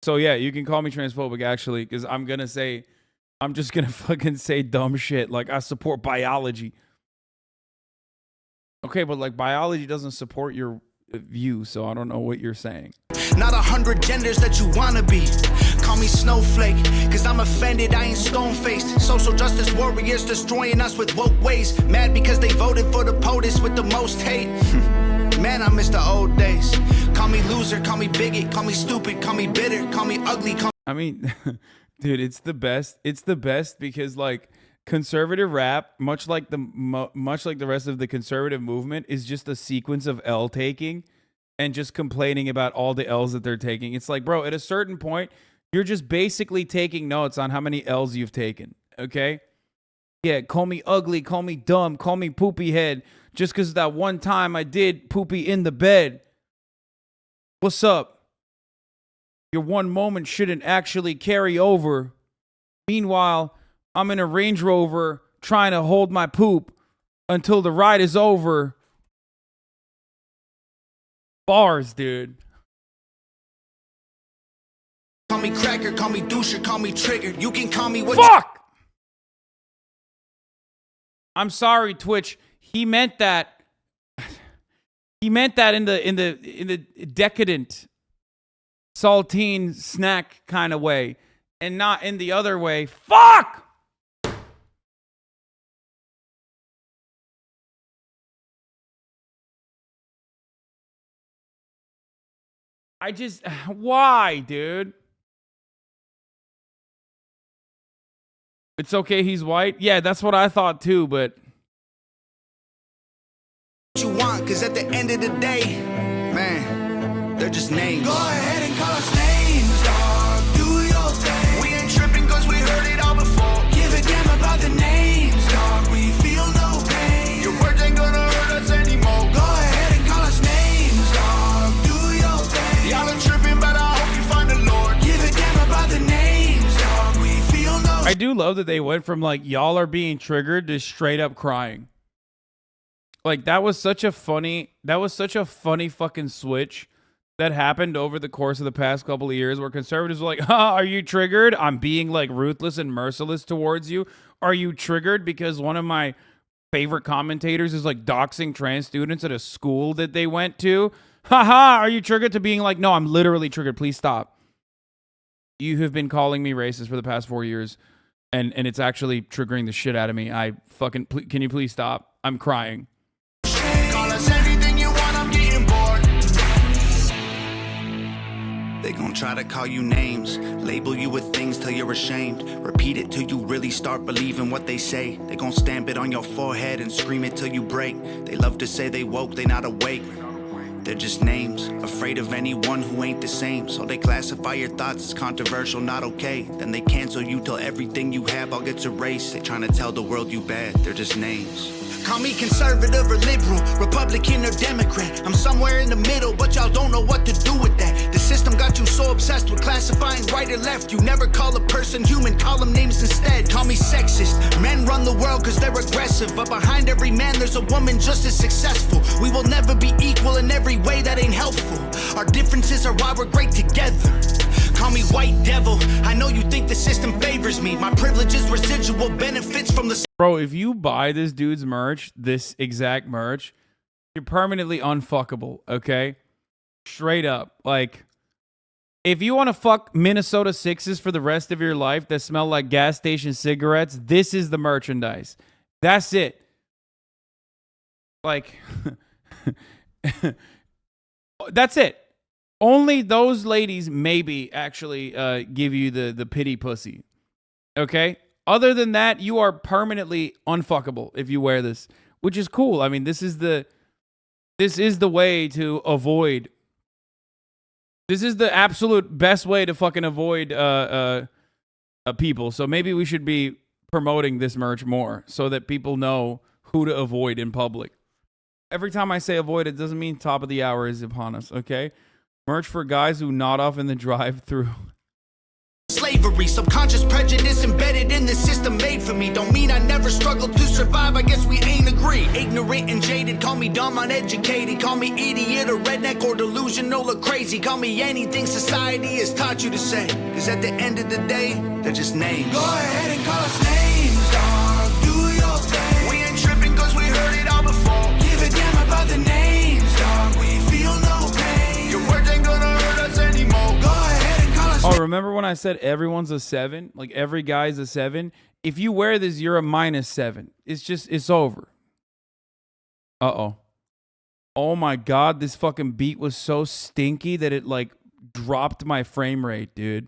So yeah, you can call me transphobic actually, because I'm just going to fucking say dumb shit. Like I support biology. Okay, but like biology doesn't support your view, so I don't know what you're saying. Not 100 genders that you wanna be. Call me snowflake, cause I'm offended, I ain't stone-faced. Social justice warriors destroying us with woke ways. Mad because they voted for the POTUS with the most hate. Man, I miss the old days. Call me loser, call me bigot, call me stupid, call me bitter, call me ugly. I mean, dude, it's the best. It's the best because like conservative rap, much like the rest of the conservative movement, is just a sequence of L taking and just complaining about all the L's that they're taking. It's like, bro, at a certain point, you're just basically taking notes on how many L's you've taken. Okay? Yeah, call me ugly, call me dumb, call me poopy head, just because that one time I did poopy in the bed. What's up? Your one moment shouldn't actually carry over. Meanwhile, I'm in a Range Rover trying to hold my poop until the ride is over. Bars, dude. Call me cracker, call me doucher, call me triggered. You can call me what. Fuck! I'm sorry, Twitch. He meant that. He meant that in the decadent saltine snack kind of way, and not in the other way. Fuck! Why, dude? It's okay, he's white? Yeah, that's what I thought too, but... You want, cause at the end of the day, man, they're just names. Go ahead and call us names, dog. Do your thing. We ain't tripping cause we heard it all before. Give a damn about the names, dog. We feel no pain. Your words ain't gonna hurt us anymore. Go ahead and call us names, dog. Do your thing. Y'all are tripping, but I hope you find the Lord. Give a damn about the names, dog. We feel no. I do love that they went from like, y'all are being triggered to straight up crying. Like that was such a funny fucking switch that happened over the course of the past couple of years where conservatives were like, are you triggered? I'm being like ruthless and merciless towards you. Are you triggered because one of my favorite commentators is like doxing trans students at a school that they went to? Haha, are you triggered to being like, no, I'm literally triggered. Please stop. You have been calling me racist for the past 4 years and it's actually triggering the shit out of me. Can you please stop? I'm crying. Call us anything you want, I'm getting bored. They gon' try to call you names, label you with things till you're ashamed. Repeat it till you really start believing what they say. They gon' stamp it on your forehead and scream it till you break. They love to say they woke, they not awake. They're just names, afraid of anyone who ain't the same. So they classify your thoughts as controversial, not okay. Then they cancel you till everything you have all gets erased. They trying to tell the world you bad, they're just names. Call me conservative or liberal, Republican or Democrat. I'm somewhere in the middle, but y'all don't know what to do with that. The system got you so obsessed with classifying right or left. You never call a person human, call them names instead. Call me sexist. Men run the world cause they're aggressive, but behind every man there's a woman just as successful. We will never be equal in every way that ain't helpful. Our differences are why we're great together. Call me white devil. I know you think the system favors me. My privilege is residual benefits from the... Bro, if you buy this dude's merch, this exact merch, you're permanently unfuckable, okay? Straight up. Like, if you want to fuck Minnesota Sixes for the rest of your life that smell like gas station cigarettes, this is the merchandise. That's it. Like, that's it. Only those ladies maybe actually give you the pity pussy, okay? Other than that, you are permanently unfuckable if you wear this, which is cool. I mean, this is the way to avoid This is the absolute best way to fucking avoid people. So maybe we should be promoting this merch more so that people know who to avoid in public. Every time I say avoid, it doesn't mean top of the hour is upon us, okay? Merch for guys who nod off in the drive-thru. Slavery, subconscious prejudice embedded in the system made for me. Don't mean I never struggled to survive, I guess we ain't agree. Ignorant and jaded, call me dumb, uneducated. Call me idiot or redneck or delusional or crazy. Call me anything society has taught you to say. Cause at the end of the day, they're just names. Go ahead and call us names, dog. Do your thing. We ain't tripping cause we heard it all before. Give a damn about the names, dog. We feel no pain. Your words ain't gonna hurt us anymore. Go ahead and call us. Oh, remember when I said everyone's a 7? Like every guy's a 7? If you wear this, you're a -7. It's over. Uh-oh. Oh my God, this fucking beat was so stinky that it like dropped my frame rate, dude.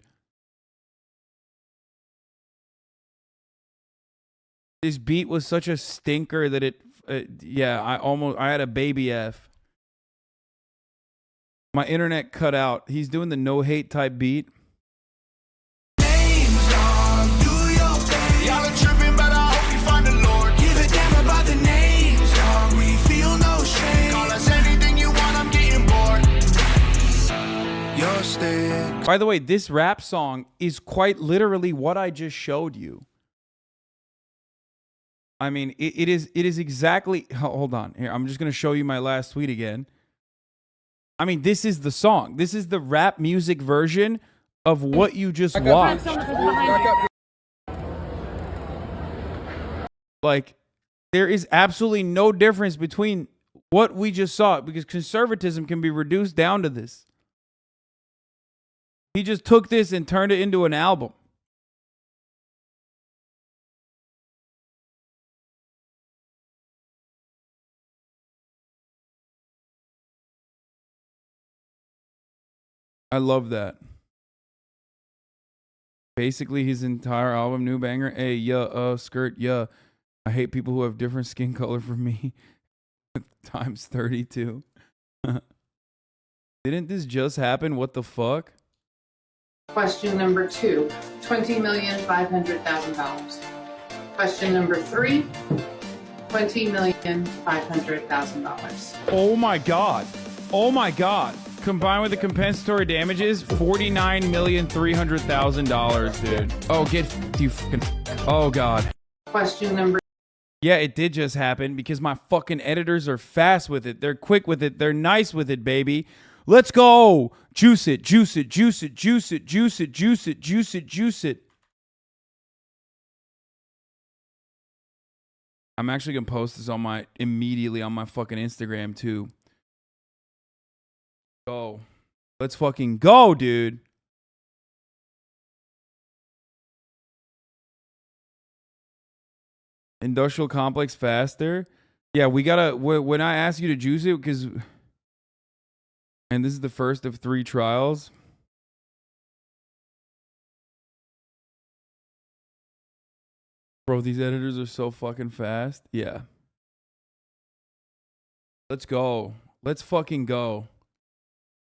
This beat was such a stinker that yeah, I had a baby F. My internet cut out. He's doing the no hate type beat. Names, dog. Do your thing. Y'all are tripping, but I hope you find the Lord. Give a damn about the names, dog. We feel no shame. Call us anything you want, I'm getting bored. Your stick. By the way, this rap song is quite literally what I just showed you. I mean, it is exactly... Hold on. Here, I'm just going to show you my last tweet again. I mean, this is the song. This is the rap music version of what you just watched. Like, there is absolutely no difference between what we just saw, because conservatism can be reduced down to this. He just took this and turned it into an album. I love that. Basically, his entire album, new banger. Hey, yeah, skirt, yeah. I hate people who have different skin color from me. Times 32. Didn't this just happen? What the fuck? Question number 2, $20,500,000. Question number 3, $20,500,000. Oh my God. Oh my God. Combined with the compensatory damages, $49,300,000, dude. Oh, get you fucking. Oh God. Question number. Yeah, it did just happen because my fucking editors are fast with it. They're quick with it. They're nice with it, baby. Let's go. Juice it, juice it, juice it, juice it, juice it, juice it, juice it, juice it. I'm actually gonna post this on immediately on my fucking Instagram too. Go. Let's fucking go, dude. Industrial complex faster. Yeah, we gotta, when I ask you to juice it, because, and this is the first of 3 trials. Bro, these editors are so fucking fast. Yeah. Let's go. Let's fucking go.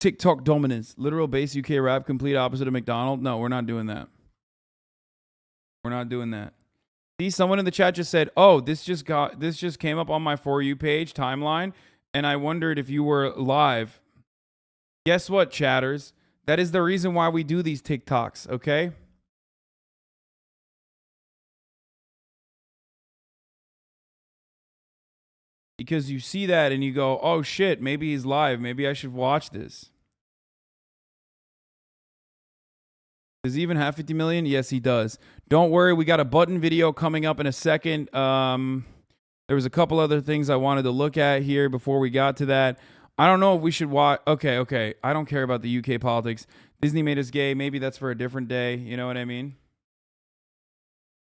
TikTok dominance. Literal base UK rap complete opposite of McDonald. No, we're not doing that. We're not doing that. See, someone in the chat just said, "Oh, this just came up on my For You page timeline, and I wondered if you were live." Guess what, chatters? That is the reason why we do these TikToks, okay? Because you see that and you go, "Oh shit, maybe he's live. Maybe I should watch this." Does he even have 50 million? Yes, he does. Don't worry, we got a button video coming up in a second. There was a couple other things I wanted to look at here before we got to that. I don't know if we should watch. Okay. I don't care about the UK politics. Disney made us gay. Maybe that's for a different day. You know what I mean?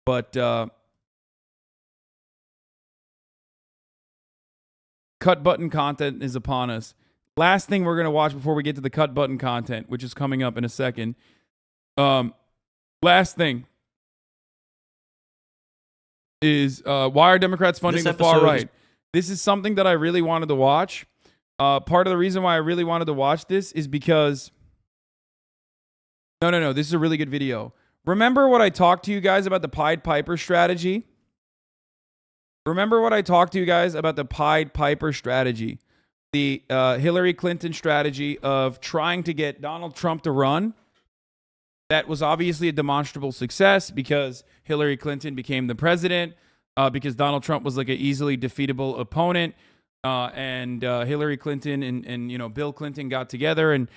But cut button content is upon us. Last thing we're going to watch before we get to the cut button content, which is coming up in a second. Last thing is why are Democrats funding the far right? This is something that I really wanted to watch. Part of the reason why I really wanted to watch this is because No. This is a really good video. Remember what I talked to you guys about the Pied Piper strategy? The Hillary Clinton strategy of trying to get Donald Trump to run. That was obviously a demonstrable success because Hillary Clinton became the president, because Donald Trump was like an easily defeatable opponent. And Hillary Clinton and Bill Clinton got together and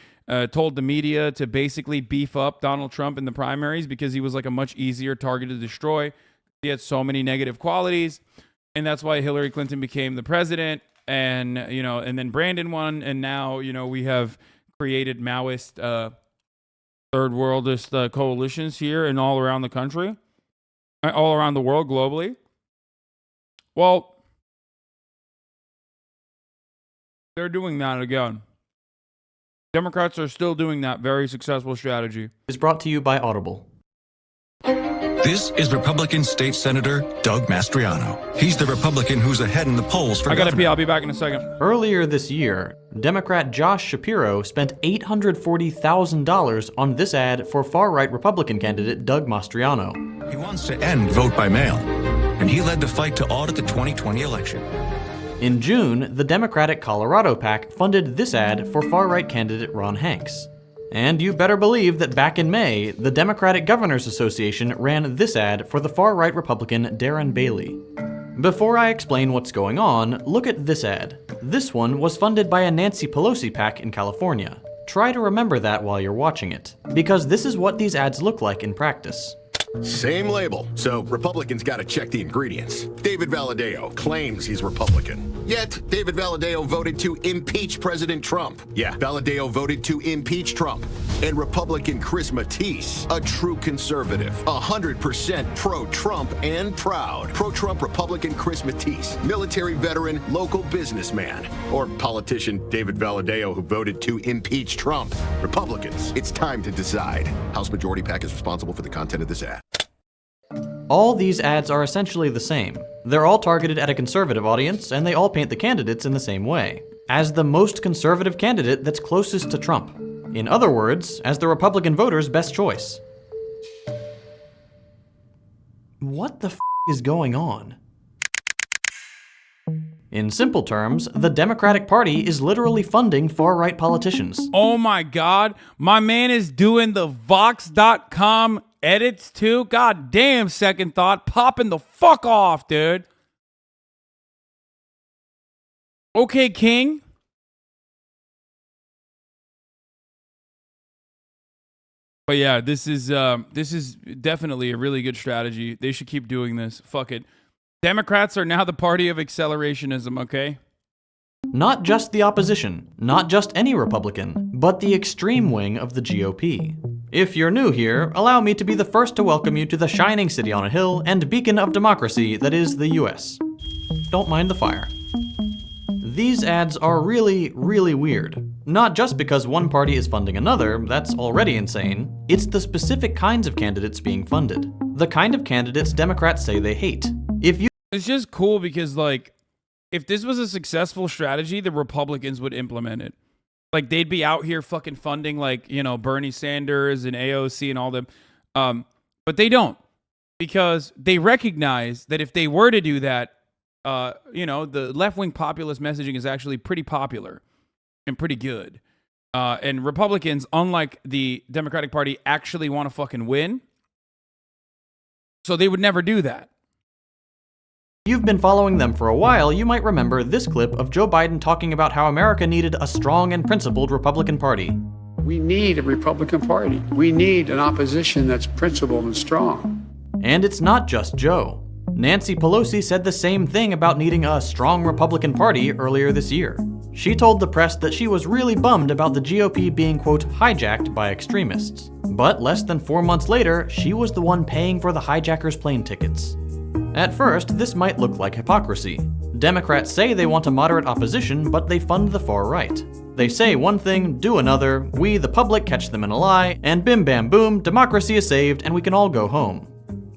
told the media to basically beef up Donald Trump in the primaries because he was like a much easier target to destroy. He had so many negative qualities, and that's why Hillary Clinton became the president. And and then Brandon won, and now we have created Maoist third worldist coalitions here and all around the country, all around the world, globally. Well, they're doing that again. Democrats are still doing that very successful strategy. Is brought to you by Audible. This is Republican State Senator Doug Mastriano. He's the Republican who's ahead in the polls for governor. I gotta pee. governor. I'll be back in a second. Earlier this year, Democrat Josh Shapiro spent $840,000 on this ad for far-right Republican candidate Doug Mastriano. He wants to end vote by mail, and he led the fight to audit the 2020 election. In June, the Democratic Colorado PAC funded this ad for far-right candidate Ron Hanks. And you better believe that back in May, the Democratic Governors Association ran this ad for the far-right Republican Darren Bailey. Before I explain what's going on, look at this ad. This one was funded by a Nancy Pelosi PAC in California. Try to remember that while you're watching it, because this is what these ads look like in practice. Same label, so Republicans gotta check the ingredients. David Valadao claims he's Republican. Yet, David Valadao voted to impeach President Trump. Yeah, Valadao voted to impeach Trump. And Republican Chris Matisse, a true conservative, 100% pro-Trump and proud. Pro-Trump Republican Chris Matisse, military veteran, local businessman. Or politician David Valadao who voted to impeach Trump. Republicans, it's time to decide. House Majority PAC is responsible for the content of this ad. All these ads are essentially the same. They're all targeted at a conservative audience, and they all paint the candidates in the same way, as the most conservative candidate that's closest to Trump. In other words, as the Republican voter's best choice. What the f*** is going on? In simple terms, the Democratic Party is literally funding far-right politicians. Oh my God, my man is doing the Vox.com edits too? God damn, second thought, popping the fuck off, dude. Okay, King. But yeah, this is definitely a really good strategy. They should keep doing this. Fuck it. Democrats are now the party of accelerationism, okay? Not just the opposition, not just any Republican, but the extreme wing of the GOP. If you're new here, allow me to be the first to welcome you to the shining city on a hill and beacon of democracy that is the US. Don't mind the fire. These ads are really, really weird. Not just because one party is funding another, that's already insane. It's the specific kinds of candidates being funded. The kind of candidates Democrats say they hate. It's just cool because, like, if this was a successful strategy, the Republicans would implement it. Like, they'd be out here fucking funding, like, Bernie Sanders and AOC and all them. But they don't. Because they recognize that if they were to do that, the left-wing populist messaging is actually pretty popular and pretty good. And Republicans, unlike the Democratic Party, actually want to fucking win. So they would never do that. If you've been following them for a while, you might remember this clip of Joe Biden talking about how America needed a strong and principled Republican Party. We need a Republican Party. We need an opposition that's principled and strong. And it's not just Joe. Nancy Pelosi said the same thing about needing a strong Republican Party earlier this year. She told the press that she was really bummed about the GOP being, quote, hijacked by extremists. But less than 4 months later, she was the one paying for the hijackers' plane tickets. At first, this might look like hypocrisy. Democrats say they want a moderate opposition, but they fund the far right. They say one thing, do another, we, the public, catch them in a lie, and bim bam boom, democracy is saved and we can all go home.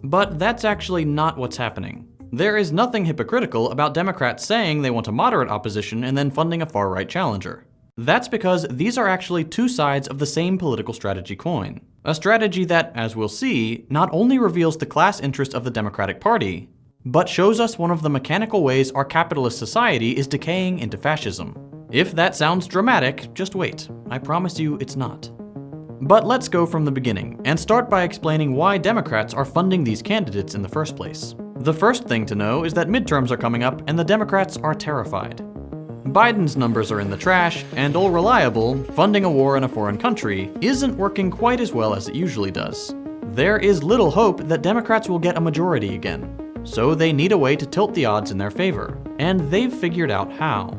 But that's actually not what's happening. There is nothing hypocritical about Democrats saying they want a moderate opposition and then funding a far-right challenger. That's because these are actually two sides of the same political strategy coin. A strategy that, as we'll see, not only reveals the class interest of the Democratic Party, but shows us one of the mechanical ways our capitalist society is decaying into fascism. If that sounds dramatic, just wait. I promise you it's not. But let's go from the beginning, and start by explaining why Democrats are funding these candidates in the first place. The first thing to know is that midterms are coming up, and the Democrats are terrified. Biden's numbers are in the trash, and all reliable, funding a war in a foreign country isn't working quite as well as it usually does. There is little hope that Democrats will get a majority again, so they need a way to tilt the odds in their favor, and they've figured out how.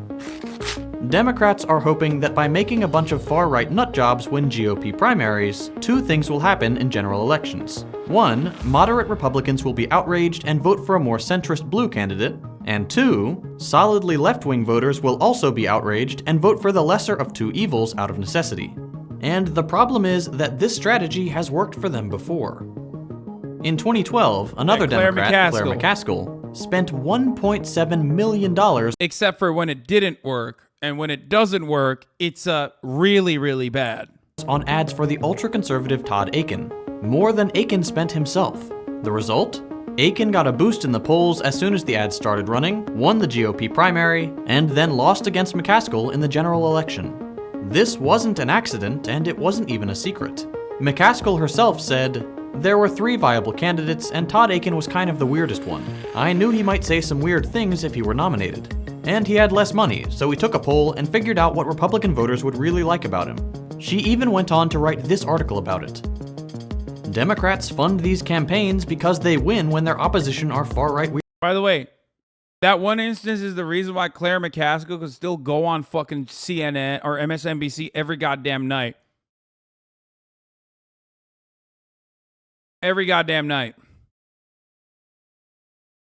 Democrats are hoping that by making a bunch of far-right nutjobs win GOP primaries, two things will happen in general elections. One, moderate Republicans will be outraged and vote for a more centrist blue candidate, and two, solidly left-wing voters will also be outraged and vote for the lesser of two evils out of necessity. And the problem is that this strategy has worked for them before. In 2012, another Democrat, Claire McCaskill, spent $1.7 million. Except for when it didn't work, and when it doesn't work, it's really, really bad. On ads for the ultra-conservative Todd Akin, more than Akin spent himself. The result? Akin got a boost in the polls as soon as the ads started running, won the GOP primary, and then lost against McCaskill in the general election. This wasn't an accident, and it wasn't even a secret. McCaskill herself said, "There were 3 viable candidates, and Todd Akin was kind of the weirdest one. I knew he might say some weird things if he were nominated. And he had less money, so we took a poll and figured out what Republican voters would really like about him." She even went on to write this article about it. Democrats fund these campaigns because they win when their opposition are far-right. By the way, that one instance is the reason why Claire McCaskill could still go on fucking CNN or MSNBC every goddamn night. Every goddamn night.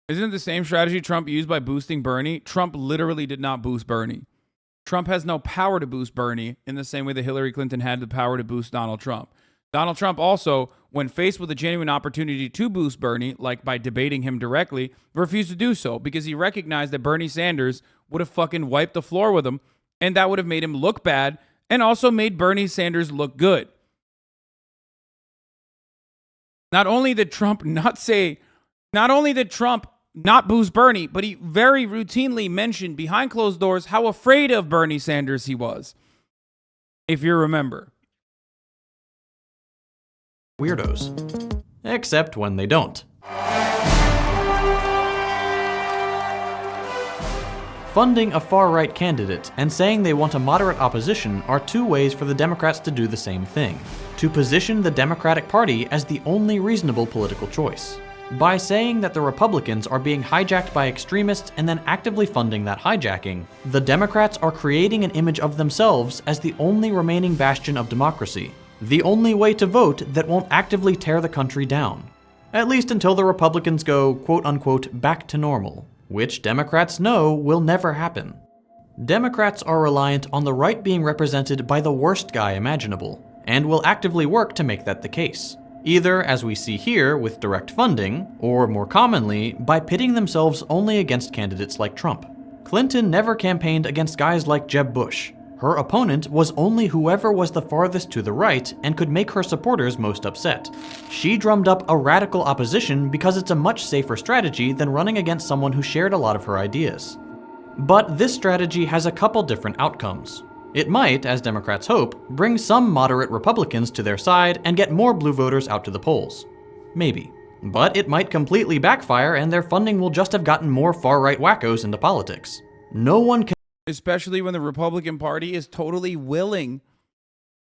Isn't it the same strategy Trump used by boosting Bernie? Trump literally did not boost Bernie. Trump has no power to boost Bernie in the same way that Hillary Clinton had the power to boost Donald Trump. Donald Trump also, when faced with a genuine opportunity to boost Bernie, like by debating him directly, refused to do so because he recognized that Bernie Sanders would have fucking wiped the floor with him, and that would have made him look bad and also made Bernie Sanders look good. Not only did Trump not boost Bernie, but he very routinely mentioned behind closed doors how afraid of Bernie Sanders he was, if you remember. Weirdos. Except when they don't. Funding a far-right candidate and saying they want a moderate opposition are two ways for the Democrats to do the same thing, to position the Democratic Party as the only reasonable political choice. By saying that the Republicans are being hijacked by extremists and then actively funding that hijacking, the Democrats are creating an image of themselves as the only remaining bastion of democracy, the only way to vote that won't actively tear the country down. At least until the Republicans go, quote-unquote, back to normal, which Democrats know will never happen. Democrats are reliant on the right being represented by the worst guy imaginable, and will actively work to make that the case. Either, as we see here, with direct funding, or more commonly, by pitting themselves only against candidates like Trump. Clinton never campaigned against guys like Jeb Bush. Her opponent was only whoever was the farthest to the right and could make her supporters most upset. She drummed up a radical opposition because it's a much safer strategy than running against someone who shared a lot of her ideas. But this strategy has a couple different outcomes. It might, as Democrats hope, bring some moderate Republicans to their side and get more blue voters out to the polls. Maybe. But it might completely backfire and their funding will just have gotten more far-right wackos into politics. No one can... Especially when the Republican Party is totally willing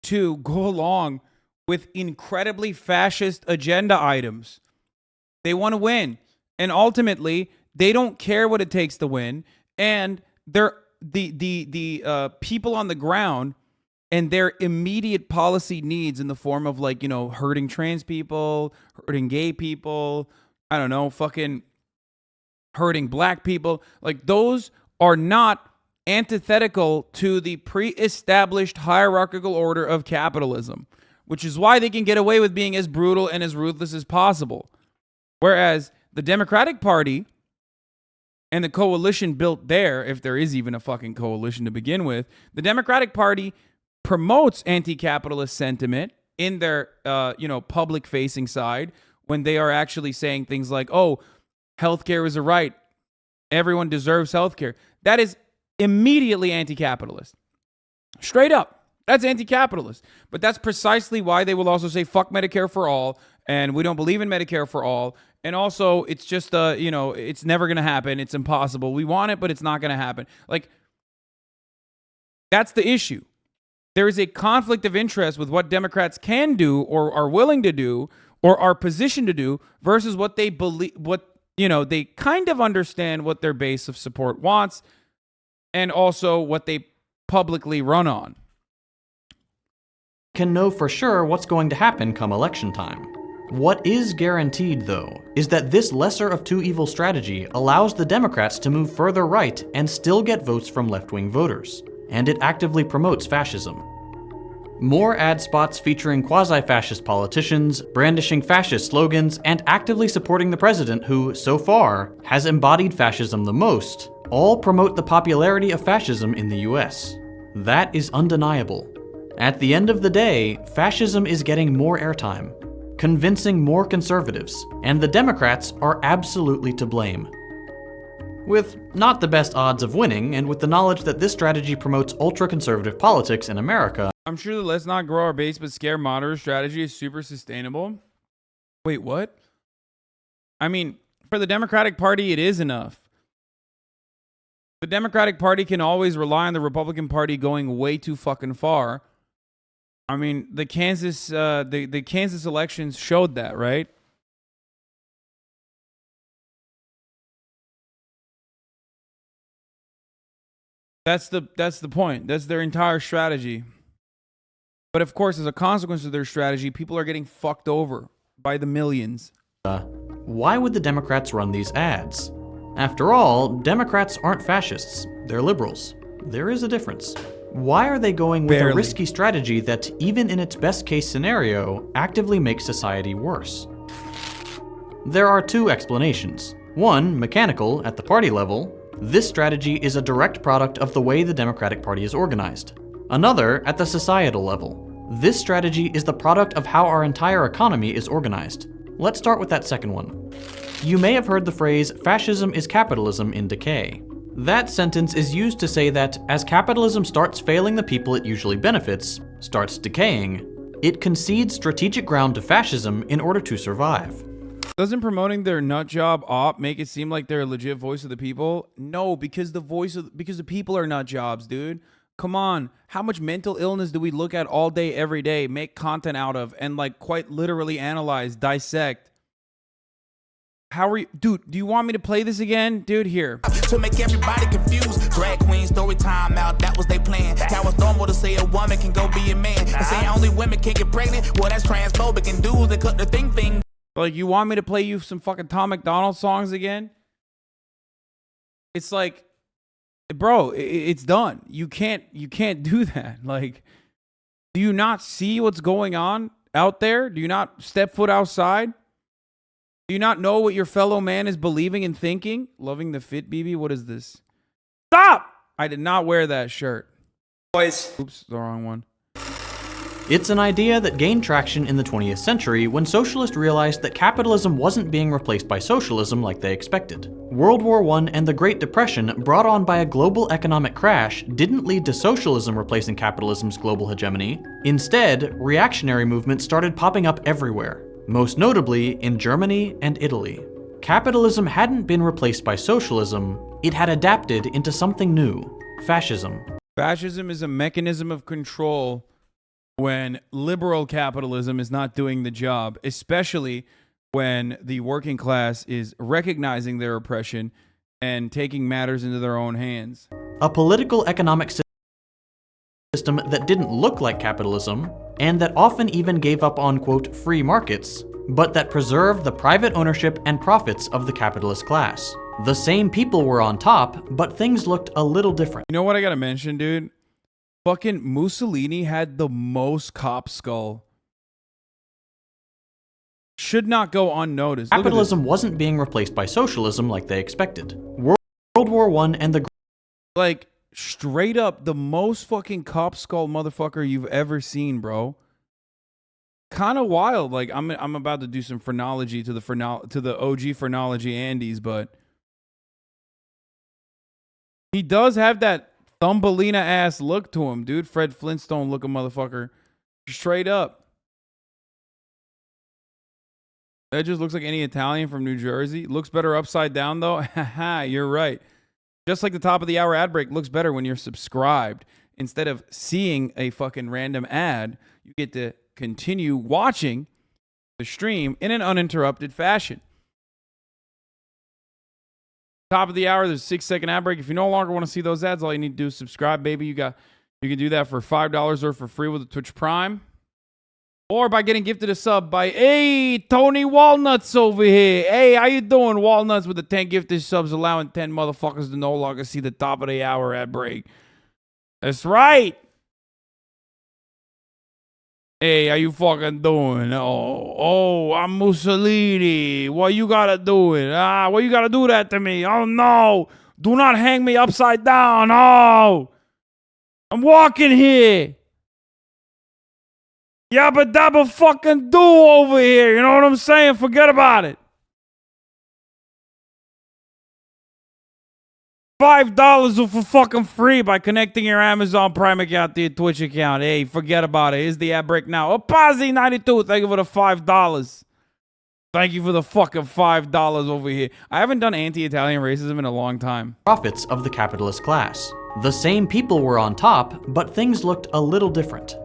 to go along with incredibly fascist agenda items. They want to win. And ultimately, they don't care what it takes to win. And they're the people on the ground and their immediate policy needs in the form of, like, you know, hurting trans people, hurting gay people, I don't know, fucking hurting black people. Like, those are not antithetical to the pre-established hierarchical order of capitalism, which is why they can get away with being as brutal and as ruthless as possible. Whereas the Democratic Party and the coalition built there, if there is even a fucking coalition to begin with, the Democratic Party promotes anti-capitalist sentiment in their, public facing side when they are actually saying things like, oh, healthcare is a right. Everyone deserves healthcare. That is immediately anti-capitalist. Straight up. That's anti-capitalist. But that's precisely why they will also say, fuck Medicare for all, and we don't believe in Medicare for all. And also, it's just, it's never going to happen. It's impossible. We want it, but it's not going to happen. Like, that's the issue. There is a conflict of interest with what Democrats can do or are willing to do or are positioned to do versus what they believe, they kind of understand what their base of support wants and also what they publicly run on. Can know for sure what's going to happen come election time. What is guaranteed, though, is that this lesser of two evil strategy allows the Democrats to move further right and still get votes from left-wing voters, and it actively promotes fascism. More ad spots featuring quasi-fascist politicians, brandishing fascist slogans, and actively supporting the president who, so far, has embodied fascism the most, all promote the popularity of fascism in the US. That is undeniable. At the end of the day, fascism is getting more airtime, convincing more conservatives, and the Democrats are absolutely to blame. With not the best odds of winning, and with the knowledge that this strategy promotes ultra-conservative politics in America, I'm sure the let's not grow our base but scare moderate strategy is super sustainable. Wait, what? I mean, for the Democratic Party, it is enough. The Democratic Party can always rely on the Republican Party going way too fucking far. I mean, the Kansas elections showed that, right? That's the point. That's their entire strategy. But of course, as a consequence of their strategy, people are getting fucked over by the millions. Why would the Democrats run these ads? After all, Democrats aren't fascists. They're liberals. There is a difference. Why are they going with a risky strategy that, even in its best case scenario, actively makes society worse? There are two explanations. One, mechanical, at the party level. This strategy is a direct product of the way the Democratic Party is organized. Another, at the societal level. This strategy is the product of how our entire economy is organized. Let's start with that second one. You may have heard the phrase, fascism is capitalism in decay. That sentence is used to say that as capitalism starts failing the people it usually benefits, starts decaying, it concedes strategic ground to fascism in order to survive. Doesn't promoting their nut job op make it seem like they're a legit voice of the people? No, because the people are nut jobs, dude. Come on. How much mental illness do we look at all day, every day, make content out of, and like quite literally analyze, dissect? How are you, dude? Do you want me to play this again, dude? Here. To make everybody confused, drag queen story time out. That was they plan. That was normal to say a woman can go be a man. And say only women can get pregnant. Well, that's transphobic and dudes that cut the thing. Like, you want me to play you some fucking Tom McDonald songs again? It's like, bro, it's done. You can't do that. Like, do you not see what's going on out there? Do you not step foot outside? Do you not know what your fellow man is believing and thinking? Loving the fit, BB? What is this? Stop! I did not wear that shirt. Boys. Oops, the wrong one. It's an idea that gained traction in the 20th century when socialists realized that capitalism wasn't being replaced by socialism like they expected. World War I and the Great Depression, brought on by a global economic crash, didn't lead to socialism replacing capitalism's global hegemony. Instead, reactionary movements started popping up everywhere, most notably in Germany and Italy. Capitalism hadn't been replaced by socialism, it had adapted into something new: fascism. Fascism is a mechanism of control when liberal capitalism is not doing the job, especially when the working class is recognizing their oppression and taking matters into their own hands. A political economic system that didn't look like capitalism, and that often even gave up on, quote, free markets, but that preserved the private ownership and profits of the capitalist class. The same people were on top, but things looked a little different. You know what I gotta mention, dude? Fucking Mussolini had the most cop skull. Should not go unnoticed. Capitalism wasn't being replaced by socialism like they expected. World War I and the... Like, straight up, the most fucking cop skull motherfucker you've ever seen, bro. kind of wild. Like I'm about to do some phrenology to the OG phrenology Andes, but he does have that Thumbelina ass look to him, dude. Fred Flintstone looking motherfucker, straight up. That just looks like any Italian from New Jersey. Looks better upside down though. Haha, you're right. Just like the top of the hour ad break looks better when you're subscribed. Instead of seeing a fucking random ad, you get to continue watching the stream in an uninterrupted fashion. Top of the hour, there's a 6-second ad break. If you no longer want to see those ads, all you need to do is subscribe, baby. You can do that for $5 or for free with a Twitch Prime. Or by getting gifted a sub by, hey, Tony Walnuts over here. Hey, how you doing, Walnuts, with the 10 gifted subs, allowing 10 motherfuckers to no longer see the top of the hour ad break. That's right. Hey, how you fucking doing? Oh, I'm Mussolini. What you gotta do it? What you gotta do that to me? Oh, no. Do not hang me upside down. Oh, I'm walking here. Yabba dabba fucking do over here. You know what I'm saying? Forget about it. $5 for fucking free by connecting your Amazon Prime account to your Twitch account. Hey, forget about it. Here's the ad break now. Opazzi92, thank you for the $5. Thank you for the fucking $5 over here. I haven't done anti-Italian racism in a long time. Profits of the capitalist class. The same people were on top, but things looked a little different.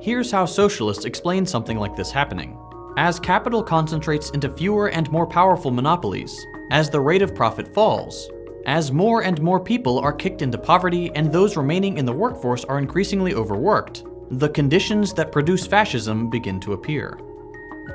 Here's how socialists explain something like this happening. As capital concentrates into fewer and more powerful monopolies, as the rate of profit falls, as more and more people are kicked into poverty and those remaining in the workforce are increasingly overworked, the conditions that produce fascism begin to appear.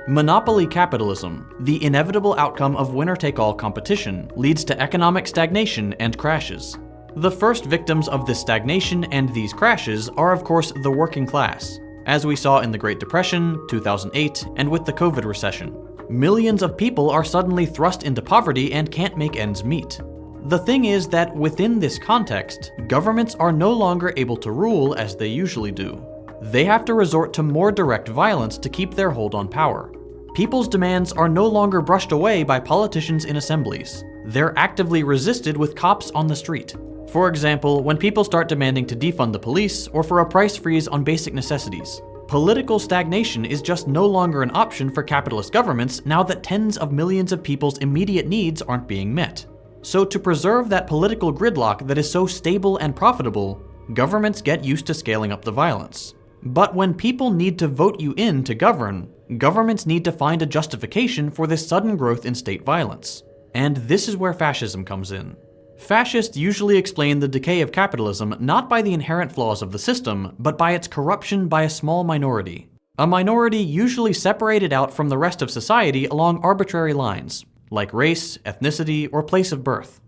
Monopoly capitalism, the inevitable outcome of winner-take-all competition, leads to economic stagnation and crashes. The first victims of this stagnation and these crashes are, of course, the working class, as we saw in the Great Depression, 2008, and with the COVID recession. Millions of people are suddenly thrust into poverty and can't make ends meet. The thing is that within this context, governments are no longer able to rule as they usually do. They have to resort to more direct violence to keep their hold on power. People's demands are no longer brushed away by politicians in assemblies. They're actively resisted with cops on the street. For example, when people start demanding to defund the police or for a price freeze on basic necessities. Political stagnation is just no longer an option for capitalist governments now that tens of millions of people's immediate needs aren't being met. So to preserve that political gridlock that is so stable and profitable, governments get used to scaling up the violence. But when people need to vote you in to govern, governments need to find a justification for this sudden growth in state violence. And this is where fascism comes in. Fascists usually explain the decay of capitalism not by the inherent flaws of the system, but by its corruption by a small minority. A minority usually separated out from the rest of society along arbitrary lines, like race, ethnicity, or place of birth.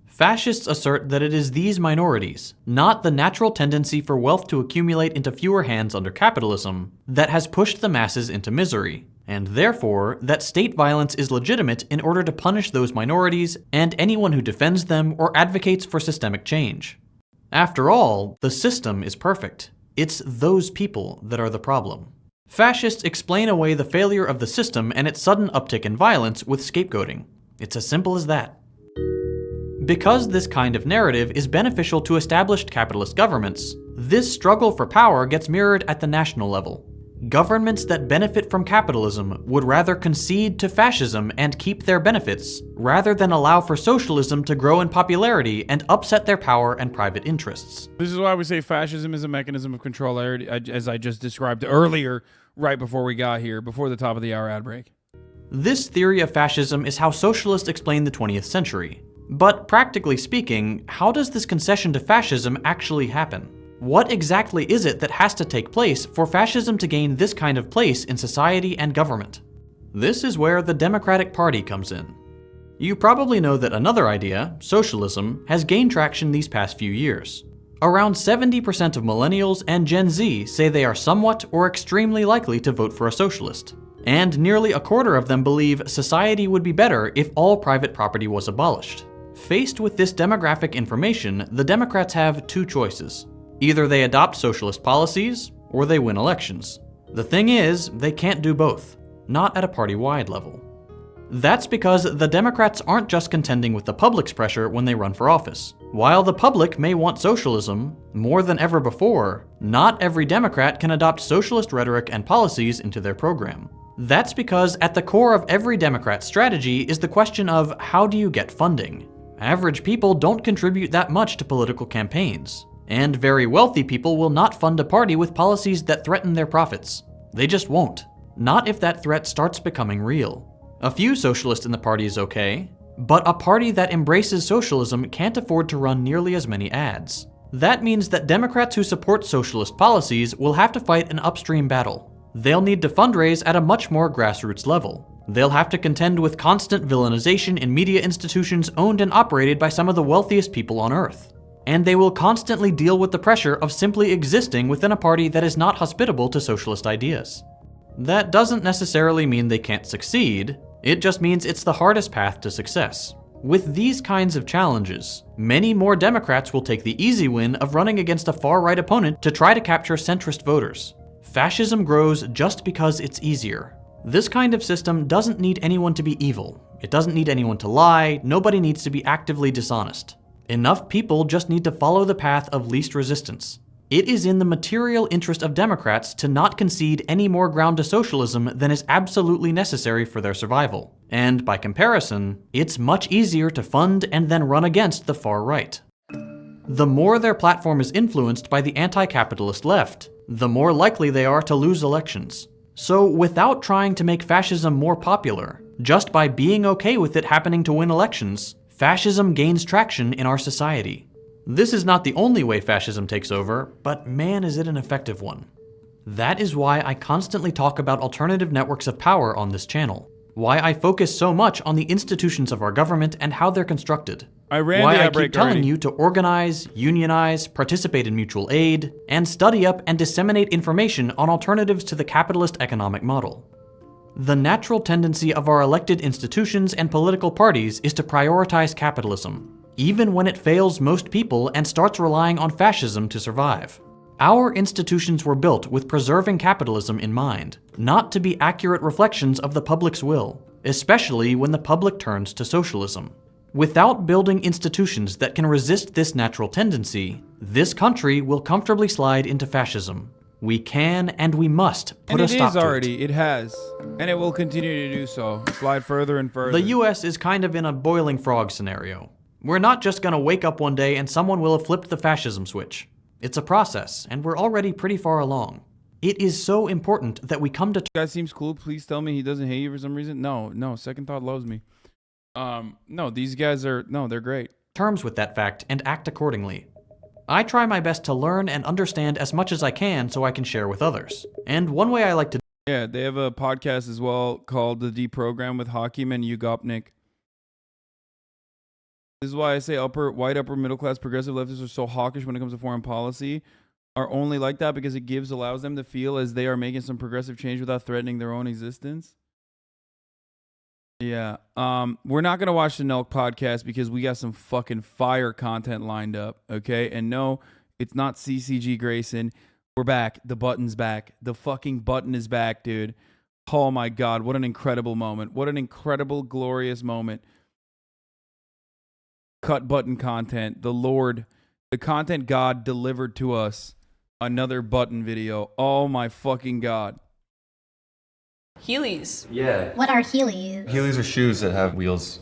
Fascists assert that it is these minorities, not the natural tendency for wealth to accumulate into fewer hands under capitalism, that has pushed the masses into misery, and therefore that state violence is legitimate in order to punish those minorities and anyone who defends them or advocates for systemic change. After all, the system is perfect. It's those people that are the problem. Fascists explain away the failure of the system and its sudden uptick in violence with scapegoating. It's as simple as that. Because this kind of narrative is beneficial to established capitalist governments, this struggle for power gets mirrored at the national level. Governments that benefit from capitalism would rather concede to fascism and keep their benefits, rather than allow for socialism to grow in popularity and upset their power and private interests. This is why we say fascism is a mechanism of control, as I just described earlier, right before we got here, before the top of the hour ad break. This theory of fascism is how socialists explain the 20th century. But practically speaking, how does this concession to fascism actually happen? What exactly is it that has to take place for fascism to gain this kind of place in society and government? This is where the Democratic Party comes in. You probably know that another idea, socialism, has gained traction these past few years. Around 70% of millennials and Gen Z say they are somewhat or extremely likely to vote for a socialist. And nearly a quarter of them believe society would be better if all private property was abolished. Faced with this demographic information, the Democrats have two choices. Either they adopt socialist policies, or they win elections. The thing is, they can't do both. Not at a party-wide level. That's because the Democrats aren't just contending with the public's pressure when they run for office. While the public may want socialism, more than ever before, not every Democrat can adopt socialist rhetoric and policies into their program. That's because at the core of every Democrat's strategy is the question of how do you get funding? Average people don't contribute that much to political campaigns, and very wealthy people will not fund a party with policies that threaten their profits. They just won't. Not if that threat starts becoming real. A few socialists in the party is okay, but a party that embraces socialism can't afford to run nearly as many ads. That means that Democrats who support socialist policies will have to fight an upstream battle. They'll need to fundraise at a much more grassroots level. They'll have to contend with constant villainization in media institutions owned and operated by some of the wealthiest people on Earth. And they will constantly deal with the pressure of simply existing within a party that is not hospitable to socialist ideas. That doesn't necessarily mean they can't succeed. It just means it's the hardest path to success. With these kinds of challenges, many more Democrats will take the easy win of running against a far-right opponent to try to capture centrist voters. Fascism grows just because it's easier. This kind of system doesn't need anyone to be evil. It doesn't need anyone to lie. Nobody needs to be actively dishonest. Enough people just need to follow the path of least resistance. It is in the material interest of Democrats to not concede any more ground to socialism than is absolutely necessary for their survival. And by comparison, it's much easier to fund and then run against the far right. The more their platform is influenced by the anti-capitalist left, the more likely they are to lose elections. So without trying to make fascism more popular, just by being okay with it happening to win elections, fascism gains traction in our society. This is not the only way fascism takes over, but man is it an effective one. That is why I constantly talk about alternative networks of power on this channel. Why I focus so much on the institutions of our government and how they're constructed. Why I keep telling you to organize, unionize, participate in mutual aid, and study up and disseminate information on alternatives to the capitalist economic model. The natural tendency of our elected institutions and political parties is to prioritize capitalism, even when it fails most people and starts relying on fascism to survive. Our institutions were built with preserving capitalism in mind, not to be accurate reflections of the public's will, especially when the public turns to socialism. Without building institutions that can resist this natural tendency, this country will comfortably slide into fascism. We can and we must put a stop to it. It has, and it will continue to do so. Slide further and further. The US is kind of in a boiling frog scenario. We're not just gonna wake up one day and someone will have flipped the fascism switch. It's a process, and we're already pretty far along. It is so important that we come to— Guy seems cool. Please tell me he doesn't hate you for some reason. No, Second Thought loves me. No, these guys are, no, they're great. Terms with that fact and act accordingly. I try my best to learn and understand as much as I can so I can share with others. And one way I like to— Yeah, they have a podcast as well called The Deprogram with Hakim and Ugopnik. This is why I say white upper middle class progressive leftists are so hawkish when it comes to foreign policy. Are only like that because it allows them to feel as they are making some progressive change without threatening their own existence. Yeah. We're not gonna watch the Nelk podcast because we got some fucking fire content lined up. Okay. And no, it's not CCG Grayson. We're back. The button's back. The fucking button is back, dude. Oh my God. What an incredible moment. What an incredible, glorious moment. Cut button content. The Lord, the content God delivered to us. Another button video. Oh my fucking God. Heelys. Yeah. What are Heelys? Heelys are shoes that have wheels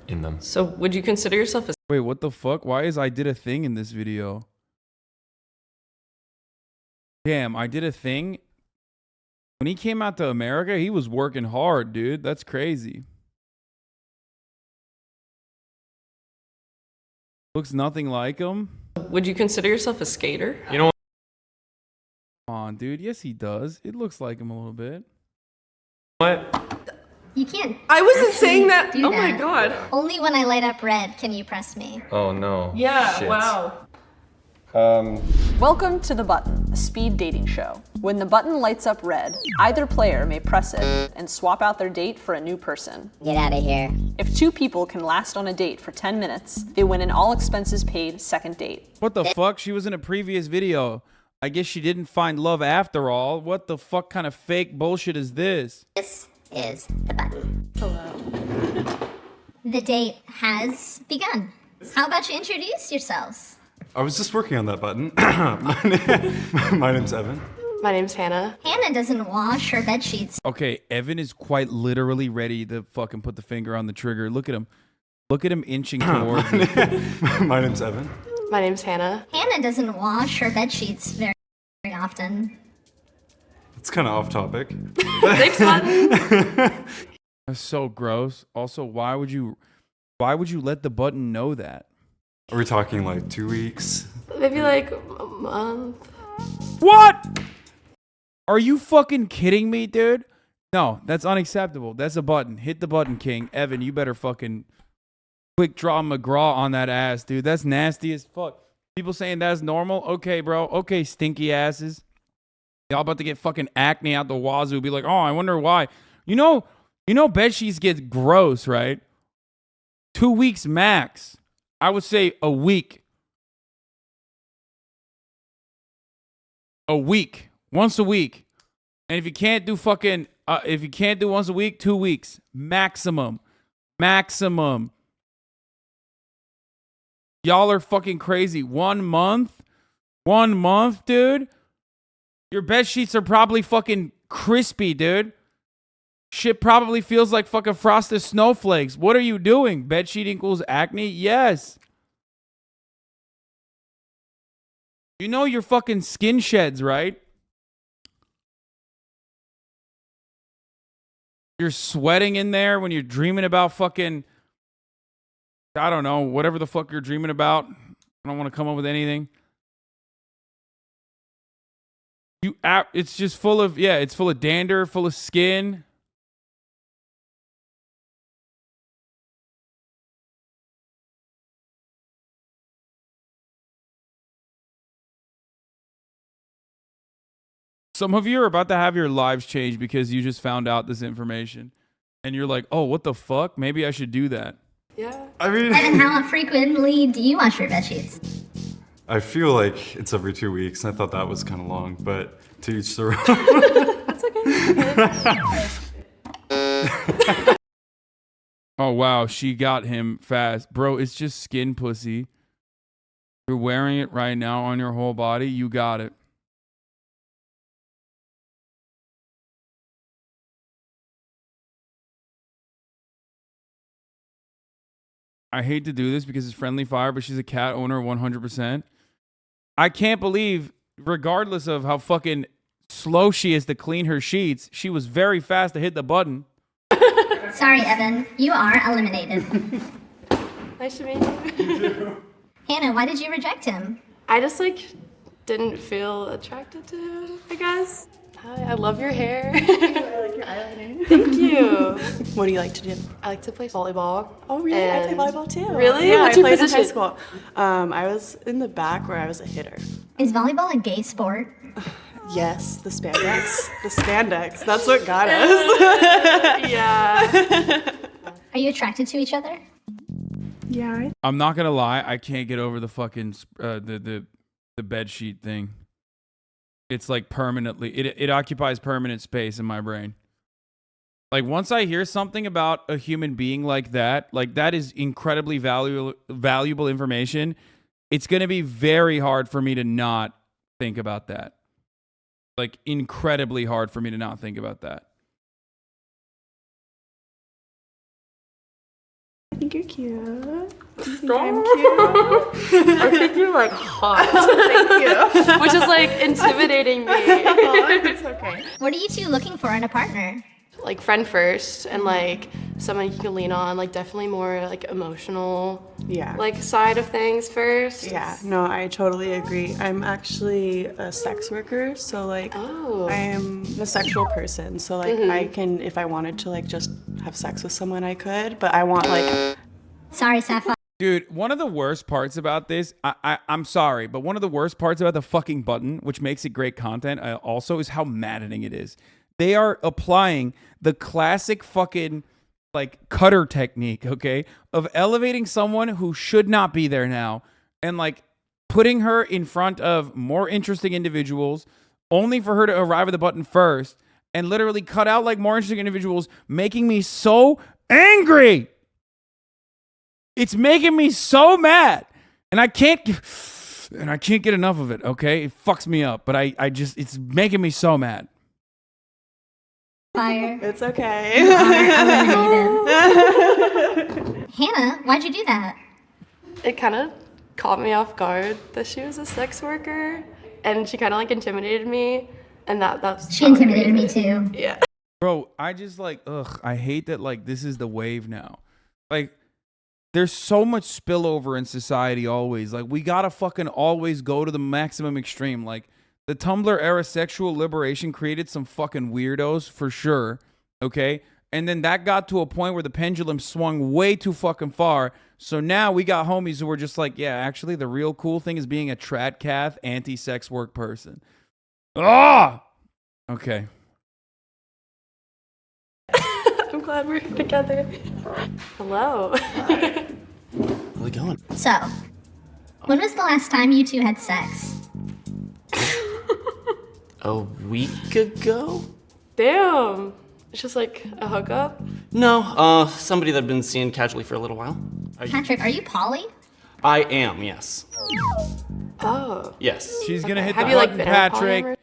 in them. So would you consider yourself a— Wait, what the fuck? Why is I did a thing in this video? Damn, I did a thing? When he came out to America, he was working hard, dude. That's crazy. Looks nothing like him. Would you consider yourself a skater? You know Come on, dude. Yes, he does. It looks like him a little bit. what? You can't. I wasn't actually saying that. do Oh my that. God. Only when I light up red can you press me. Oh no. Yeah, Shit. wow. Welcome to The Button, a speed dating show. When the button lights up red, either player may press it and swap out their date for a new person. Get out of here. If two people can last on a date for 10 minutes, they win an all expenses paid second date. What the fuck? She was in a previous video. I guess she didn't find love after all. What the fuck kind of fake bullshit is this? This is the button. Hello. The date has begun. How about you introduce yourselves? I was just working on that button. My name's Evan. My name's Hannah. Hannah doesn't wash her bed sheets. Okay, Evan is quite literally ready to fucking put the finger on the trigger. Look at him. Look at him inching towards it. My name's Evan. My name's Hannah. Hannah doesn't wash her bed sheets very often. It's kind of off topic. Thanks, button. That's so gross. Also, why would you let the button know that? Are we talking like 2 weeks? Maybe like a month. What? Are you fucking kidding me, dude? No, that's unacceptable. That's a button. Hit the button, King. Evan, you better fucking quick draw McGraw on that ass, dude. That's nasty as fuck. People saying that's normal? Okay, bro. Okay, stinky asses. Y'all about to get fucking acne out the wazoo. Be like, oh, I wonder why. You know bed sheets get gross, right? 2 weeks max. I would say a week. A week. Once a week. And if you can't do once a week, 2 weeks. Maximum. Maximum. Y'all are fucking crazy. 1 month? 1 month, dude? Your bed sheets are probably fucking crispy, dude. Shit probably feels like fucking frosted snowflakes. What are you doing? Bed sheet equals acne? Yes. You know your fucking skin sheds, right? You're sweating in there when you're dreaming about fucking, I don't know, whatever the fuck you're dreaming about. I don't want to come up with anything. It's just full of, it's full of dander, full of skin. Some of you are about to have your lives changed because you just found out this information. And you're like, oh, what the fuck? Maybe I should do that. Yeah. I mean, Evan, how frequently do you wash your bed sheets? I feel like it's every 2 weeks. I thought that was kind of long, but to each their own. That's okay. Oh, wow. She got him fast. Bro, it's just skin pussy. You're wearing it right now on your whole body. You got it. I hate to do this because it's friendly fire, but she's a cat owner 100%. I can't believe, regardless of how fucking slow she is to clean her sheets, she was very fast to hit the button. Sorry, Evan. You are eliminated. Nice to meet you. Hannah, why did you reject him? I just didn't feel attracted to him, I guess. Hi, I love your hair. I like your eyeliner. Thank you. What do you like to do? I like to play volleyball. Oh, really? I play volleyball too. Really? Yeah, What's I your played position? in high school. I was in the back where I was a hitter. Is volleyball a gay sport? Yes, the spandex. The spandex. That's what got us. Yeah. Are you attracted to each other? Yeah. I'm not gonna lie, I can't get over the fucking the bed sheet thing. It's like permanently, it occupies permanent space in my brain. Like once I hear something about a human being like that is incredibly valuable information. It's gonna be very hard for me to not think about that. Like incredibly hard for me to not think about that. I think you're cute. I'm cute. I think you're hot. Thank you. Which is intimidating me. It's okay. What are you two looking for in a partner? Friend first and someone you can lean on, definitely more emotional side of things first. Yeah, no, I totally agree. I'm actually a sex worker, so I am a sexual person. So I can, if I wanted to just have sex with someone, I could, but I want Sorry, Sapphire. Dude, one of the worst parts about this, I'm sorry, but one of the worst parts about the fucking button, which makes it great content also, is how maddening it is. They are applying the classic fucking cutter technique, okay, of elevating someone who should not be there now and putting her in front of more interesting individuals, only for her to arrive at the button first, and literally cut out like more interesting individuals, making me so angry. It's making me so mad, and I can't get enough of it. Okay, it fucks me up, but I just, it's making me so mad. Fire. It's okay. Hannah, why'd you do that? It kind of caught me off guard that she was a sex worker, and she kind of like intimidated me, and that's She intimidated me too. Yeah. Bro, I just like, I hate that like this is the wave now. Like, there's so much spillover in society always. Like, we gotta fucking always go to the maximum extreme. Like, the Tumblr era sexual liberation created some fucking weirdos for sure, okay? And then that got to a point where the pendulum swung way too fucking far. So now we got homies who were just like, yeah, actually the real cool thing is being a tradcath anti-sex work person. Ah! Okay. I'm glad we're together. Hello. How's it going? So, when was the last time you two had sex? A week ago? Damn. It's just like a hookup? No, somebody that I've been seeing casually for a little while. Patrick, are you poly? I am, yes. Oh. Yes. She's gonna hit Have the you, like, button, been on Patrick. polyamorous?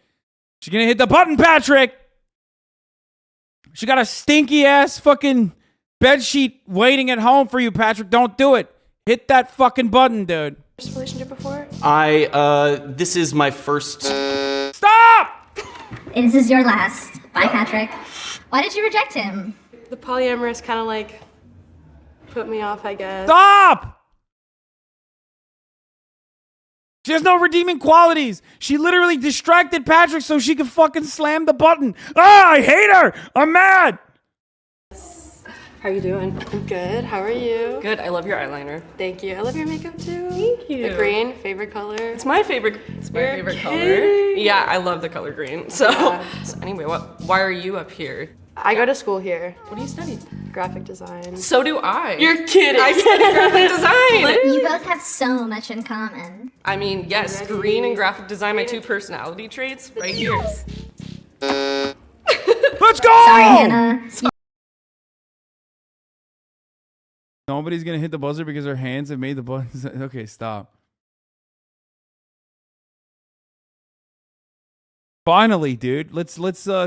She's gonna hit the button, Patrick. She got a stinky ass fucking bedsheet waiting at home for you, Patrick. Don't do it. Hit that fucking button, dude. Relationship before? This is my first... Stop! This is your last. Bye, Patrick. Why did you reject him? The polyamorous kind of like put me off, I guess. Stop! She has no redeeming qualities. She literally distracted Patrick so she could fucking slam the button. Ah, I hate her. I'm mad. How are you doing? I'm good. How are you? Good. I love your eyeliner. Thank you. I love your makeup too. Thank you. The green, favorite color. It's my favorite. It's my You're favorite color. kidding. Yeah, I love the color green. So, Yeah. so anyway, why are you up here? I go to school here. What do you study? Graphic design. So do I. You're kidding. I study graphic design. You both have so much in common. I mean, yes, green and graphic design, my two personality traits, right here. Let's go! Sorry, Hannah. Nobody's gonna hit the buzzer because her hands have made the buttons. Okay, stop. Finally, dude. Let's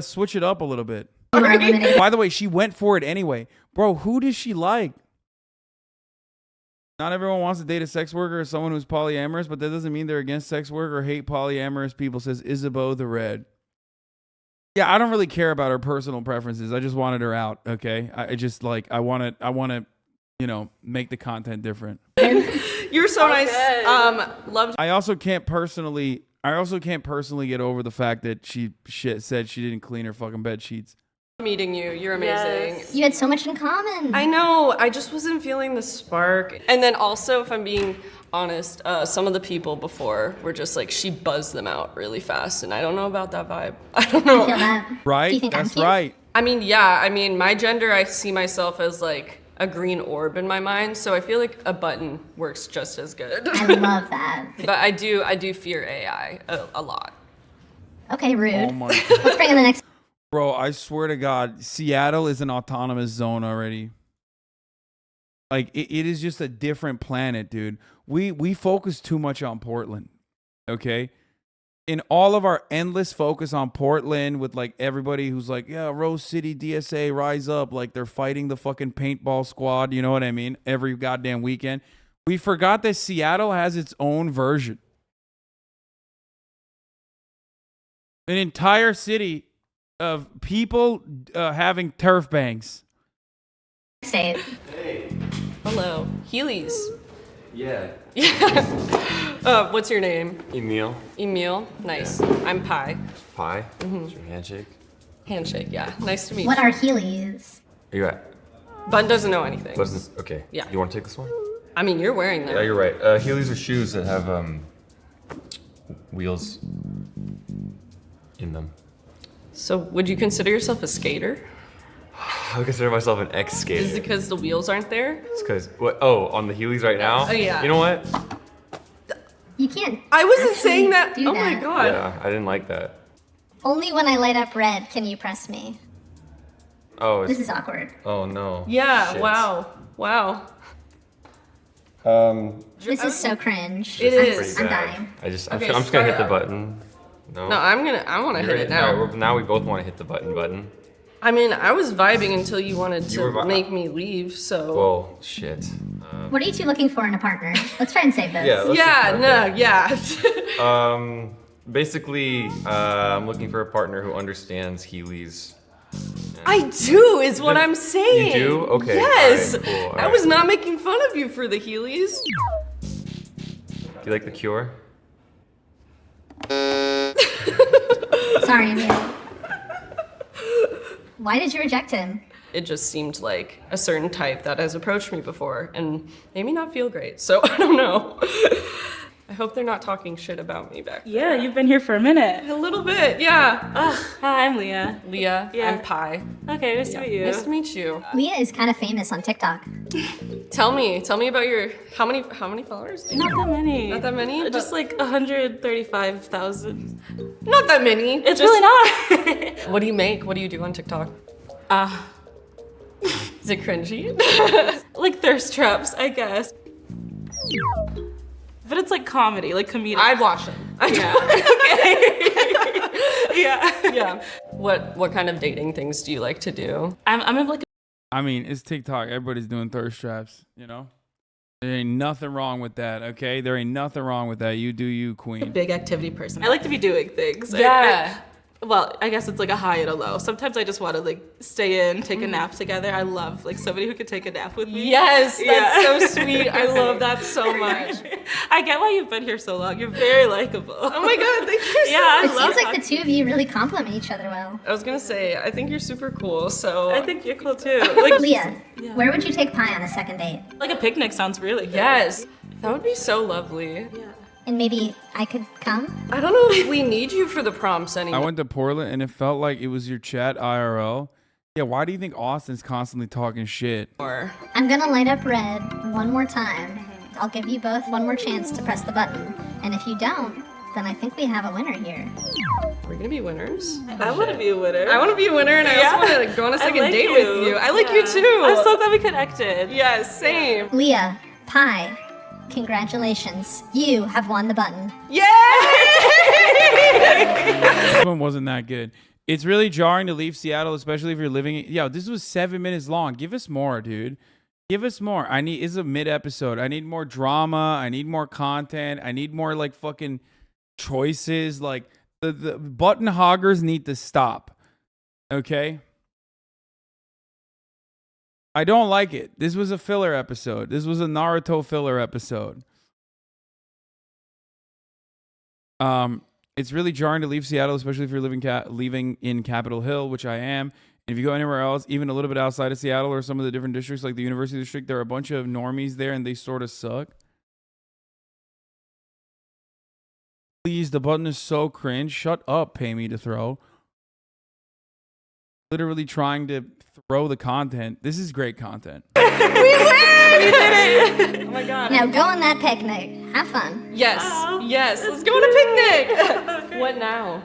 switch it up a little bit. By the way, she went for it anyway. Bro, who does she like? Not everyone wants to date a sex worker or someone who's polyamorous, but that doesn't mean they're against sex work or hate polyamorous people, says Isabeau the Red. Yeah, I don't really care about her personal preferences. I just wanted her out, okay? I just like I want to, you know, make the content different. You're so nice. Loved. I also can't personally get over the fact that she said she didn't clean her fucking bed sheets. Meeting you. You're amazing. You had so much in common. I know. I just wasn't feeling the spark. And then also, if I'm being honest, some of the people before were just like, she buzzed them out really fast. And I don't know about that vibe. I don't know. I feel that. Right? Do you think I'm That's cute? right. I mean, yeah. I mean, my gender, I see myself as like a green orb in my mind. So I feel like a button works just as good. I love that. But I do fear AI a lot. Okay, rude. Oh my Let's bring in the next. Bro, I swear to God, Seattle is an autonomous zone already. Like, it is just a different planet, dude. We focus too much on Portland, okay? In all of our endless focus on Portland with, like, everybody who's like, yeah, Rose City, DSA, rise up. Like, they're fighting the fucking paintball squad, you know what I mean? Every goddamn weekend. We forgot that Seattle has its own version. An entire city of people having turf bangs. State. Hey. Hello. Heelys. Yeah. What's your name? Emil. Emil. Nice. I'm Pi. Pi? What's your handshake? Handshake, yeah. Nice to meet What you. are Heelys? Are you at? Bun doesn't know anything. What's this? Okay. Yeah. You want to take this one? I mean, you're wearing them. Yeah, you're right. Heelys are shoes that have wheels in them. So, would you consider yourself a skater? I consider myself an ex-skater. Is it because the wheels aren't there? It's because what? Oh, on the Heelys right now. Oh yeah. You know what? You can't. I wasn't actually saying that. do Oh my that. god. Yeah, I didn't like that. Only when I light up red can you press me. Oh, This is awkward. Oh no. Yeah, Shit. wow. Wow. This is so cringe. It I'm is. dying. I'm just gonna hit the button. No. No, I want to hit it now. Alright, now we both want to hit the button. I mean, I was vibing until you wanted You were to make me leave, so. Whoa, shit. What are you two looking for in a partner? Let's try and save this. Yeah, let's yeah. Basically, I'm looking for a partner who understands Heelys. I do, is what I'm saying. You do? Okay. Yes. Alright, cool, I was not making fun of you for the Heelys. Do you like The Cure? Sorry, Emil. Why did you reject him? It just seemed like a certain type that has approached me before and made me not feel great. So I don't know. I hope they're not talking shit about me back there. Yeah, you've been here for a minute. A little bit, yeah. Hi, I'm Leah. Leah, Yeah. I'm Pi. Okay, nice to meet you. Nice to meet you. Leah is kind of famous on TikTok. Tell me about your, how many followers? do you Not have? that many. Not that many? Just like 135,000. Not that many. It's really not. What do you make? What do you do on TikTok? Is it cringy? Like thirst traps, I guess. But it's like comedy, like comedic. I'd watch them. Yeah. Okay. Yeah. Yeah. What kind of dating things do you like to do? I'm in like. I mean, it's TikTok. Everybody's doing thirst traps, you know? There ain't nothing wrong with that, okay? There ain't nothing wrong with that. You do you, queen. Big activity person. I like to be doing things. Yeah. Well, I guess it's like a high and a low. Sometimes I just want to like stay in, take a nap together. I love like somebody who could take a nap with me. Yes, that's so sweet. I love that so much. I get why you've been here so long. You're very likable. Oh my god, thank you so Yeah, It seems like the two of you really complement each other well. I was gonna say, I think you're super cool, so. I think you're cool too. Like Leah, where would you take Pi on a second date? Like a picnic sounds really good. Yes, that would be so lovely. Yeah. And maybe I could come? I don't know if we need you for the prompts anymore. I went to Portland and it felt like it was your chat IRL. Yeah, why do you think Austin's constantly talking shit? I'm gonna light up red one more time. I'll give you both one more chance to press the button. And if you don't, then I think we have a winner here. We're gonna be winners. I want to be a winner. I want to be a winner, and I also want to go on a second like date you. with you. I like you too. I'm so glad we connected. Yes, same. Leah, Pi, congratulations. You have won the button. Yay! This one wasn't that good. It's really jarring to leave Seattle, especially if you're living. Yo, this was 7 minutes long. Give us more, dude. Give us more. It's a mid-episode. I need more drama. I need more content. I need more like fucking choices. Like the button hoggers need to stop. Okay? I don't like it. This was a filler episode. This was a Naruto filler episode. It's really jarring to leave Seattle, especially if you're living in Capitol Hill, which I am. And if you go anywhere else, even a little bit outside of Seattle or some of the different districts, like the University District, there are a bunch of normies there, and they sort of suck. Please, the button is so cringe. Shut up, pay me to throw. Literally trying to throw the content. This is great content. We win! We did it! Oh my god. Now go on that picnic. Have fun. Yes. Yes. Let's go on a picnic. What now?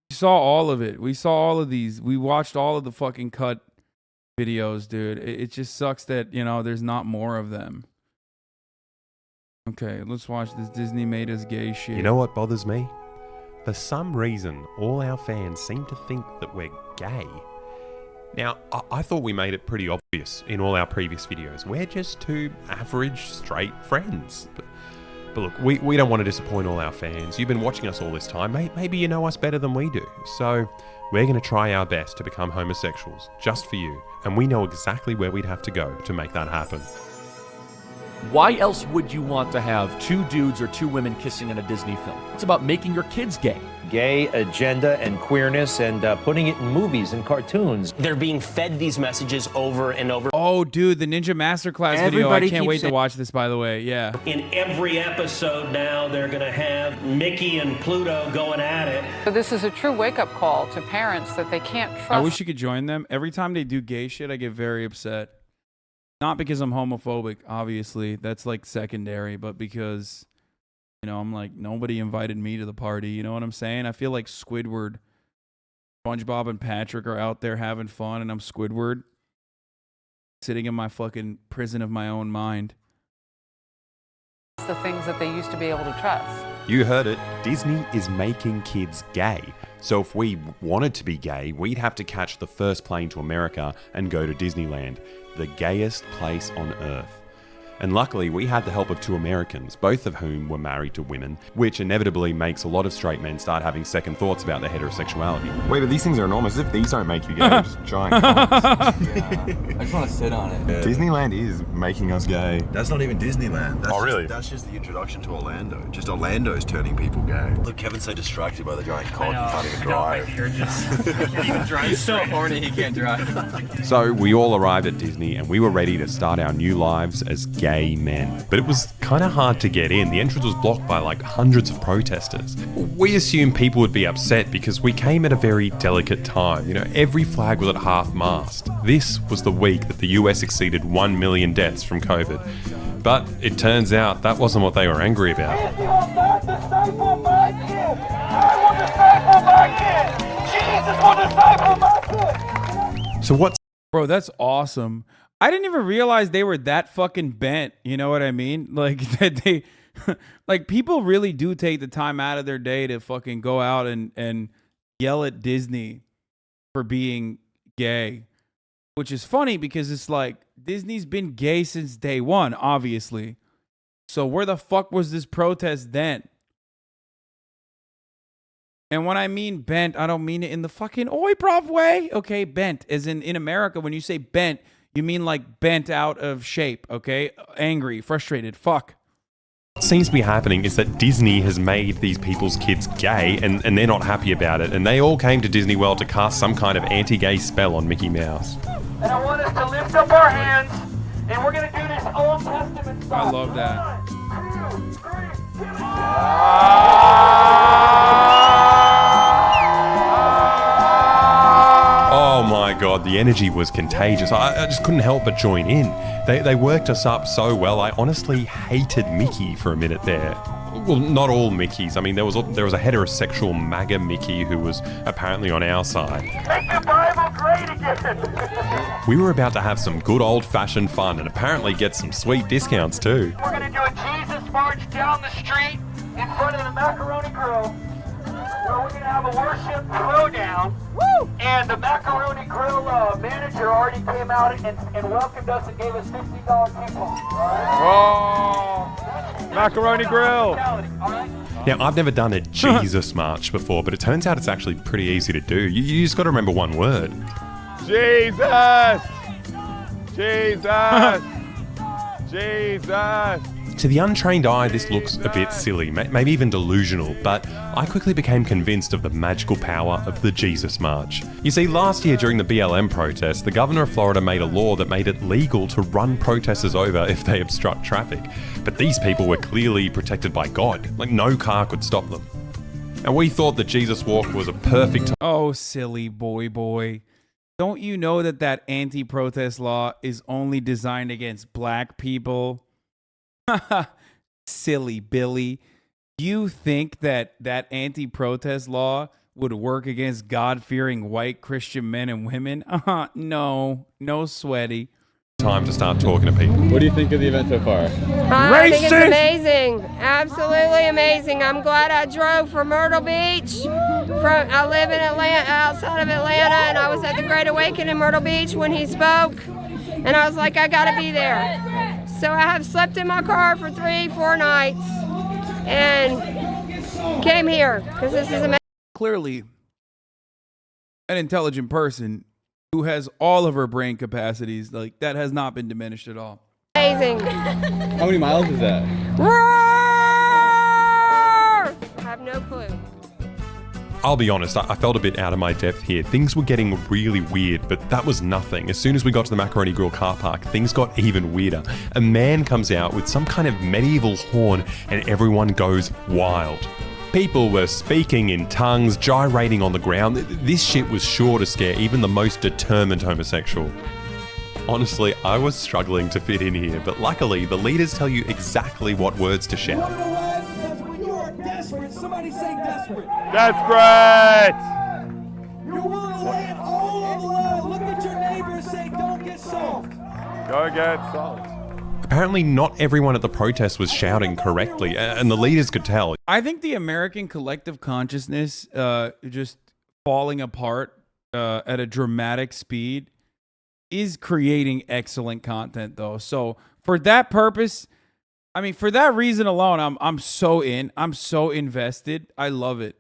We saw all of it. We saw all of these. We watched all of the fucking cut videos, dude. It just sucks that, there's not more of them. Okay, let's watch this Disney made us gay shit. You know what bothers me? For some reason, all our fans seem to think that we're gay. Now, I thought we made it pretty obvious in all our previous videos. We're just two average, straight friends. But look, we don't want to disappoint all our fans. You've been watching us all this time. Maybe you know us better than we do. So we're going to try our best to become homosexuals, just for you. And we know exactly where we'd have to go to make that happen. Why else would you want to have two dudes or two women kissing in a Disney film? It's about making your kids gay. Gay agenda and queerness and putting it in movies and cartoons. They're being fed these messages over and over. Oh, dude, the Ninja Masterclass video. I can't wait to watch this, by the way. Yeah. In every episode now, they're going to have Mickey and Pluto going at it. So this is a true wake-up call to parents that they can't trust. I wish you could join them. Every time they do gay shit, I get very upset. Not because I'm homophobic, obviously. That's like secondary, but because You know, I'm like, nobody invited me to the party. You know what I'm saying? I feel like Squidward, SpongeBob and Patrick are out there having fun, and I'm Squidward sitting in my fucking prison of my own mind. The things that they used to be able to trust. You heard it. Disney is making kids gay. So if we wanted to be gay, we'd have to catch the first plane to America and go to Disneyland, the gayest place on Earth. And luckily, we had the help of 2 Americans, both of whom were married to women, which inevitably makes a lot of straight men start having second thoughts about their heterosexuality. Wait, but these things are enormous. If these don't make you gay, they're just giant cocks. I just want to sit on it. Yeah. Disneyland is making us gay. That's not even Disneyland. That's really? That's just the introduction to Orlando. Just Orlando's turning people gay. Look, Kevin's so distracted by the giant cock, he can't even drive. He's so horny he can't drive. So we all arrived at Disney and we were ready to start our new lives as gay men. But it was kind of hard to get in. The entrance was blocked by like hundreds of protesters. We assumed people would be upset because we came at a very delicate time. You know, every flag was at half-mast. This was the week that the US exceeded 1 million deaths from COVID. But it turns out that wasn't what they were angry about. So what's... Bro, that's awesome. I didn't even realize they were that fucking bent. You know what I mean? Like that they, like people really do take the time out of their day to fucking go out and yell at Disney for being gay, which is funny because it's like Disney's been gay since day one, obviously. So where the fuck was this protest then? And when I mean bent, I don't mean it in the fucking oi bruv way. Okay, bent as in America, when you say bent, you mean like bent out of shape, okay? Angry, frustrated, fuck. What seems to be happening is that Disney has made these people's kids gay and they're not happy about it. And they all came to Disney World to cast some kind of anti-gay spell on Mickey Mouse. And I want us to lift up our hands, and we're going to do this Old Testament song. I love that. 1, 2, 3, Oh my god, the energy was contagious. I just couldn't help but join in. They worked us up so well. I honestly hated Mickey for a minute there. Well, not all Mickeys. I mean, there was a heterosexual MAGA Mickey who was apparently on our side. Make the Bible great again. We were about to have some good old-fashioned fun and apparently get some sweet discounts too. We're going to do a Jesus march down the street in front of the Macaroni Grill, where we're going to have a worship throwdown. Woo! And the Macaroni Grill manager already came out and welcomed us and gave us $50 coupons. Oh, Macaroni Grill. Now, I've never done a Jesus march before, but it turns out it's actually pretty easy to do. You just got to remember one word. Jesus! Jesus! Jesus! To the untrained eye, this looks a bit silly, maybe even delusional, but I quickly became convinced of the magical power of the Jesus March. You see, last year during the BLM protests, the governor of Florida made a law that made it legal to run protesters over if they obstruct traffic. But these people were clearly protected by God, like no car could stop them. And we thought the Jesus Walk was a perfect... Oh, silly boy. Don't you know that anti-protest law is only designed against black people? Silly Billy. You think that anti-protest law would work against God-fearing white Christian men and women? No sweaty. Time to start talking to people. What do you think of the event so far? I think it's amazing. Absolutely amazing. I'm glad I drove from Myrtle Beach. I live in Atlanta, outside of Atlanta, and I was at the Great Awakening in Myrtle Beach when he spoke. And I was like, I gotta be there. So I have slept in my car for 3-4 nights and came here because this is amazing. Clearly, an intelligent person who has all of her brain capacities, like that has not been diminished at all. Amazing. How many miles is that? Roar! I have no clue. I'll be honest, I felt a bit out of my depth here. Things were getting really weird, but that was nothing. As soon as we got to the Macaroni Grill car park, things got even weirder. A man comes out with some kind of medieval horn and everyone goes wild. People were speaking in tongues, gyrating on the ground. This shit was sure to scare even the most determined homosexual. Honestly, I was struggling to fit in here, but luckily the leaders tell you exactly what words to shout. Somebody say desperate. Desperate! You're willing to lay it all on the line. Look at your neighbor and say, don't get soft. Go get soft. Apparently not everyone at the protest was shouting correctly, and the leaders could tell. I think the American collective consciousness just falling apart at a dramatic speed is creating excellent content, though. So for that purpose, I mean, for that reason alone, I'm so in. I'm so invested. I love it.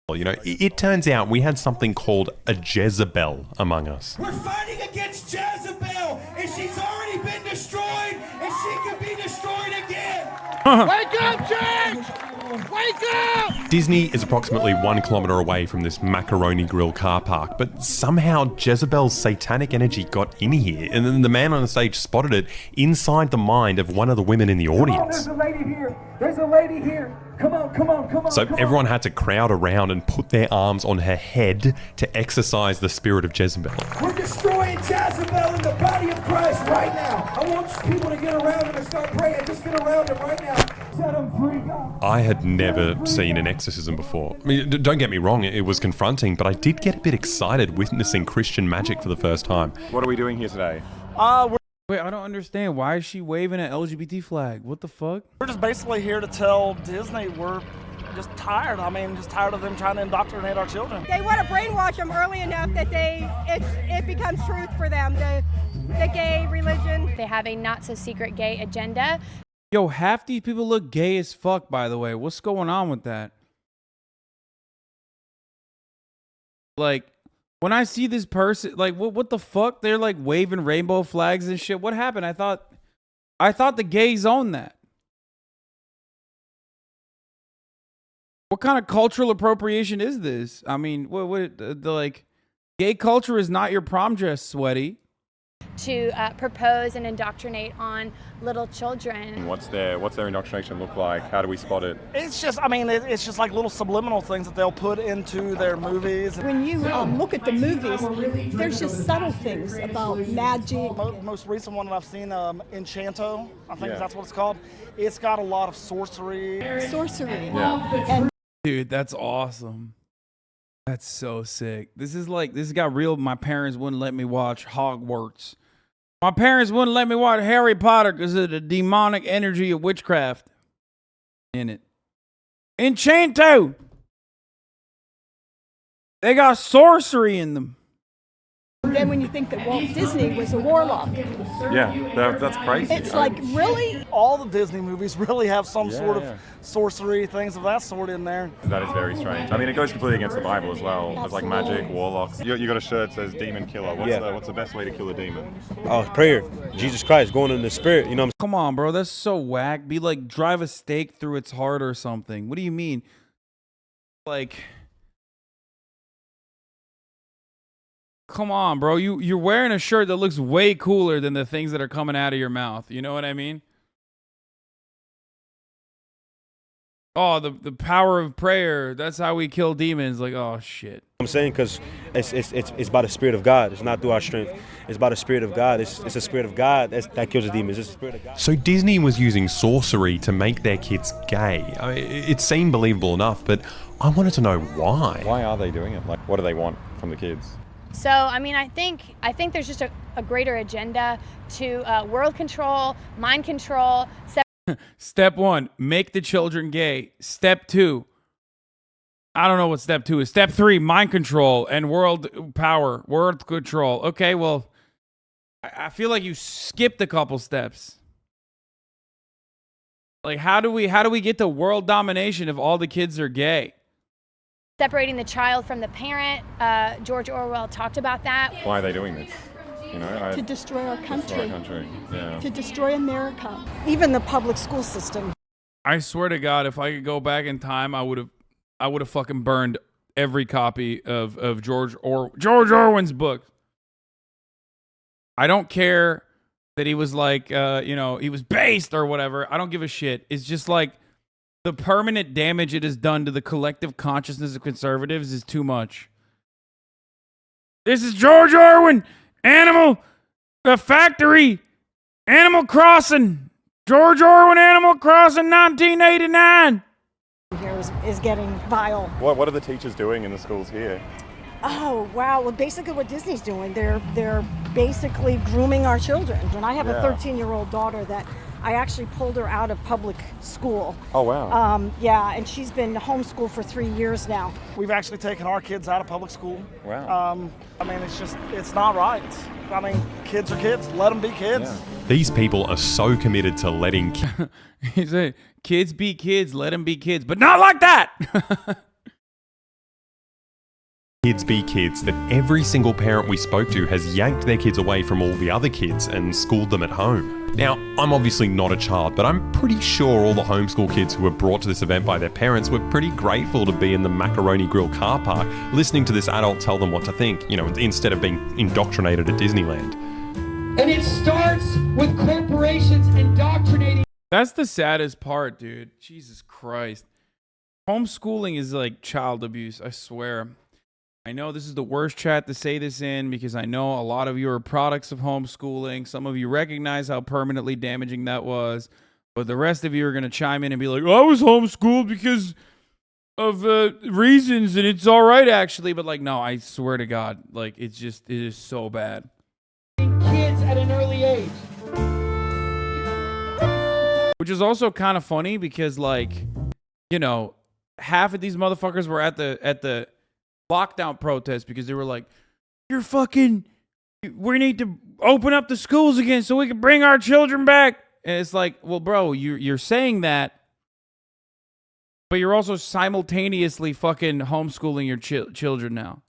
You know, it turns out we had something called a Jezebel among us. We're fighting against Jezebel, and she's already been destroyed, and she can be destroyed again. Wake up, church! Wake up! Disney is approximately 1 kilometer away from this macaroni grill car park, but somehow Jezebel's satanic energy got in here, and then the man on the stage spotted it inside the mind of one of the women in the audience. There's a lady here. There's a lady here. Come on, come on, come on. So everyone had to crowd around and put their arms on her head to exorcise the spirit of Jezebel. We're destroying Jezebel in the body of Christ right now. I want people to get around him and start praying. Just get around him right now. Set him free, God. I had never seen an exorcism before. I mean, don't get me wrong, it was confronting, but I did get a bit excited witnessing Christian magic for the first time. What are we doing here today? Wait, I don't understand. Why is she waving an LGBT flag? What the fuck? We're just basically here to tell Disney we're just tired. I mean, just tired of them trying to indoctrinate our children. They want to brainwash them early enough that it becomes truth for them, the gay religion. They have a not-so-secret gay agenda. Yo, half these people look gay as fuck, by the way. What's going on with that? Like, when I see this person, like, what the fuck? They're like waving rainbow flags and shit. What happened? I thought the gays own that. What kind of cultural appropriation is this? I mean, like, gay culture is not your prom dress, sweaty. To propose and indoctrinate on little children. What's their indoctrination look like? How do we spot it? It's just, I mean, it's just like little subliminal things that they'll put into their movies. When you look at the movies, there's just subtle things about magic. Most recent one that I've seen, Enchanto, I think that's what it's called. It's got a lot of sorcery. Yeah. And dude, that's awesome. That's so sick. This got real. My parents wouldn't let me watch Hogwarts. My parents wouldn't let me watch Harry Potter because of the demonic energy of witchcraft in it. Enchanto! They got sorcery in them. then when you think that Walt Disney was a warlock. Yeah, that's crazy. It's like, really? All the Disney movies really have some sort of sorcery, things of that sort in there. That is very strange. I mean, it goes completely against the Bible as well. There's like magic, warlocks. You got a shirt that says demon killer. What's the best way to kill a demon? Oh, prayer. Jesus Christ, going in the spirit, you know what I'm saying? Come on, bro. That's so whack. Be like, drive a stake through its heart or something. What do you mean? Like... Come on, bro. You're wearing a shirt that looks way cooler than the things that are coming out of your mouth. You know what I mean? Oh, the power of prayer. That's how we kill demons. Like, oh, shit. I'm saying because it's by the Spirit of God. It's not through our strength. It's by the Spirit of God. It's the Spirit of God that kills the demons. It's the Spirit of God. So Disney was using sorcery to make their kids gay. I mean, it seemed believable enough, but I wanted to know why. Why are they doing it? Like, what do they want from the kids? So, I mean, I think there's just a greater agenda to world control, mind control. Step 1, make the children gay. Step 2, I don't know what step 2 is. Step 3, mind control and world power, world control. Okay, well, I feel like you skipped a couple steps. Like, how do we get to world domination if all the kids are gay? Separating the child from the parent. George Orwell talked about that. Why are they doing this? You know, to destroy our country. Yeah. To destroy America. Even the public school system. I swear to God, if I could go back in time, I would have fucking burned every copy of George Orwell's book. I don't care that he was like, he was based or whatever. I don't give a shit. It's just like, the permanent damage it has done to the collective consciousness of conservatives is too much. This is George Orwell, Factory, Animal Crossing. George Orwell, Animal Crossing, 1989. here is getting vile. What are the teachers doing in the schools here? Oh, wow. Well, basically what Disney's doing, they're basically grooming our children. And I have a 13-year-old daughter that I actually pulled her out of public school. Oh, wow. Yeah, and she's been homeschooled for 3 years now. We've actually taken our kids out of public school. Wow. I mean, it's not right. I mean, kids are kids. Let them be kids. Yeah. These people are so committed to letting he said, kids be kids, let them be kids, but not like that. kids be kids that every single parent we spoke to has yanked their kids away from all the other kids and schooled them at home. Now, I'm obviously not a child, but I'm pretty sure all the homeschool kids who were brought to this event by their parents were pretty grateful to be in the Macaroni Grill car park, listening to this adult tell them what to think, you know, instead of being indoctrinated at Disneyland. And it starts with corporations indoctrinating. That's the saddest part, dude. Jesus Christ. Homeschooling is like child abuse, I swear. I know this is the worst chat to say this in because I know a lot of you are products of homeschooling. Some of you recognize how permanently damaging that was. But the rest of you are going to chime in and be like, I was homeschooled because of reasons and it's all right, actually. But like, no, I swear to God, like, it is so bad. Kids at an early age. Which is also kind of funny because, like, you know, half of these motherfuckers were at the lockdown protest because they were like, we need to open up the schools again so we can bring our children back. And it's like, well, bro, you're saying that, but you're also simultaneously fucking homeschooling your children now.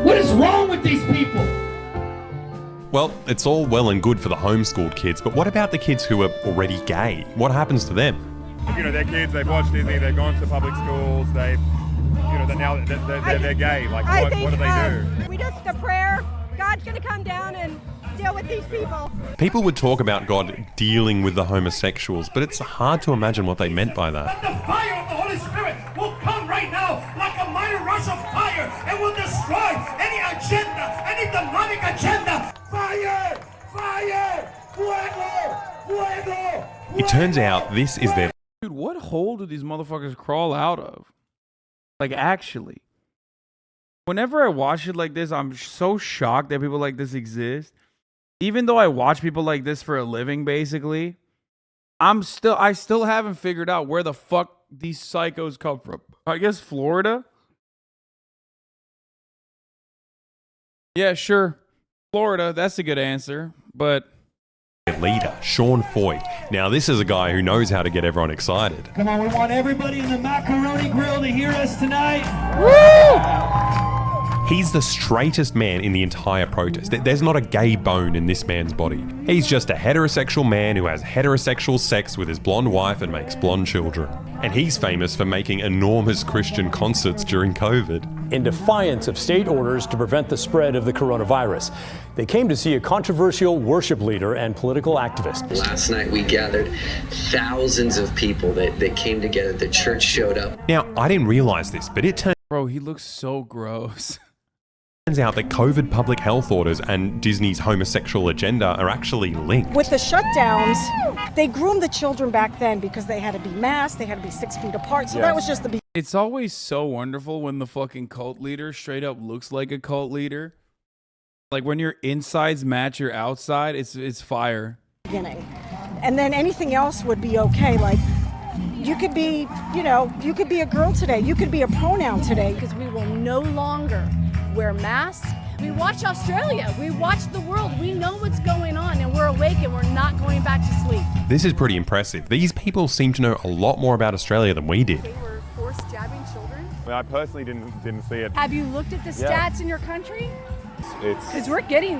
What is wrong with these people? Well, it's all well and good for the homeschooled kids, but what about the kids who are already gay? What happens to them? You know, they're kids, they've watched Disney, they've gone to public schools, they're gay. Like, what do they do? We just a prayer. God's going to come down and deal with these people. People would talk about God dealing with the homosexuals, but it's hard to imagine what they meant by that. The fire of the Holy Spirit will come right now like a mighty rush of fire and will destroy any agenda, any demonic agenda. Fire! Fire! Fuego! Fuego! It turns out this is their... Dude, what hole do these motherfuckers crawl out of? Like, actually. Whenever I watch it like this, I'm so shocked that people like this exist. Even though I watch people like this for a living, basically, I still haven't figured out where the fuck these psychos come from. I guess Florida? Yeah, sure. Florida, that's a good answer, but... leader, Sean Foyt. Now, this is a guy who knows how to get everyone excited. Come on, we want everybody in the Macaroni Grill to hear us tonight. Woo! He's the straightest man in the entire protest. There's not a gay bone in this man's body. He's just a heterosexual man who has heterosexual sex with his blonde wife and makes blonde children. And he's famous for making enormous Christian concerts during COVID. In defiance of state orders to prevent the spread of the coronavirus, they came to see a controversial worship leader and political activist. Last night we gathered thousands of people that came together. The church showed up. Now, I didn't realize this, but it turns... Bro, he looks so gross. Turns out that COVID public health orders and Disney's homosexual agenda are actually linked. With the shutdowns, they groomed the children back then because they had to be masked, they had to be 6 feet apart, so that was just the beginning. It's always so wonderful when the fucking cult leader straight up looks like a cult leader. Like when your insides match your outside, it's fire. And then anything else would be okay, like you could be, you could be a girl today, you could be a pronoun today. Because we will no longer wear masks. We watch Australia. We watch the world. We know what's going on, and we're awake, and we're not going back to sleep. This is pretty impressive. These people seem to know a lot more about Australia than we did. They were forced jabbing children. I personally didn't see it. Have you looked at the stats in your country? Because we're getting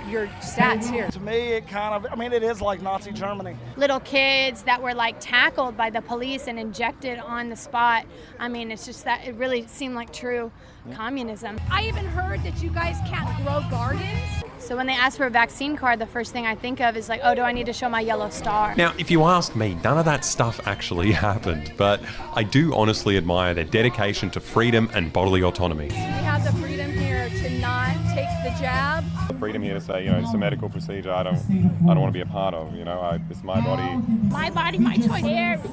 your stats here. To me, it is like Nazi Germany. Little kids that were like tackled by the police and injected on the spot. I mean, it's just that it really seemed like true communism. I even heard that you guys can't grow gardens. So when they ask for a vaccine card, the first thing I think of is like, oh, do I need to show my yellow star? Now, if you ask me, none of that stuff actually happened, but I do honestly admire their dedication to freedom and bodily autonomy. We have the freedom here to not take the jab. The freedom here to say, you know, it's a medical procedure. I don't want to be a part of. You know, it's my body. My body, my choice.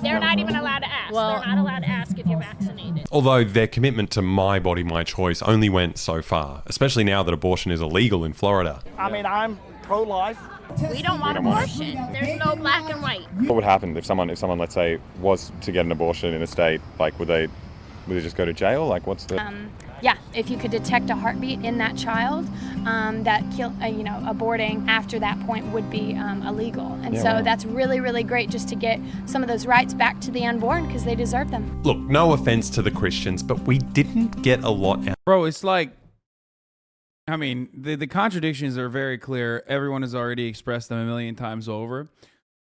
They're not even allowed to ask. Well, they're not allowed to ask if you're vaccinated. Although their commitment to my body, my choice only went so far, especially now that abortion is illegal in Florida. I mean, I'm pro-life. We don't want abortion. There's no black and white. What would happen if someone, let's say, was to get an abortion in a state? Like, would they just go to jail? Like, what's the? Yeah, if you could detect a heartbeat in that child, aborting after that point would be illegal. And so that's really, really great just to get some of those rights back to the unborn because they deserve them. Look, no offense to the Christians, but we didn't get a lot out. Bro, it's like, I mean, the contradictions are very clear. Everyone has already expressed them a million times over.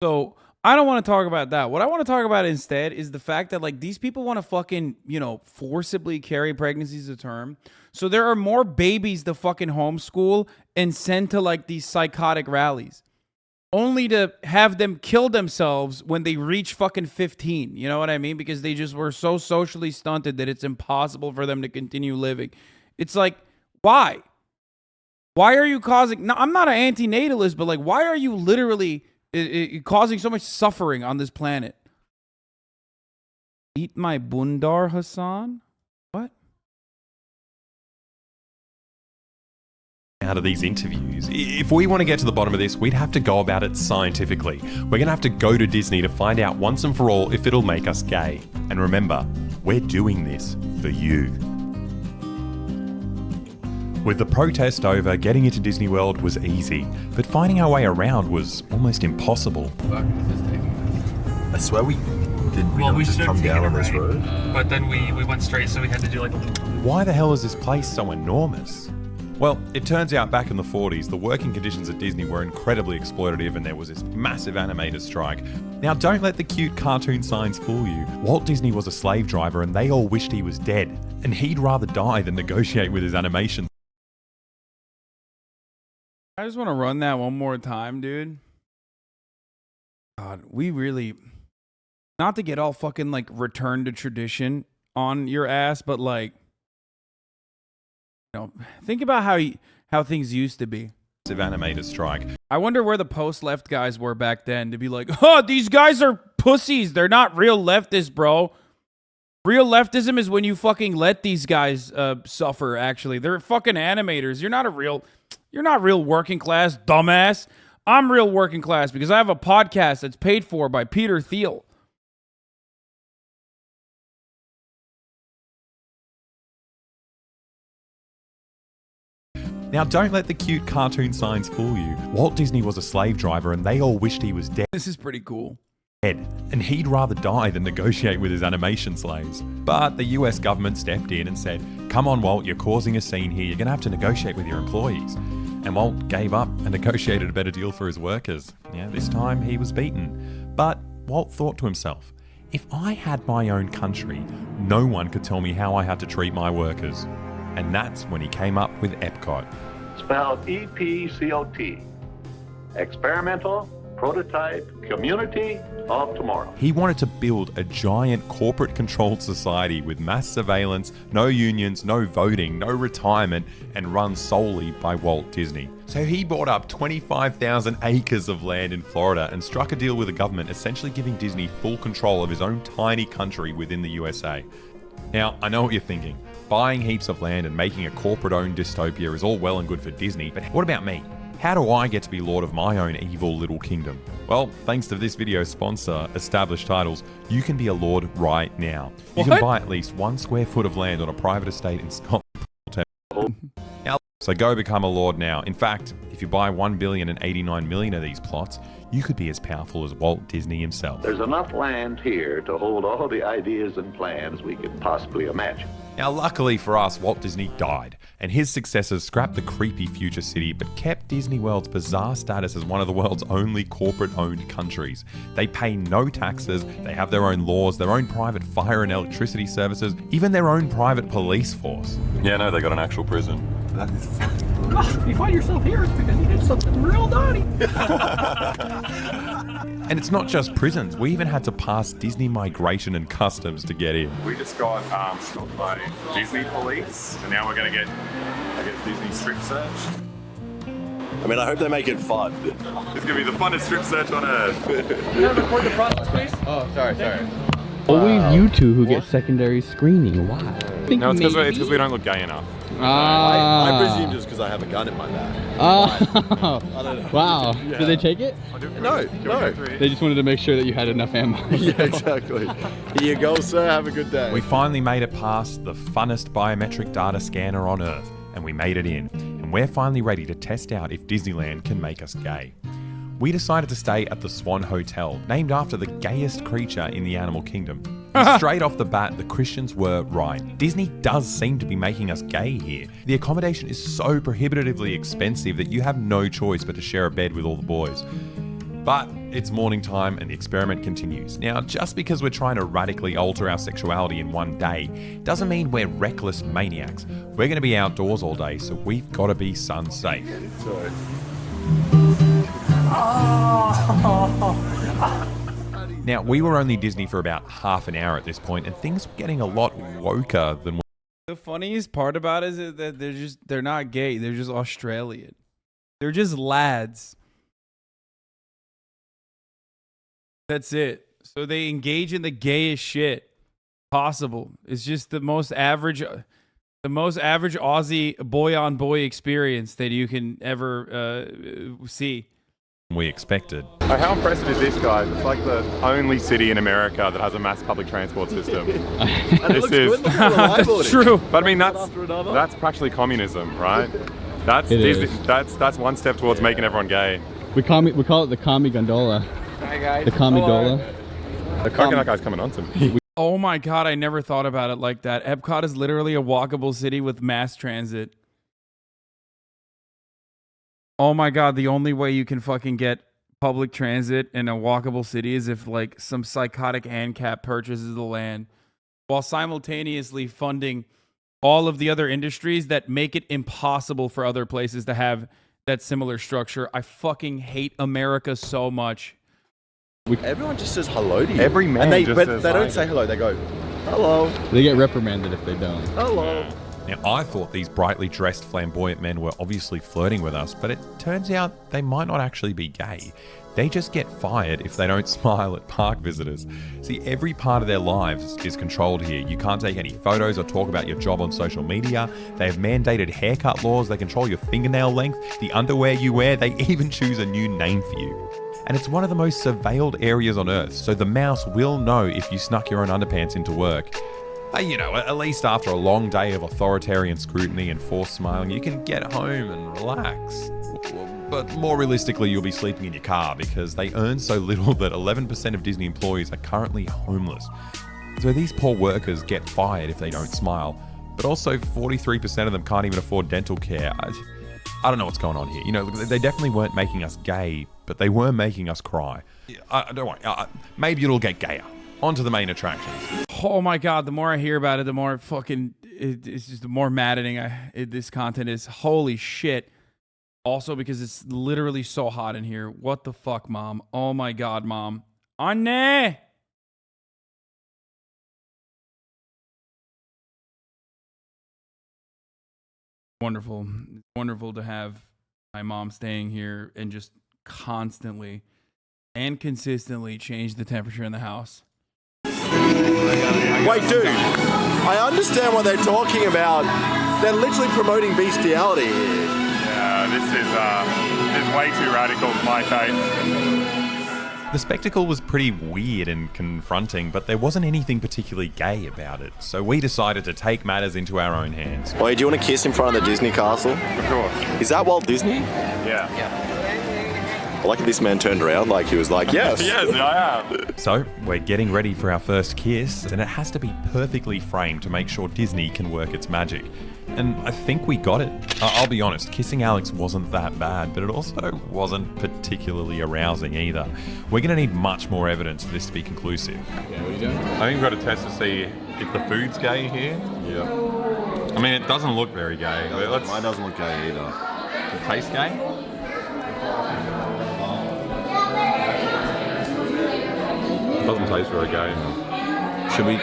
So I don't want to talk about that. What I want to talk about instead is the fact that, like, these people want to fucking, forcibly carry pregnancies to term. So there are more babies to fucking homeschool and send to, like, these psychotic rallies, only to have them kill themselves when they reach fucking 15. You know what I mean? Because they just were so socially stunted that it's impossible for them to continue living. It's like, why? Why are you causing... No, I'm not an anti-natalist, but, like, why are you literally... causing so much suffering on this planet? Eat my bundar, Hasan? What? Out of these interviews, if we want to get to the bottom of this, we'd have to go about it scientifically. We're going to have to go to Disney to find out once and for all if it'll make us gay. And remember, we're doing this for you. With the protest over, getting into Disney World was easy, but finding our way around was almost impossible. I swear we just come down on this road. But then we went straight, so we had to do like... Why the hell is this place so enormous? Well, it turns out back in the 40s, the working conditions at Disney were incredibly exploitative and there was this massive animator strike. Now, don't let the cute cartoon signs fool you. Walt Disney was a slave driver and they all wished he was dead, and he'd rather die than negotiate with his animation. I just want to run that one more time, dude. God, we really... Not to get all fucking, like, return to tradition on your ass, but, like... think about how things used to be. Animator strike. I wonder where the post-left guys were back then to be like, oh, these guys are pussies. They're not real leftists, bro. Real leftism is when you fucking let these guys suffer, actually. They're fucking animators. You're not real working class, dumbass. I'm real working class because I have a podcast that's paid for by Peter Thiel. Now, don't let the cute cartoon signs fool you. Walt Disney was a slave driver and they all wished he was dead. This is pretty cool. And he'd rather die than negotiate with his animation slaves. But the US government stepped in and said, come on, Walt, you're causing a scene here. You're going to have to negotiate with your employees. And Walt gave up and negotiated a better deal for his workers. Yeah, this time he was beaten. But Walt thought to himself, if I had my own country, no one could tell me how I had to treat my workers. And that's when he came up with Epcot. Spelled E-P-C-O-T. Experimental Prototype Community of Tomorrow. He wanted to build a giant corporate-controlled society with mass surveillance, no unions, no voting, no retirement, and run solely by Walt Disney. So he bought up 25,000 acres of land in Florida and struck a deal with the government, essentially giving Disney full control of his own tiny country within the USA. Now, I know what you're thinking. Buying heaps of land and making a corporate-owned dystopia is all well and good for Disney, but what about me? How do I get to be lord of my own evil little kingdom? Well, thanks to this video's sponsor, Established Titles, you can be a lord right now. You can buy at least 1 square foot of land on a private estate in Scotland. So go become a lord now. In fact, if you buy 1,089 million of these plots, you could be as powerful as Walt Disney himself. There's enough land here to hold all the ideas and plans we could possibly imagine. Now, luckily for us, Walt Disney died, and his successors scrapped the creepy future city, but kept Disney World's bizarre status as one of the world's only corporate-owned countries. They pay no taxes, they have their own laws, their own private fire and electricity services, even their own private police force. Yeah, no, they got an actual prison. That is fucking bullshit. If you find yourself here, it's because you did something real naughty. And it's not just prisons. We even had to pass Disney Migration and Customs to get in. We just got stopped by Disney police, and now we're going to get, I guess, Disney strip search. I mean, I hope they make it fun. It's going to be the funnest strip search on earth. Can I record the process, please? Oh, sorry. Always you two who get secondary screening. Why? No, it's because we don't look gay enough. I presume just because I have a gun in my back. Wow. Yeah. Did they take it? No. They just wanted to make sure that you had enough ammo. Yeah, exactly. Here you go, sir. Have a good day. We finally made it past the funnest biometric data scanner on Earth, and we made it in. And we're finally ready to test out if Disneyland can make us gay. We decided to stay at the Swan Hotel, named after the gayest creature in the animal kingdom. And straight off the bat, the Christians were right. Disney does seem to be making us gay here. The accommodation is so prohibitively expensive that you have no choice but to share a bed with all the boys. But it's morning time and the experiment continues. Now, just because we're trying to radically alter our sexuality in one day doesn't mean we're reckless maniacs. We're going to be outdoors all day, so we've got to be sun safe. Now, we were only Disney for about half an hour at this point, and things were getting a lot woker than. The funniest part about it is that they're not gay. They're just Australian. They're just lads. That's it. So they engage in the gayest shit possible. It's just the most average Aussie boy-on-boy experience that you can ever see. We expected. How impressive is this, guys? It's like the only city in America that has a mass public transport system. That's true. But I mean, that's practically communism, right? That's one step towards making everyone gay. We call it the commie gondola. Hi guys. The commie dola. I reckon that guy's coming on to me. Oh my God, I never thought about it like that. Epcot is literally a walkable city with mass transit. Oh my God, the only way you can fucking get public transit in a walkable city is if like some psychotic ANCAP purchases the land while simultaneously funding all of the other industries that make it impossible for other places to have that similar structure. I fucking hate America so much. Everyone just says hello to you. Every man and they says don't say hello, they go, hello. They get reprimanded if they don't. Hello. Now, I thought these brightly dressed flamboyant men were obviously flirting with us, but it turns out they might not actually be gay. They just get fired if they don't smile at park visitors. See, every part of their lives is controlled here. You can't take any photos or talk about your job on social media. They have mandated haircut laws. They control your fingernail length, the underwear you wear. They even choose a new name for you. And it's one of the most surveilled areas on Earth, so the mouse will know if you snuck your own underpants into work. You know, at least after a long day of authoritarian scrutiny and forced smiling, you can get home and relax. But more realistically, you'll be sleeping in your car because they earn so little that 11% of Disney employees are currently homeless. So these poor workers get fired if they don't smile, but also 43% of them can't even afford dental care. I don't know what's going on here. You know, they definitely weren't making us gay, but they were making us cry. Don't worry, maybe it'll get gayer. On to the main attractions. Oh my God, the more I hear about it, the more fucking, it's just the more maddening this content is. Holy shit. Also because it's literally so hot in here. What the fuck, Mom? Oh my God, Mom. Anne! Wonderful. It's wonderful to have my mom staying here and just constantly and consistently change the temperature in the house. Wait, dude, I understand what they're talking about. They're literally promoting bestiality here. Yeah, this is way too radical for my taste. The spectacle was pretty weird and confronting, but there wasn't anything particularly gay about it, so we decided to take matters into our own hands. Wait, do you want to kiss in front of the Disney castle? Of course. Is that Walt Disney? Yeah. I like if this man turned around like he was like, yes. Yes, I am. So, we're getting ready for our first kiss, and it has to be perfectly framed to make sure Disney can work its magic. And I think we got it. I'll be honest, kissing Alex wasn't that bad, but it also wasn't particularly arousing either. We're going to need much more evidence for this to be conclusive. Yeah, what are you doing? I think we've got to test to see if the food's gay here. Yeah. I mean, it doesn't look very gay. Mine doesn't look gay either. It tastes gay? Doesn't taste very gay. Should we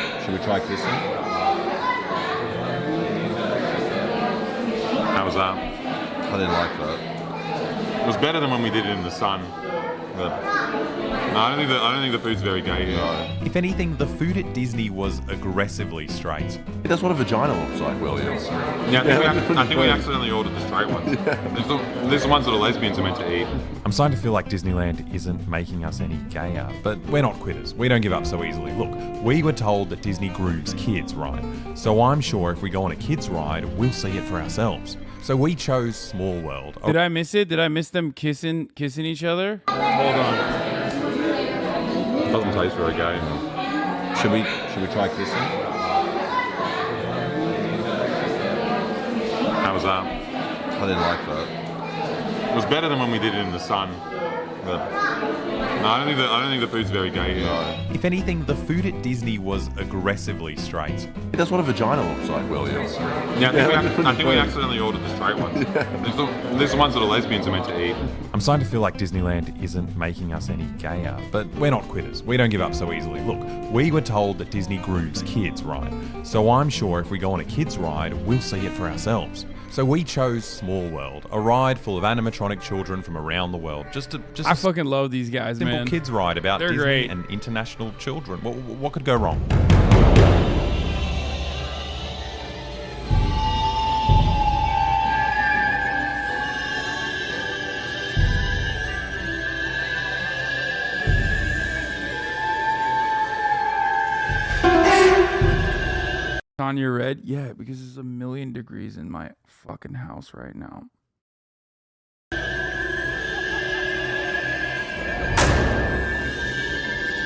try kissing? How was that? I didn't like that. It was better than when we did it in the sun. But no, I don't think the food's very gay here. If anything, the food at Disney was aggressively straight. That's what a vagina looks like, William. Yeah, I think we accidentally ordered the straight ones. There's the ones that are lesbians are meant to eat. I'm starting to feel like Disneyland isn't making us any gayer, but we're not quitters. We don't give up so easily. Look, we were told that Disney grooves kids, right? So I'm sure if we go on a kids ride, we'll see it for ourselves. So we chose Small World. Did I miss it? Did I miss them kissing each other? Hold on. It doesn't taste very gay. Should we try kissing? How was that? I didn't like that. It was better than when we did it in the sun. But no, I don't think the food's very gay here. If anything, the food at Disney was aggressively straight. That's what a vagina looks like, William. Yeah, I think we accidentally ordered the straight ones. There's the ones that are lesbians are meant to eat. I'm starting to feel like Disneyland isn't making us any gayer, but we're not quitters. We don't give up so easily. Look, we were told that Disney grooves kids, right? So I'm sure if we go on a kids ride, we'll see it for ourselves. So we chose Small World, a ride full of animatronic children from around the world. I fucking love these guys, simple man. Kids ride about They're Disney great. and international children. What could go wrong? Tanya Red? Yeah, because it's 1,000,000 degrees in my fucking house right now.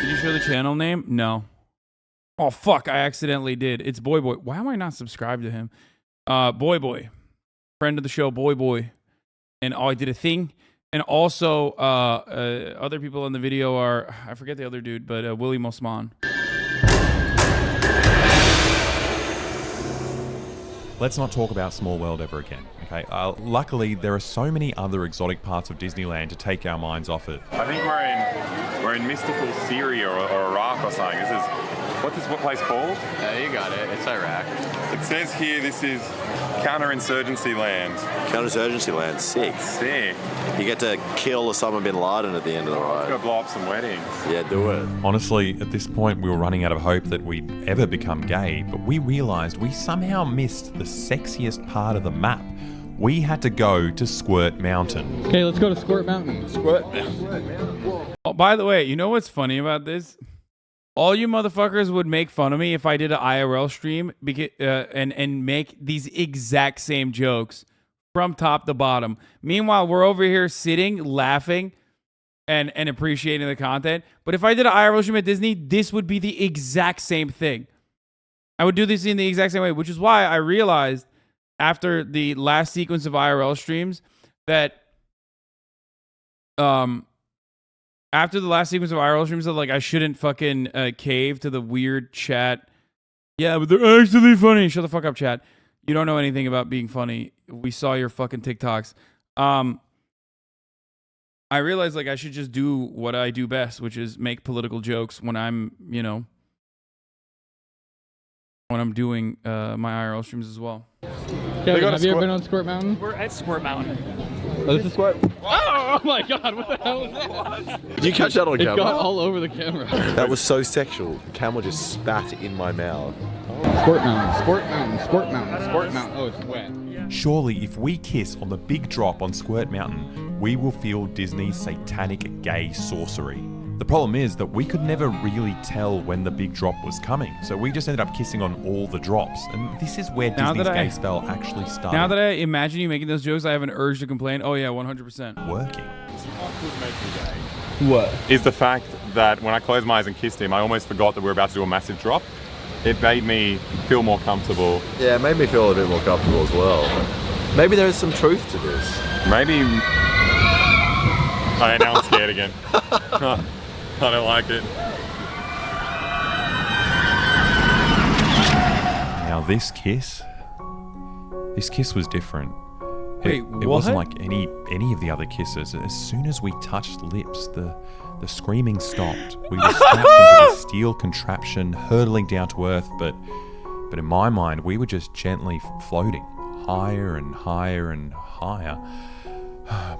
Did you show the channel name? No. Oh, fuck. I accidentally did. It's Boy Boy. Why am I not subscribed to him? Boy Boy. Friend of the show, Boy Boy. And I did a thing. And also, other people in the video are, I forget the other dude, but Willie Mosman. Let's not talk about Small World ever again, okay? Luckily, there are so many other exotic parts of Disneyland to take our minds off it. I think we're in mystical Syria or Iraq or something. What's this place called? You got it. It's Iraq. It says here this is counterinsurgency land. Counterinsurgency land, sick. Sick. You get to kill Osama bin Laden at the end of the ride. Go blow up some weddings. Yeah, do it. Honestly, at this point, we were running out of hope that we'd ever become gay, but we realized we somehow missed the sexiest part of the map. We had to go to Squirt Mountain. Okay, let's go to Squirt Mountain. Squirt Mountain. Oh, by the way, you know what's funny about this? All you motherfuckers would make fun of me if I did an IRL stream and make these exact same jokes from top to bottom. Meanwhile, we're over here sitting, laughing, and appreciating the content. But if I did an IRL stream at Disney, this would be the exact same thing. I would do this in the exact same way, which is why I realized after the last sequence of IRL streams that after the last sequence of IRL streams, that like I shouldn't fucking cave to the weird chat. Yeah, but they're actually funny. Shut the fuck up, chat. You don't know anything about being funny. We saw your fucking TikToks. I realized like I should just do what I do best, which is make political jokes when I'm, you know, when I'm doing my IRL streams as well. Kevin, have you ever been on Squirt Mountain? We're at Squirt Mountain. Oh, this is Squirt. Oh my god, what the hell was that? Did you catch that on camera? It got all over the camera. That was so sexual. The camera just spat in my mouth. Squirt Mountain, Squirt Mountain, Squirt Mountain, Squirt Mountain. Oh, it's wet. Surely, if we kiss on the big drop on Squirt Mountain, we will feel Disney's satanic gay sorcery. The problem is that we could never really tell when the big drop was coming, so we just ended up kissing on all the drops, and this is where Disney's gay spell actually started. Now that I imagine you making those jokes, I have an urge to complain. Oh yeah, 100%. Working. What? Is the fact that when I closed my eyes and kissed him, I almost forgot that we were about to do a massive drop. It made me feel more comfortable. Yeah, it made me feel a bit more comfortable as well. Maybe there is some truth to this. Maybe... Oh, now I'm scared again. I don't like it. Now this kiss was different. It wasn't like any of the other kisses. As soon as we touched lips, the screaming stopped. We were strapped into the steel contraption, hurtling down to earth, but in my mind, we were just gently floating, higher and higher and higher.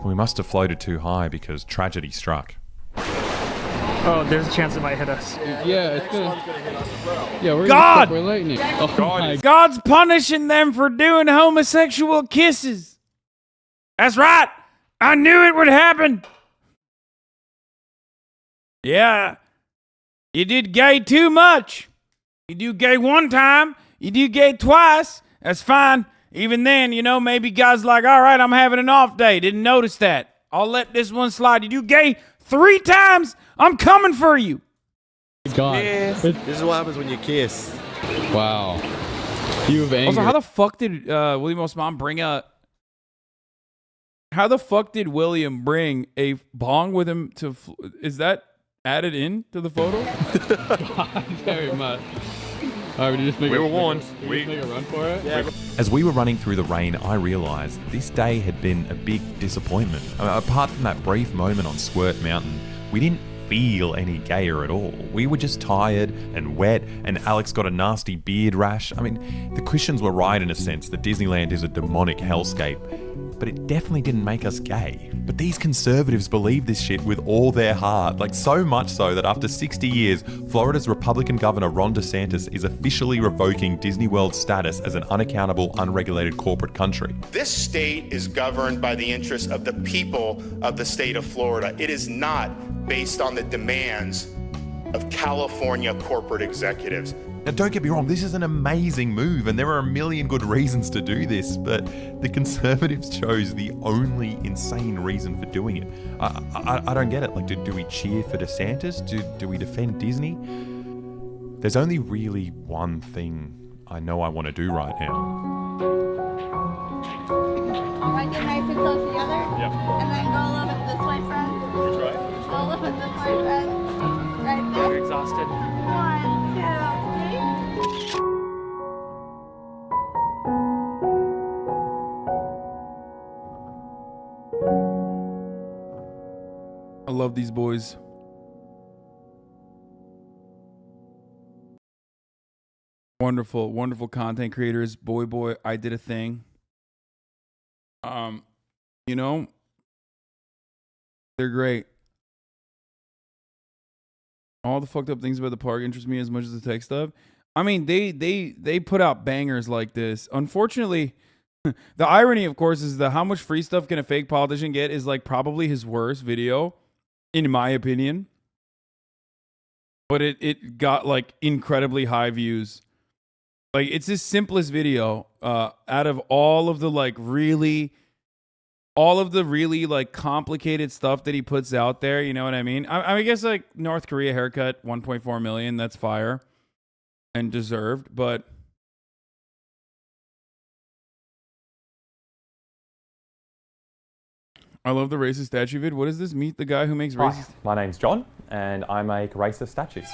We must have floated too high because tragedy struck. Oh, there's a chance it might hit us. Yeah, it's gonna hit us as well. Yeah, we're God! We're lightning. Oh God's punishing them for doing homosexual kisses. That's right. I knew it would happen. Yeah. You did gay too much. You do gay one time. You do gay twice. That's fine. Even then, you know, maybe God's like, all right, I'm having an off day. Didn't notice that. I'll let this one slide. You do gay 3 times. I'm coming for you. God. This is what happens when you kiss. Wow. You have anger. Also, how the fuck did William Osman bring a... How the fuck did William bring a bong with him to... Is that added in to the photo? God, very much. All right, we were warned. We make a run for it? Yeah. As we were running through the rain, I realised this day had been a big disappointment. Apart from that brief moment on Squirt Mountain, we didn't feel any gayer at all. We were just tired and wet, and Alex got a nasty beard rash. I mean, the Christians were right in a sense that Disneyland is a demonic hellscape, but it definitely didn't make us gay. But these conservatives believe this shit with all their heart, like so much so that after 60 years, Florida's Republican Governor Ron DeSantis is officially revoking Disney World's status as an unaccountable, unregulated corporate country. This state is governed by the interests of the people of the state of Florida. It is not based on the demands of California corporate executives. Now, don't get me wrong, this is an amazing move, and there are a million good reasons to do this, but the Conservatives chose the only insane reason for doing it. I don't get it. Like, do we cheer for DeSantis? Do we defend Disney? There's only really one thing I know I want to do right now. All right, get nice and close together. Yep. And then go a little bit this way, friend. That's right. Go a little bit this way, friend. Right there. You're exhausted. 1, 2, 3. I love these boys. Wonderful, wonderful content creators. Boy, I did a thing. You know, they're great. All the fucked up things about the park interest me as much as the tech stuff. I mean, they put out bangers like this. Unfortunately, the irony, of course, is that how much free stuff can a fake politician get is like probably his worst video, in my opinion. But it got like incredibly high views. Like, it's his simplest video out of all of the really like complicated stuff that he puts out there. You know what I mean? I guess like North Korea haircut, 1.4 million. That's fire and deserved. But I love the racist statue vid. What is this? Meet the guy who makes racist. Hi, my name's John, and I make racist statues.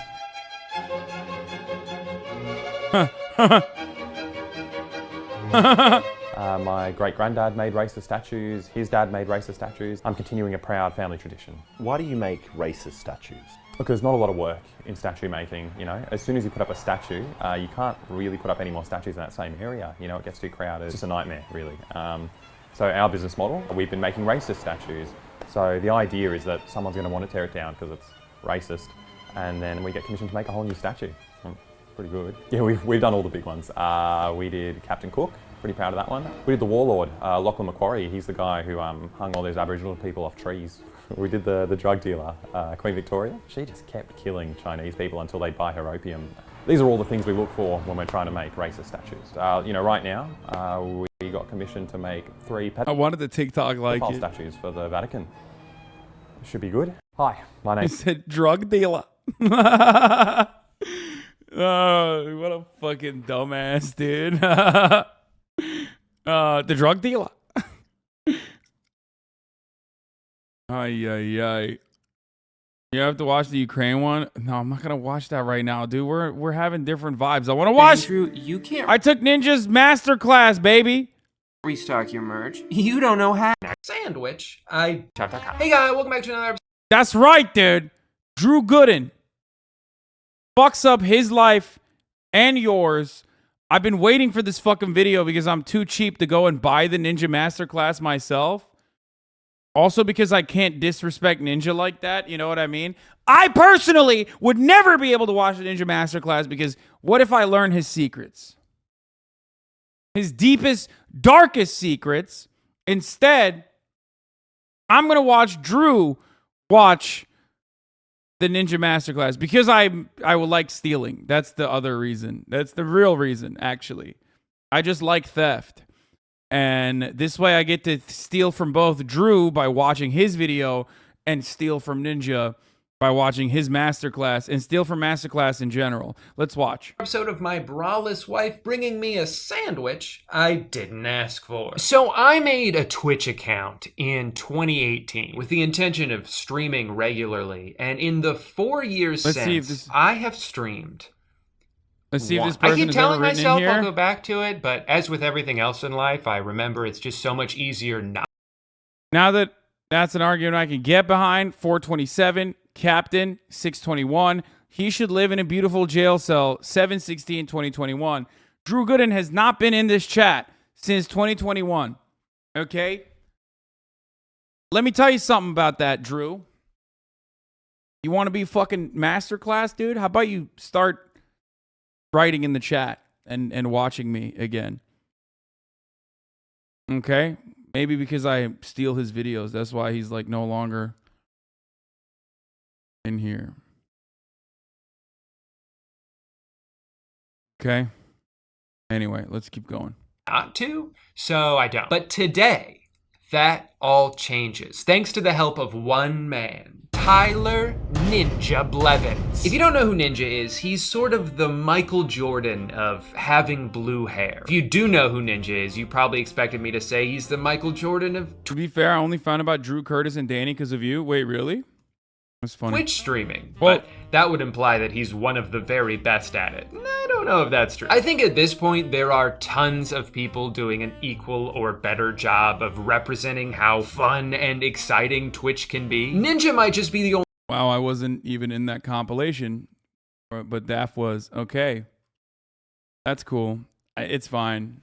My great-granddad made racist statues, his dad made racist statues. I'm continuing a proud family tradition. Why do you make racist statues? Because not a lot of work in statue making, you know. As soon as you put up a statue, you can't really put up any more statues in that same area. You know, it gets too crowded. It's just a nightmare, really. So our business model, we've been making racist statues. So the idea is that someone's going to want to tear it down because it's racist, and then we get commissioned to make a whole new statue. Pretty good. Yeah, we've done all the big ones. We did Captain Cook, pretty proud of that one. We did the Warlord, Lachlan Macquarie. He's the guy who hung all those Aboriginal people off trees. We did the drug dealer, Queen Victoria. She just kept killing Chinese people until they'd buy her opium. These are all the things we look for when we're trying to make racist statues. You know, right now, we got commissioned to make 3 I wanted the TikTok like it. statues for the Vatican. Should be good. Hi, my He name. said drug dealer. Oh, what a fucking dumbass, dude. The drug dealer. Ay. You have to watch the Ukraine one? No, I'm not gonna watch that right now, dude. We're having different vibes. I want to watch. Andrew, you can't. I took Ninja's masterclass, baby. Restock your merch. You don't know how. Sandwich. Hey guys, welcome back to another episode. That's right, dude. Drew Gooden fucks up his life and yours. I've been waiting for this fucking video because I'm too cheap to go and buy the Ninja Masterclass myself. Also because I can't disrespect Ninja like that, you know what I mean? I personally would never be able to watch the Ninja Masterclass because what if I learn his secrets? His deepest, darkest secrets. Instead, I'm going to watch Drew watch the Ninja Masterclass because I will like stealing. That's the other reason. That's the real reason, actually. I just like theft. And this way I get to steal from both Drew by watching his video and steal from Ninja by watching his masterclass and steal from masterclass in general. Let's watch. Episode of my braless wife bringing me a sandwich I didn't ask for. So I made a Twitch account in 2018 with the intention of streaming regularly. And in the 4 years since, I have streamed. Let's see if this person I keep is telling ever written myself in here. I'll go back to it, but as with everything else in life, I remember it's just so much easier not. Now that that's an argument I can get behind, 427, Captain, 621. He should live in a beautiful jail cell, 7/16/2021. Drew Gooden has not been in this chat since 2021. Okay? Let me tell you something about that, Drew. You want to be fucking masterclass, dude? How about you start writing in the chat and watching me again? Okay? Maybe because I steal his videos. That's why he's like no longer in here. Okay. Anyway, let's keep going. Not to, so I don't. But today, that all changes. Thanks to the help of one man, Tyler Ninja Blevins. If you don't know who Ninja is, he's sort of the Michael Jordan of having blue hair. If you do know who Ninja is, you probably expected me to say he's the Michael Jordan of... To be fair, I only found out about Drew, Curtis, and Danny because of you. Wait, really? That's funny. Twitch streaming, but that would imply that he's one of the very best at it. I don't know if that's true. I think at this point, there are tons of people doing an equal or better job of representing how fun and exciting Twitch can be. Ninja might just be the only... Wow, I wasn't even in that compilation, but Daph was. Okay. That's cool. It's fine.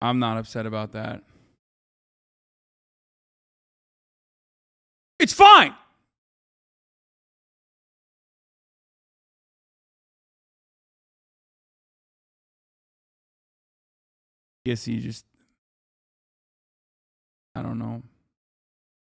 I'm not upset about that. It's fine. Guess you just, I don't know.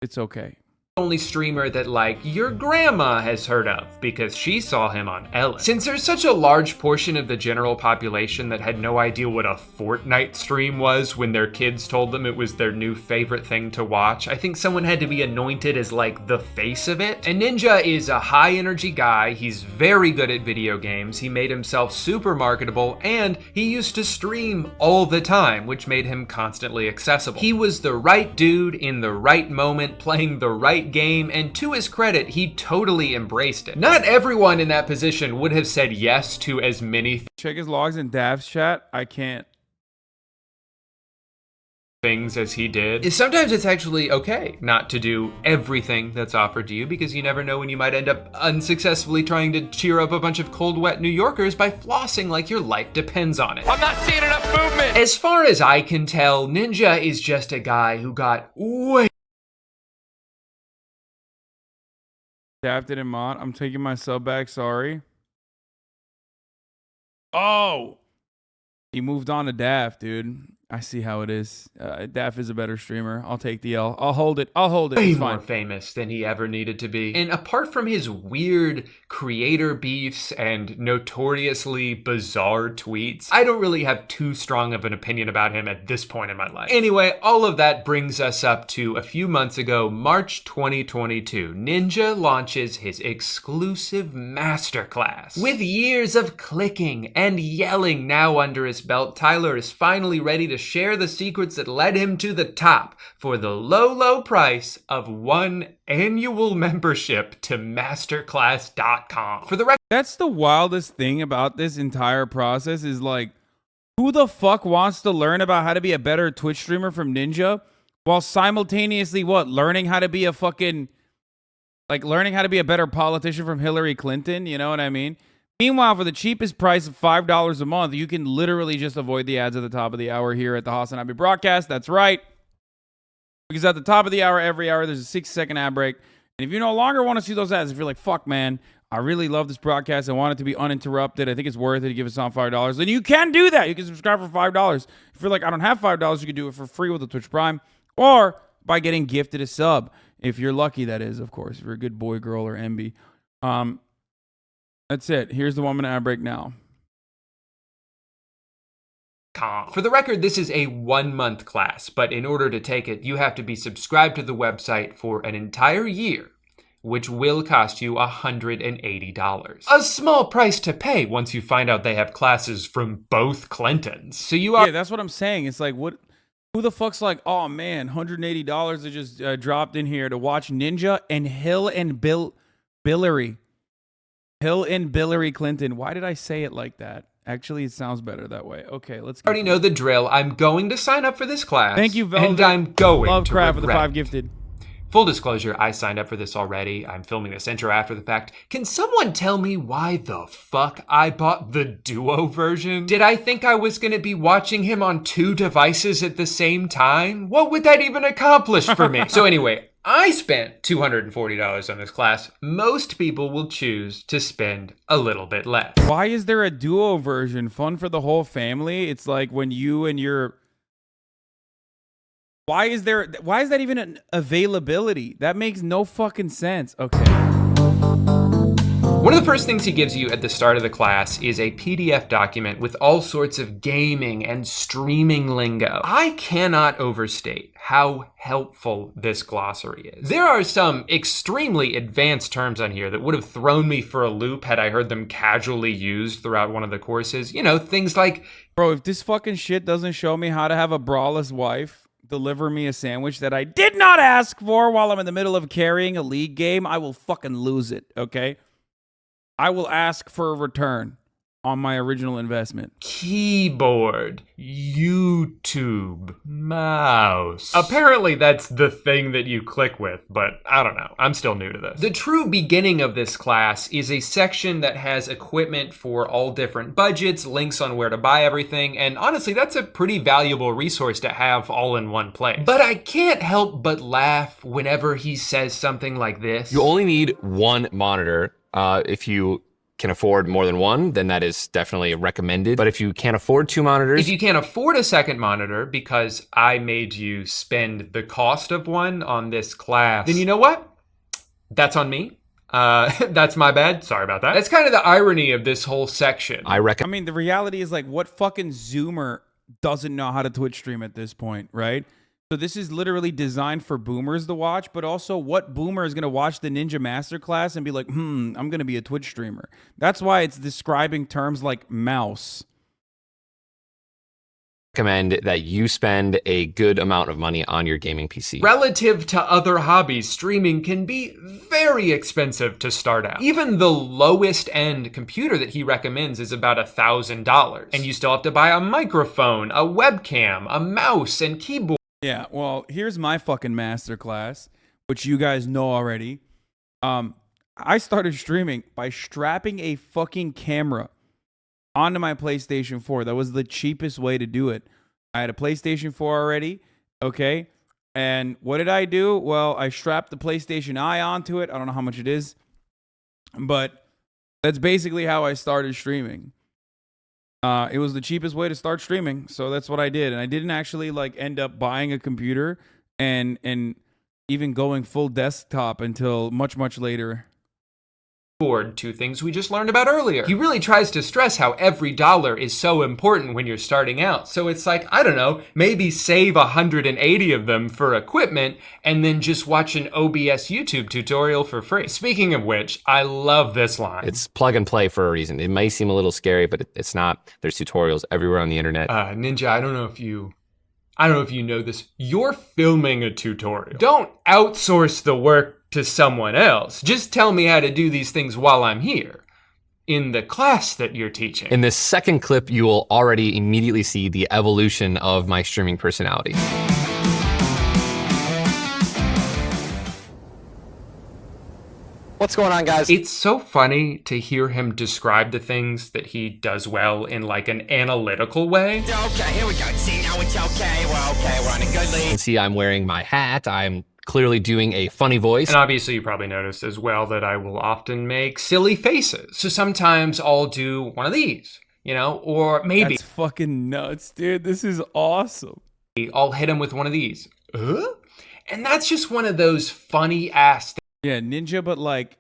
It's okay. Only streamer that like your grandma has heard of because she saw him on Ellen. Since there's such a large portion of the general population that had no idea what a Fortnite stream was when their kids told them it was their new favorite thing to watch, I think someone had to be anointed as like the face of it. And Ninja is a high energy guy. He's very good at video games. He made himself super marketable and he used to stream all the time, which made him constantly accessible. He was the right dude in the right moment playing the right game, and to his credit, he totally embraced it. Not everyone in that position would have said yes to as many Check his logs in Dav's chat. I can't. Things as he did. Sometimes it's actually okay not to do everything that's offered to you because you never know when you might end up unsuccessfully trying to cheer up a bunch of cold, wet New Yorkers by flossing like your life depends on it. I'm not seeing enough movement! As far as I can tell, Ninja is just a guy who got way Dav didn't mod. I'm taking my sub back. Sorry. Oh, he moved on to Dav, dude. I see how it is. Daff is a better streamer. I'll take the L. I'll hold it. I'll hold it. Way It's more fine. famous than he ever needed to be. And apart from his weird creator beefs and notoriously bizarre tweets, I don't really have too strong of an opinion about him at this point in my life. Anyway, all of that brings us up to a few months ago, March 2022. Ninja launches his exclusive masterclass. With years of clicking and yelling now under his belt, Tyler is finally ready to share the secrets that led him to the top for the low, low price of one annual membership to masterclass.com. For the record, That's the wildest thing about this entire process is like Who the fuck wants to learn about how to be a better Twitch streamer from Ninja while simultaneously learning how to be a fucking, like, learning how to be a better politician from Hillary Clinton? You know what I mean? Meanwhile, for the cheapest price of $5 a month, you can literally just avoid the ads at the top of the hour here at the HasanAbi broadcast. That's right. Because at the top of the hour, every hour, there's a 6-second ad break. And if you no longer want to see those ads, if you're like, fuck, man, I really love this broadcast, I want it to be uninterrupted, I think it's worth it to give us on $5, then you can do that. You can subscribe for $5. If you're like, I don't have $5, you can do it for free with the Twitch Prime or by getting gifted a sub. If you're lucky, that is, of course. If you're a good boy, girl, or MB. That's it. Here's the 1 minute ad break now. For the record, this is a 1-month class, but in order to take it, you have to be subscribed to the website for an entire year, which will cost you $180. A small price to pay once you find out they have classes from both Clintons. So you are— Yeah, that's what I'm saying. It's like, what? Who the fuck's like, oh man, $180 that just dropped in here to watch Ninja and Hill and Billary Clinton. Why did I say it like that? Actually, it sounds better that way. Okay, let's go. Already know the drill. I'm going to sign up for this class. Thank you, Velvet. And I'm going Lovecraft to for the 5 gifted. Full disclosure, I signed up for this already. I'm filming this intro after the fact. Can someone tell me why the fuck I bought the Duo version? Did I think I was going to be watching him on 2 devices at the same time? What would that even accomplish for me? So anyway, I spent $240 on this class. Most people will choose to spend a little bit less. Why is there a Duo version? Fun for the whole family? It's like when you and your... Why is that even an availability? That makes no fucking sense. Okay. One of the first things he gives you at the start of the class is a PDF document with all sorts of gaming and streaming lingo. I cannot overstate how helpful this glossary is. There are some extremely advanced terms on here that would have thrown me for a loop had I heard them casually used throughout one of the courses. You know, things like... Bro, if this fucking shit doesn't show me how to have a braless wife deliver me a sandwich that I did not ask for while I'm in the middle of carrying a league game, I will fucking lose it, okay? I will ask for a return on my original investment. Keyboard, YouTube, mouse. Apparently that's the thing that you click with, but I don't know. I'm still new to this. The true beginning of this class is a section that has equipment for all different budgets, links on where to buy everything, and honestly, that's a pretty valuable resource to have all in one place. But I can't help but laugh whenever he says something like this. You only need 1 monitor. If you can afford more than 1, then that is definitely recommended. But if you can't afford 2 monitors... If you can't afford a second monitor because I made you spend the cost of one on this class, then you know what? That's on me. That's my bad. Sorry about that. That's kind of the irony of this whole section. I mean, the reality is, like, what fucking Zoomer doesn't know how to Twitch stream at this point, right? So this is literally designed for boomers to watch, but also what boomer is going to watch the Ninja Masterclass and be like, I'm going to be a Twitch streamer. That's why it's describing terms like mouse. Recommend that you spend a good amount of money on your gaming PC. Relative to other hobbies, streaming can be very expensive to start out. Even the lowest end computer that he recommends is about $1,000. And you still have to buy a microphone, a webcam, a mouse, and keyboard. Yeah, well, here's my fucking masterclass, which you guys know already. I started streaming by strapping a fucking camera onto my PlayStation 4. That was the cheapest way to do it. I had a PlayStation 4 already, okay? And what did I do? Well, I strapped the PlayStation Eye onto it. I don't know how much it is, but that's basically how I started streaming. It was the cheapest way to start streaming, so that's what I did. And I didn't actually like end up buying a computer and even going full desktop until much, much later. 2 things we just learned about earlier. He really tries to stress how every dollar is so important when you're starting out. So it's like, I don't know, maybe save 180 of them for equipment and then just watch an OBS YouTube tutorial for free. Speaking of which, I love this line. It's plug and play for a reason. It may seem a little scary, but it's not. There's tutorials everywhere on the internet. Ninja, I don't know if you know this. You're filming a tutorial. Don't outsource the work to someone else. Just tell me how to do these things while I'm here. in the class that you're teaching. In this second clip, you will already immediately see the evolution of my streaming personality. What's going on, guys? It's so funny to hear him describe the things that he does well in like an analytical way. Okay, here we go. See, now it's okay. We're on a good lead. You can see I'm wearing my hat. I'm clearly doing a funny voice. And obviously you probably noticed as well that I will often make silly faces. So sometimes I'll do one of these, you know, or maybe That's fucking nuts, dude. This is awesome. I'll hit him with one of these. And that's just one of those funny ass things. Yeah, ninja, but like,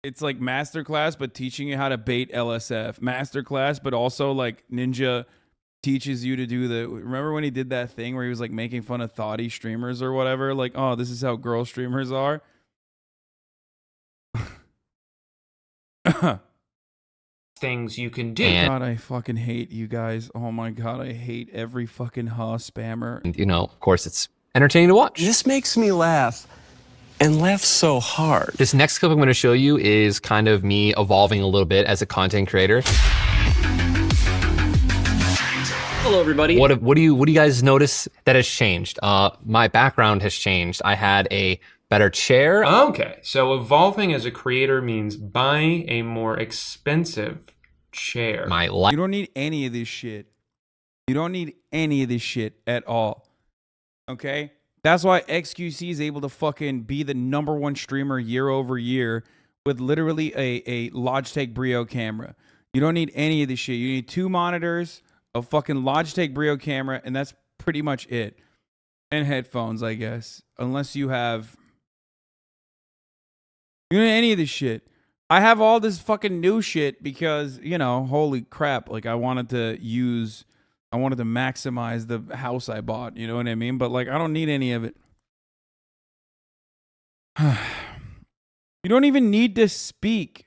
it's like masterclass, but teaching you how to bait LSF. Masterclass, but also like ninja teaches you to do the, remember when he did that thing where he was like making fun of thoughty streamers or whatever? Like, oh, this is how girl streamers are. Things you can do. God, I fucking hate you guys. Oh my God, I hate every fucking spammer. And, you know, of course, it's entertaining to watch. This makes me laugh. And laugh so hard. This next clip I'm going to show you is kind of me evolving a little bit as a content creator. Hello, everybody. What do you guys notice that has changed? My background has changed. I had a better chair. Okay, so evolving as a creator means buying a more expensive chair. You don't need any of this shit. You don't need any of this shit at all. Okay? That's why XQC is able to fucking be the #1 streamer year over year with literally a Logitech Brio camera. You don't need any of this shit. You need 2 monitors, a fucking Logitech Brio camera, and that's pretty much it. And headphones, I guess. Unless you have... You don't need any of this shit. I have all this fucking new shit because, you know, holy crap. Like, I wanted to maximize the house I bought, you know what I mean? But like, I don't need any of it. You don't even need to speak.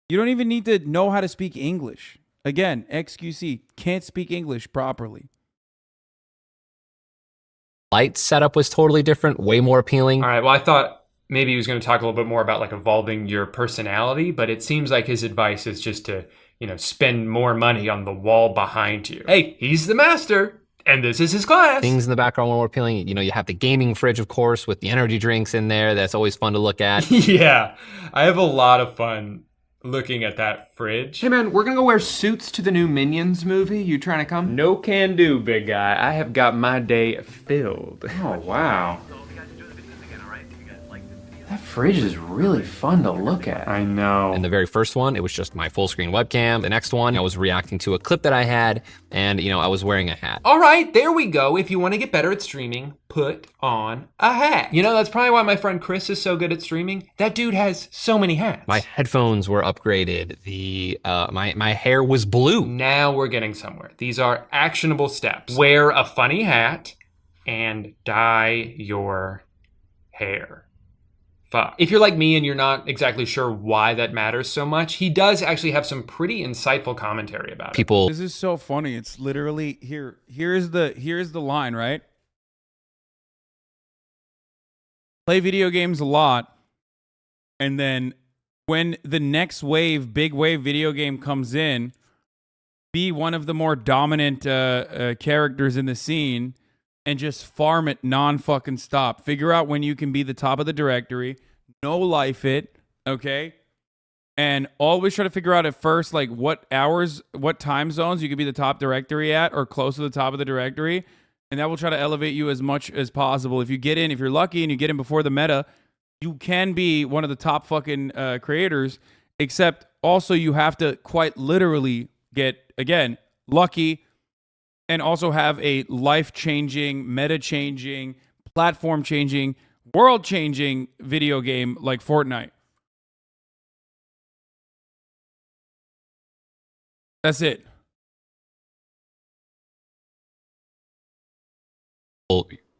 You don't even need to know how to speak English. Again, XQC can't speak English properly. Light setup was totally different, way more appealing. All right, well, I thought maybe he was going to talk a little bit more about like evolving your personality, but it seems like his advice is just to, you know, spend more money on the wall behind you. Hey, he's the master, and this is his class. Things in the background were more appealing. You know, you have the gaming fridge, of course, with the energy drinks in there. That's always fun to look at. Yeah, I have a lot of fun looking at that fridge. Hey man, we're gonna go wear suits to the new Minions movie. You trying to come? No can do, big guy. I have got my day filled. Oh, wow. That fridge is really fun to look at. I know. In the very first one, it was just my full screen webcam. The next one, I was reacting to a clip that I had, and, you know, I was wearing a hat. All right, there we go. If you want to get better at streaming, put on a hat. You know, that's probably why my friend Chris is so good at streaming. That dude has so many hats. My headphones were upgraded. The my hair was blue. Now we're getting somewhere. These are actionable steps. Wear a funny hat and dye your hair. If you're like me and you're not exactly sure why that matters so much, he does actually have some pretty insightful commentary about it. This is so funny. It's literally here's the line, right? Play video games a lot, and then when the next big wave video game comes in, be one of the more dominant characters in the scene and just farm it non-fucking stop. Figure out when you can be the top of the directory, no life it, okay? And always try to figure out at first, like, what hours, what time zones you could be the top directory at or close to the top of the directory, and that will try to elevate you as much as possible. If you get in, if you're lucky and you get in before the meta, you can be one of the top fucking creators, except also you have to quite literally get, again, lucky, and also have a life-changing, meta-changing, platform-changing, world-changing video game like Fortnite. That's it.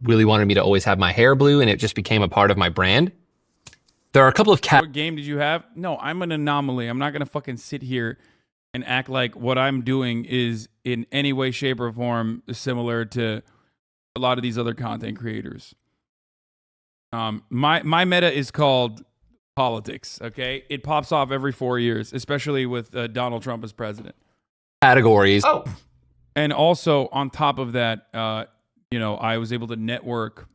Really wanted me to always have my hair blue, and it just became a part of my brand. There are a couple of What game did you have? No, I'm an anomaly. I'm not going to fucking sit here and act like what I'm doing is in any way, shape, or form similar to a lot of these other content creators. My meta is called politics, okay? It pops off every 4 years, especially with Donald Trump as president. Categories. Oh. And also, on top of that, you know, I was able to network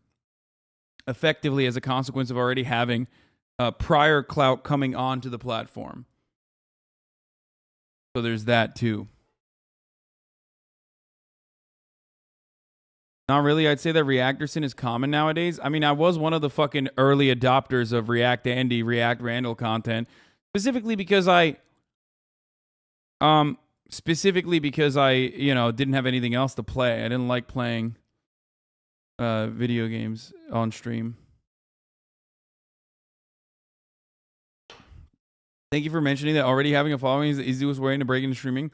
effectively as a consequence of already having prior clout coming onto the platform. So there's that too. Not really. I'd say that Reactorson is common nowadays. I mean, I was one of the fucking early adopters of React Andy, React Randall content, specifically because I, you know, didn't have anything else to play. I didn't like playing video games on stream. Thank you for mentioning that already having a following is the easiest way to break into streaming.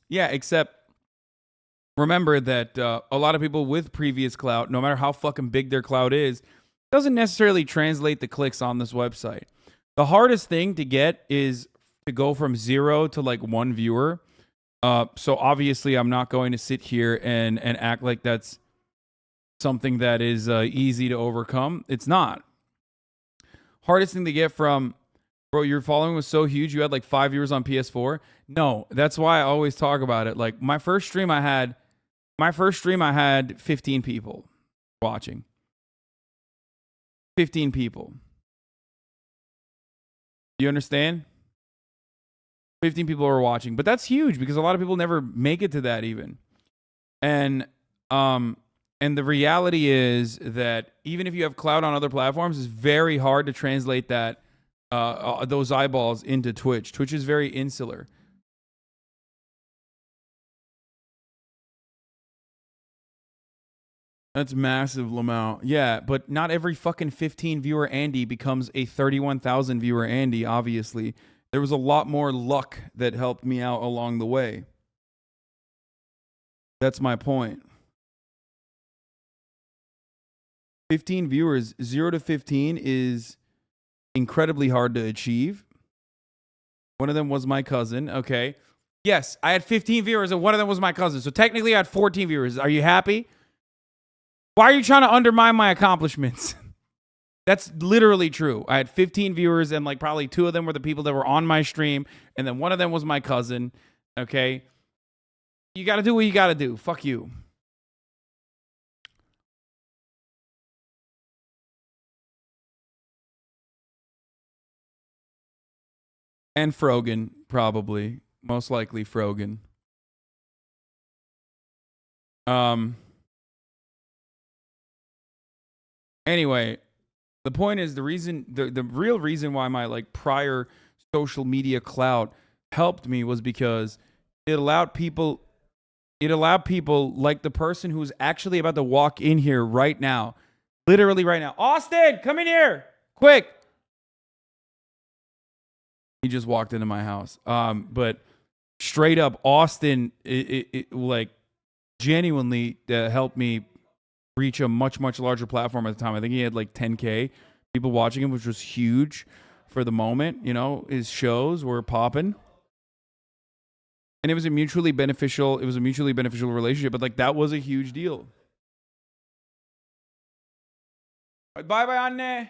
Yeah, except remember that a lot of people with previous clout, no matter how fucking big their clout is, doesn't necessarily translate the clicks on this website. The hardest thing to get is to go from 0 to like 1 viewer. So obviously I'm not going to sit here and act like that's something that is easy to overcome. It's not. Hardest thing to get from, bro, your following was so huge, you had like 5 viewers on PS4. No, that's why I always talk about it. Like my first stream I had 15 people watching. 15 people. You understand? 15 people are watching, but that's huge because a lot of people never make it to that even. And the reality is that even if you have clout on other platforms, it's very hard to translate that those eyeballs into Twitch. Twitch is very insular. That's massive, Lamau. Yeah, but not every fucking 15 viewer Andy becomes a 31,000 viewer Andy, obviously. There was a lot more luck that helped me out along the way. That's my point. 15 viewers, 0 to 15 is incredibly hard to achieve. One of them was my cousin, okay. Yes, I had 15 viewers and one of them was my cousin. So technically I had 14 viewers. Are you happy? Why are you trying to undermine my accomplishments? That's literally true. I had 15 viewers and like probably 2 of them were the people that were on my stream. And then one of them was my cousin. Okay. You got to do what you got to do. Fuck you. And Frogan, probably. Most likely Frogan. Anyway, the point is the real reason why my like prior social media clout helped me was because it allowed people like the person who's actually about to walk in here right now, literally right now. Austin, come in here, quick. He just walked into my house. But straight up, Austin, it like genuinely helped me reach a much, much larger platform at the time. I think he had like 10K people watching him, which was huge for the moment. You know, his shows were popping. And it was a mutually beneficial relationship, but like that was a huge deal. Bye-bye, Anne.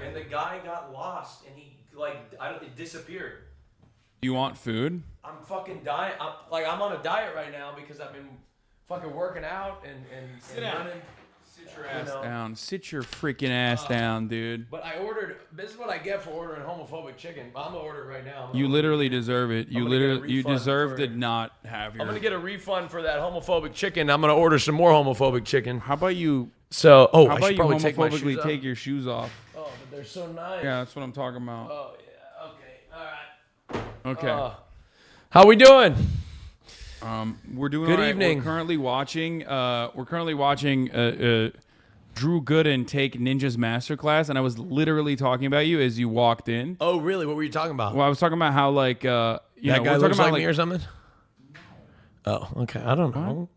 And the guy got lost, and he it disappeared. You want food? I'm fucking dying. I'm on a diet right now because I've been fucking working out and running. Sit your ass down. Sit your freaking ass down, dude. But I ordered. This is what I get for ordering homophobic chicken. I'm gonna order it right now. You literally deserve it. You deserve to not have your. I'm gonna get a refund for that homophobic chicken. I'm gonna order some more homophobic chicken. How about you? So, how about you homophobically take your shoes off? Oh, but they're so nice. Yeah, that's what I'm talking about. Oh yeah. Okay. All right. Okay. How we doing? We're doing Good all right. evening. We're currently watching Drew Gooden take Ninja's Masterclass, and I was literally talking about you as you walked in. Oh, really? What were you talking about? Well, I was talking about how like that guy looks like me or something. Oh, okay. I don't know.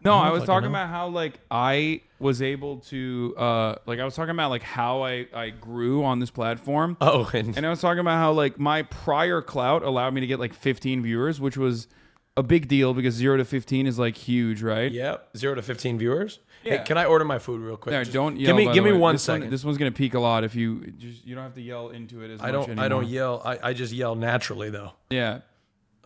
No, I was talking about how like I was able to I was talking about like how I grew on this platform. Oh, and I was talking about how like my prior clout allowed me to get like 15 viewers, which was a big deal because 0 to 15 is like huge, right? Yep. 0 to 15 viewers. Yeah. Hey, can I order my food real quick? No, Just don't yell. Give me one this second. This one's gonna peak a lot if you don't have to yell into it as much anymore. I don't yell. I just yell naturally though. Yeah.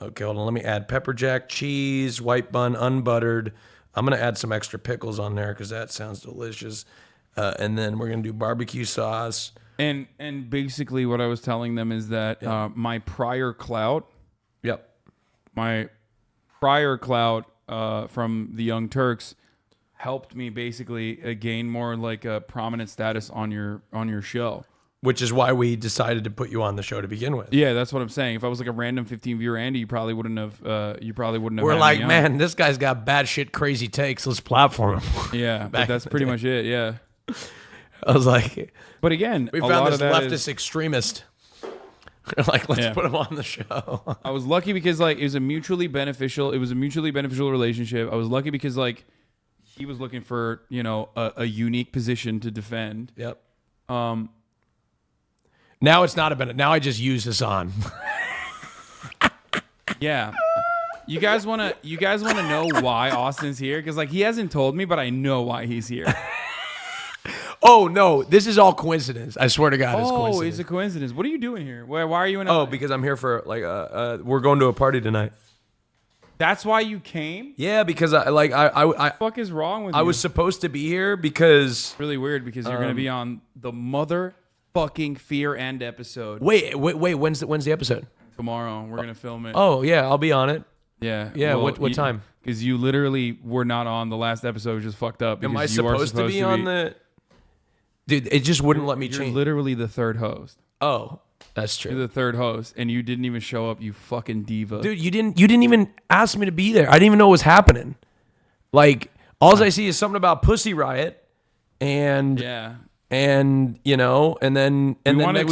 Okay, hold on. Let me add pepper jack, cheese, white bun, unbuttered. I'm gonna add some extra pickles on there because that sounds delicious. And then we're gonna do barbecue sauce. And basically what I was telling them is that my prior clout. Yep. My prior clout from the Young Turks helped me basically gain more like a prominent status on your show. Which is why we decided to put you on the show to begin with. Yeah, that's what I'm saying. If I was like a random 15 viewer Andy, you probably wouldn't have. We're had like, me on. man, this guy's got bad shit, crazy takes. Let's platform him. Yeah, but that's pretty much it. Yeah. I was like, but again, we a found lot this of that leftist is- extremist. We're like, let's Yeah. put him on the show. I was lucky because like it was a mutually beneficial relationship. I was lucky because like he was looking for a unique position to defend. Yep. Now it's not a benefit. Now I just use Hasan. Yeah. You guys wanna know why Austin's here? Because like he hasn't told me, but I know why he's here. Oh no, this is all coincidence. I swear to God, it's Oh, coincidence. it's a coincidence. What are you doing here? Why are you in? Oh, LA? because I'm here for like we're going to a party tonight. That's why you came? Yeah, because I What the fuck is wrong with you? I was supposed to be here because really weird because you're gonna be on the motherfucking Fear and episode. Wait. When's the episode? Tomorrow we're gonna film it. Oh yeah, I'll be on it. Yeah. Yeah. Well, What time? Because you literally were not on the last episode. Was just fucked up. Am I because you are supposed to be on the? Dude, it just wouldn't let me You're change. literally the third host. Oh, that's true. You're the third host, and you didn't even show up. You fucking diva. Dude, you didn't even ask me to be there. I didn't even know what was happening. Like, all I see is something about Pussy Riot, and yeah, and we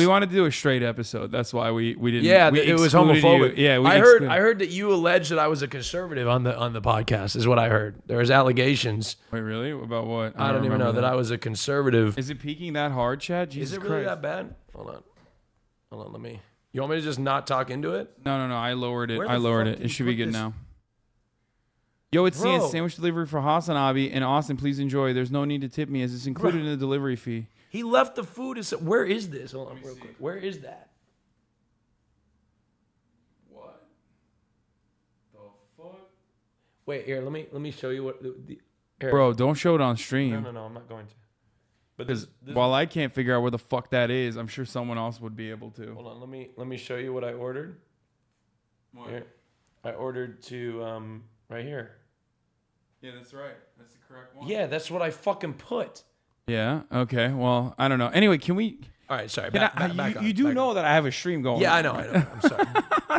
wanted to do a straight episode. That's why we didn't. Yeah, we it was excluded homophobic. You. Yeah, I heard that you alleged that I was a conservative on the podcast. Is what I heard. There was allegations. Wait, really? About what? I don't even know that I was a conservative. Is it peaking that hard, Chad? Jesus Is it really Christ. that bad? Hold on. Let me. You want me to just not talk into it? No. I lowered it. Where I the lowered fuck it. did It you should be put good this? now. Yo, it's Bro. Cian, sandwich delivery for HasanAbi in Austin. Please enjoy. There's no need to tip me as it's included in the delivery fee. He left the food. Where is this? Hold on, real quick. Where is that? What the fuck? Wait, here. Let me show you what here. Bro, don't show it on stream. No. I'm not going to. But Because while I can't figure out where the fuck that is, I'm sure someone else would be able to. Hold on. Let me show you what I ordered. What? Here. I ordered to right here. Yeah, that's right. That's the correct one. Yeah, that's what I fucking put. Yeah. Okay. Well, I don't know. Anyway, can we? All right. Sorry. Can you do know that I have a stream going? Yeah, I know. I'm sorry.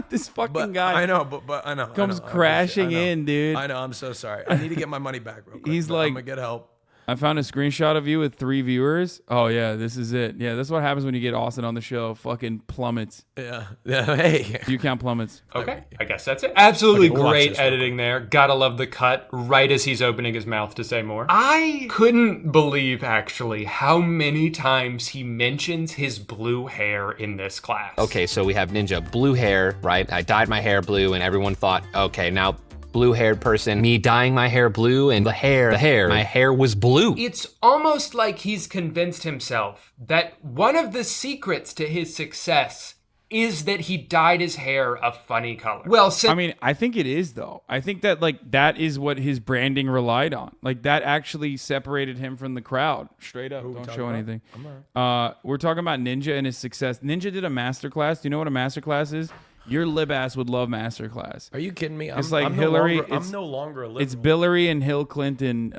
This fucking But guy. I know, but I know. Comes I know, crashing I know. in, dude. I know. I'm so sorry. I need to get my money back real quick. He's but like, I'm gonna get help. I found a screenshot of you with 3 viewers. Oh yeah, this is it. Yeah, that's what happens when you get Austin on the show. Fucking plummets. Yeah. Hey. You count plummets. Okay, I guess that's it. Absolutely Okay, we'll watch great this editing there. Gotta love the cut right as he's opening his mouth to say more. I couldn't believe, actually, how many times he mentions his blue hair in this class. Okay, so we have Ninja blue hair, right? I dyed my hair blue and everyone thought, okay, now blue-haired person, me dyeing my hair blue and my hair was blue. It's almost like he's convinced himself that one of the secrets to his success is that he dyed his hair a funny color. Well, I mean, I think it is though. I think that like that is what his branding relied on. Like that actually separated him from the crowd. Straight up, don't show anything. We're talking about Ninja and his success. Ninja did a masterclass. Do you know what a masterclass is? Your lib ass would love masterclass. Are you kidding me? It's like Hillary. I'm no longer a liberal. It's Billary and Hill Clinton.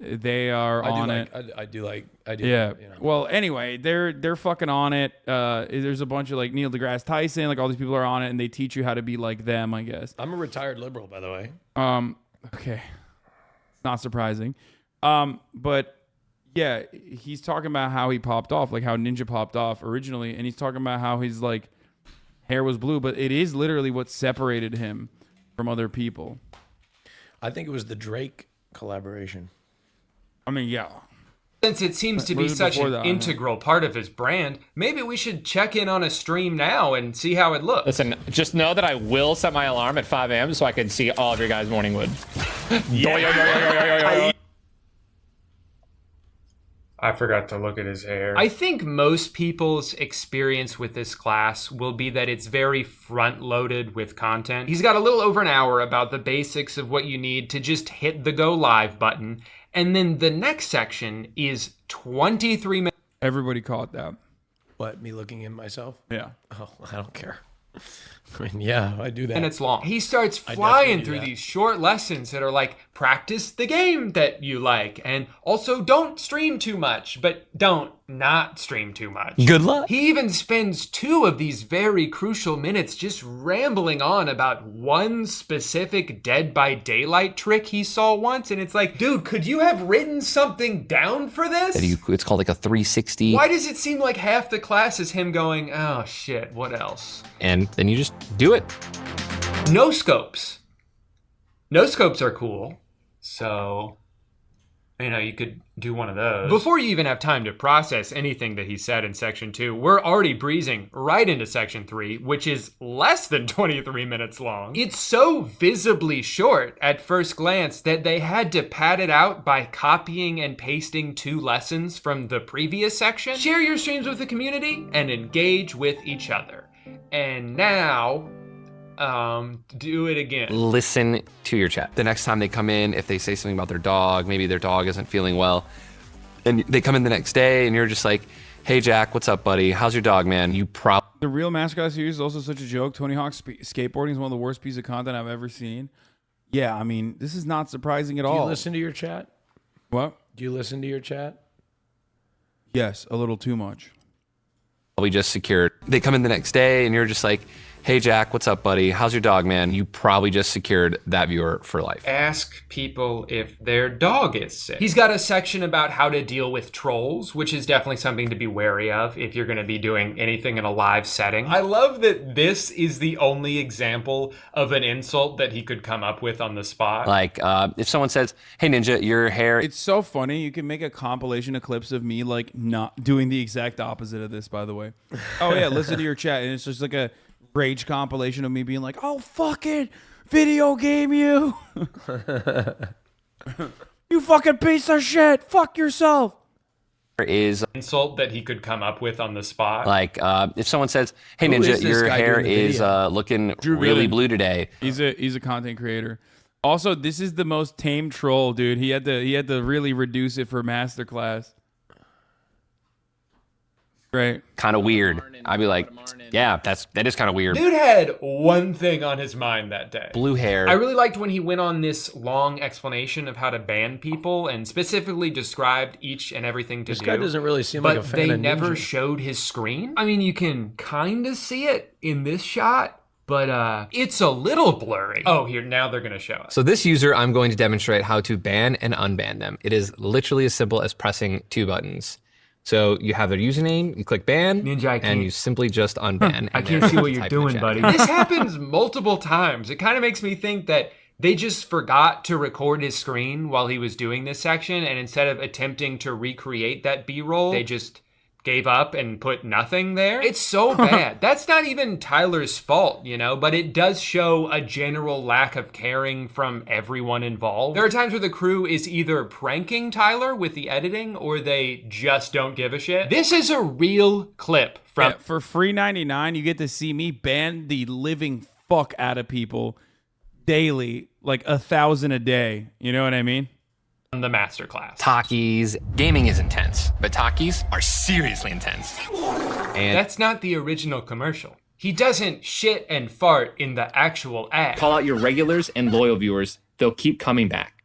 They are on it. I do. Yeah. You know. Well, anyway, they're fucking on it. There's a bunch of like Neil deGrasse Tyson, like all these people are on it, and they teach you how to be like them, I guess. I'm a retired liberal, by the way. Okay. It's not surprising. But yeah, he's talking about how he popped off, like how Ninja popped off originally, and he's talking about how his like hair was blue, but it is literally what separated him from other people. I think it was the Drake collaboration. I mean, yeah. Since it seems to be such an integral part of his brand, maybe we should check in on a stream now and see how it looks. Listen, just know that I will set my alarm at 5 a.m. so I can see all of your guys' morning wood. I forgot to look at his hair. I think most people's experience with this class will be that it's very front-loaded with content. He's got a little over an hour about the basics of what you need to just hit the go live button. And then the next section is 23 minutes. Everybody call it that. What, me looking in myself? Yeah. Oh, I don't care. I mean, yeah, I do that. And it's long. He starts flying through these short lessons that are like, practice the game that you like. And also don't stream too much, but don't not stream too much. Good luck. He even spends 2 of these very crucial minutes just rambling on about one specific Dead by Daylight trick he saw once. And it's like, dude, could you have written something down for this? It's called like a 360. Why does it seem like half the class is him going, oh shit, what else? And then you just do it. No scopes. No scopes are cool. So, you know, you could do one of those. Before you even have time to process anything that he said in section 2, we're already breezing right into section 3, which is less than 23 minutes long. It's so visibly short at first glance that they had to pad it out by copying and pasting 2 lessons from the previous section. Share your streams with the community and engage with each other. And now, do it again. Listen to your chat. The next time they come in, if they say something about their dog, maybe their dog isn't feeling well, and they come in the next day and you're just like, hey Jack, what's up buddy? How's your dog, man? The real mascot series is also such a joke. Tony Hawk's skateboarding is one of the worst pieces of content I've ever seen. Yeah, I mean, this is not surprising at all. Do you listen to your chat? What? Do you listen to your chat? Yes, a little too much. We just secured. They come in the next day and you're just like, hey Jack, what's up buddy? How's your dog, man? You probably just secured that viewer for life. Ask people if their dog is sick. He's got a section about how to deal with trolls, which is definitely something to be wary of if you're going to be doing anything in a live setting. I love that this is the only example of an insult that he could come up with on the spot. Like, if someone says, hey Ninja, your hair... It's so funny. You can make a compilation of clips of me, like, not doing the exact opposite of this, by the way. Oh yeah, listen to your chat. And it's just like a rage compilation of me being like, "Oh fucking video game you, you fucking piece of shit, fuck yourself." Is insult that he could come up with on the spot. Like, if someone says, "Hey Ninja, your hair is looking really blue today." He's a content creator. Also, this is the most tame troll, dude. He had to really reduce it for masterclass. Right. Kind of weird. I'd be like, yeah, that is kind of weird. Dude had one thing on his mind that day. Blue hair. I really liked when he went on this long explanation of how to ban people and specifically described each and everything to do. This guy doesn't really seem like a fan But they of never Ninja. showed his screen. I mean, you can kind of see it in this shot, but it's a little blurry. Oh, here, now they're gonna show us. So this user, I'm going to demonstrate how to ban and unban them. It is literally as simple as pressing 2 buttons. So you have their username, you click ban, Ninja, and you simply just unban. I can't see what you're doing, buddy. This happens multiple times. It kind of makes me think that they just forgot to record his screen while he was doing this section, and instead of attempting to recreate that B-roll, they just gave up and put nothing there. It's so bad. That's not even Tyler's fault, you know, but it does show a general lack of caring from everyone involved. There are times where the crew is either pranking Tyler with the editing or they just don't give a shit. This is a real clip from... Yeah, for free 99, you get to see me ban the living fuck out of people daily, like 1,000 a day. You know what I mean? The masterclass. Talkies. Gaming is intense, but talkies are seriously intense. And that's not the original commercial. He doesn't shit and fart in the actual ad. Call out your regulars and loyal viewers. They'll keep coming back.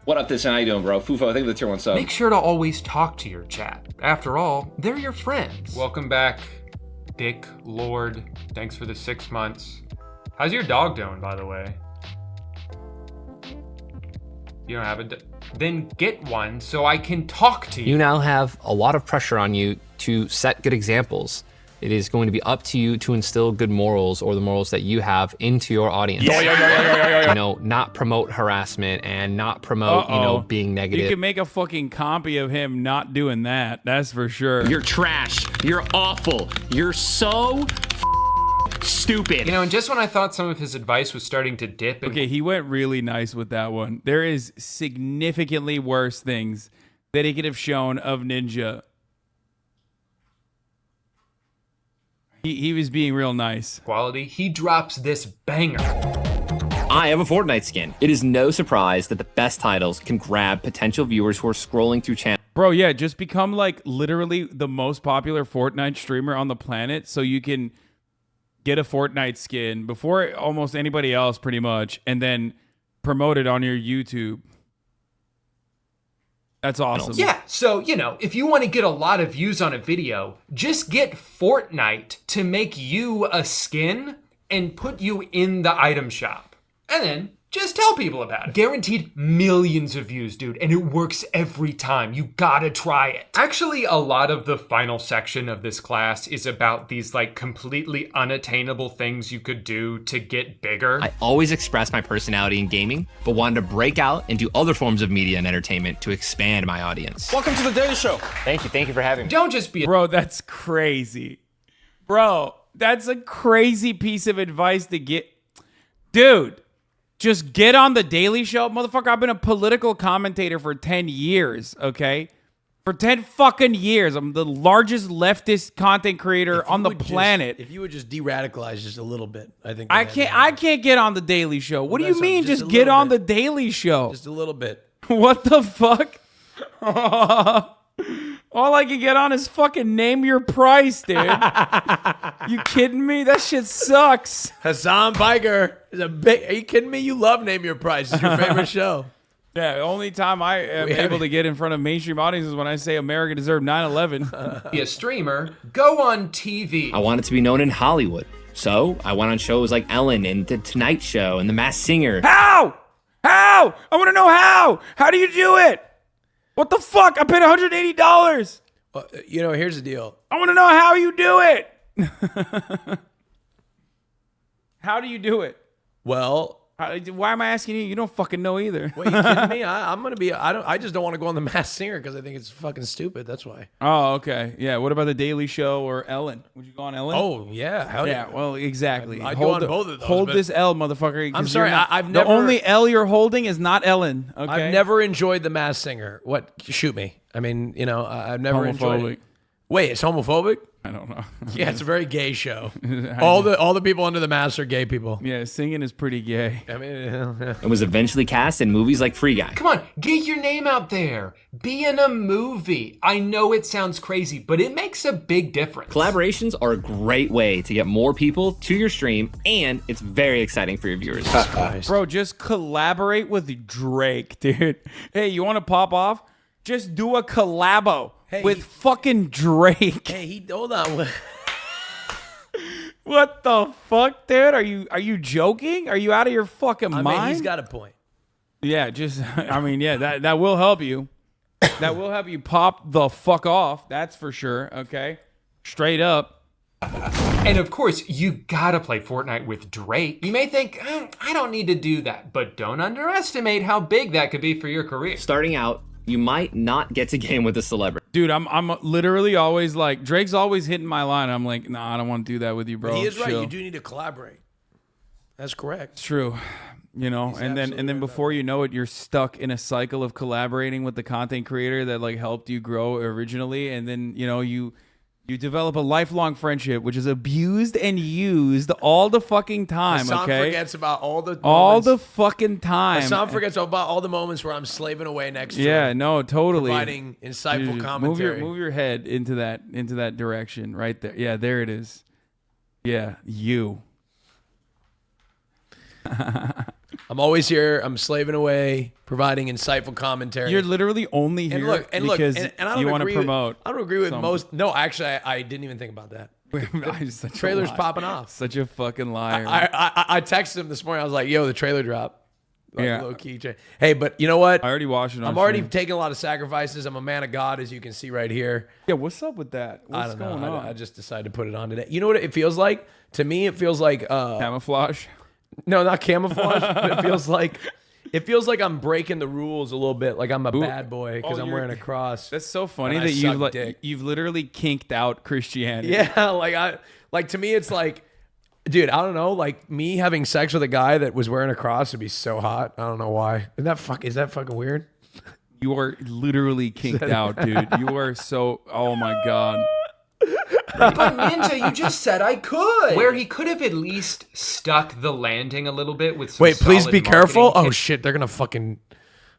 What up, this? How you doing, bro? Fufo, I think the tier 1 sub. Make sure to always talk to your chat. After all, they're your friends. Welcome back, Dick Lord. Thanks for the 6 months. How's your dog doing, by the way? You don't have a... Then get one so I can talk to you. you now have a lot of pressure on you to set good examples. It is going to be up to you to instill good morals or the morals that you have into your audience. You know, not promote harassment and not promote, you know, being negative. You can make a fucking copy of him not doing that. That's for sure. You're trash. You're awful. You're so stupid. You know, and just when I thought some of his advice was starting to dip. Okay, he went really nice with that one. There is significantly worse things that he could have shown of Ninja. He was being real nice. Quality. He drops this banger. I have a Fortnite skin. It is no surprise that the best titles can grab potential viewers who are scrolling through channels. Bro, yeah, just become like literally the most popular Fortnite streamer on the planet so you can get a Fortnite skin before almost anybody else pretty much and then promote it on your YouTube. That's awesome. Yeah, so, you know, if you want to get a lot of views on a video, just get Fortnite to make you a skin and put you in the item shop. And then just tell people about it. Guaranteed millions of views, dude, and it works every time. You gotta try it. Actually, a lot of the final section of this class is about these like completely unattainable things you could do to get bigger. I always express my personality in gaming, but wanted to break out and do other forms of media and entertainment to expand my audience. Welcome to the Daily Show. Thank you for having me. Don't just be Bro, that's crazy. Bro, that's a crazy piece of advice to get. Dude, just get on the Daily Show. Motherfucker, I've been a political commentator for 10 years, okay? For 10 fucking years. I'm the largest leftist content creator on the planet. If you would just de-radicalize just a little bit, I think. I can't get on the Daily Show. What do you mean just get on the Daily Show? Just a little bit. What the fuck? All I can get on is fucking Name Your Price, dude. You kidding me? That shit sucks. Hasan Piker is a big. Are you kidding me? You love Name Your Price. It's your favorite show. Yeah, the only time I am able to get in front of mainstream audiences is when I say America deserved 9/11. Be a streamer, go on TV. I wanted to be known in Hollywood, so I went on shows like Ellen and The Tonight Show and The Masked Singer. How? I want to know how. How do you do it? What the fuck? I paid $180. Well, you know, here's the deal. I want to know how you do it. How do you do it? Well, why am I asking you? You don't fucking know either. Wait, you kidding me? I'm gonna be. I just don't want to go on The Masked Singer because I think it's fucking stupid. That's why. Oh, okay. Yeah. What about The Daily Show or Ellen? Would you go on Ellen? Oh yeah. Hell yeah. Well, exactly. I'd go on both of those. Hold this L, motherfucker. I'm sorry. I've never. The only L you're holding is not Ellen. Okay. I've never enjoyed The Masked Singer. What? Shoot me. I mean, you know, I've never enjoyed it. Wait, it's homophobic? I don't know. Yeah, it's a very gay show. all the people under the mask are gay people. Yeah, singing is pretty gay. I mean, and was eventually cast in movies like Free Guy. Come on, get your name out there. Be in a movie. I know it sounds crazy, but it makes a big difference. Collaborations are a great way to get more people to your stream, and it's very exciting for your viewers. Bro, just collaborate with Drake, dude. Hey, you want to pop off? Just do a collabo with fucking Drake. Hey, hold on. What the fuck, dude? Are you joking? Are you out of your fucking mind? I mean, he's got a point. Yeah, that will help you. That will help you pop the fuck off. That's for sure. Okay, straight up. And of course, you gotta play Fortnite with Drake. You may think, I don't need to do that, but don't underestimate how big that could be for your career. Starting out, you might not get to game with a celebrity. Dude, I'm literally always like, Drake's always hitting my line. I'm like, nah, I don't want to do that with you, bro. But he is right. You do need to collaborate. That's correct. It's true. You know, and then before you know it, you're stuck in a cycle of collaborating with the content creator that like helped you grow originally. And then, you know, you develop a lifelong friendship, which is abused and used all the fucking time. Hasan okay, forgets about all the moments. All the fucking time. Hasan forgets about all the moments where I'm slaving away next to yeah, him. No, totally. Providing insightful commentary. Move your head into that direction right there. Yeah, there it is. Yeah, you. I'm always here. I'm slaving away, providing insightful commentary. You're literally only here because you want to promote. I don't agree with most. No, actually, I didn't even think about that. The trailer's popping off. Such a fucking liar. I texted him this morning. I was like, "Yo, the trailer dropped." Yeah. Low key. Hey, but you know what? I already watched it on I'm already stream. taking a lot of sacrifices. I'm a man of God, as you can see right here. Yeah, what's up with that? I What's don't know. going on? I just decided to put it on today. You know what it feels like? To me, it feels like camouflage. No, not camouflage. But it feels like I'm breaking the rules a little bit. Like I'm a bad boy because I'm wearing a cross. That's so funny and I that suck you've literally kinked out Christianity. Yeah, like to me, it's like, dude, I don't know. Like me having sex with a guy that was wearing a cross would be so hot. I don't know why. Is that fucking weird? You are literally kinked out, dude. You are so. Oh my god. But Ninja, you just said I could. Where he could have at least stuck the landing a little bit with some Wait, please solid be careful. marketing. Oh shit, they're gonna fucking.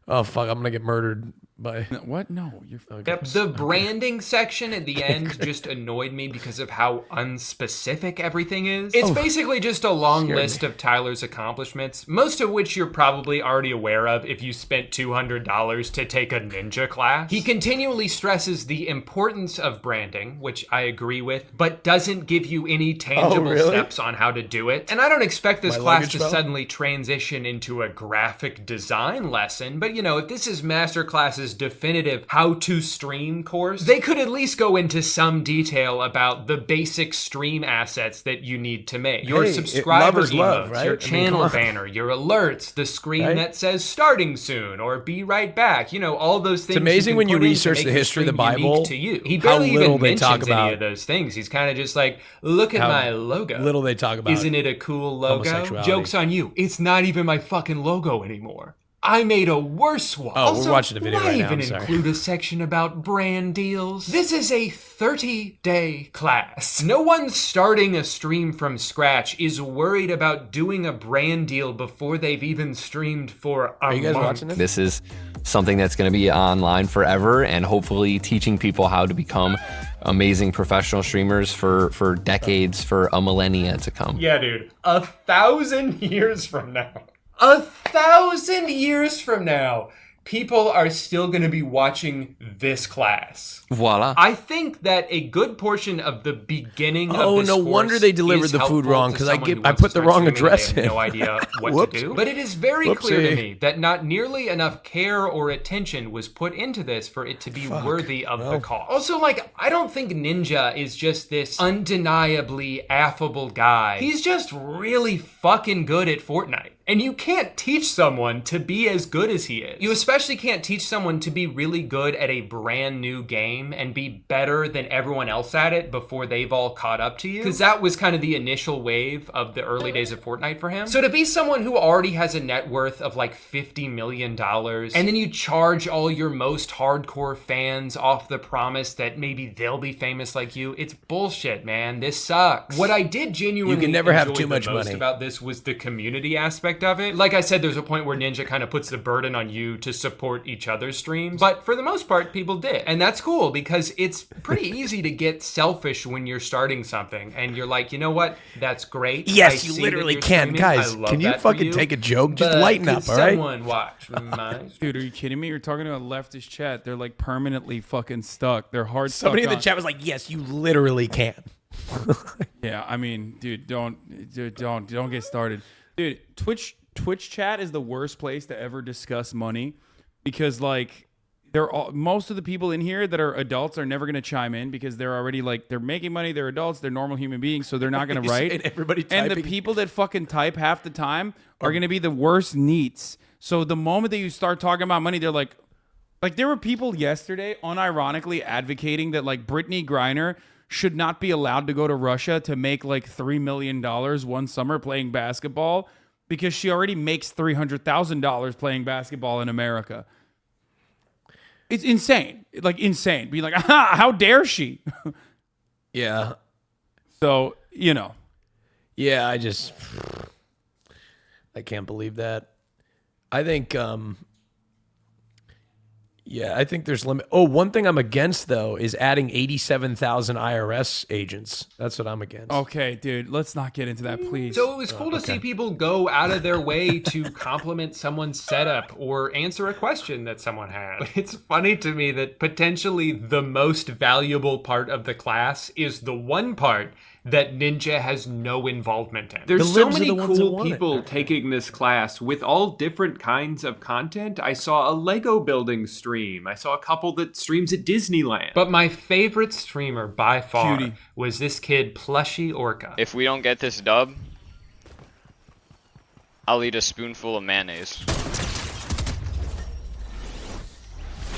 Oh fuck, I'm gonna get murdered by. What? No, you're. Yep, the branding section at the end just annoyed me because of how unspecific everything is. It's basically just a long list of Tyler's accomplishments, most of which you're probably already aware of if you spent $200 to take a ninja class. He continually stresses the importance of branding, which I agree with, but doesn't give you any tangible steps on how to do it. And I don't expect this class to suddenly transition into a graphic design lesson, but you know, if this is Masterclass's definitive how to stream course, they could at least go into some detail about the basic stream assets that you need to make. Your subscriber emotes, right? your channel banner, your alerts, the screen that says starting soon or be right back. You know, all those things. It's amazing when you research the history of the Bible. To you. He barely how little even they mentions talk about any of those things. He's kind of just like, look at my logo. Little they talk about. Isn't it a cool logo? Homosexuality. Joke's on you. It's not even my fucking logo anymore. I made a worse one. Oh, Also, we're watching the video why right now. even I'm sorry. include a section about brand deals? This is a 30-day class. No one starting a stream from scratch is worried about doing a brand deal before they've even streamed for a Are you guys month. watching this? This is something that's going to be online forever and hopefully teaching people how to become amazing professional streamers for decades, for a millennia to come. Yeah, dude. 1,000 years from now. 1,000 years from now, people are still going to be watching this class. Voila. I think that a good portion of the beginning of Oh, this no course wonder they delivered is the food helpful wrong, to 'cause I someone get- who I wants put to the start wrong streaming and address they have in. no idea what Whoops. to do. But it is very clear to Whoopsie. me that not nearly enough care or attention was put into this for it to be worthy of the cost. Also, like, I don't think Ninja is just this undeniably affable guy. He's just really fucking good at Fortnite. And you can't teach someone to be as good as he is. You especially can't teach someone to be really good at a brand new game and be better than everyone else at it before they've all caught up to you. Because that was kind of the initial wave of the early days of Fortnite for him. So to be someone who already has a net worth of like $50 million, and then you charge all your most hardcore fans off the promise that maybe they'll be famous like you, it's bullshit, man. This sucks. What I did genuinely You can never have enjoy too much the most money. about this was the community aspect of it. Like I said, there's a point where Ninja kind of puts the burden on you to support each other's streams, but for the most part, people did. And that's cool because it's pretty easy to get selfish when you're starting something and you're like, you know what? That's great. Yes, I you see literally that you're can. streaming. Guys, I love can you that for fucking take a joke? Just But lighten could up, all right? someone watch my Dude, are you kidding me? You're talking about leftist chat. They're like permanently fucking stuck. They're hard Somebody in stuck the chat was like, yes, you literally can. Yeah, I mean, dude, don't get started. Dude, Twitch chat is the worst place to ever discuss money because like most of the people in here that are adults are never going to chime in because they're already like they're making money, they're adults, they're normal human beings, so they're not going to write. And everybody and the typing. people that fucking type half the time are going to be the worst neats. So the moment that you start talking about money, they're like there were people yesterday unironically advocating that like Brittany Griner should not be allowed to go to Russia to make like $3 million one summer playing basketball because she already makes $300,000 playing basketball in America. It's insane. Like insane. Be like, aha, how dare she? Yeah. So, you know. Yeah, I can't believe that. I think I think there's limit. Oh, one thing I'm against though is adding 87,000 IRS agents. That's what I'm against. Okay, dude, let's not get into that, please. So it was cool to see people go out of their way to compliment someone's setup or answer a question that someone had. But it's funny to me that potentially the most valuable part of the class is the one part that Ninja has no involvement in. There's The so libs are many the ones that cool want it. people taking this class with all different kinds of content. I saw a Lego building stream. I saw a couple that streams at Disneyland. But my favorite streamer by far was this kid, Plushy Orca. If we don't get this dub, I'll eat a spoonful of mayonnaise.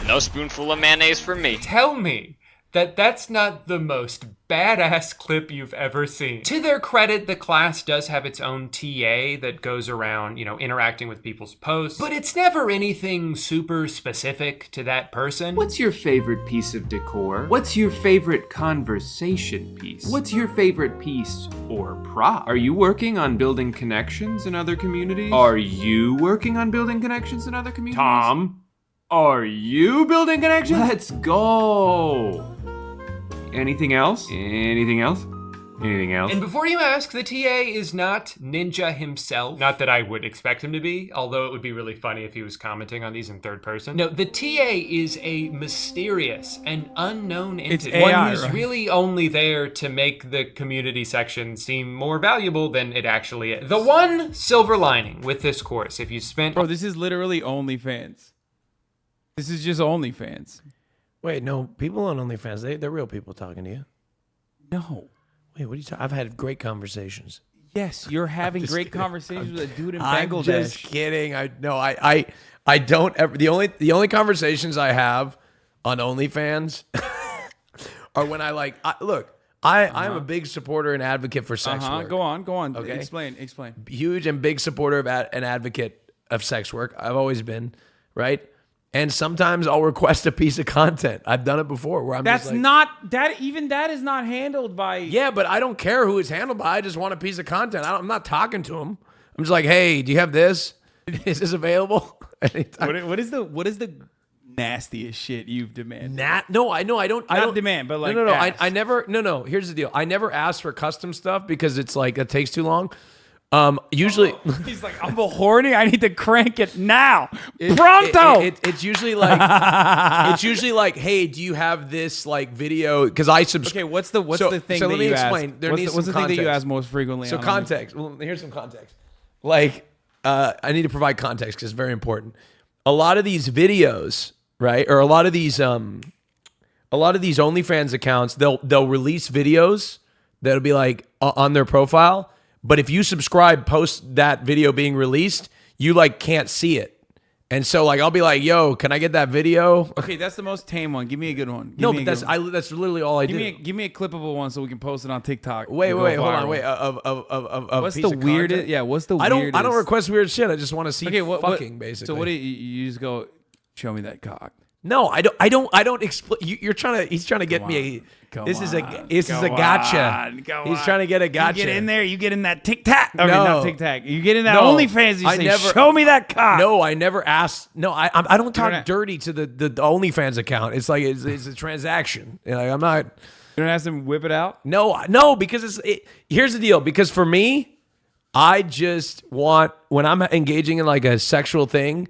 No spoonful of mayonnaise for me. Tell me that that's not the most badass clip you've ever seen. To their credit, the class does have its own TA that goes around, you know, interacting with people's posts, but it's never anything super specific to that person. What's your favorite piece of decor? What's your favorite conversation piece? What's your favorite piece or prop? Are you working on building connections in other communities? Are you working on building connections in other communities? Tom, are you building connections? Let's go. Anything else? Anything else? Anything else? And before you ask, the TA is not Ninja himself. Not that I would expect him to be, although it would be really funny if he was commenting on these in third person. No, the TA is a mysterious and unknown entity. AI, one who's right? really only there to make the community section seem more valuable than it actually is. The one silver lining with this course, if you spent... Bro, this is literally OnlyFans. This is just OnlyFans. Wait, no, people on OnlyFans, they're real people talking to you. No. Wait, what are you talking? I've had great conversations. Yes, you're having just great kidding. conversations with a dude in I'm Bangladesh. just kidding. I don't ever. The only conversations I have on OnlyFans are when I like. I'm a big supporter and advocate for sex work. Go on. Okay, Explain. Huge and big supporter of an advocate of sex work. I've always been, right? And sometimes I'll request a piece of content. I've done it before where I'm That's just like, not that. Even that is not handled by. yeah, but I don't care who it's handled by. I just want a piece of content. I'm not talking to them. I'm just like, hey, do you have this? Is this available? What is the nastiest shit you've demanded? No, I don't. I don't demand, but like no. ask. I never. No. Here's the deal. I never ask for custom stuff because it's like it takes too long. Usually he's like, I'm horny. I need to crank it now, pronto. It's usually like, hey, do you have this like video? Because I subscribe. Okay, what's the thing? So that let me you explain. Ask? There What's needs the some thing that you context. ask most frequently? So context. Well, here's some context. Like, I need to provide context because it's very important. A lot of these videos, right, or a lot of these OnlyFans accounts, they'll release videos that'll be like on their profile. But if you subscribe post that video being released, you like can't see it. And so like I'll be like, yo, can I get that video? Okay, that's the most tame one. Give me a good one. No, but that's literally all I do. Give me a clippable one so we can post it on TikTok. Wait, hold on. What's the weirdest? Yeah, what's the weirdest? I don't request weird shit. I just want to see fucking basically. So what do you just go, show me that cock? No, I don't explain. He's trying to get me. This is a gotcha. He's trying to get a gotcha. You get in there. You get in that TikTok. Okay, No. not TikTok. You get in that OnlyFans. You say, show me that cock. No, I never asked. No, I don't talk dirty to the OnlyFans account. It's like it's a transaction. You know, I'm not. You don't ask them whip it out. No, because here's the deal. Because for me, I just want when I'm engaging in like a sexual thing.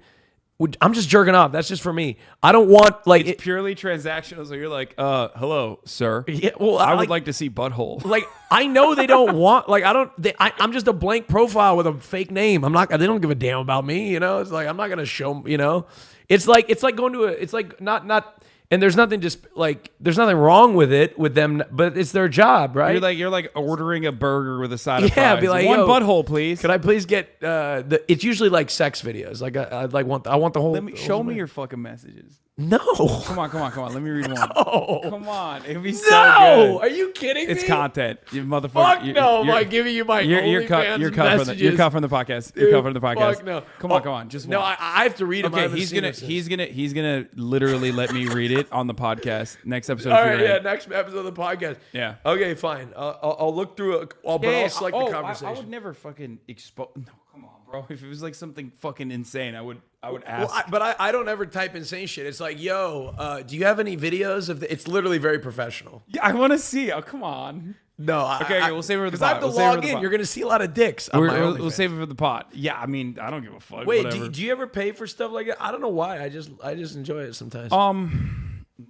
I'm just jerking off. That's just for me. I don't want like it's purely transactional. So you're like, hello, sir. Yeah, well, I would like to see butthole. Like I know they don't want. Like I don't. I'm just a blank profile with a fake name. I'm not. They don't give a damn about me. You know. It's like I'm not gonna show. You know. It's like going to a. It's like not. And there's nothing there's nothing wrong with them, but it's their job, right? You're like ordering a burger with a side of fries. Yeah, be like, one butthole, please. Could I please get it's usually like sex videos. Like I want the whole. Show me your fucking messages. No. Come on. Let me read one. No. Come on. It'd be so No. good. Are you kidding me? It's content. You motherfucker. Fuck no. I'm giving you my you're cut. You're cut from the podcast. You're cut from the podcast. Fuck no. Come on. Just no. one. I have to read them. Okay. He's gonna literally let me read it on the podcast next episode. All right. Yeah. Next episode of the podcast. Yeah. Okay. Fine. I'll look through it. But I'll select the conversation. I would never fucking expose. No. Come on, bro. If it was like something fucking insane, I would ask. Well, but I don't ever type insane shit. It's like, yo, do you have any videos of it's literally very professional. Yeah, I want to see. Oh, come on. No. Okay, we'll save it for the pod. I have to log in. You're going to see a lot of dicks on my OnlyFans. We'll save it for the pod. Yeah, I mean, I don't give a fuck. Wait, do you ever pay for stuff like that? I don't know why. I just enjoy it sometimes.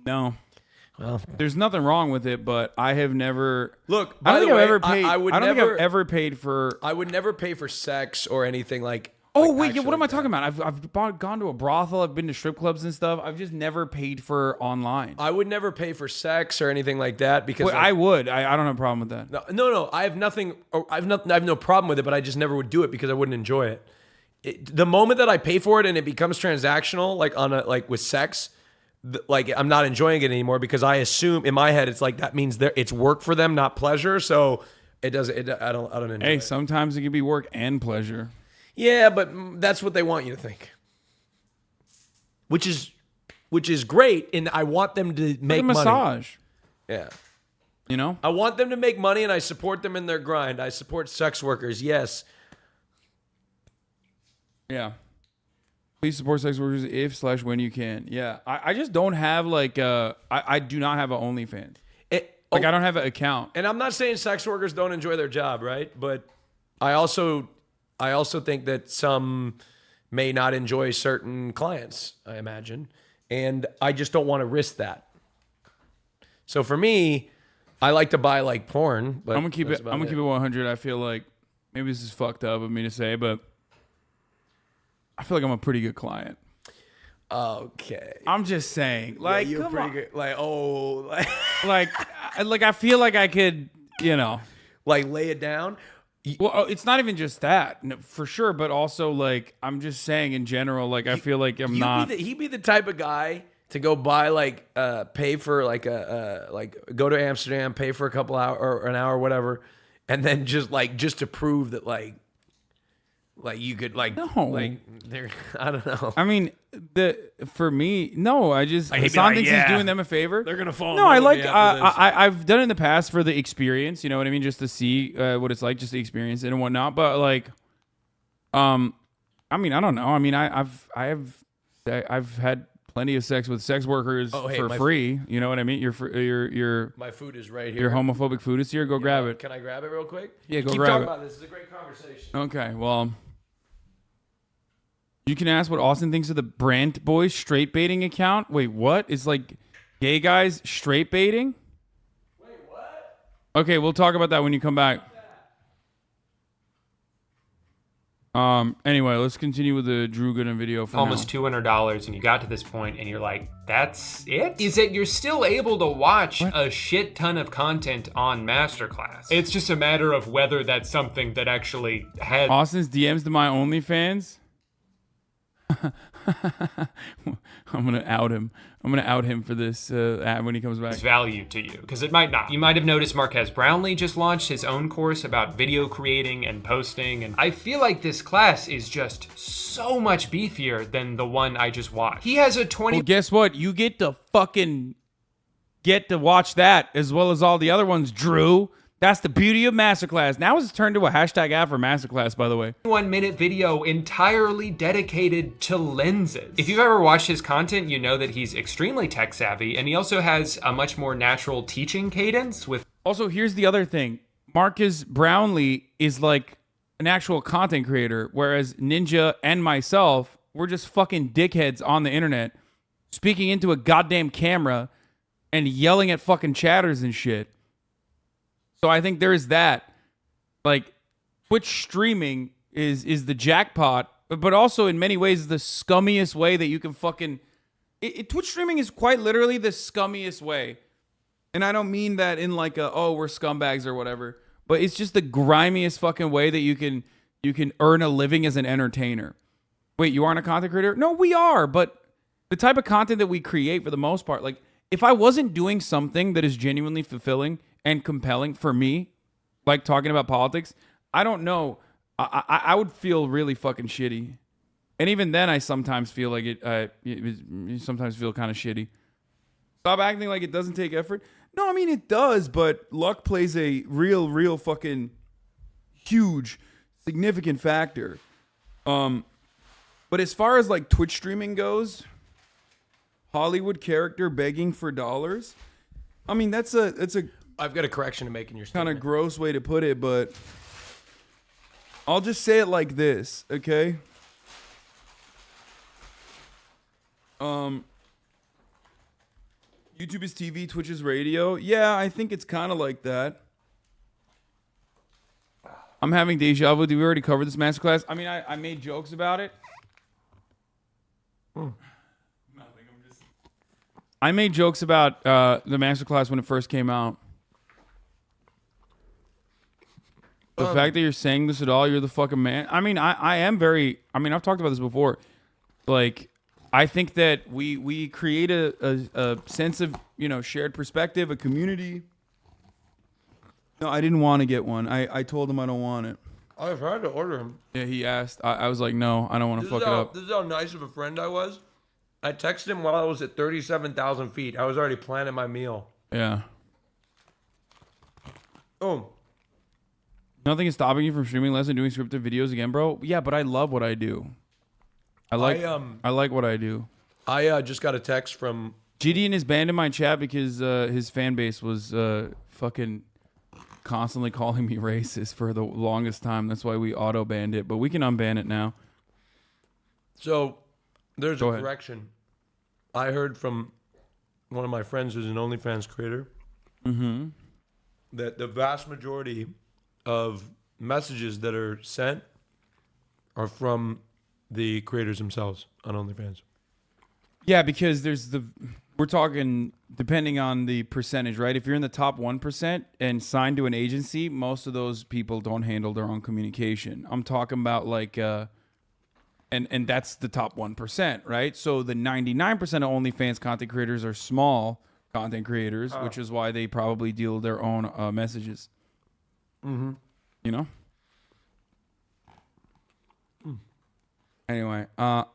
No. Well, there's nothing wrong with it, but I have never. Look, I don't by think the I've way, ever paid. I would I don't never, think I've ever paid for. I would never pay for sex or anything like. Oh wait, yeah, what am I talking about? I've gone to a brothel. I've been to strip clubs and stuff. I've just never paid for online. I would never pay for sex or anything like that because Wait, I would. I don't have a problem with that. No. I have nothing. I have no problem with it, but I just never would do it because I wouldn't enjoy it. The moment that I pay for it and it becomes transactional, like with sex, like I'm not enjoying it anymore because I assume in my head it's like that means it's work for them, not pleasure. So it doesn't. I don't enjoy it. Sometimes it can be work and pleasure. Yeah, but that's what they want you to think. Which is great, and I want them to make money. Massage. Yeah. You know? I want them to make money, and I support them in their grind. I support sex workers, yes. Yeah. Please support sex workers if/when you can. Yeah. I just don't have I do not have an OnlyFans. I don't have an account. And I'm not saying sex workers don't enjoy their job, right? But I also think that some may not enjoy certain clients, I imagine. And I just don't want to risk that. So for me, I like to buy like porn. But I'm gonna keep it 100. I feel like maybe this is fucked up of me to say, but I feel like I'm a pretty good client. Okay. I'm just saying. Like, yeah, you're come pretty on. good. Like, like I feel like I could, like lay it down. Well, it's not even just that, for sure, but also like I'm just saying in general. Like I feel like He'd be the type of guy to go buy pay for go to Amsterdam, pay for a couple hours or an hour, or whatever, and then just to prove that you could I don't know. I mean, for me, no. Hasan thinks he's doing them a favor. They're gonna fall. No, I like. I've done it in the past for the experience. You know what I mean? Just to see what it's like, just the experience it and whatnot. But I mean, I don't know. I mean, I've had plenty of sex with sex workers for free. You know what I mean? Your my food is right here. Your homophobic food is here. Go grab it. Can I grab it real quick? Yeah, go Keep grab talking it. about this. This is a great conversation. Okay, well. You can ask what Austin thinks of the Brant Boys straight baiting account. Wait, what? It's like gay guys straight baiting? Wait, what? Okay, we'll talk about that when you come back. Anyway, let's continue with the Drew Gooden video for almost now. $200 and you got to this point and you're like, that's it? Is that you're still able to watch a shit ton of content on Masterclass. It's just a matter of whether that's something that actually has... Austin's DMs to my OnlyFans? I'm gonna out him. I'm gonna out him for this when he comes back. Value to you, because it might not. You might have noticed Marquez Brownlee just launched his own course about video creating and posting, and I feel like this class is just so much beefier than the one I just watched. He has a 20... Well, guess what? You get to watch that as well as all the other ones, Drew. That's the beauty of Masterclass. Now it's turned to a hashtag ad for Masterclass, by the way. 1-minute video entirely dedicated to lenses. If you've ever watched his content, you know that he's extremely tech savvy, and he also has a much more natural teaching cadence with... Also, here's the other thing. Marcus Brownlee is like an actual content creator, whereas Ninja and myself, we're just fucking dickheads on the internet, speaking into a goddamn camera and yelling at fucking chatters and shit. So I think there is that. Like, Twitch streaming is the jackpot, but also in many ways the scummiest way that you can fucking... Twitch streaming is quite literally the scummiest way. And I don't mean that in like we're scumbags or whatever, but it's just the grimiest fucking way that you can earn a living as an entertainer. Wait, you aren't a content creator? No, we are, but the type of content that we create for the most part, like if I wasn't doing something that is genuinely fulfilling and compelling for me, like talking about politics, I don't know. I would feel really fucking shitty. And even then, I sometimes feel like you sometimes feel kind of shitty. Stop acting like it doesn't take effort. No, I mean, it does, but luck plays a real fucking huge, significant factor. But as far as like Twitch streaming goes, Hollywood character begging for dollars, I mean, that's a I've got a correction to make in your statement. Kind of gross way to put it, but I'll just say it like this, okay? YouTube is TV, Twitch is radio. Yeah, I think it's kind of like that. I'm having deja vu. Did we already cover this masterclass? I mean, I made jokes about it. I made jokes about the masterclass when it first came out. The fact that you're saying this at all, you're the fucking man. I mean, I am very... I mean, I've talked about this before. Like, I think that we create a sense of, you know, shared perspective, a community. No, I didn't want to get one. I told him I don't want it. I tried to order him. Yeah, he asked. I was like, no, I don't want to fuck it up. This is how nice of a friend I was. I texted him while I was at 37,000 feet. I was already planning my meal. Yeah. Oh. Nothing is stopping you from streaming less and doing scripted videos again, bro. Yeah, but I love what I do. I like what I do. I just got a text from Gideon is banned in my chat because his fan base was fucking constantly calling me racist for the longest time. That's why we auto banned it, but we can unban it now. So there's Go a ahead. correction. I heard from one of my friends who's an OnlyFans creator that the vast majority of messages that are sent are from the creators themselves on OnlyFans. Yeah, because we're talking depending on the percentage, right? If you're in the top 1% and signed to an agency, most of those people don't handle their own communication. I'm talking about like, and that's the top 1%, right? So the 99% of OnlyFans content creators are small content creators, which is why they probably deal with their own messages. Mm-hmm. You know? Anyway, I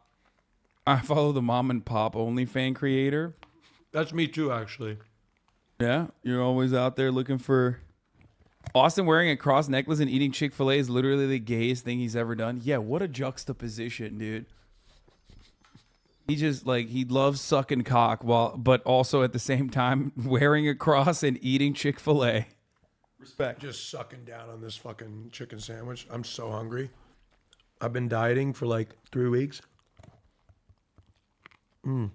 follow the mom and pop OnlyFans creator. That's me too, actually. Yeah, you're always out there looking for... Austin wearing a cross necklace and eating Chick-fil-A is literally the gayest thing he's ever done. Yeah, what a juxtaposition, dude. He just, like, he loves sucking cock, but also at the same time wearing a cross and eating Chick-fil-A. Respect. Just sucking down on this fucking chicken sandwich. I'm so hungry. I've been dieting for like 3 weeks. OnlyFans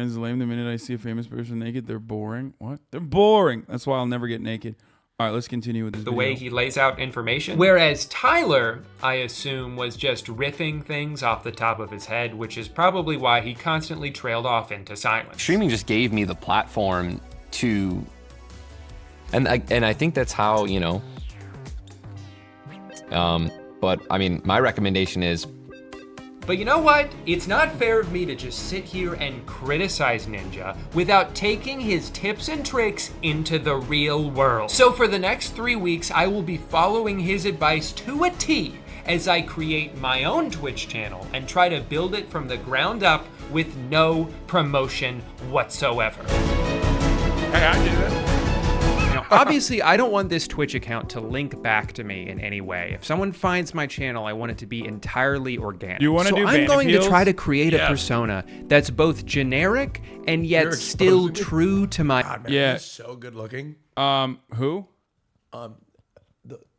is lame. The minute I see a famous person naked, they're boring. What? They're boring. That's why I'll never get naked. All right, let's continue with this The video. way he lays out information. Whereas Tyler, I assume, was just riffing things off the top of his head, which is probably why he constantly trailed off into silence. Streaming just gave me the platform to, and I think that's how, you know, but I mean, my recommendation is, But you know what? It's not fair of me to just sit here and criticize Ninja without taking his tips and tricks into the real world. So for the next 3 weeks, I will be following his advice to a T as I create my own Twitch channel and try to build it from the ground up with no promotion whatsoever. Hey, I did it. Obviously, I don't want this Twitch account to link back to me in any way. If someone finds my channel, I want it to be entirely organic. You want to so do I'm ban going appeals? to try to create a persona that's both generic and yet You're still exposing me? true to my... God, man, Yeah. he's so good looking. Who?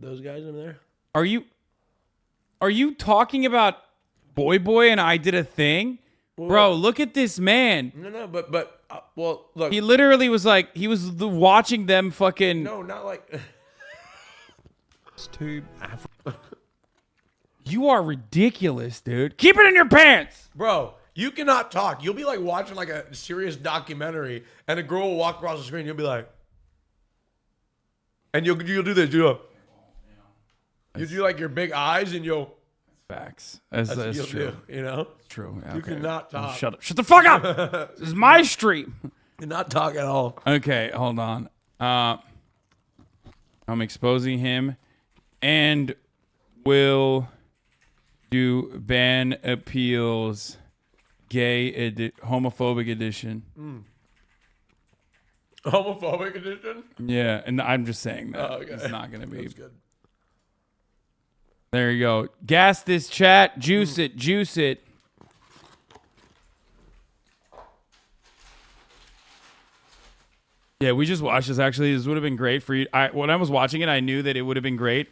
Those guys in there. Are you talking about Boy and I did a thing? Bro, look at this man. No, but well, look. He literally was like, he was watching them fucking... No, not like... It's too You are ridiculous, dude. Keep it in your pants. Bro, you cannot talk. You'll be like watching like a serious documentary and a girl will walk across the screen. You'll be like... And you'll do this. You do like your big eyes and you'll... Facts. That's you'll true. do, you know? It's true. You cannot talk. Shut up. Shut the fuck up. This is my stream. You're not talk at all. Okay, hold on. I'm exposing him and will do ban appeals homophobic edition. Homophobic edition? Yeah, and I'm just saying that. Oh, okay. It's not going to be. That's good. There you go. Gas this chat. Juice it. Juice it. Yeah, we just watched this. Actually, this would have been great for you. When I was watching it, I knew that it would have been great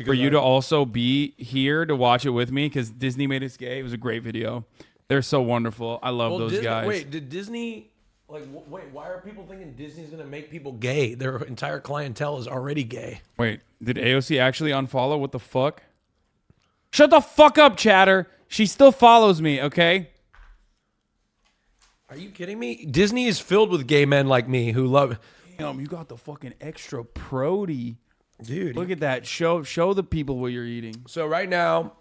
for you to also be here to watch it with me because Disney made us gay. It was a great video. They're so wonderful. I love those Disney, guys. Wait, did Disney wait? Why are people thinking Disney's gonna make people gay? Their entire clientele is already gay. Wait, did AOC actually unfollow? What the fuck? Shut the fuck up, chatter. She still follows me, okay? Are you kidding me? Disney is filled with gay men like me who love. Damn, you got the fucking extra prody. Dude, look at that. Show the people what you're eating. So right now,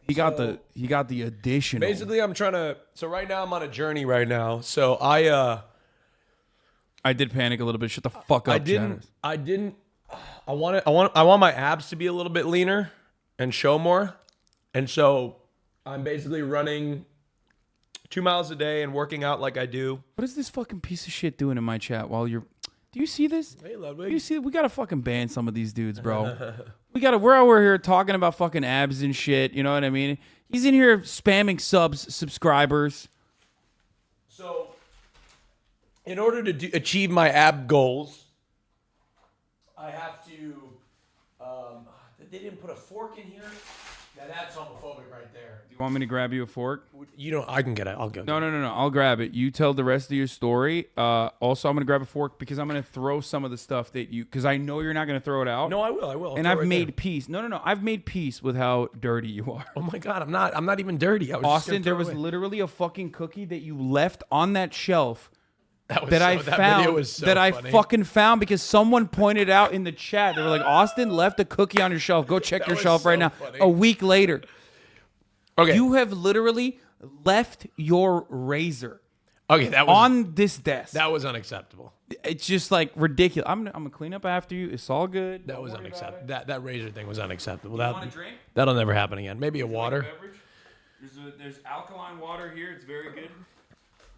he got the additional. Basically, I'm trying to. So right now, I'm on a journey right now. So I did panic a little bit. Shut the fuck up, chatter. I want my abs to be a little bit leaner and show more, and so I'm basically running 2 miles a day and working out like I do. What is this fucking piece of shit doing in my chat while you're... Do you see this? Hey, Ludwig. Do you see? We gotta fucking ban some of these dudes, bro. We're over here talking about fucking abs and shit. You know what I mean? He's in here spamming subscribers. So, in order to achieve my ab goals, I have to... they didn't put a fork in here. Now that's homophobic right there. Do you want me to grab you a fork? You know, I can get it. I'll go. No. I'll grab it. You tell the rest of your story. Also, I'm going to grab a fork because I'm going to throw some of the stuff that you... Because I know you're not going to throw it out. No, I will. I'll and throw it I've right made there. peace. No. I've made peace with how dirty you are. Oh my God, I'm not even dirty. I was just Austin, gonna there throw was it away. literally a fucking cookie that you left on that shelf That was that so- I that found video was so that I funny. fucking found because someone pointed out in the chat. They were like, Austin left a cookie on your shelf. Go check your was shelf right so now. funny. A week later. Okay. You have literally left your razor Okay, that was on this desk. that was unacceptable. It's just like ridiculous. I'm gonna clean up after you. It's all good. That was unacceptable. That razor thing was unacceptable. You want a drink? That'll never happen again. Maybe a water. There's alkaline water here. It's very good.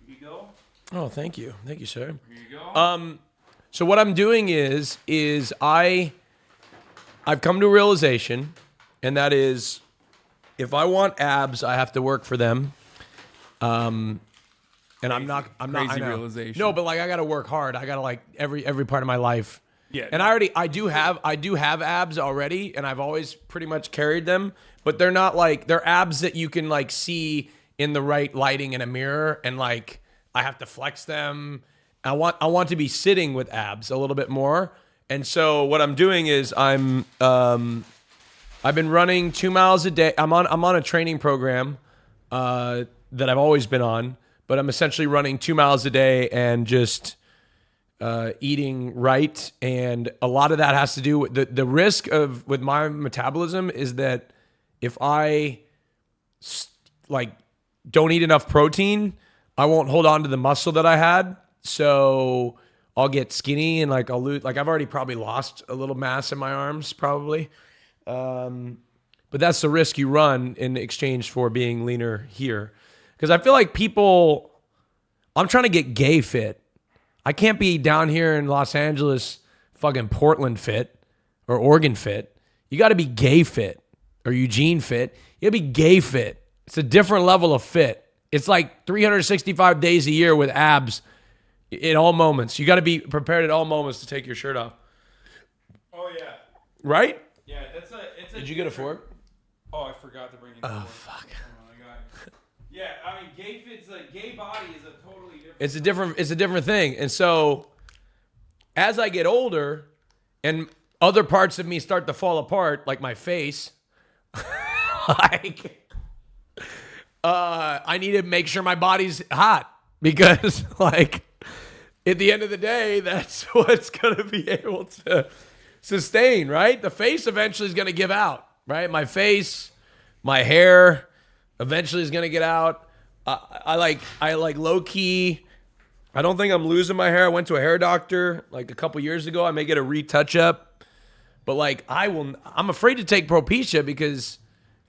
Here you go. Oh, thank you, sir. Here you go. So what I'm doing is I've come to a realization, and that is, if I want abs, I have to work for them. And I'm not. I crazy know. realization. No, but like I got to work hard. I got to like every part of my life. Yeah. And I do have abs already, and I've always pretty much carried them. But they're not like they're abs that you can like see in the right lighting in a mirror, and like I have to flex them. I want to be sitting with abs a little bit more. And so what I'm doing is I've been running 2 miles a day. I'm on a training program that I've always been on, but I'm essentially running 2 miles a day and just eating right. And a lot of that has to do with the risk with my metabolism is that if I don't eat enough protein, I won't hold on to the muscle that I had. So I'll get skinny and like I'll lose, like I've already probably lost a little mass in my arms probably. But that's the risk you run in exchange for being leaner here. Because I feel like I'm trying to get gay fit. I can't be down here in Los Angeles, fucking Portland fit or Oregon fit. You got to be gay fit or Eugene fit. You got to be gay fit. It's a different level of fit. It's like 365 days a year with abs in all moments. You got to be prepared at all moments to take your shirt off. Oh yeah. Right? Yeah, it's a. Did you get a fork? Oh, I forgot to bring it. Oh, fuck. Oh my god. Yeah, I mean, gay fit's like gay body is a totally different. It's a different thing. And so as I get older and other parts of me start to fall apart, like my face, I need to make sure my body's hot because like at the end of the day, that's what's going to be able to sustain, right? The face eventually is going to give out, right? My face, my hair eventually is going to get out. I like low key. I don't think I'm losing my hair. I went to a hair doctor like a couple years ago. I may get a retouch up, but like I'm afraid to take Propecia because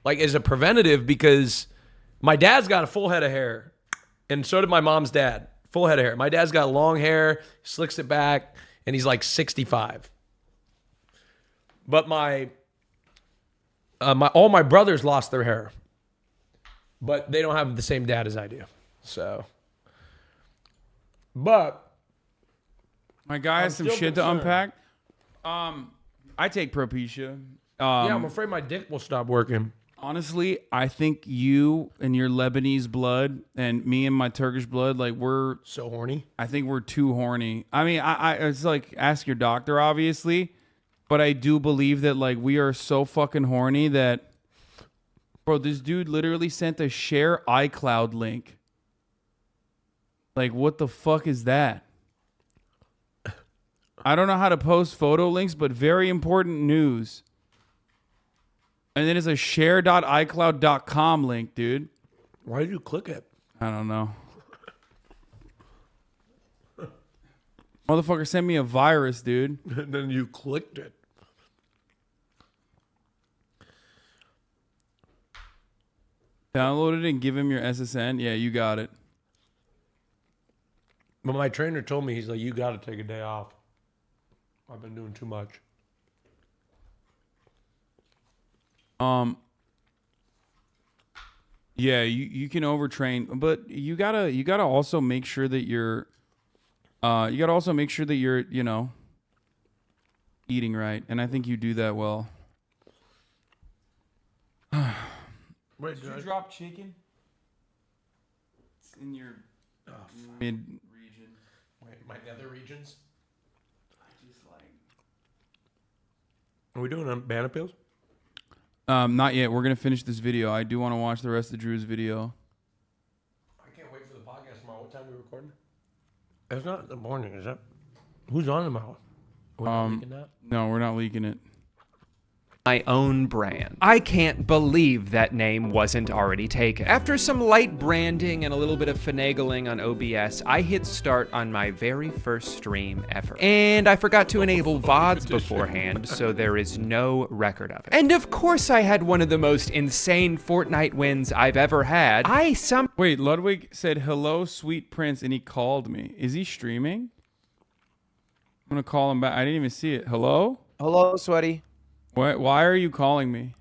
like as a preventative because my dad's got a full head of hair and so did my mom's dad. Full head of hair. My dad's got long hair, slicks it back, and he's like 65. But all my brothers lost their hair, but they don't have the same dad as I do. So, but my guy has some shit to unpack. I take Propecia. Yeah, I'm afraid my dick will stop working. Honestly, I think you and your Lebanese blood and me and my Turkish blood, like we're so horny. I think we're too horny. I mean, I it's like ask your doctor, obviously, but I do believe that like we are so fucking horny that, bro, this dude literally sent a share iCloud link. Like, what the fuck is that? I don't know how to post photo links, but very important news. And then it's a share.icloud.com link, dude. Why did you click it? I don't know. Motherfucker sent me a virus, dude. And then you clicked it. Download it and give him your SSN. Yeah, you got it. But my trainer told me, he's like, you got to take a day off. I've been doing too much. Yeah, you can overtrain, but you gotta also make sure that you're you know, eating right, and I think you do that well. Wait, did you drop chicken? It's in your mid region. Wait, my nether regions? I just like. Are we doing banana peels? Not yet. We're gonna finish this video. I do want to watch the rest of Drew's video. I can't wait for the podcast tomorrow. What time are we recording? It's not in the morning, is it? Who's on tomorrow? We're not leaking that? No, we're not leaking it. My own brand. I can't believe that name wasn't already taken. After some light branding and a little bit of finagling on OBS, I hit start on my very first stream ever. And I forgot to enable VODs beforehand, so there is no record of it. And of course I had one of the most insane Fortnite wins I've ever had. Wait, Ludwig said, hello, sweet prince, and he called me. Is he streaming? I'm gonna call him back. I didn't even see it. Hello? Hello, Sweaty. Why are you calling me?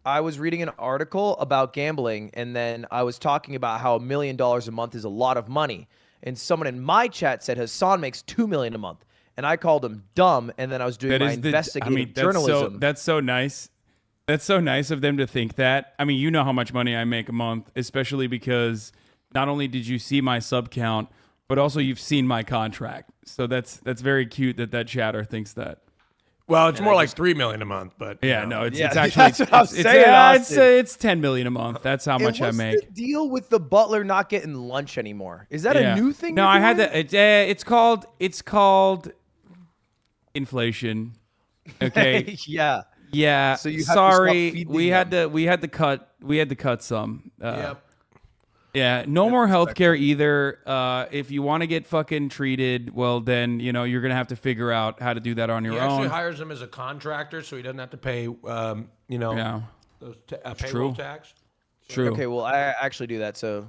I was reading an article about gambling, and then I was talking about how $1 million a month is a lot of money. And someone in my chat said Hasan makes $2 million a month, and I called him dumb. And then I was doing my investigative journalism. That's so nice. That's so nice of them to think that. I mean, you know how much money I make a month, especially because not only did you see my sub count, but also you've seen my contract. So that's very cute that chatter thinks that. Well, it's more like $3 million a month, but yeah, you know. no, it's actually that's what I'm saying, it's $10 million a month. That's how much I make. What's the deal with the butler not getting lunch anymore? Is that a new thing? No, I had that. It's called inflation. Okay. Yeah. Yeah. So you have to sorry, stop feeding we had to cut some. Yeah, no more healthcare either. If you want to get fucking treated, well, then you know you're gonna have to figure out how to do that on your He own. actually hires him as a contractor, so he doesn't have to pay, those payroll tax. True. Okay, well, I actually do that, so.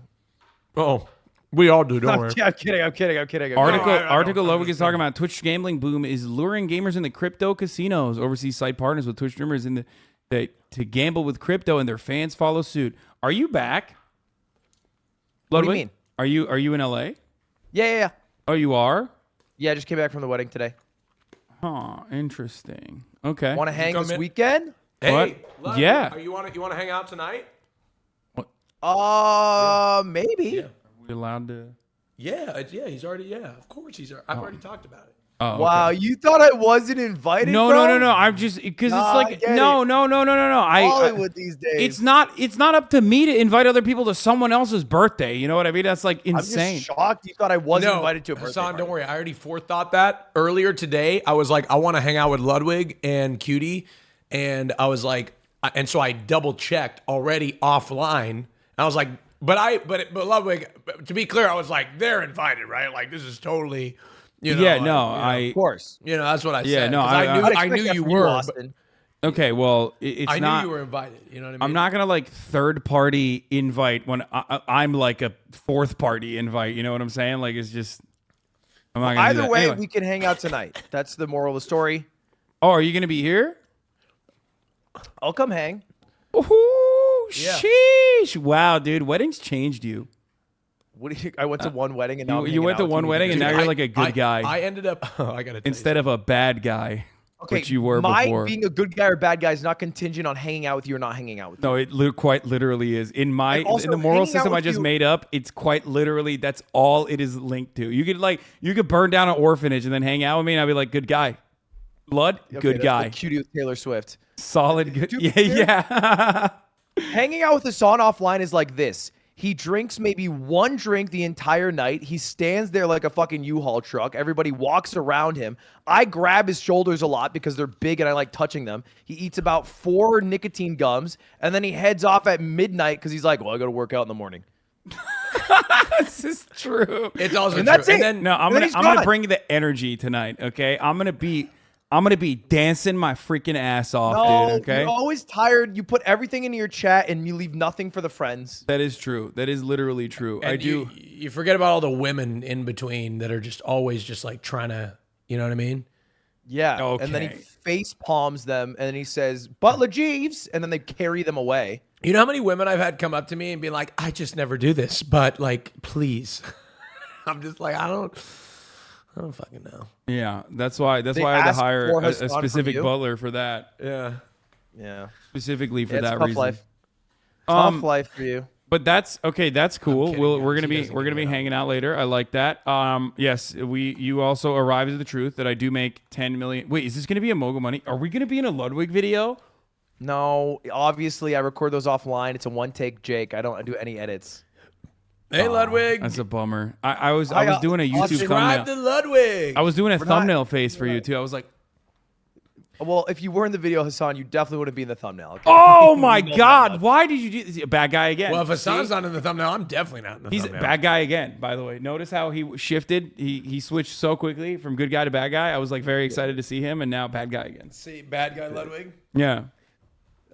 Oh, we all do, don't worry. I'm kidding. Article Ludwig is talking about Twitch gambling boom is luring gamers into crypto casinos. Overseas site partners with Twitch streamers to gamble with crypto, and their fans follow suit. Are you back? What do you Ludwig, mean? Are you in LA? Yeah. Oh, you are? Yeah, I just came back from the wedding today. Huh, interesting. Okay. Want to hang this weekend? Hey, what? Yeah. You want to hang out tonight? Maybe. Yeah. Are we allowed to? Yeah, he's already. Yeah, of course he's. I've already talked about it. Oh, okay. Wow, you thought I wasn't invited? No. bro? I'm just because it's like no. Hollywood these days. It's not up to me to invite other people to someone else's birthday. You know what I mean? That's like insane. I'm just shocked you thought I wasn't invited to a birthday Hasan, party. don't worry. I already forethought that earlier today. I was like, I want to hang out with Ludwig and Cutie, and I was like, and so I double checked already offline. And I was like, but Ludwig. To be clear, I was like, they're invited, right? Like this is totally. Of course. That's what I said. Yeah, no, I knew you were. Okay, well, it's I not. knew you were invited. You know what I mean? I'm not gonna like third party invite when I'm like a fourth party invite. You know what I'm saying? Like it's just. I'm not gonna do Either that. way, Anyway. we can hang out tonight. That's the moral of the story. Oh, are you gonna be here? I'll come hang. Ooh, Yeah. sheesh! Wow, dude, weddings changed you. What do you? I went to one wedding and now You went to one wedding and now you're like a good guy. I ended up. I gotta. Instead of a bad guy. Okay, which you were my before. being a good guy or bad guy is not contingent on hanging out with you or not hanging out with you. No, it quite literally is. In also, the moral hanging out system I with just you- made up, it's quite literally that's all it is linked to. You could burn down an orphanage and then hang out with me, and I'd be like, good guy. Blood, Okay, good that's guy. like Cutie with Taylor Swift. Solid, good. Yeah. Hanging out with Hasan offline is like this. He drinks maybe one drink the entire night. He stands there like a fucking U-Haul truck. Everybody walks around him. I grab his shoulders a lot because they're big and I like touching them. He eats about 4 nicotine gums, and then he heads off at midnight because he's like, well, I got to work out in the morning. This is true. It's also And true. that's it. And then, No, I'm And then gonna he's I'm gonna gone. bring the energy tonight. Okay, I'm gonna be dancing my freaking ass off, No, dude. Okay, you're always tired. You put everything into your chat and you leave nothing for the friends. that is true. That is literally true. I and do. You forget about all the women in between that are just always just like trying to, you know what I mean? Yeah. Okay. And then he face palms them and then he says, Butler Jeeves. And then they carry them away. You know how many women I've had come up to me and be like, I just never do this, but like, please. I'm just like, I don't fucking know. Yeah, that's why They I had to asked hire for a Hasan from specific you? butler for that. Yeah. Yeah. Specifically for Yeah, it's that tough reason. life. Tough life for you. But that's okay. That's cool. kidding, We're guys. gonna He be doesn't get it hanging out later. I like that. Yes, you also arrived at the truth that I do make 10 million. Wait, is this gonna be a Mogul Money? Are we gonna be in a Ludwig video? No, obviously I record those offline. It's a one-take Jake. I don't do any edits. Hey, Ludwig. That's a bummer. I was I doing a YouTube Subscribe thumbnail. to Ludwig. I was doing a We're not- thumbnail face for you too. I was like, Well, if you were in the video, Hasan, you definitely wouldn't be in the thumbnail. Okay? oh my You know that god, much. why did you do this? Bad guy again? Well, if Hasan's See? not in the thumbnail, I'm definitely not in the He's a thumbnail. bad guy again, by the way. Notice how he shifted. He switched so quickly from good guy to bad guy. I was like very excited to see him, and now bad guy again. See, bad guy Ludwig. Yeah.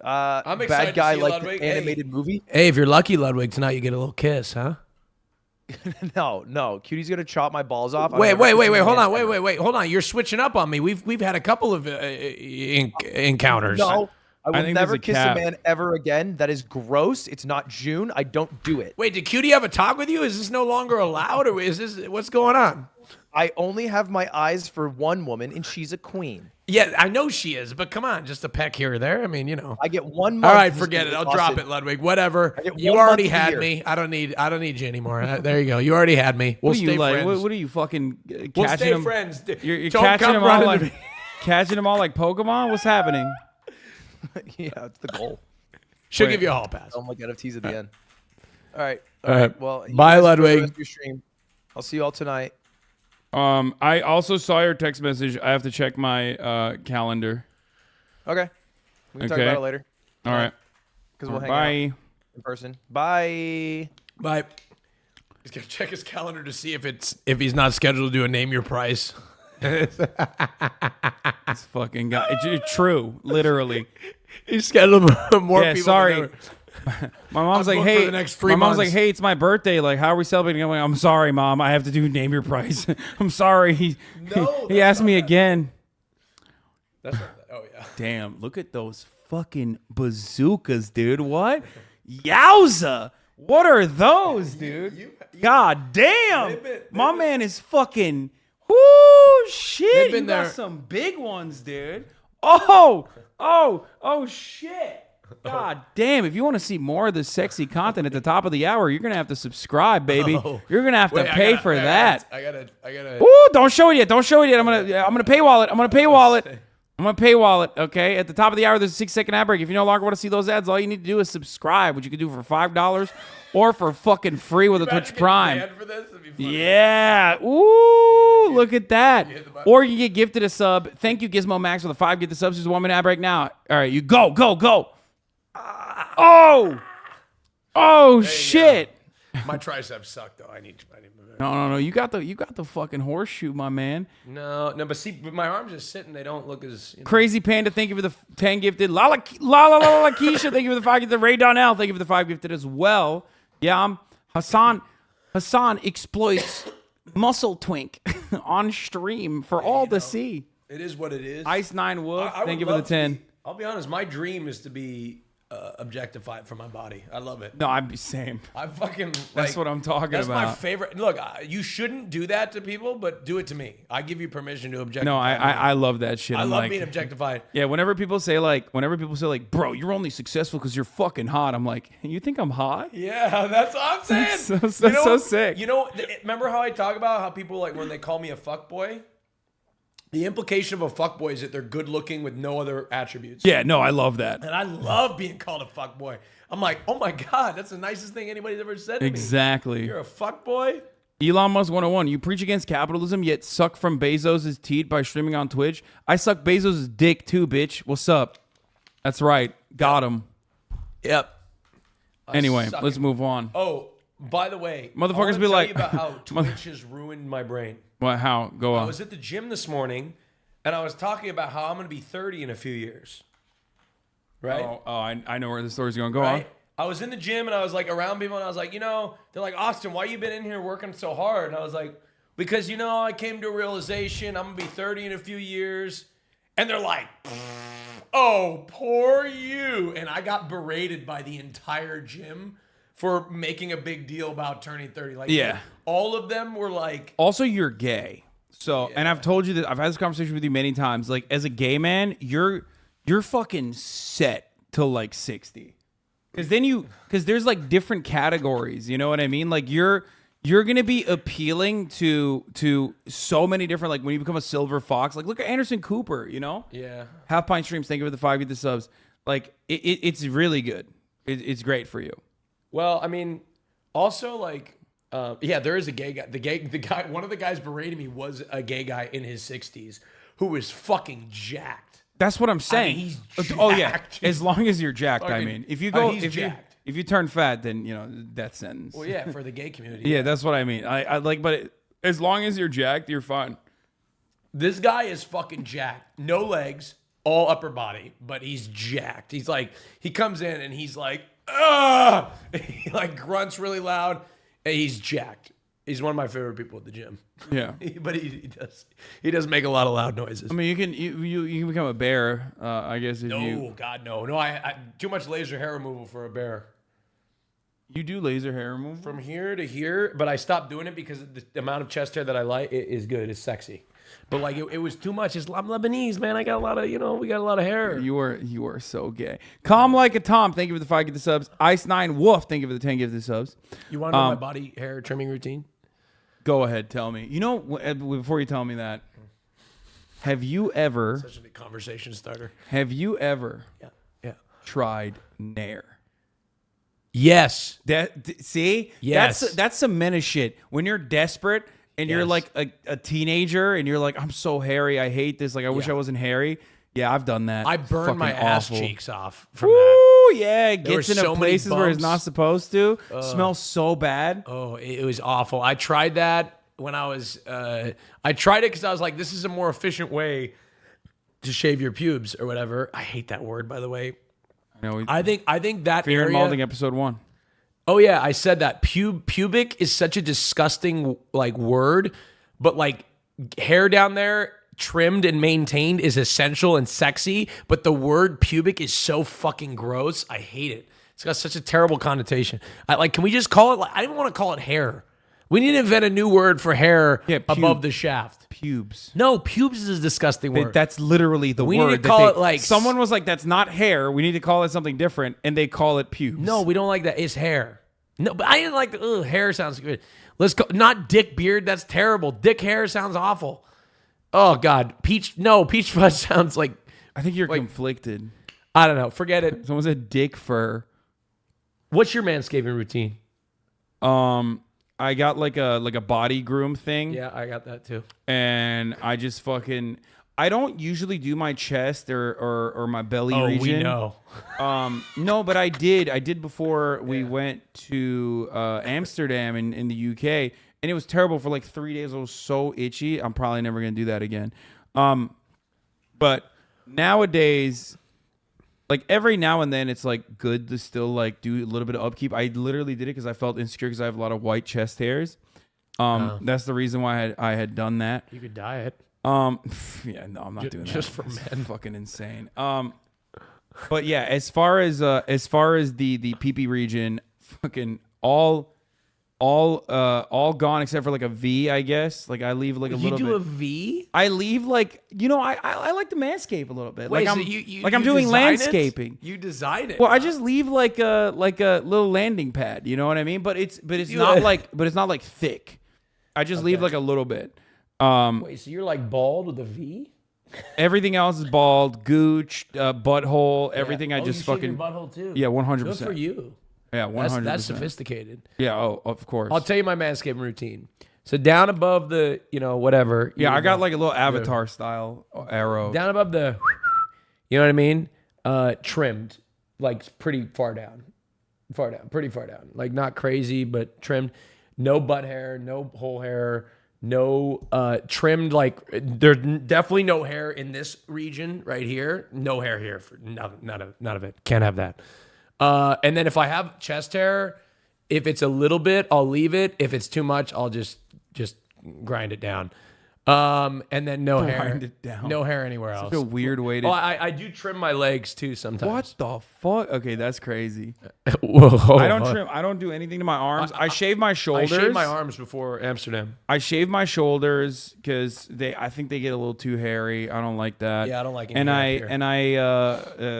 I'm excited Bad guy to see like Ludwig. the animated movie? Hey, if you're lucky, Ludwig, tonight you get a little kiss, huh? No. Cutie's gonna chop my balls off. Wait, hold on, hold on. You're switching up on me. We've had a couple of encounters. No, I will think never there's a kiss cap. a man ever again. That is gross. It's not June. I don't do it. Wait, did Cutie have a talk with you? Is this no longer allowed, or is this what's going on? I only have my eyes for one woman, and she's a queen. Yeah, I know she is, but come on, just a peck here or there. I mean, you know. I get 1 month. All right, to forget it. stay I'll with drop Austin. it, Ludwig. Whatever. get You 1 already month a had year. me. I don't need you anymore. There you go. You already had me. We'll What are stay you like? friends. What are you fucking catching We'll stay them? friends. You're Don't catching come them all running like to me. catching them all like Pokemon. What's happening? Yeah, it's the goal. She'll Wait. give you a hall pass. Don't look NFTs at the end. All right. All right. Well, you Bye, guys enjoy the Ludwig. rest of your stream. I'll see you all tonight. I also saw your text message. I have to check my calendar. Okay. We can talk Okay. about it later. All right. Because we'll hang Bye. out in person. Bye. Bye. He's gonna check his calendar to see if he's not scheduled to do a name your price. This fucking guy. It's true, literally. He's scheduled more Yeah, people. sorry. Than ever. My mom's I'm like, booked for hey. the next 3 My mom's months. like, hey, it's my birthday. Like, how are we celebrating? I'm like, I'm sorry, mom. I have to do name your price. I'm sorry. He asked me again. That's not, oh yeah. Damn, look at those fucking bazookas, dude. What? Yowza. What are those, dude? God damn. My man is fucking. Whoo, shit. been You got there. some big ones, dude. Oh, shit. God damn. If you want to see more of this sexy content at the top of the hour, you're going to have to subscribe, baby. Oh. You're going to have to Wait, pay for that. I gotta. Ooh, don't show it yet. Don't show it yet. I'm gonna paywall it. I'm gonna paywall it. I'm gonna paywall it. Okay. At the top of the hour, there's a 6-second ad break. If you no longer want to see those ads, all you need to do is subscribe, which you can do for $5 or for fucking free with a Twitch Prime. Yeah. Ooh, look at that. Or you get gifted a sub. Thank you, Gizmo Max, with a 5. Get the subs. There's a 1-minute ad break now. All right, you go. Oh shit. My triceps suck though. I need. No. You got the fucking horseshoe, my man. No. But see, my arms just sitting. They don't look as. Crazy Panda, thank you for the 10 gifted. La Keisha, thank you for the 5 gifted. Ray Donnell, thank you for the 5 gifted as well. Yeah, I'm Hasan exploits Muscle Twink on stream for all to see. It is what it is. Ice 9 Wolf, I thank would you for the love to 10. I'll be honest. My dream is to be objectified for my body. I love it. No, I'm the same. I fucking. That's what I'm talking that's about. That's my favorite. Look, you shouldn't do that to people, but do it to me. I give you permission to objectify. No, I love that shit. I I'm love like, being objectified. Yeah, whenever people say like, bro, you're only successful because you're fucking hot. I'm like, you think I'm hot? Yeah, that's what I'm saying. That's so sick. You know, remember how I talk about how people like when they call me a fuckboy? The implication of a fuckboy is that they're good looking with no other attributes. Yeah, no, I love that. And I love being called a fuckboy. I'm like, oh my God, that's the nicest thing anybody's ever said to me. Exactly. You're a fuckboy? Elon Musk 101. You preach against capitalism, yet suck from Bezos' teat by streaming on Twitch. I suck Bezos' dick too, bitch. What's up? That's right. Got him. Yep. Anyway, let's move on. Oh, by the way, Motherfuckers I be like, you about how Twitch has ruined my brain. What? How? Go on. I was at the gym this morning, and I was talking about how I'm going to be 30 in a few years. Right? Oh, I know where the story's going. Go on. I was in the gym, and I was like around people, and I was like, they're like, Austin, why you been in here working so hard? And I was like, because, I came to a realization I'm going to be 30 in a few years. And they're like, oh, poor you. And I got berated by the entire gym for making a big deal about turning 30. Like, yeah. All of them were like... Also, you're gay. So, and I've told you that, I've had this conversation with you many times. Like, as a gay man, you're fucking set till like 60. Because there's like different categories. You know what I mean? Like, you're going to be appealing to so many different, like when you become a silver fox, like look at Anderson Cooper, Yeah. Half Pint Streams, thank you for the 5, get the subs. Like, it's really good. It's great for you. Well, I mean, also like, there is a gay guy. The guy, one of the guys berating me was a gay guy in his 60s who was fucking jacked. That's what I'm saying. I mean, he's Oh yeah, jacked. as long as you're jacked. I mean, if you go, if you turn fat, then death sentence. Well, yeah, for the gay community. Yeah, that's what I mean. I like, but as long as you're jacked, you're fine. This guy is fucking jacked. No legs, all upper body, but he's jacked. He's like, he comes in and he's like, ah! He like grunts really loud, and he's jacked. He's one of my favorite people at the gym. Yeah, but he does make a lot of loud noises. I mean, you can become a bear, I guess. If God, no. I too much laser hair removal for a bear. You do laser hair removal from here to here, but I stopped doing it because the amount of chest hair that I like is good. It's sexy. But like it was too much. I'm Lebanese, man. I got a lot of, we got a lot of hair. You are so gay. Calm like a Tom. Thank you for the 5, get the subs. Ice9 Wolf. Thank you for the 10, give the subs. You want to know my body hair trimming routine? Go ahead, tell me. Before you tell me that, have you ever... Such a conversation starter. Have you ever tried Nair? Yes. See? Yes. That's some menace shit. When you're desperate and you're like a teenager and you're like, I'm so hairy, I hate this, like I wish I wasn't hairy. Yeah, I've done that. I burned my ass cheeks off from that. Ooh, yeah, it gets into places where it's not supposed to. Smells so bad. Oh, it was awful. I tried that when I was, I tried it because I was like, this is a more efficient way to shave your pubes or whatever. I hate that word, by the way. I think that Fear and area, Malding episode 1. Oh yeah, I said that. Pubic is such a disgusting like word, but like hair down there trimmed and maintained is essential and sexy, but the word pubic is so fucking gross. I hate it. It's got such a terrible connotation. Can we just call it I don't want to call it hair. We need to invent a new word for hair above the shaft. Pubes. No, pubes is a disgusting word. That's literally the word. We need to call it like... Someone was like, that's not hair. We need to call it something different. And they call it pubes. No, we don't like that. It's hair. No, but I didn't like hair sounds good. Let's go. Not dick beard. That's terrible. Dick hair sounds awful. Oh, God. Peach fuzz sounds like... I think you're conflicted. I don't know. Forget it. Someone said dick fur. What's your manscaping routine? I got like a body groom thing. Yeah, I got that too. And I just fucking... I don't usually do my chest or my belly region. We know. No, but I did. I did before we went to Amsterdam in the UK. And it was terrible for like 3 days. I was so itchy. I'm probably never going to do that again. But nowadays... Like every now and then it's like good to still like do a little bit of upkeep. I literally did it because I felt insecure because I have a lot of white chest hairs. That's the reason why I had done that. You could dye it. Yeah, no, I'm not doing that. Just for men. Fucking insane. But yeah, as far as the PP region, fucking all gone except for like a V, I guess. Like I leave like a little bit. You do a V? I leave like I like to manscape a little bit. Wait, like so I'm doing design landscaping. You design it. Well, I just leave like a little landing pad. You know what I mean? But it's not like thick. I just leave like a little bit. Wait, so you're like bald with a V? Everything else is bald, gooch, butthole, everything. I just you fucking shave your butthole too. Yeah, 100%. Good for you. Yeah, 100%. That's sophisticated. Yeah, oh, of course. I'll tell you my manscaping routine. So down above the, whatever. Yeah, I got like a little Avatar style arrow. Down above the, you know what I mean? Trimmed, like pretty far down. Pretty far down. Like not crazy, but trimmed. No butt hair, no whole hair, no trimmed. Like there's definitely no hair in this region right here. No hair here for none of it. Can't have that. And then if I have chest hair, if it's a little bit, I'll leave it. If it's too much, I'll just grind it down. And then no hair. Grind it down. No hair anywhere else. Such a weird way to. Oh, I do trim my legs too sometimes. What the fuck? Okay, that's crazy. Whoa. I don't trim. I don't do anything to my arms. I shave my shoulders. I shaved my arms before Amsterdam. I shave my shoulders because I think they get a little too hairy. I don't like that. Yeah, I don't like it.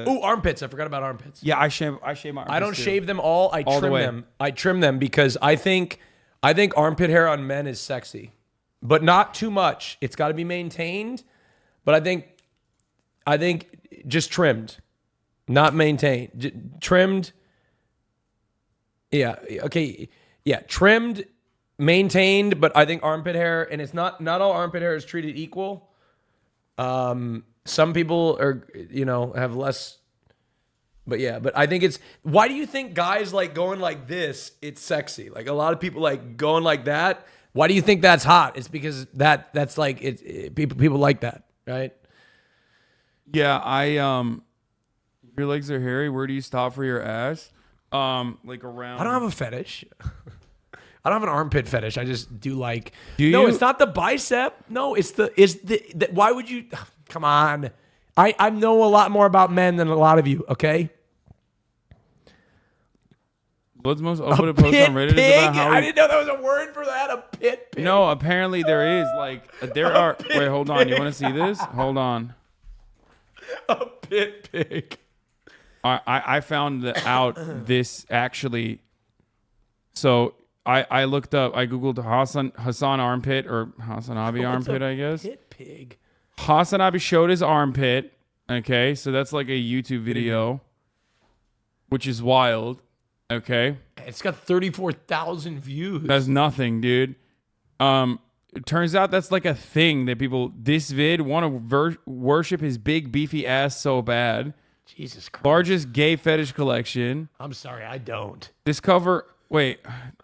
Ooh, armpits. I forgot about armpits. Yeah, I shave my armpits. I don't too. shave them all. I trim them. I trim them because I think armpit hair on men is sexy. But not too much. It's got to be maintained. But I think just trimmed, not maintained. Trimmed. Yeah. Okay. Yeah. Trimmed, maintained. But I think armpit hair, and it's not all armpit hair is treated equal. Some people are, have less. But yeah, but I think why do you think guys like going like this? It's sexy. Like a lot of people like going like that. Why do you think that's hot? It's because that's like people like that, right? Yeah, your legs are hairy. Where do you stop for your ass? Like around. I don't have a fetish. I don't have an armpit fetish. I just do like. No, it's not the bicep. No, it's the. Why would you? Come on. I know a lot more about men than a lot of you. Okay. What's most open post on Reddit is about how I didn't know there was a word for that. A pit pig. No, apparently there is. Like there are. Wait, hold on. You want to see this? Hold on. A pit pig. I found out this actually. So I looked up. I googled Hasan armpit or HasanAbi armpit. I guess. Pit pig. HasanAbi showed his armpit. Okay, so that's like a YouTube video, which is wild. Okay. It's got 34,000 views. That's nothing, dude. It turns out that's like a thing that people, this vid, want to worship his big beefy ass so bad. Jesus Christ. Largest gay fetish collection. I'm sorry, I don't. Discover, wait,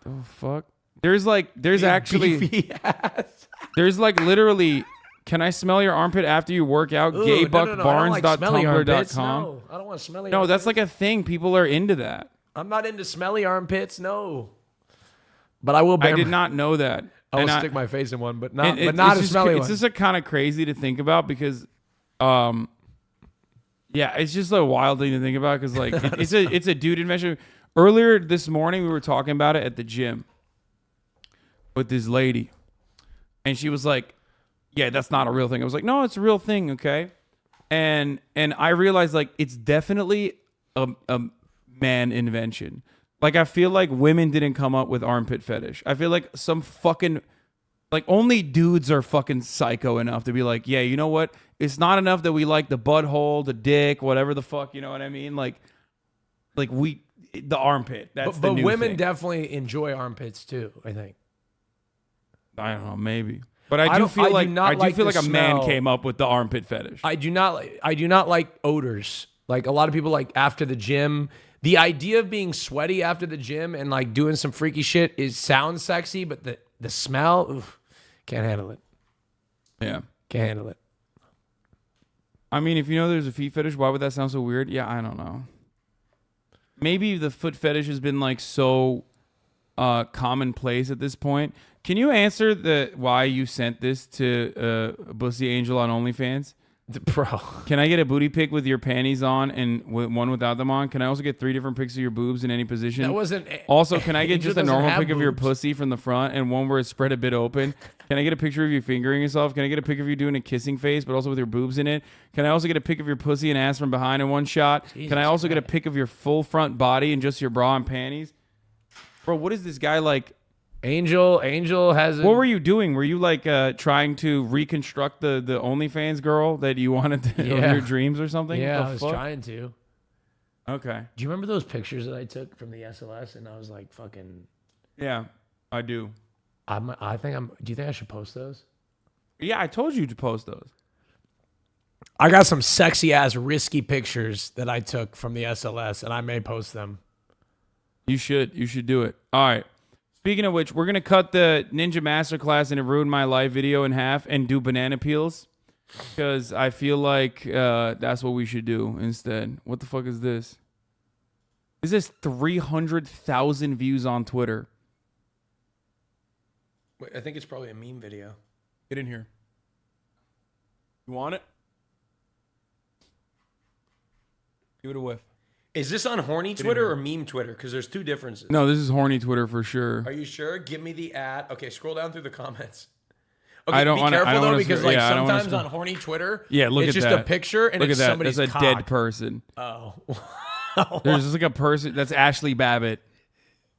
oh fuck. There's actually, beefy ass. There's like literally, can I smell your armpit after you work out? Gaybuckbarnes.tumblr.com. No, I don't want to smell your No, armpits. that's like a thing. People are into that. I'm not into smelly armpits, no. But I will. I did not know that. I will stick my face in one, but not it's a just, smelly one. It's just kind of crazy to think about because, yeah, it's just a wild thing to think about because like it's a dude invention. Earlier this morning we were talking about it at the gym with this lady, and she was like, "Yeah, that's not a real thing." I was like, "No, it's a real thing, okay." And I realized like it's definitely a man invention. Like I feel like women didn't come up with armpit fetish. I feel like some fucking like only dudes are fucking psycho enough to be like, yeah, you know what? It's not enough that we like the butthole, the dick, whatever the fuck, you know what I mean? Like the armpit. That's the new But women thing. definitely enjoy armpits too, I think. I don't know, maybe. But I do feel like a man came up with the armpit fetish. I do not like odors. Like a lot of people like after the gym. The idea of being sweaty after the gym and like doing some freaky shit sounds sexy, but the smell, oof, can't handle it. Yeah. Can't handle it. I mean, if you know there's a feet fetish, why would that sound so weird? Yeah, I don't know. Maybe the foot fetish has been like so commonplace at this point. Can you answer why you sent this to Bussy Angel on OnlyFans? Bro. Can I get a booty pic with your panties on and one without them on? Can I also get 3 different pics of your boobs in any position? That wasn't. Also, can I get Angel just a doesn't normal have pic of your boobs. pussy from the front and one where it's spread a bit open? Can I get a picture of you fingering yourself? Can I get a pic of you doing a kissing face, but also with your boobs in it? Can I also get a pic of your pussy and ass from behind in one shot? Can I also get a pic of your full front body and just your bra and panties? Bro, what is this guy like? Angel has. What were you doing? Were you like trying to reconstruct the OnlyFans girl that you wanted to, of your dreams or something? Yeah, What I the was fuck? trying to. Okay. Do you remember those pictures that I took from the SLS? And I was like, fucking. Yeah, I do. Do you think I should post those? Yeah, I told you to post those. I got some sexy ass risky pictures that I took from the SLS, and I may post them. You should do it. All right. Speaking of which, we're going to cut the Ninja Masterclass and It Ruined My Life video in half and do banana peels because I feel like that's what we should do instead. What the fuck is this? This is 300,000 views on Twitter. Wait, I think it's probably a meme video. Get in here. You want it? Give it a whiff. Is this on horny Twitter or meme Twitter? Because there's two differences. No, this is horny Twitter for sure. Are you sure? Give me the ad. Okay, scroll down through the comments. Okay, I don't be wanna- careful I don't though, wanna because scroll- like yeah, I don't wanna sometimes scroll- on horny Twitter, Yeah, look it's at just that. a picture and Look it's at that. somebody's That's a cock. dead person. Oh. There's just like a person. That's Ashley Babbitt.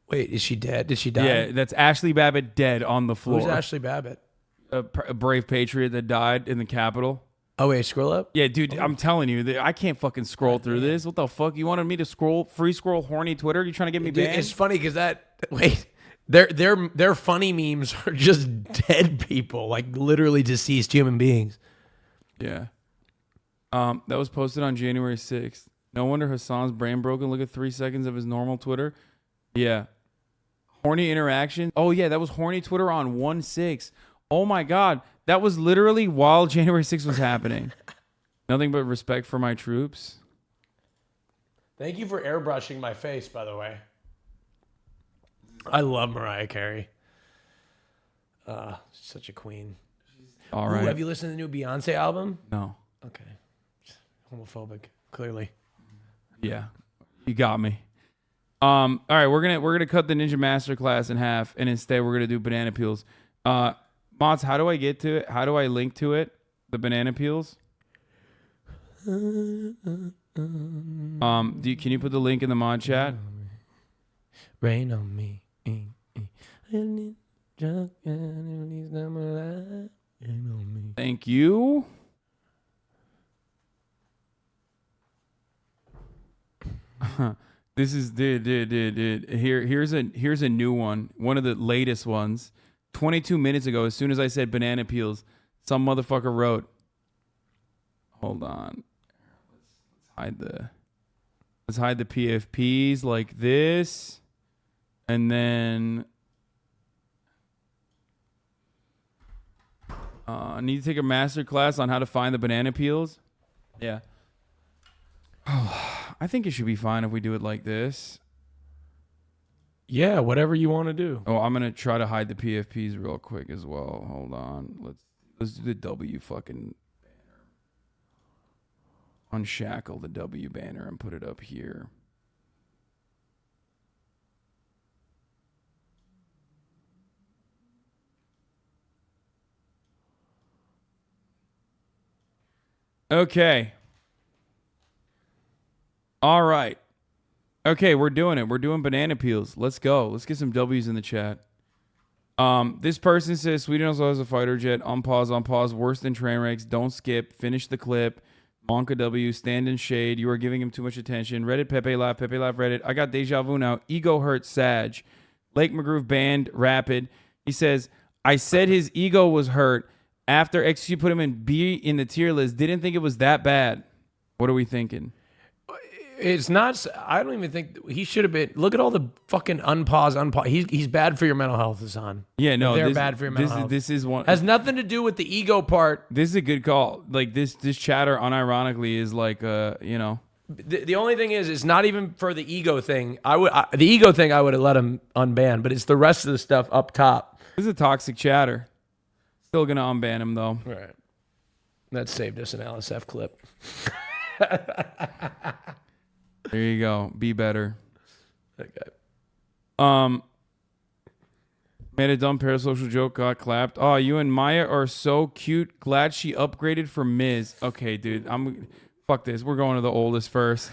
Wait, is she dead? Did she die? Yeah, that's Ashley Babbitt dead on the floor. Who's Ashley Babbitt? A brave patriot that died in the Capitol. Oh wait, scroll up. Yeah, dude, I'm telling you, I can't fucking scroll through this. What the fuck? You wanted me to free scroll horny Twitter? You trying to get me Dude, banned? it's funny because their funny memes are just dead people, like literally deceased human beings. Yeah. That was posted on January 6th. No wonder Hasan's brain broken. Look at 3 seconds of his normal Twitter. Yeah. Horny interaction. Oh yeah, that was horny Twitter on 1/6. Oh my God. That was literally while January 6th was happening. Nothing but respect for my troops. Thank you for airbrushing my face, by the way. I love Mariah Carey. Such a queen. All Ooh, right. have you listened to the new Beyonce album? No. Okay. Homophobic, clearly. Yeah. You got me. All right, we're gonna cut the Ninja Masterclass in half, and instead we're gonna do banana peels. Mods, how do I get to it? How do I link to it? The banana peels. Can you put the link in the mod chat? Rain on me. Thank you. This is dude. Here's a new one. One of the latest ones. 22 minutes ago, as soon as I said banana peels, some motherfucker wrote. Hold on. Let's hide the PFPs like this. And then I need to take a master class on how to find the banana peels. Yeah. I think it should be fine if we do it like this. Yeah, whatever you want to do. Oh, I'm gonna try to hide the PFPs real quick as well. Hold on. Let's do the W fucking banner. Unshackle the W banner and put it up here. Okay. All right. Okay, we're doing it. We're doing banana peels. Let's go. Let's get some W's in the chat. This person says Sweden also has a fighter jet. On pause. Worse than train wrecks. Don't skip. Finish the clip. Monka W. Stand in shade. You are giving him too much attention. Reddit. Pepe Live. Reddit. I got deja vu now. Ego hurt. Sag. Lake McGroove banned. Rapid. He says, I said his ego was hurt after XQ put him in B in the tier list. Didn't think it was that bad. What are we thinking? It's not. I don't even think he should have been. Look at all the fucking unpause. He's bad for your mental health, Hasan. Yeah, no, they're bad for your mental health. This is one. Has nothing to do with the ego part. This is a good call. Like this chatter, unironically, is like, you know. The only thing is, it's not even for the ego thing. The ego thing I would have let him unban, but it's the rest of the stuff up top. This is a toxic chatter. Still gonna unban him though. Right. That saved us an LSF clip. There you go. Be better. Okay. Made a dumb parasocial joke, got clapped. Oh, you and Maya are so cute. Glad she upgraded from Ms. Okay, dude. Fuck this. We're going to the oldest first.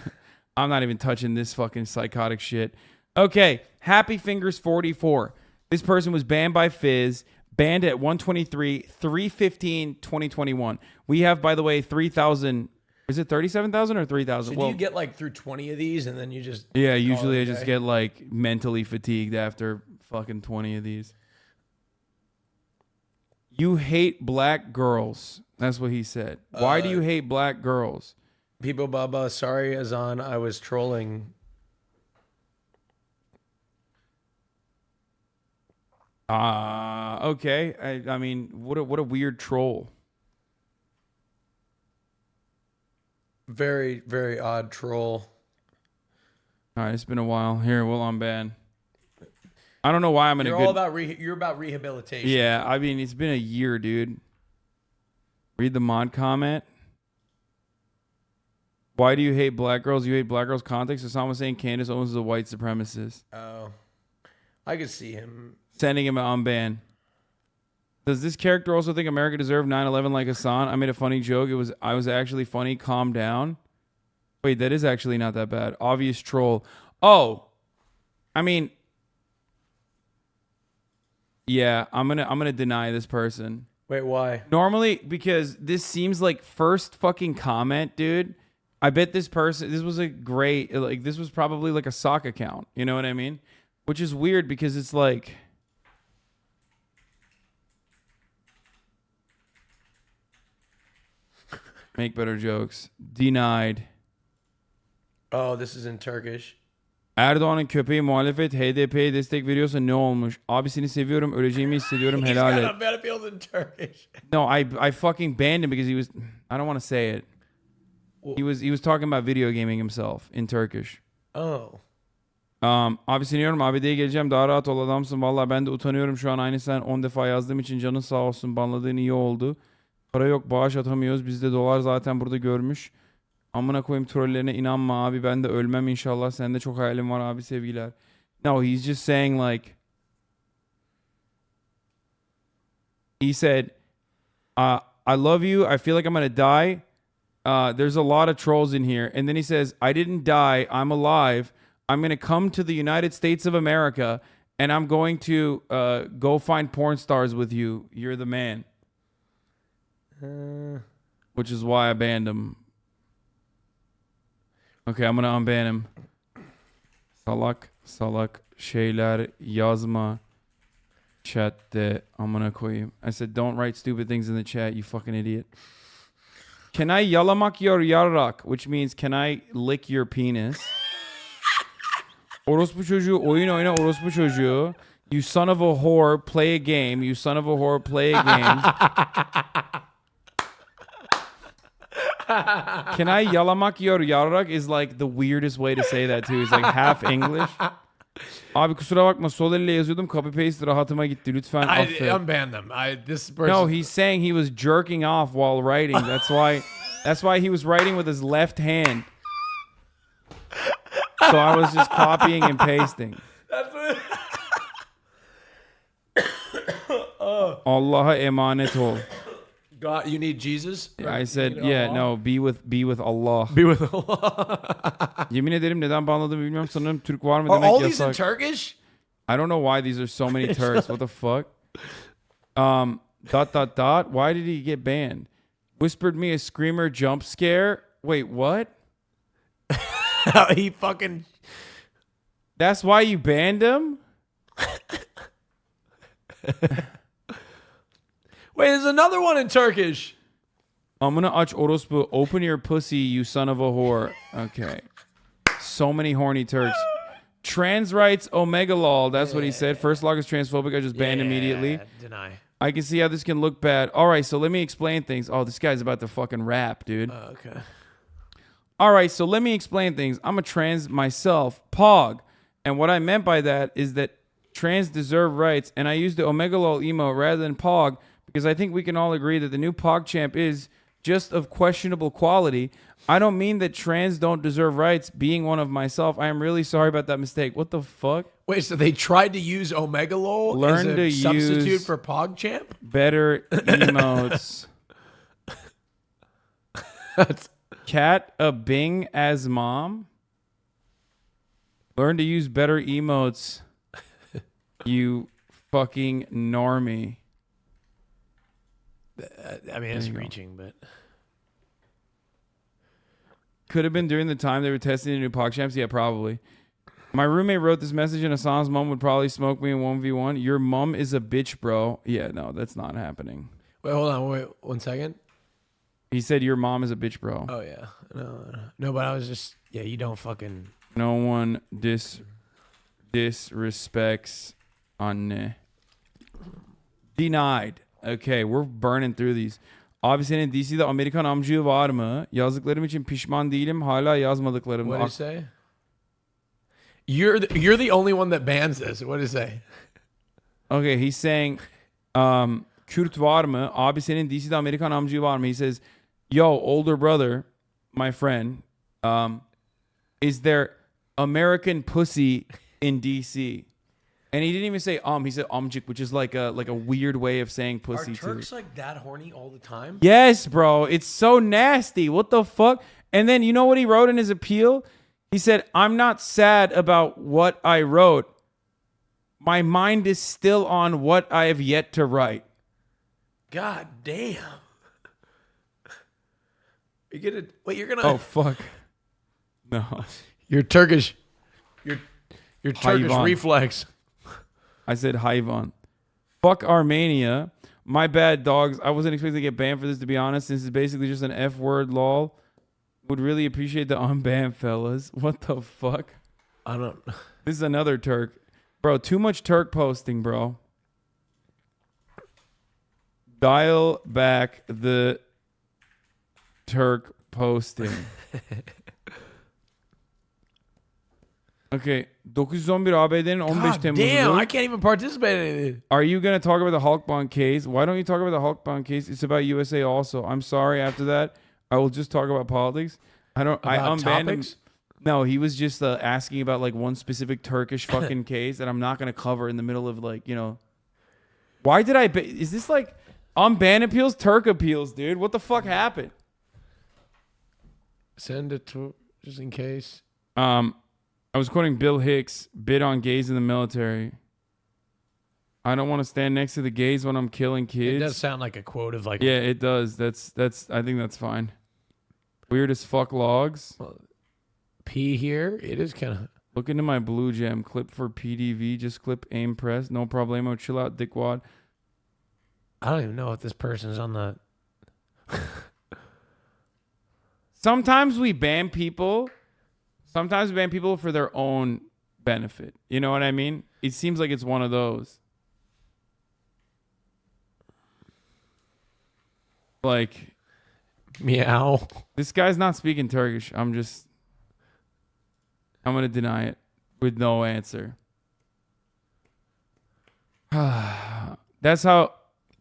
I'm not even touching this fucking psychotic shit. Okay. Happy Fingers 44. This person was banned by Fizz. Banned at 123/3/15/2021. We have, by the way, 3,000. Is it 37,000 or 3,000? So do you get like through 20 of these and then you just... Yeah, usually I just get like mentally fatigued after fucking 20 of these. You hate black girls. That's what he said. Why do you hate black girls? People Baba, sorry Hasan, I was trolling. Okay. I mean, what a weird troll. Very, very odd troll. All right, it's been a while. Here, we'll unban. I don't know why I'm in You're a good... all about you're about rehabilitation. Yeah, I mean, it's been a year, dude. Read the mod comment. Why do you hate black girls? You hate black girls' context? So someone was saying Candace Owens is a white supremacist. Oh. I could see him. Sending him an unban. Does this character also think America deserved 9/11 like Hasan? I made a funny joke. I was actually funny. Calm down. Wait, that is actually not that bad. Obvious troll. Oh. I mean... Yeah, I'm gonna deny this person. Wait, why? Normally, because this seems like first fucking comment, dude. I bet this person, this was a great, like, this was probably like a sock account. You know what I mean? Which is weird because it's like... Make better jokes. Denied. Oh, this is in Turkish. Erdoğan'ın köpeği muhalefet HDP'ye destek veriyorsa ne olmuş? Abisini seviyorum, öleceğimi hissediyorum, helal et. He's got a battlefield in Turkish. No, I fucking banned him because he was... I don't want to say it. He was talking about video gaming himself in Turkish. Oh. Abi siniyorum, ABD'ye geleceğim, daha rahat ol adamsın. Vallahi ben de utanıyorum şu an, aynı sen 10 defa yazdığım için canın sağ olsun, banladığın iyi oldu. Para yok, bağış atamıyoruz, bizde dolar zaten burada görmüş. Amına koyayım trollerine inanma abi, ben de ölmem inşallah, sende çok hayalim var abi, sevgiler. No, he's just saying like... He said, I love you, I feel like I'm gonna die. There's a lot of trolls in here. And then he says, I didn't die, I'm alive. I'm going to come to the United States of America and I'm going to go find porn stars with you. You're the man. Which is why I banned him. Okay, I'm going to unban him. Salak şeyler yazma chatte amına koyayım. I said, don't write stupid things in the chat, you fucking idiot. Can I yalamak your yarrak? Which means, can I lick your penis? Orospu çocuğu, oyun oyna orospu çocuğu. You son of a whore, play a game. You son of a whore, play a game. Can I yalamak your yarrak is like the weirdest way to say that too. It's like half English. Abi kusura bakma, sol elle yazıyordum, copy paste rahatıma gitti, lütfen affet. I unbanned them. This person... No, he's saying he was jerking off while writing. That's why he was writing with his left hand. So I was just copying and pasting. That's what... Allah'a emanet ol. God, you need Jesus? I said, yeah, no, be with Allah. Be with Allah. Yemin ederim neden banladığımı bilmiyorum. Sanırım Türk var mı Are demek all these in yasak. Turkish? I don't know why these are so many Turks. What the fuck? ... Why did he get banned? Whispered me a screamer jump scare. Wait, what? He fucking... That's why you banned him? Wait, there's another one in Turkish. Amına aç orospu. Open your pussy, you son of a whore. Okay. So many horny Turks. Trans rights omega lol. That's what he said. First log is transphobic. I just banned immediately. Deny. I can see how this can look bad. All right, so let me explain things. Oh, this guy's about to fucking rap, dude. Okay. All right, so let me explain things. I'm a trans myself, Pog. And what I meant by that is that trans deserve rights. And I used the omega lol emote rather than Pog because I think we can all agree that the new Pog champ is just of questionable quality. I don't mean that trans don't deserve rights. Being one of myself, I am really sorry about that mistake. What the fuck? Wait, so they tried to use Omega Lol Learn as a to substitute use for PogChamp? better emotes. Cat a Bing as mom. Learn to use better emotes. You fucking normie. I mean, it's reaching, but could have been during the time they were testing the new PogChamps. Yeah, probably. My roommate wrote this message, and Hasan's mom would probably smoke me in 1v1. Your mom is a bitch, bro. Yeah, no, that's not happening. Wait, hold on. Wait 1 second. He said your mom is a bitch, bro. Oh, yeah. No, but I was just, yeah, you don't fucking. No one disrespects Anne. Denied. Okay, we're burning through these. Abi senin DC'de Amerikan amcığı var mı? Yazdıklarım için pişman değilim. Hala yazmadıklarım. What did it say? You're the only one that bans this. What did it say? Okay, he's saying Kürt var mı? Abi senin DC'de Amerikan amcığı var mı? He says, yo, older brother, my friend, is there American pussy in DC? And he didn't even say he said amcık, which is like a weird way of saying pussy. Are Turks too. like that horny all the time? Yes, bro. It's so nasty. What the fuck? And then you know what he wrote in his appeal? He said, I'm not sad about what I wrote. My mind is still on what I have yet to write. God damn. You're gonna. Oh fuck. No. Your Turkish Hayvan. reflex. I said Hayvan. Fuck Armenia. My bad, dogs. I wasn't expecting to get banned for this, to be honest, since it's basically just an F word, lol. Would really appreciate the unban, fellas. What the fuck? I don't. This is another Turk. Bro, too much Turk posting, bro. Dial back the Turk posting. Okay. 911 ABD'nin 15 God Temmuz'u. damn, I can't even participate in it. Are you going to talk about the Hulk bond case? Why don't you talk about the Hulk bond case? It's about USA also. I'm sorry. After that, I will just talk about politics. I unbanned him. No, he was just asking about like one specific Turkish fucking case that I'm not going to cover in the middle of like, you know. Why did I... Is this like unban appeals? Turk appeals, dude. What the fuck happened? Send it to... Just in case. I was quoting Bill Hicks, bid on gays in the military. I don't want to stand next to the gays when I'm killing kids. It does sound like a quote of like... Yeah, it does. That's. I think that's fine. Weird as fuck logs. Well, P here. It is kind of... Look into my blue gem. Clip for PDV. Just clip aim press. No problemo. Chill out, dickwad. I don't even know if this person's on the... Sometimes we ban people... Sometimes we ban people for their own benefit. You know what I mean? It seems like it's one of those. Like... Meow. This guy's not speaking Turkish. I'm going to deny it with no answer. That's how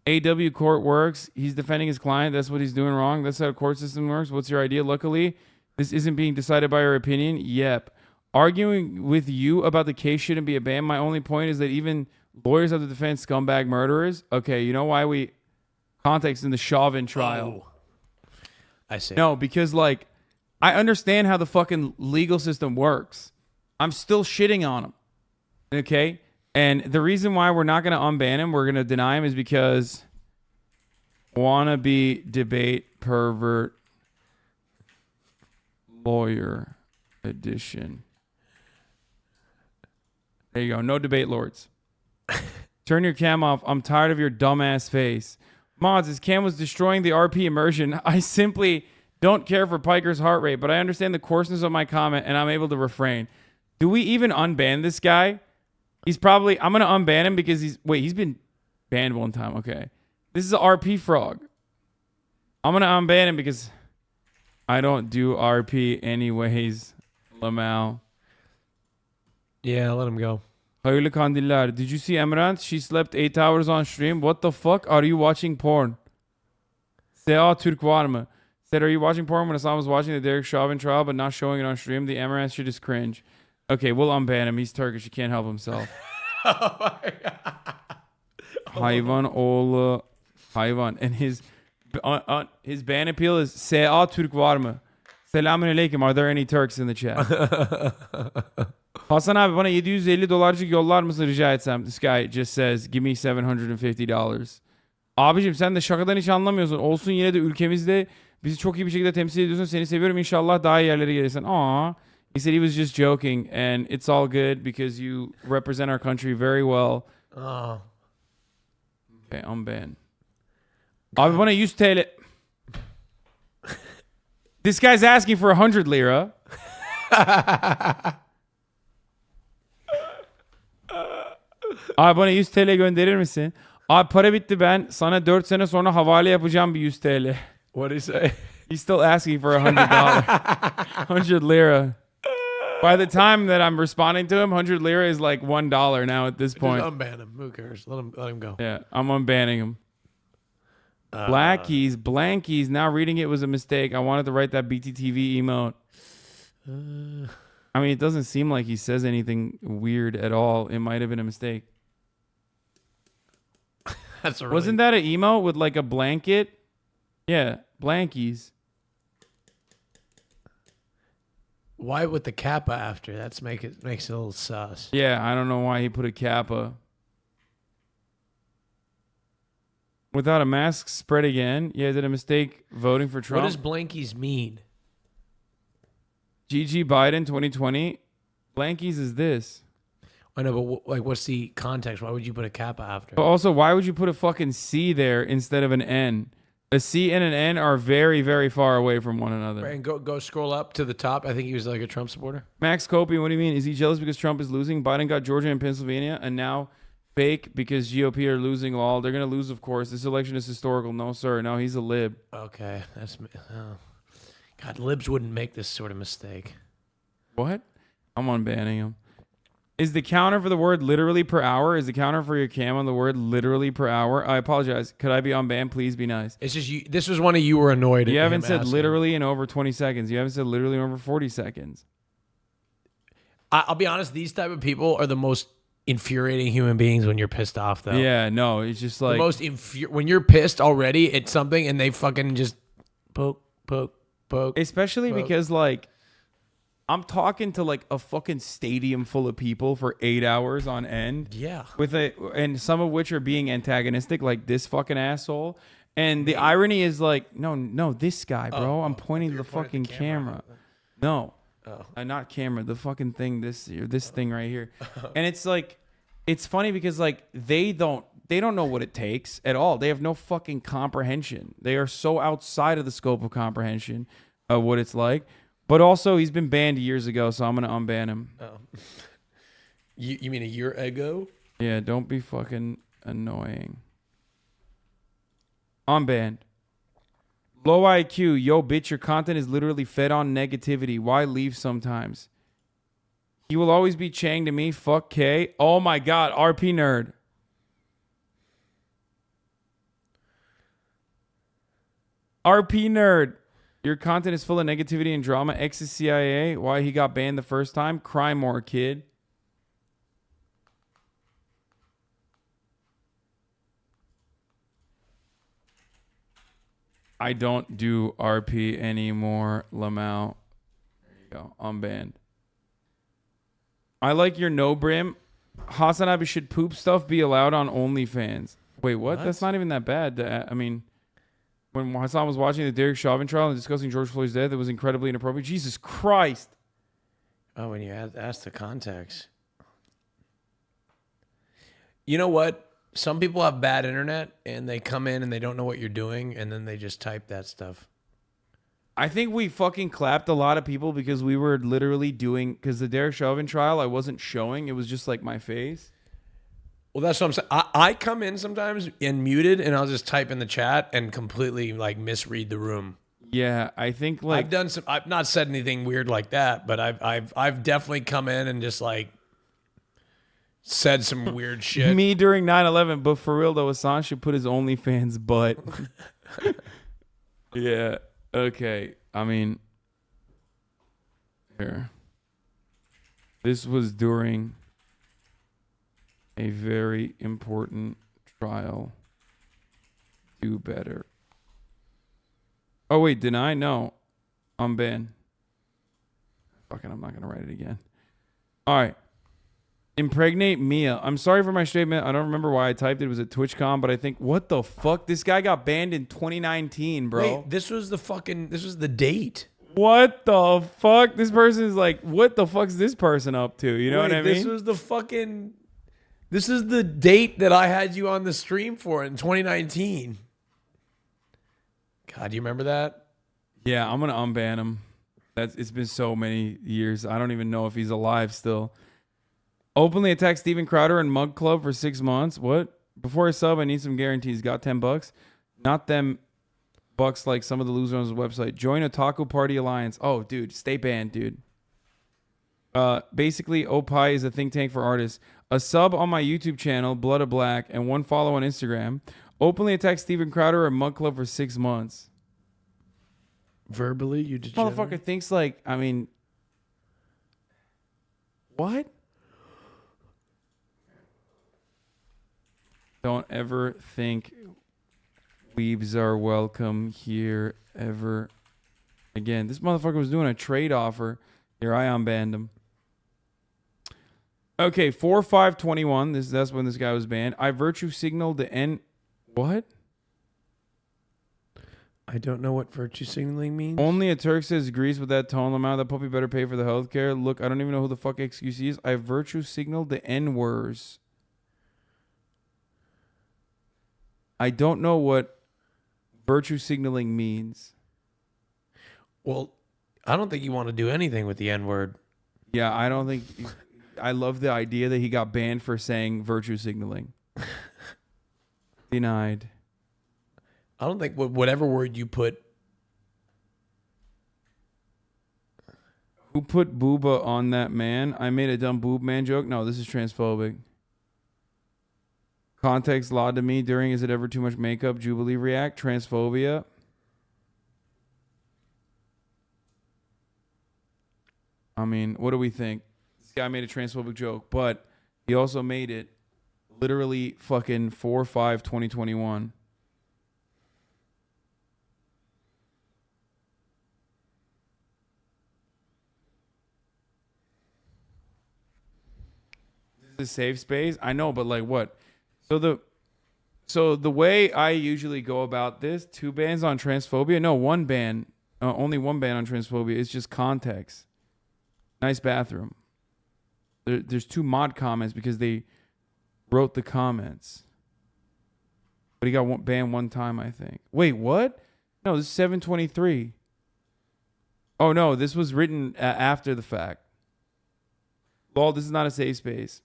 AW court works. He's defending his client. That's what he's doing wrong. That's how a court system works. What's your idea? Luckily, this isn't being decided by your opinion. Yep. Arguing with you about the case shouldn't be a ban. My only point is that even lawyers have to defend scumbag murderers. Okay, you know why we... Context in the Chauvin trial. Oh. I see. No, because like, I understand how the fucking legal system works. I'm still shitting on him. Okay? And the reason why we're not going to unban him, we're going to deny him, is because wannabe debate pervert lawyer edition. There you go. No debate lords. Turn your cam off. I'm tired of your dumbass face. Mods, his cam was destroying the RP immersion. I simply don't care for Piker's heart rate, but I understand the coarseness of my comment, and I'm able to refrain. Do we even unban this guy? He's probably... I'm going to unban him because he's... Wait, he's been banned one time. Okay. This is an RP frog. I'm going to unban him because I don't do RP anyways, Lamau. Yeah, let him go. Hayırlı kandiller. Did you see Emrant? She slept 8 hours on stream. What the fuck? Are you watching porn? S.A. Türk var mı? Said, are you watching porn when Hasan was watching the Derek Chauvin trial but not showing it on stream? The Amaranth shit is cringe. Okay, we'll unban him. He's Turkish. He can't help himself. Hayvan oğlu hayvan. And his ban appeal is S.A. Türk var mı? Selamünaleyküm. Are there any Turks in the chat? Hasan abi bana $750 yollar mısın rica etsem? This guy just says give me $750. Abicim sen de şakadan hiç anlamıyorsun. Olsun yine de ülkemizde bizi çok iyi bir şekilde temsil ediyorsun. Seni seviyorum. İnşallah daha iyi yerlere gelirsin. Aww. He said he was just joking and it's all good because you represent our country very well. Oh. Okay, unban. Abi bana 100 TL. This guy's asking for 100 lira. Abi bana 100 TL gönderir misin? Abi para bitti, ben sana 4 sene sonra havale yapacağım bir 100 TL. What did he say? He's still asking for $100. 100 lira. By the time that I'm responding to him, 100 lira is like $1 now at this point. Just unban him. Who cares? Let him go. Yeah, I'm unbanning him. Blackies, Blankies. Now reading it was a mistake. I wanted to write that BTTV emote. I mean, it doesn't seem like he says anything weird at all. It might have been a mistake. That's a really... Wasn't that an emote with like a blanket? Yeah, Blankies. Why with the kappa after? That's makes it a little sus. Yeah, I don't know why he put a kappa. Without a mask, spread again. Yeah, is it a mistake voting for Trump? What does Blankies mean? GG Biden 2020. Blankies is this. I know, but like, what's the context? Why would you put a kappa after? But also, why would you put a fucking C there instead of an N? A C and an N are very, very far away from one another. Right, and go scroll up to the top. I think he was like a Trump supporter. Max Copey, what do you mean? Is he jealous because Trump is losing? Biden got Georgia and Pennsylvania, and now fake because GOP are losing all. They're going to lose, of course. This election is historical. No, sir. No, he's a lib. Okay, that's... God, libs wouldn't make this sort of mistake. What? I'm unbanning him. Is the counter for the word literally per hour? Is the counter for your cam on the word literally per hour? I apologize. Could I be unbanned? Please be nice. It's just you. This was one of you were annoyed. You at haven't him said asking. literally in over 20 seconds. You haven't said literally in over 40 seconds. I'll be honest. These type of people are the most infuriating human beings when you're pissed off, though. Yeah, no, it's just like the most when you're pissed already at something and they fucking just poke. Especially because like I'm talking to like a fucking stadium full of people for 8 hours on end. Yeah. And some of which are being antagonistic, like this fucking asshole. And the irony is like, no, this guy, bro. I'm pointing to the fucking camera. No. Not camera, the fucking thing, this thing right here. And it's like, it's funny because like they don't know what it takes at all. They have no fucking comprehension. They are so outside of the scope of comprehension of what it's like. But also, he's been banned years ago, so I'm going to unban him. Oh. You mean a year ago? Yeah, don't be fucking annoying. Unbanned. Low IQ. Yo, bitch, your content is literally fed on negativity. Why leave sometimes? He will always be Chang to me. Fuck K. Oh my God, RP nerd. RP nerd. Your content is full of negativity and drama. Ex is CIA. Why he got banned the first time? Cry more, kid. I don't do RP anymore, Lamau. There you go. Unbanned. I like your no brim. HasanAbi, should poop stuff be allowed on OnlyFans? Wait, what? That's not even that bad. I mean, when Hasan was watching the Derek Chauvin trial and discussing George Floyd's death, it was incredibly inappropriate. Jesus Christ. Oh, when you ask the context. You know what? Some people have bad internet and they come in and they don't know what you're doing and then they just type that stuff. I think we fucking clapped a lot of people because we were literally doing, because the Derek Chauvin trial, I wasn't showing. It was just like my face. Well, that's what I'm saying. I come in sometimes and muted and I'll just type in the chat and completely like misread the room. Yeah, I think like I've not said anything weird like that, but I've definitely come in and just like said some weird shit. Me during 9/11, but for real though, Hasan should put his OnlyFans butt. Yeah. Okay. I mean, here. This was during a very important trial. Do better. Oh, wait. Deny? No. Unban. Fucking, I'm not going to write it again. All right. Impregnate Mia. I'm sorry for my statement. I don't remember why I typed it. It was at TwitchCon, but I think, what the fuck? This guy got banned in 2019, bro. Wait, this was the date. What the fuck? This person is like, what the fuck's this person up to? You know what I mean? This was the fucking... This is the date that I had you on the stream for in 2019. God, do you remember that? Yeah, I'm going to unban him. It's been so many years. I don't even know if he's alive still. Openly attacked Steven Crowder and Mug Club for 6 months. What? Before I sub, I need some guarantees. Got $10. Not them bucks like some of the losers on his website. Join Otaku Party Alliance. Oh, dude, stay banned, dude. Basically, Opie is a think tank for artists. A sub on my YouTube channel, Blood of Black, and 1 follow on Instagram. Openly attacked Steven Crowder and Mug Club for 6 months. Verbally, you degenerate? Motherfucker thinks like, I mean, what? Don't ever think weebs are welcome here ever again. This motherfucker was doing a trade offer. Here, I unbanned him. Okay, 4/5/21. That's when this guy was banned. I virtue signaled the end. What? I don't know what virtue signaling means. Only a Turk says agrees with that tone. Amount that puppy better pay for the healthcare. Look, I don't even know who the fuck XQC is. I virtue signaled the N-words. I don't know what virtue signaling means. Well, I don't think you want to do anything with the N-word. Yeah, I don't think... I love the idea that he got banned for saying virtue signaling. Denied. I don't think whatever word you put... Who put booba on that man? I made a dumb boob man joke. No, this is transphobic. Context lied to me during is it ever too much makeup? Jubilee react. Transphobia. I mean, what do we think? This guy made a transphobic joke, but he also made it literally fucking 4/5/2021. This is a safe space. I know, but like what? So the way I usually go about this, 2 bans on transphobia. No, 1 ban. Only 1 ban on transphobia. It's just context. Nice bathroom. There's 2 mod comments because they wrote the comments. But he got banned 1 time, I think. Wait, what? No, this is 7/23. Oh, no, this was written after the fact. Lol, this is not a safe space.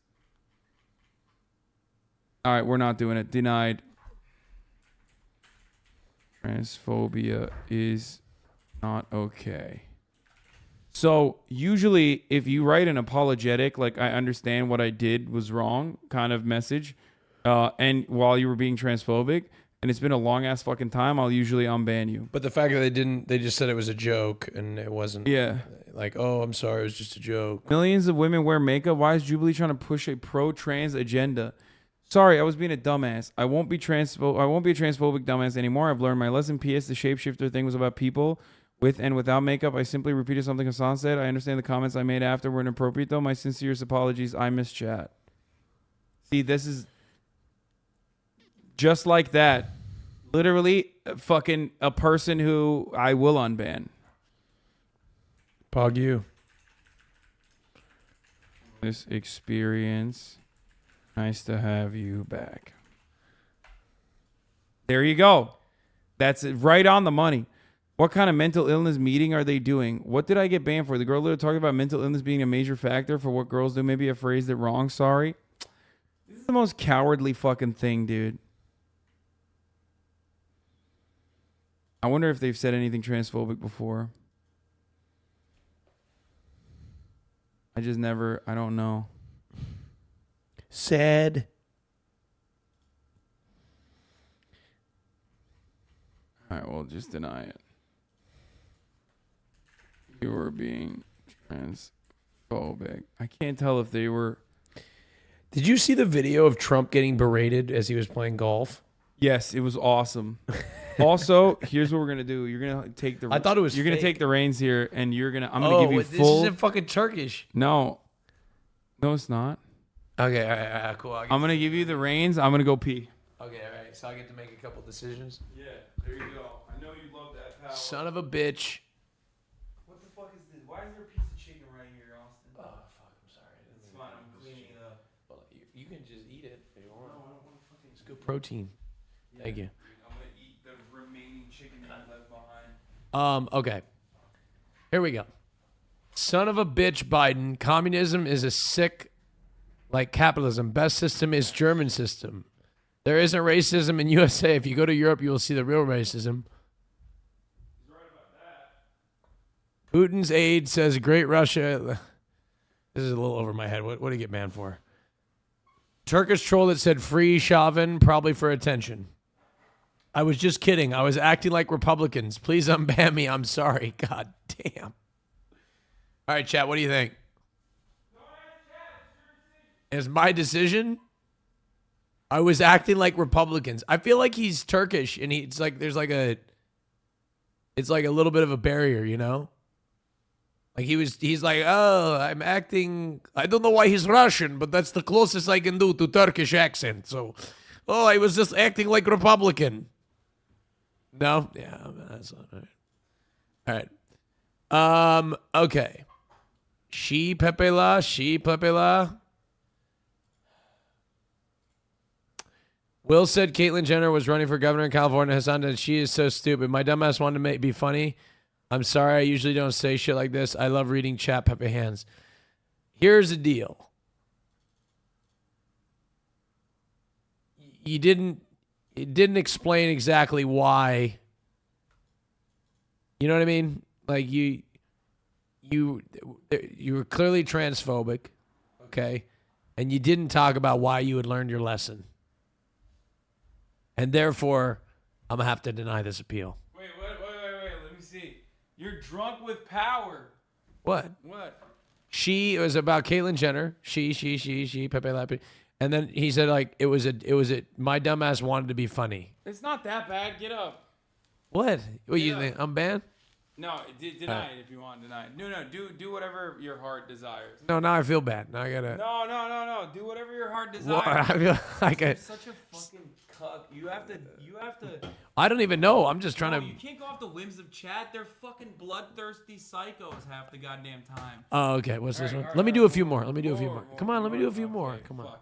All right, we're not doing it. Denied. Transphobia is not okay. So usually if you write an apologetic, like I understand what I did was wrong kind of message, and while you were being transphobic, and it's been a long ass fucking time, I'll usually unban you. But the fact that they just said it was a joke and it wasn't. Yeah. Like, oh, I'm sorry, it was just a joke. Millions of women wear makeup. Why is Jubilee trying to push a pro-trans agenda? Sorry, I was being a dumbass. I won't be a transphobic dumbass anymore. I've learned my lesson. P.S. The shapeshifter thing was about people with and without makeup. I simply repeated something Hasan said. I understand the comments I made after were inappropriate, though. My sincerest apologies. I missed chat. See, this is just like that. Literally, fucking a person who I will unban. Pog you. This experience. Nice to have you back. There you go. That's it, right on the money. What kind of mental illness meeting are they doing? What did I get banned for? The girl literally talking about mental illness being a major factor for what girls do. Maybe I phrased it wrong. Sorry. This is the most cowardly fucking thing, dude. I wonder if they've said anything transphobic before. I don't know. Said. All right, well, just deny it. You were being transphobic. I can't tell if they were. Did you see the video of Trump getting berated as he was playing golf? Yes, it was awesome. Also, here's what we're gonna do. You're gonna take the. I thought it was. You're gonna fake. take the reins here, and you're gonna. I'm gonna give you full. This isn't fucking Turkish. No, it's not. Okay, all right, cool. I'm gonna give you the reins. I'm gonna go pee. Okay, all right. So I get to make a couple decisions. Yeah, there you go. I know you love that power. Son of a bitch. What the fuck is this? Why is there a piece of chicken right here, Austin? Oh fuck! I'm sorry. It's fine. I'm cleaning it up. Well, you can just eat it if you want. No, I don't want to fucking. It's good protein. Yeah, Thank you. Dude, I'm gonna eat the remaining chicken that you left behind. Okay. Here we go. Son of a bitch, Biden. Communism is a sick, like capitalism. Best system is German system. There isn't racism in USA. If you go to Europe, you will see the real racism. He's right about that. Putin's aide says, "Great Russia." This is a little over my head. What did he get banned for? Turkish troll that said "Free Chauvin," probably for attention. I was just kidding. I was acting like Republicans. Please unban me. I'm sorry. God damn. All right, chat. What do you think? It's my decision. I was acting like Republicans. I feel like he's Turkish, and it's like there's like a little bit of a barrier, you know? Like he's like, oh, I'm acting. I don't know why he's Russian, but that's the closest I can do to Turkish accent. So, oh, I was just acting like Republican. No, yeah, that's all right. All right. Okay. She Pepela. Will said Caitlyn Jenner was running for governor in California. Hasan said she is so stupid. My dumbass wanted to be funny. I'm sorry. I usually don't say shit like this. I love reading chat, Pepe Hands. Here's the deal. It didn't explain exactly why. You know what I mean? Like you were clearly transphobic, okay? And you didn't talk about why you had learned your lesson. And therefore, I'm going to have to deny this appeal. Wait. Let me see. You're drunk with power. What? She, it was about Caitlyn Jenner. She, Pepe Lapi. And then he said, like, it was my dumbass wanted to be funny. It's not that bad. Get up. What? What you think? I'm banned? No, deny it if you want. Deny it. No. Do whatever your heart desires. No, now I feel bad. Now I gotta. No. Do whatever your heart desires. What? I feel like You're such a fucking cuck. You have to. I don't even know. I'm just trying to. You can't go off the whims of chat. They're fucking bloodthirsty psychos half the goddamn time. Oh, okay. What's this one? Let me do a few more. Come on, let me do a few more. Come on.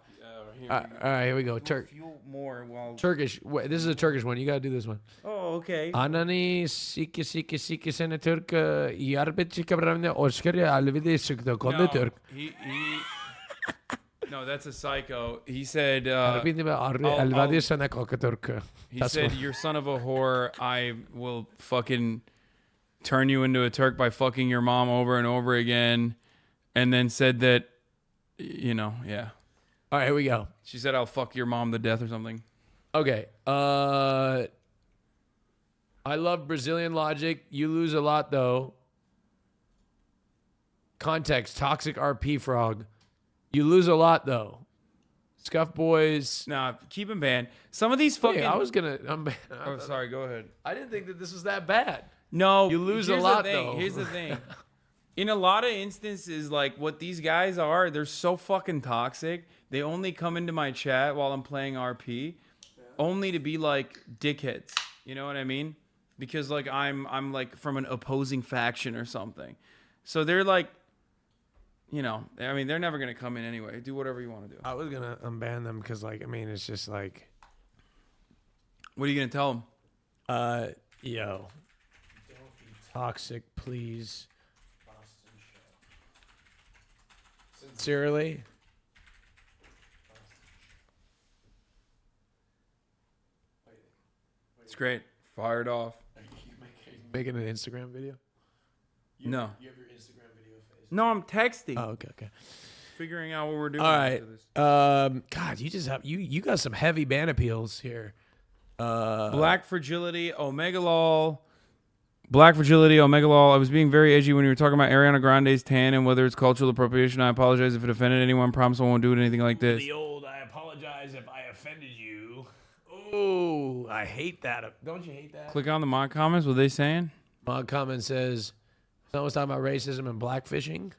All right, here we go. Turkish. This is a Turkish one. You gotta do this one. Oh, okay. Anani siki sene Türk yarbet kabramne Oscar alvide sıktı kondu Türk. No, that's a psycho. He said. He said, "You're son of a whore. I will fucking turn you into a Turk by fucking your mom over and over again," and then said that, yeah. All right, here we go. She said, "I'll fuck your mom to death" or something. Okay. I love Brazilian logic. You lose a lot, though. Context. Toxic RP frog. You lose a lot, though. Scuff boys. Nah, keep him banned. Some of these fucking... Wait, I was going to... Oh, sorry. Go ahead. I didn't think that this was that bad. No. You lose a lot, though. Here's the thing. In a lot of instances, like what these guys are, they're so fucking toxic. They only come into my chat while I'm playing RP, only to be like dickheads. You know what I mean? Because like I'm like from an opposing faction or something. So they're like, I mean, they're never gonna come in anyway. Do whatever you want to do. I was gonna unban them because, like, I mean, it's just like. What are you gonna tell them? Yo, don't be toxic, please. Sincerely. It's great. Fired off. Making an Instagram video? No. You have your Instagram video face. No, I'm texting. Oh, okay. Figuring out what we're doing. All right. God, you just have you got some heavy ban appeals here. Black Fragility, Omega Lol. Black Fragility, Omega Lol. I was being very edgy when you were talking about Ariana Grande's tan and whether it's cultural appropriation. I apologize if it offended anyone. Promise I won't do anything like this. The old, I apologize if I offended you. Oh, I hate that. Don't you hate that? Click on the mod comments. What are they saying? Mod comment says, someone's talking about racism and blackfishing.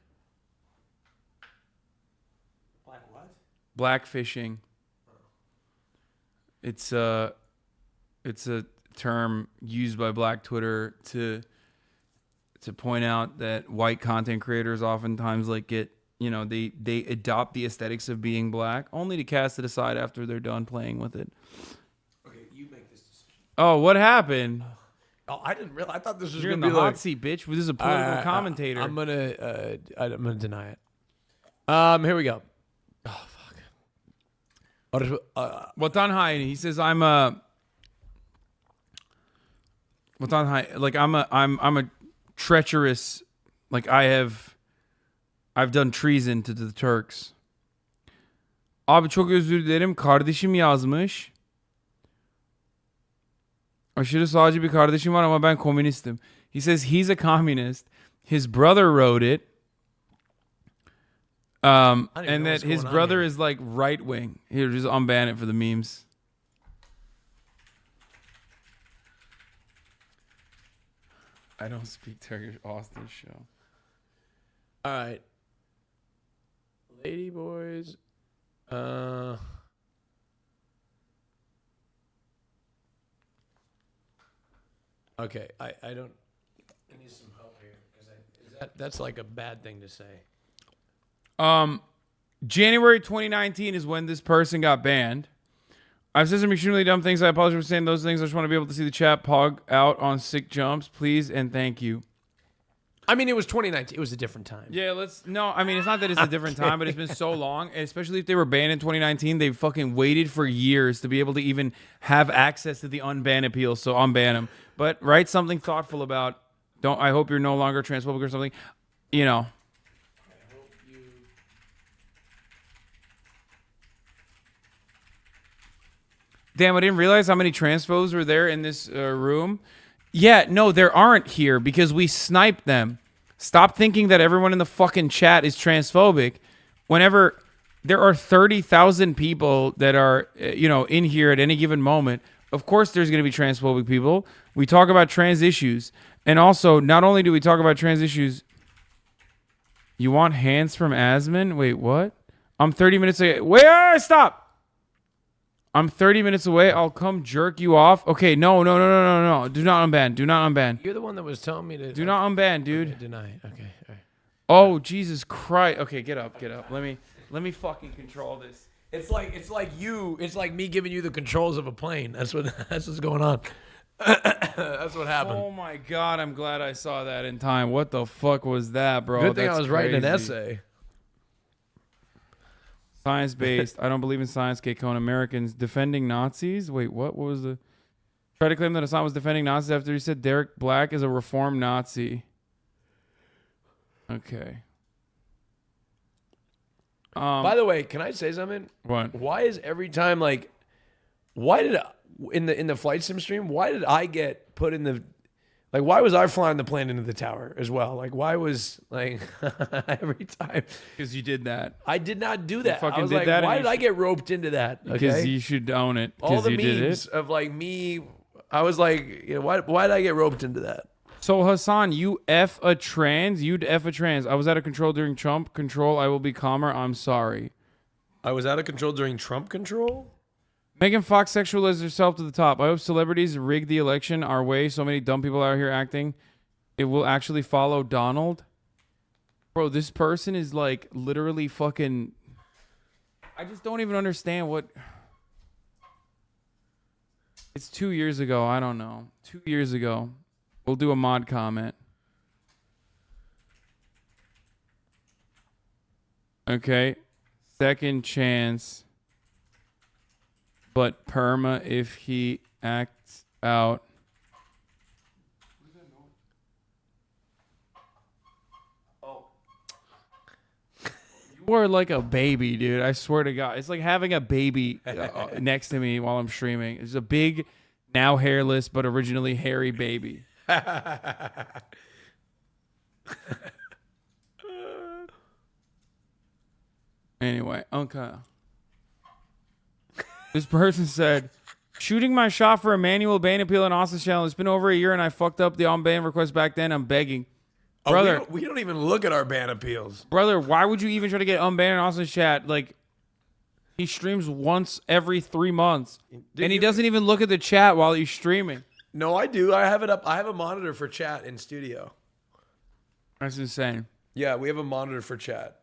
Black what? Blackfishing. It's a term used by Black Twitter to point out that white content creators oftentimes like get, you know, they adopt the aesthetics of being black only to cast it aside after they're done playing with it. Okay, you make this decision. Oh, what happened? Oh, I didn't realize. I thought this was You're in going to the be hot seat, bitch. This is a political commentator. I'm gonna deny it. Here we go. Oh fuck. Watan Hai, he says I'm a treacherous, like I've done treason to the Turks. Abi çok özür dilerim. Kardeşim yazmış. Aşırı sağcı bir kardeşim var ama ben komünistim. He says he's a communist. His brother wrote it. And that his brother is like right wing. Here, just unban it for the memes. I don't speak Turkish. Austin show. All right. Lady boys. Okay, I don't. I need some help here because that's like a bad thing to say. January 2019 is when this person got banned. I've said some extremely dumb things. I apologize for saying those things. I just want to be able to see the chat pog out on sick jumps, please and thank you. I mean, it was 2019. It was a different time. Yeah, no, I mean, it's not that it's a different time, but it's been so long, especially if they were banned in 2019, they fucking waited for years to be able to even have access to the unban appeal, so unban them. But write something thoughtful about, I hope you're no longer transphobic or something, you know. Damn, I didn't realize how many transphobes were there in this room. Yeah, no, there aren't here because we sniped them. Stop thinking that everyone in the fucking chat is transphobic. Whenever there are 30,000 people that are, in here at any given moment, of course there's going to be transphobic people. We talk about trans issues. And also, not only do we talk about trans issues, you want hands from Asman? Wait, what? I'm 30 minutes away. Wait, stop! I'm 30 minutes away. I'll come jerk you off. Okay, no. Do not unban. Do not unban. You're the one that was telling me to. Do not unban, dude. Okay, deny. Okay. All right. Oh, Jesus Christ. Okay, get up. Let me fucking control this. It's like me giving you the controls of a plane. That's what's going on. That's what happened. Oh my God, I'm glad I saw that in time. What the fuck was that, bro? Good thing I was writing an essay. Science-based. I don't believe in science. K-Cone Americans defending Nazis. Wait, what was the... Try to claim that Hasan was defending Nazis after he said Derek Black is a reformed Nazi. Okay. By the way, can I say something? What? Why is every time in the flight sim stream, why did I get put in the... Like, why was I flying the plane into the tower as well? Like, why was, every time? Because you did that. I did not do that. You fucking I was did like, that why did I get roped into that? Because you should own it. All the you did memes it. of, me, I was like, why did I get roped into that? So, Hasan, you F a trans? You'd F a trans. I was out of control during Trump control. I will be calmer. I'm sorry. I was out of control during Trump control? Megan Fox sexualized herself to the top. I hope celebrities rig the election our way. So many dumb people out here acting. It will actually follow Donald. Bro, this person is literally fucking... I just don't even understand what... It's 2 years ago. I don't know. 2 years ago. We'll do a mod comment. Okay. Second chance. But perma if he acts out. Oh. You are like a baby, dude. I swear to God. It's like having a baby next to me while I'm streaming. It's a big Now hairless, but originally hairy baby. Anyway, okay. This person said, shooting my shot for a manual ban appeal in Austin's channel. It's been over a year and I fucked up the on-ban request back then. I'm begging. Brother. We don't even look at our ban appeals. Brother, why would you even try to get unbanned in Austin's chat? Like, he streams once every 3 months. And he doesn't even look at the chat while he's streaming. No, I do. I have it up. I have a monitor for chat in studio. That's insane. Yeah, we have a monitor for chat.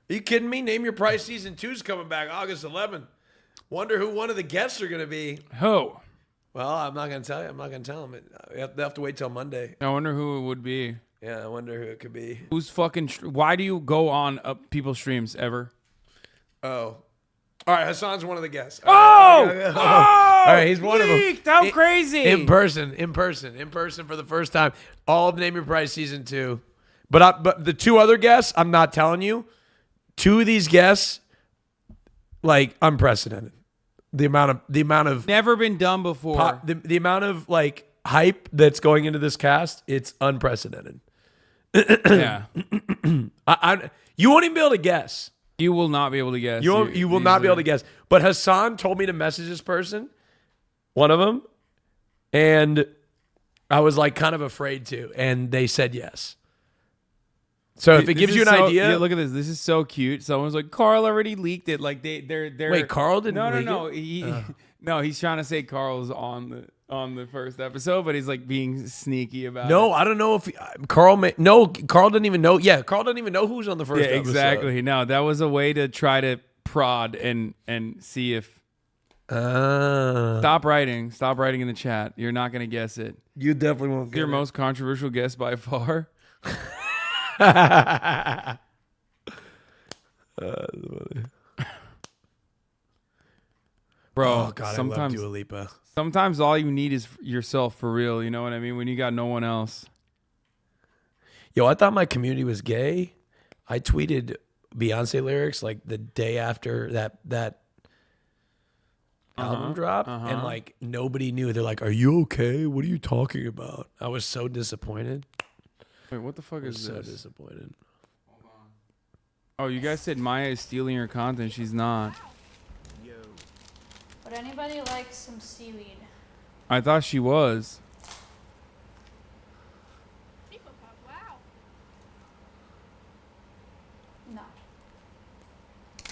Are you kidding me? Name Your Price Season 2 is coming back August 11th. Wonder who one of the guests are going to be. Who? Well, I'm not going to tell you. I'm not going to tell them. They have to wait till Monday. I wonder who it would be. Yeah, I wonder who it could be. Who's fucking... Why do you go on people's streams ever? Oh. All right, Hasan's one of the guests. Oh! All right, he's one of them. How crazy! In person for the first time. All of Name Your Price Season 2. But the two other guests, I'm not telling you. Two of these guests, like, unprecedented. The amount of never been done before. The amount of like hype that's going into this cast, it's unprecedented. Yeah. You won't even be able to guess. You will not be able to guess. You will not be able to guess. But Hasan told me to message this person, one of them, and I was like kind of afraid to, and they said yes. So if it gives you an idea, yeah, look at this. This is so cute. Someone's like, Carl already leaked it. Like they're. Wait, Carl didn't leak it? No, he's trying to say Carl's on the first episode, but he's like being sneaky about it. No, I don't know if Carl didn't even know. Yeah, Carl didn't even know who was on the first episode. Exactly. No, that was a way to try to prod and see if. Stop writing in the chat. You're not gonna guess it. You definitely won't. Your most controversial guess by far. Bro, oh God, I love Dua Lipa. Sometimes all you need is yourself for real. You know what I mean? When you got no one else. Yo, I thought my community was gay. I tweeted Beyonce lyrics like the day after that album drop, and like nobody knew. They're like, "Are you okay? What are you talking about?" I was so disappointed. Wait, what the fuck is this? So disappointed. Oh, you guys said Maya is stealing your content. She's not. Would anybody like some seaweed? I thought she was. Wow. No.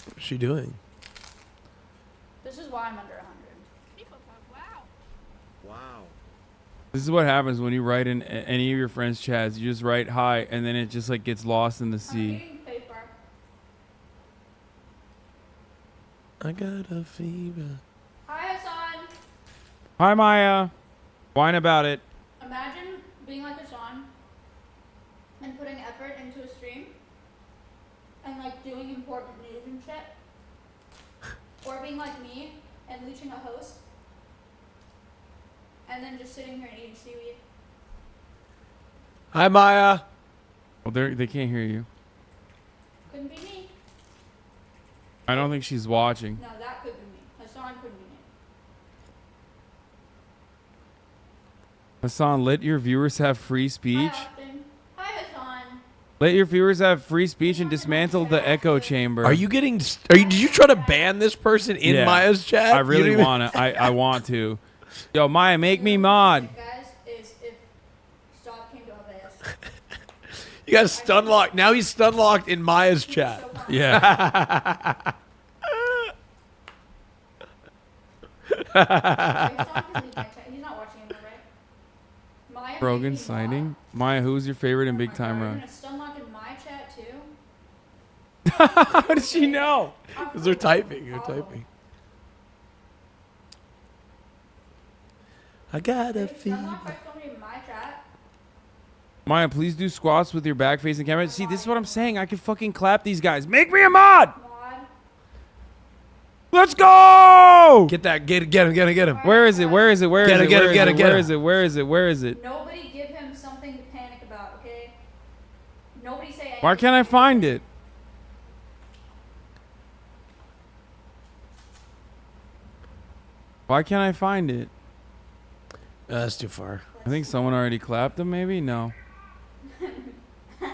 What's she doing? This is why I'm under 100. Wow. This is what happens when you write in any of your friends' chats. You just write hi, and then it just like gets lost in the sea. Paper. I got a fever. Hi, Hasan. Hi, Maya. Whine about it. Imagine being like Hasan and putting effort into a stream and like doing important news and shit, or being like me and leeching a host. And then just sitting here and eating seaweed. Hi, Maya. Well, they can't hear you. Couldn't be me. I don't think she's watching. No, that could be me. Hasan couldn't be me. Hasan, let your viewers have free speech. Hi, Austin. Hi, Hasan. Let your viewers have free speech and dismantle the echo chamber. Did you try to ban this person in Maya's chat? I really want to. I want to. Yo, Maya, make me mod. Guys, is if Stop came to OBS. You got stun locked. Now he's stun locked in Maya's chat. Yeah. He's not watching him, right? Maya Brogan sighting. Maya, who's your favorite in Big Time You're Run? gonna stun lock in my chat too? How does she know? Because they're typing. They're typing. I got a fever. Maya, please do squats with your back facing camera. See, this is what I'm saying. I can fucking clap these guys. Make me a mod. Let's go! Get that. Get him. Where is it? Where is it? Where is it? Get him. Where is it? Where is it? Where is it? Nobody give him something to panic about, okay? Nobody say anything. Why can't I find it? Why can't I find it? That's too far. I think someone already clapped him, maybe? No.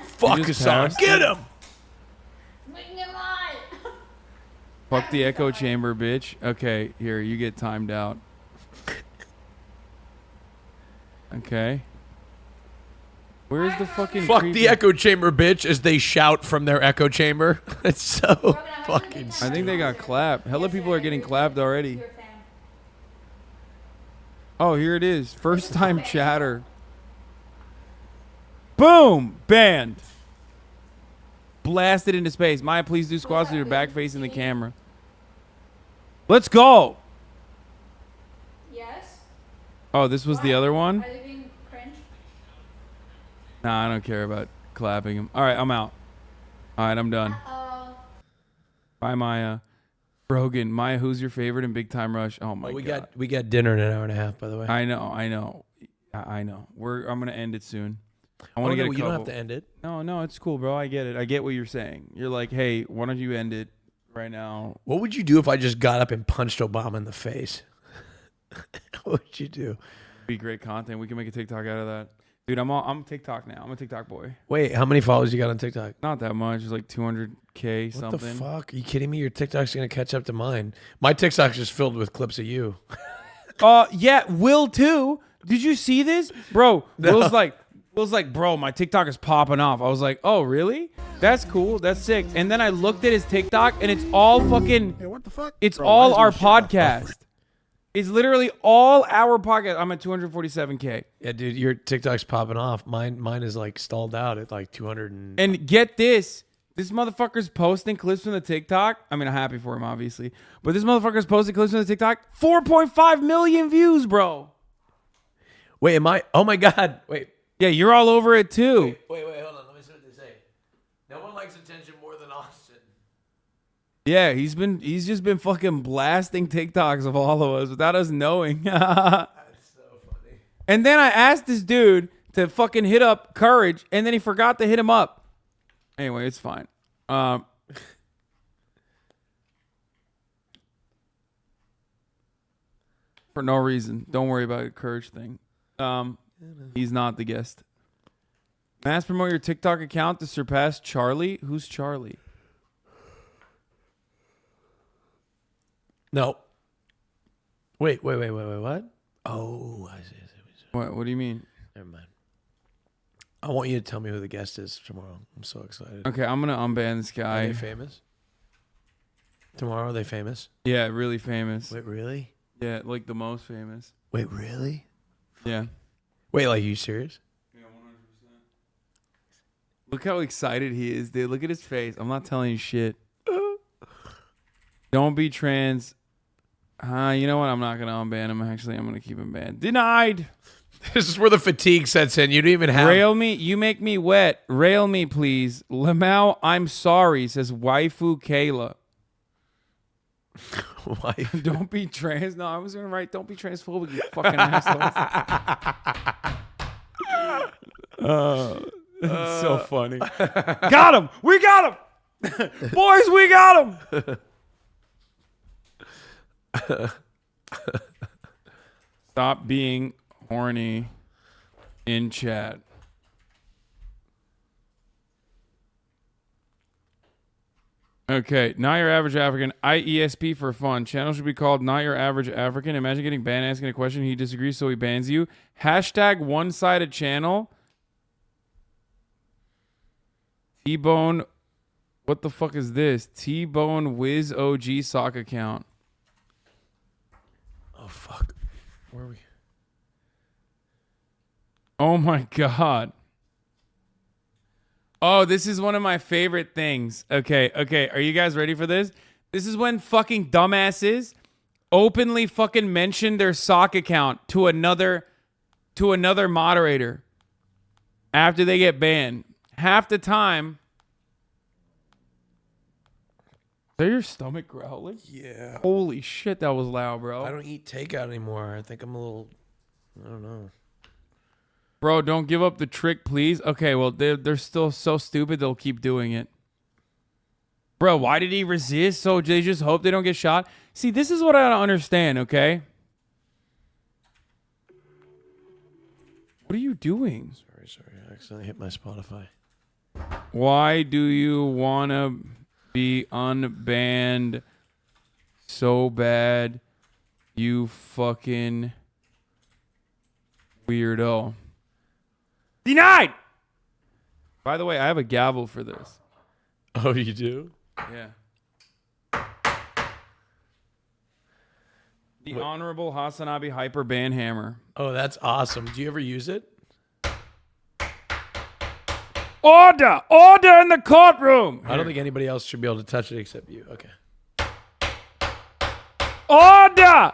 Fuck You just Hasan. passed Get it? him! Making it live. Fuck the echo chamber, bitch. Okay, here, you get timed out. Okay. Where's the fucking Fuck creepy- the echo chamber, bitch, as they shout from their echo chamber. It's so fucking I think they got clapped. Hella people are getting clapped already. Oh, here it is. First time chatter. Boom! Banned. Blasted into space. Maya, please do squats with your back facing the camera. Let's go! Yes. Oh, this was the other one? Are they being cringe? Nah, I don't care about clapping him. Alright, I'm out. Alright, I'm done. Bye, Maya. Brogan, Maya, who's your favorite in Big Time Rush? Oh my god. We got dinner in an hour and a half, by the way. I know. I'm gonna end it soon. I want to get a couple. You don't have to end it. No, it's cool, bro. I get it. I get what you're saying. You're like, hey, why don't you end it right now? What would you do if I just got up and punched Obama in the face? What would you do? Be great content. We can make a TikTok out of that. Dude, I'm TikTok now. I'm a TikTok boy. Wait, how many followers you got on TikTok? Not that much. It's like 200K something. What the fuck? Are you kidding me? Your TikTok's going to catch up to mine. My TikTok's just filled with clips of you. Yeah, Will too. Did you see this? Bro, No. Will's like, bro, my TikTok is popping off. I was like, oh, really? That's cool. That's sick. And then I looked at his TikTok and it's all fucking... Hey, what the fuck? It's Bro, all why our is my shit not podcast. It's literally all our podcast. I'm at 247K. Yeah, dude, your TikTok's popping off. Mine is like stalled out at like 200 And get this. This motherfucker's posting clips from the TikTok. I mean, I'm happy for him, obviously. But this motherfucker's posting clips from the TikTok. 4.5 million views, bro. Wait, am I? Oh my God. Wait. Yeah, you're all over it too. Wait, hold on. Let me see what they say. No one likes attention more than Austin. Yeah, he's just been fucking blasting TikToks of all of us without us knowing. That's so funny. And then I asked this dude to fucking hit up Courage, and then he forgot to hit him up. Anyway, it's fine. For no reason. Don't worry about the Courage thing. He's not the guest. Mass promote your TikTok account to surpass Charlie. Who's Charlie? No. Wait, what? Oh, I see. What do you mean? Never mind. I want you to tell me who the guest is tomorrow. I'm so excited. Okay, I'm gonna unban this guy. Are they famous? Tomorrow, are they famous? Yeah, really famous. Wait, really? Yeah, like the most famous. Wait, really? Yeah. Wait, like, you serious? Yeah, 100%. Look how excited he is, dude. Look at his face. I'm not telling you shit. Don't be trans. You know what? I'm not gonna unban him. Actually, I'm gonna keep him banned. Denied. This is where the fatigue sets in. You don't even have... Rail me. You make me wet. Rail me, please. Lamau, I'm sorry, says waifu Kayla. Waifu. Don't be trans. No, I was going to write, don't be transphobic, you fucking assholes. It's so funny. Got him. We got him. Boys, we got him. Stop being horny in chat. Okay, not your average African. IESP for fun. Channel should be called not your average African. Imagine getting banned asking a question. He disagrees, so he bans you. Hashtag one-sided channel. T-Bone. What the fuck is this? T-Bone Wiz OG sock account. Oh, fuck. Where are we? Oh my God. Oh, this is one of my favorite things. Okay. Are you guys ready for this? This is when fucking dumbasses openly fucking mention their sock account to another moderator after they get banned. Half the time. Is that your stomach growling? Yeah. Holy shit, that was loud, bro. I don't eat takeout anymore. I think I'm a little... I don't know. Bro, don't give up the trick, please. Okay, well, they're still so stupid, they'll keep doing it. Bro, why did he resist? So they just hope they don't get shot? See, this is what I don't understand, okay? What are you doing? Sorry. I accidentally hit my Spotify. Why do you want to be unbanned so bad, you fucking weirdo? Denied! By the way, I have a gavel for this. Oh, you do? Yeah. The Honorable HasanAbi Hyper Band Hammer. Oh, that's awesome. Do you ever use it? Order! Order in the courtroom! I don't think anybody else should be able to touch it except you. Okay. Order!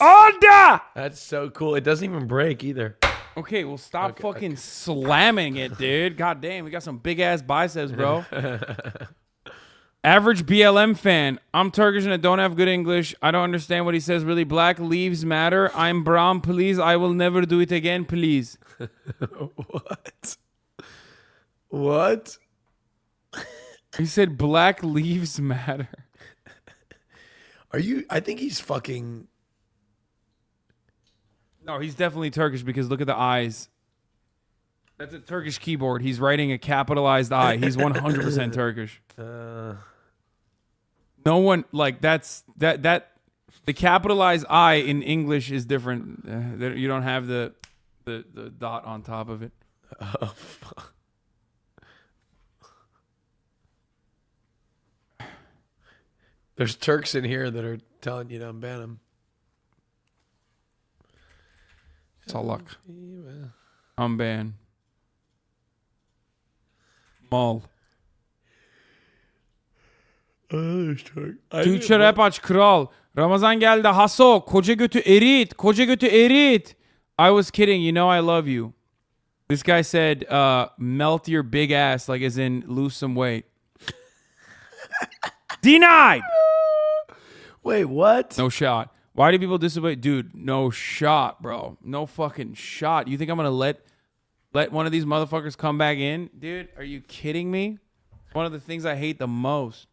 Order! That's so cool. It doesn't even break either. Okay, well, stop fucking slamming it, dude. God damn, we got some big-ass biceps, bro. Average BLM fan. I'm Turkish and I don't have good English. I don't understand what he says. Really, Black Lives Matter. I'm brown, please. I will never do it again, please. What? What? He said Black Lives Matter. Are you? I think he's fucking. No, he's definitely Turkish because look at the eyes. That's a Turkish keyboard. He's writing a capitalized I. He's 100% Turkish. No one like that. The capitalized I in English is different. You don't have the dot on top of it. Oh, fuck. There's Turks in here that are telling you to unban him. Salak. Unban. Mal. Türkçe rap aç kral. Ramazan geldi Haso. Koca götü erit. Koca götü erit. I was kidding. You know I love you. This guy said, melt your big ass, like as in lose some weight. Denied! Wait, what? No shot. Why do people disobey? Dude, no shot, bro. No fucking shot. You think I'm going to let one of these motherfuckers come back in? Dude, are you kidding me? One of the things I hate the most.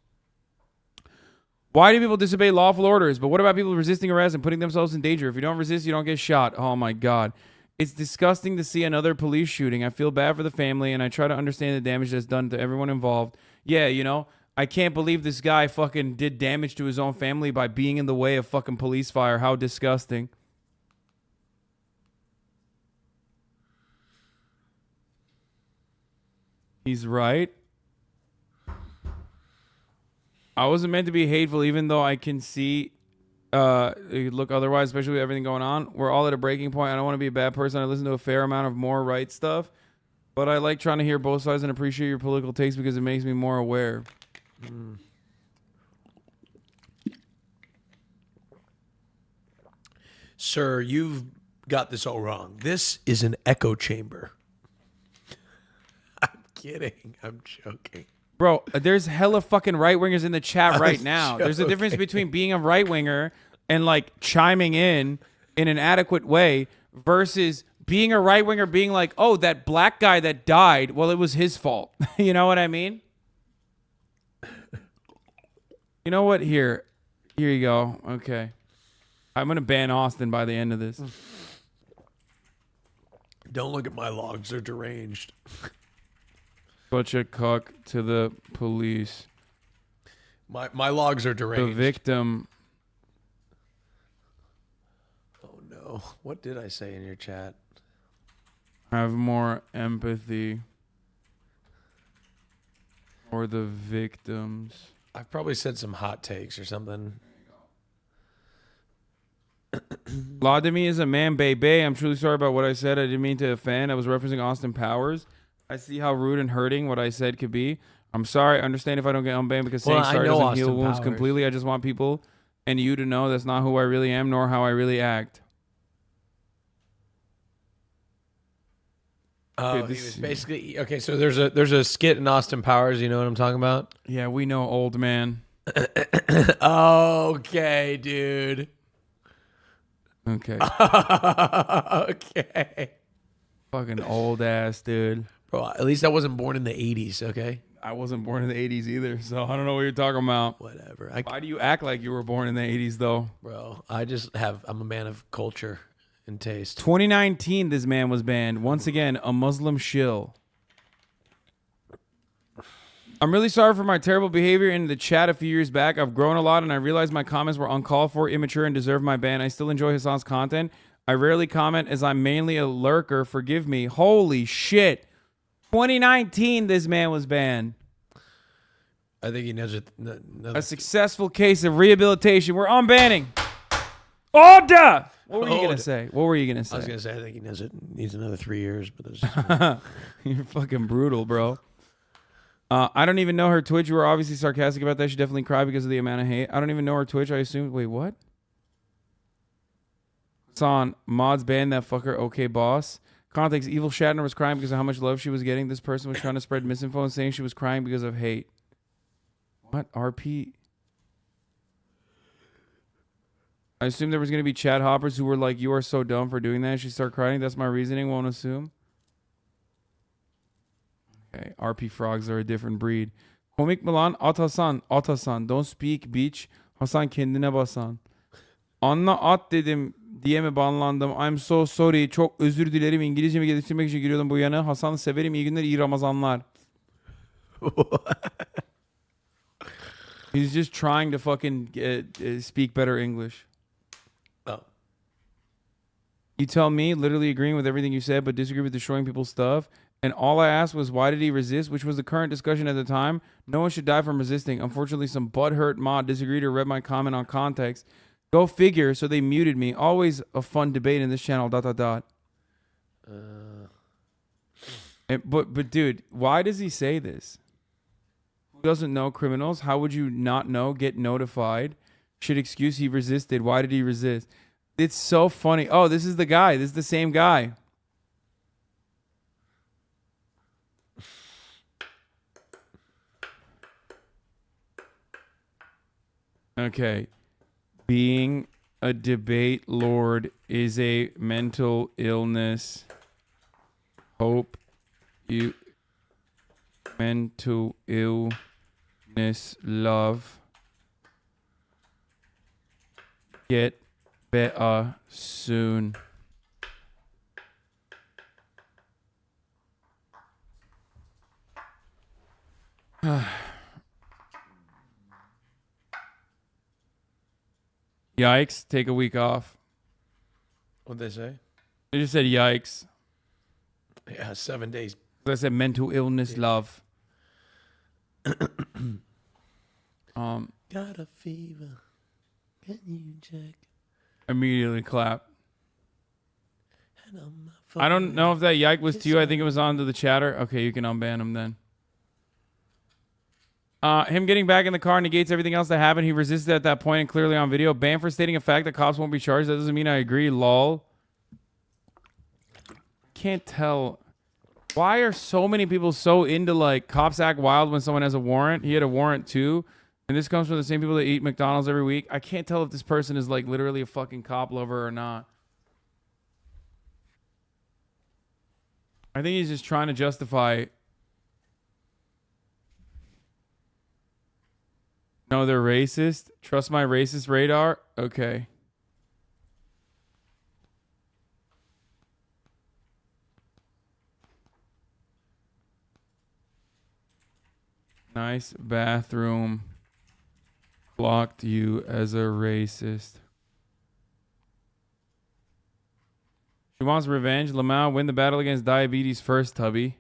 Why do people disobey lawful orders? But what about people resisting arrest and putting themselves in danger? If you don't resist, you don't get shot. Oh my God. It's disgusting to see another police shooting. I feel bad for the family and I try to understand the damage that's done to everyone involved. Yeah, you know, I can't believe this guy fucking did damage to his own family by being in the way of fucking police fire. How disgusting. He's right. I wasn't meant to be hateful, even though I can see it look otherwise, especially with everything going on. We're all at a breaking point. I don't want to be a bad person. I listen to a fair amount of more right stuff, but I like trying to hear both sides and appreciate your political takes because it makes me more aware. Sir, you've got this all wrong. This is an echo chamber. I'm kidding. I'm joking. Bro, there's hella fucking right-wingers in the chat right now. There's a difference between being a right-winger and like chiming in an adequate way versus being a right-winger being like, oh, that black guy that died, well, it was his fault. You know what I mean? You know what? Here you go. Okay. I'm going to ban Austin by the end of this. Don't look at my logs. They're deranged. Such a cuck to the police. My logs are deranged. The victim. Oh, no. What did I say in your chat? Have more empathy for the victims. I've probably said some hot takes or something. Vladimir is a man, baby. I'm truly sorry about what I said. I didn't mean to offend. I was referencing Austin Powers. I see how rude and hurting what I said could be. I'm sorry. I understand if I don't get unbanned because saying sorry doesn't heal wounds completely. I just want people and you to know that's not who I really am nor how I really act. Oh, he was basically okay. So there's a skit in Austin Powers. You know what I'm talking about? Yeah, we know, old man. Okay, dude. Okay. Okay. Fucking old ass dude. Bro, at least I wasn't born in the 80s. Okay. I wasn't born in the 80s either, so I don't know what you're talking about. Whatever. Why do you act like you were born in the 80s though? Bro, I'm a man of culture in taste. 2019, this man was banned. Once again, a Muslim shill. I'm really sorry for my terrible behavior in the chat a few years back. I've grown a lot, and I realized my comments were uncalled for, immature, and deserve my ban. I still enjoy Hasan's content. I rarely comment as I'm mainly a lurker. Forgive me. Holy shit. 2019, this man was banned. I think he knows it. A successful case of rehabilitation. We're unbanning. Order! What were you going to say? What were you going to say? I was going to say, I think he knows it needs another 3 years. But You're fucking brutal, bro. I don't even know her Twitch. You were obviously sarcastic about that. She definitely cried because of the amount of hate. I don't even know her Twitch. I assume. Wait, what? Hasan, mods banned that fucker. Okay, boss. Context, Evil Shatner was crying because of how much love she was getting. This person was trying to spread misinfo and saying she was crying because of hate. What? RP? I assume there was going to be chat hoppers who were like, you are so dumb for doing that. She started crying. That's my reasoning. Won't assume. Okay. RP frogs are a different breed. Komik Milan, at Hasan. Don't speak bitch. Hasan kendine basan. Anla at dedim diye mi banlandım? I'm so sorry. Çok özür dilerim. İngilizcemi geliştirmek için giriyordum bu yana. Hasan'ı severim. İyi günler, iyi Ramazanlar. He's just trying to fucking speak better English. Oh. You tell me, literally agreeing with everything you said, but disagree with destroying people's stuff. And all I asked was, why did he resist? Which was the current discussion at the time. No one should die from resisting. Unfortunately, some butthurt mod disagreed or read my comment on context. Go figure, so they muted me. Always a fun debate in this channel, ... But dude, why does he say this? Who doesn't know criminals? How would you not know? Get notified. Should excuse he resisted. Why did he resist? It's so funny. Oh, this is the guy. This is the same guy. Okay. Being a debate lord is a mental illness. Hope you mental illness love. Get better soon. Yikes, take a week off. What'd they say? They just said yikes. Yeah, 7 days. I said mental illness love. Got a fever. Can you check? Immediately clap. I don't know if that yike was to you. I think it was onto the chatter. Okay, you can unban him then. Him getting back in the car negates everything else that happened. He resisted at that point and clearly on video. Banned for stating a fact that cops won't be charged. That doesn't mean I agree. Lol. Can't tell. Why are so many people so into like cops act wild when someone has a warrant? He had a warrant too. And this comes from the same people that eat McDonald's every week. I can't tell if this person is like literally a fucking cop lover or not. I think he's just trying to justify. No, they're racist. Trust my racist radar. Okay. Nice bathroom. Blocked you as a racist. She wants revenge. Lamau, win the battle against diabetes first, Tubby.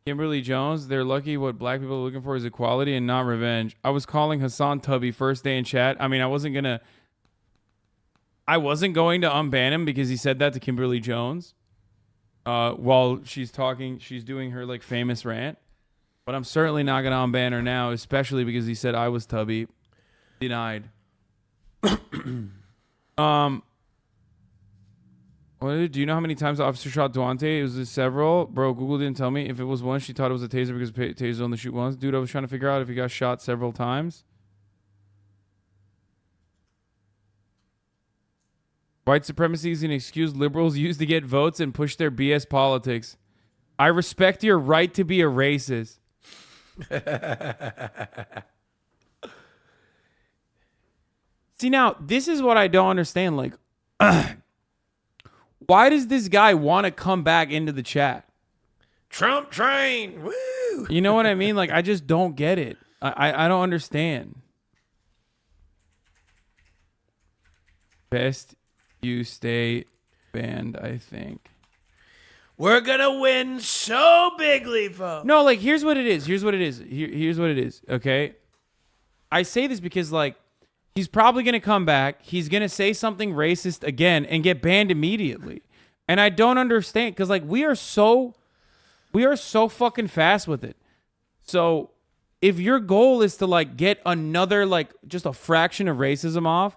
Kimberly Jones, they're lucky what black people are looking for is equality and not revenge. I was calling Hasan Tubby first day in chat. I mean, I wasn't going to unban him because he said that to Kimberly Jones. While she's talking, she's doing her like famous rant. But I'm certainly not going to unban her now, especially because he said I was Tubby. Denied. What, do you know how many times the officer shot Duante? It was several. Bro, Google didn't tell me. If it was one, she thought it was a taser because tasers only shoot once. Dude, I was trying to figure out if he got shot several times. White supremacy is an excuse liberals use to get votes and push their BS politics. I respect your right to be a racist. See, now, this is what I don't understand. Like, Why does this guy want to come back into the chat? Trump train. Woo! You know what I mean? Like, I just don't get it. I don't understand. Best you stay banned, I think. We're gonna win so bigly, folks. No, like, here's what it is. Here's what it is. Here's what it is, okay? I say this because, like, he's probably going to come back. He's going to say something racist again and get banned immediately. And I don't understand because, like, we are so fucking fast with it. So if your goal is to, like, get another, like, just a fraction of racism off,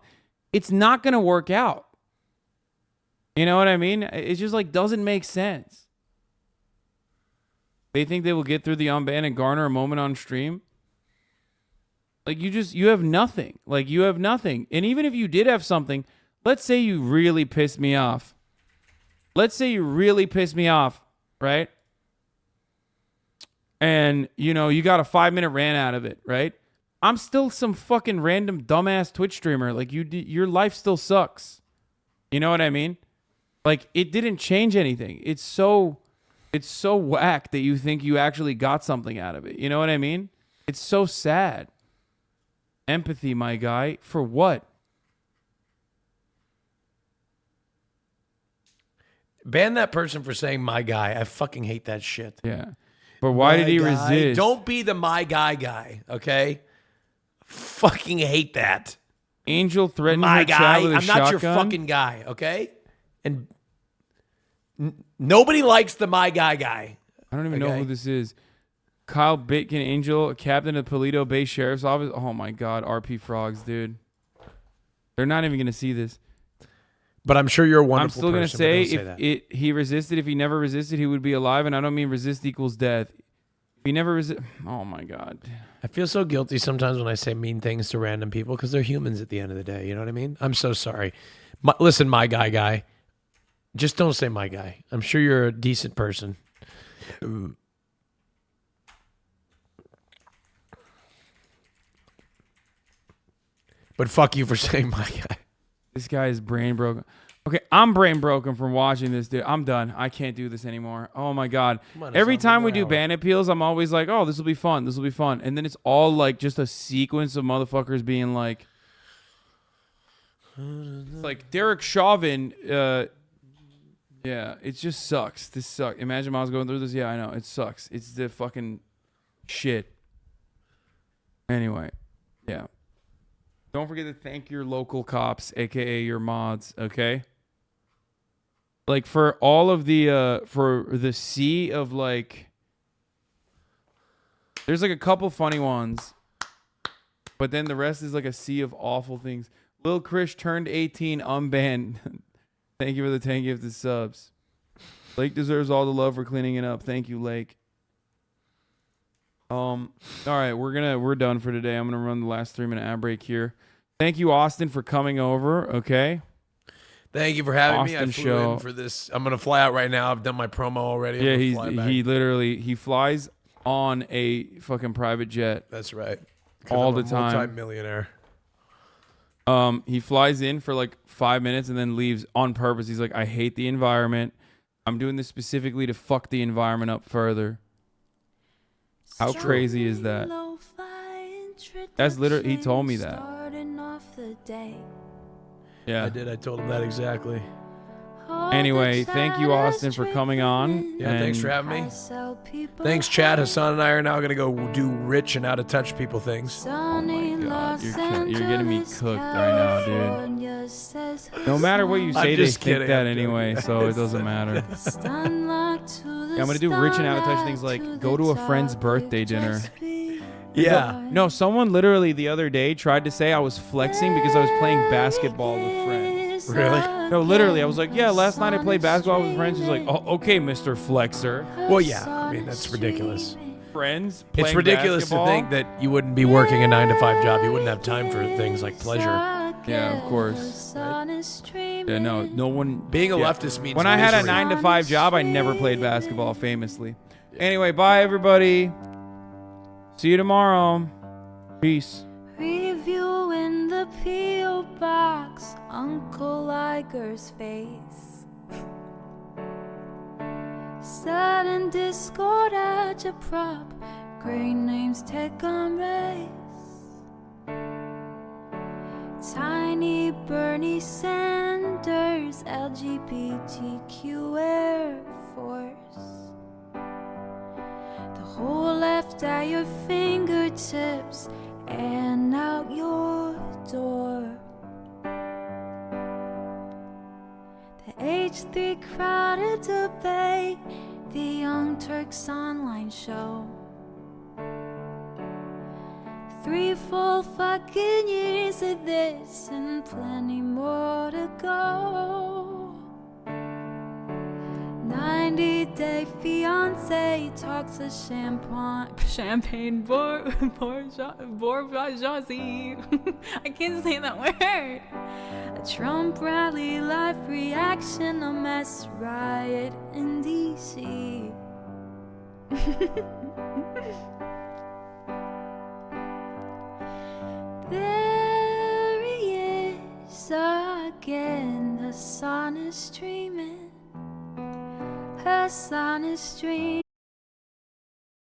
it's not going to work out. You know what I mean? It just, like, doesn't make sense. They think they will get through the unban and garner a moment on stream. Like, you have nothing. Like, you have nothing. And even if you did have something, let's say you really pissed me off. Let's say you really pissed me off, right? And, you know, you got a 5-minute rant out of it, right? I'm still some fucking random dumbass Twitch streamer. Like, your life still sucks. You know what I mean? Like, it didn't change anything. It's so whack that you think you actually got something out of it. You know what I mean? It's so sad. Empathy, my guy. For what? Ban that person for saying my guy. I fucking hate that shit. Yeah. But why did he resist? Don't be the my guy, okay? Fucking hate that. Angel threatened my her guy. chat with a I'm not your shotgun? fucking guy, okay? And nobody likes the my guy. I don't even know who this is. Kyle Bitkin, Angel, captain of Paleto Bay Sheriff's Office. Oh my God, RP frogs, dude. They're not even gonna see this. But I'm sure you're a wonderful I'm still gonna person, say but don't say if he resisted, if he never resisted, he would be alive. And I don't mean resist equals death. If he never resist, oh my God. I feel so guilty sometimes when I say mean things to random people because they're humans at the end of the day. You know what I mean? I'm so sorry. Listen, my guy. Just don't say my guy. I'm sure you're a decent person. But fuck you for saying my guy. This guy is brain broken. Okay, I'm brain broken from watching this, dude. I'm done. I can't do this anymore. Oh my God. Every time we do ban appeals, I'm always like, oh, this will be fun. This will be fun. And then it's all like just a sequence of motherfuckers being like, it's like Derek Chauvin. Yeah, it just sucks. This sucks. Imagine Miles going through this. Yeah, I know. It sucks. It's the fucking shit. Anyway, yeah. Don't forget to thank your local cops, aka your mods, okay? Like for all of the sea of like, there's like a couple funny ones, but then the rest is like a sea of awful things. Lil Krish turned 18, unbanned. Thank you for the 10 gifted subs. Lake deserves all the love for cleaning it up. Thank you, Lake. All right, we're done for today. I'm gonna run the last 3-minute ad break here. Thank you, Austin, for coming over. Okay. Thank you for having me. I Austin flew in for this. I'm gonna fly out right now. I've done my promo already. Yeah, he flies on a fucking private jet. That's right. All I'm the a time. Multi-millionaire. He flies in for like 5 minutes and then leaves on purpose. He's like, I hate the environment. I'm doing this specifically to fuck the environment up further. How crazy is that? That's literally, he told me that. Yeah. I did. I told him that exactly. Anyway, thank you, Austin, for coming on. Yeah, thanks for having me. Thanks, Chad. Hassan and I are now going to go do rich and out of touch people things. Oh my God, you're getting me cooked right now, dude. No matter what you say, they think that anyway, so it doesn't matter. Yeah, I'm going to do rich and out of touch things like go to a friend's birthday dinner. Yeah. No, someone literally the other day tried to say I was flexing because I was playing basketball with friends. Really? No, literally. I was like, yeah, last night I played basketball with friends. He's like, oh, okay, Mr. Flexer. Well, yeah. I mean, that's ridiculous. Friends It's playing ridiculous basketball? to think that you wouldn't be working a 9-to-5 job. You wouldn't have time for things like pleasure. Yeah, of course. Yeah, no one. Being a leftist means when I had a misery. 9-to-5 job, I never played basketball, famously. Anyway, bye, everybody. See you tomorrow. Peace. Review in the P.O. box, Uncle Iger's face. Sudden discord at your prop. Great names take on race. Tiny Bernie Sanders, LGBTQ Air Force. The whole left at your fingertips and out your door. The H3 crowded debate, the Young Turks online show. 3 full fucking years of this and plenty more to go. 90-day fiance talks of champagne bourgeoisie. I can't say that word. A Trump rally, live reaction, a mass riot in DC. There he is again. Hasan is streaming. Hasan is streaming.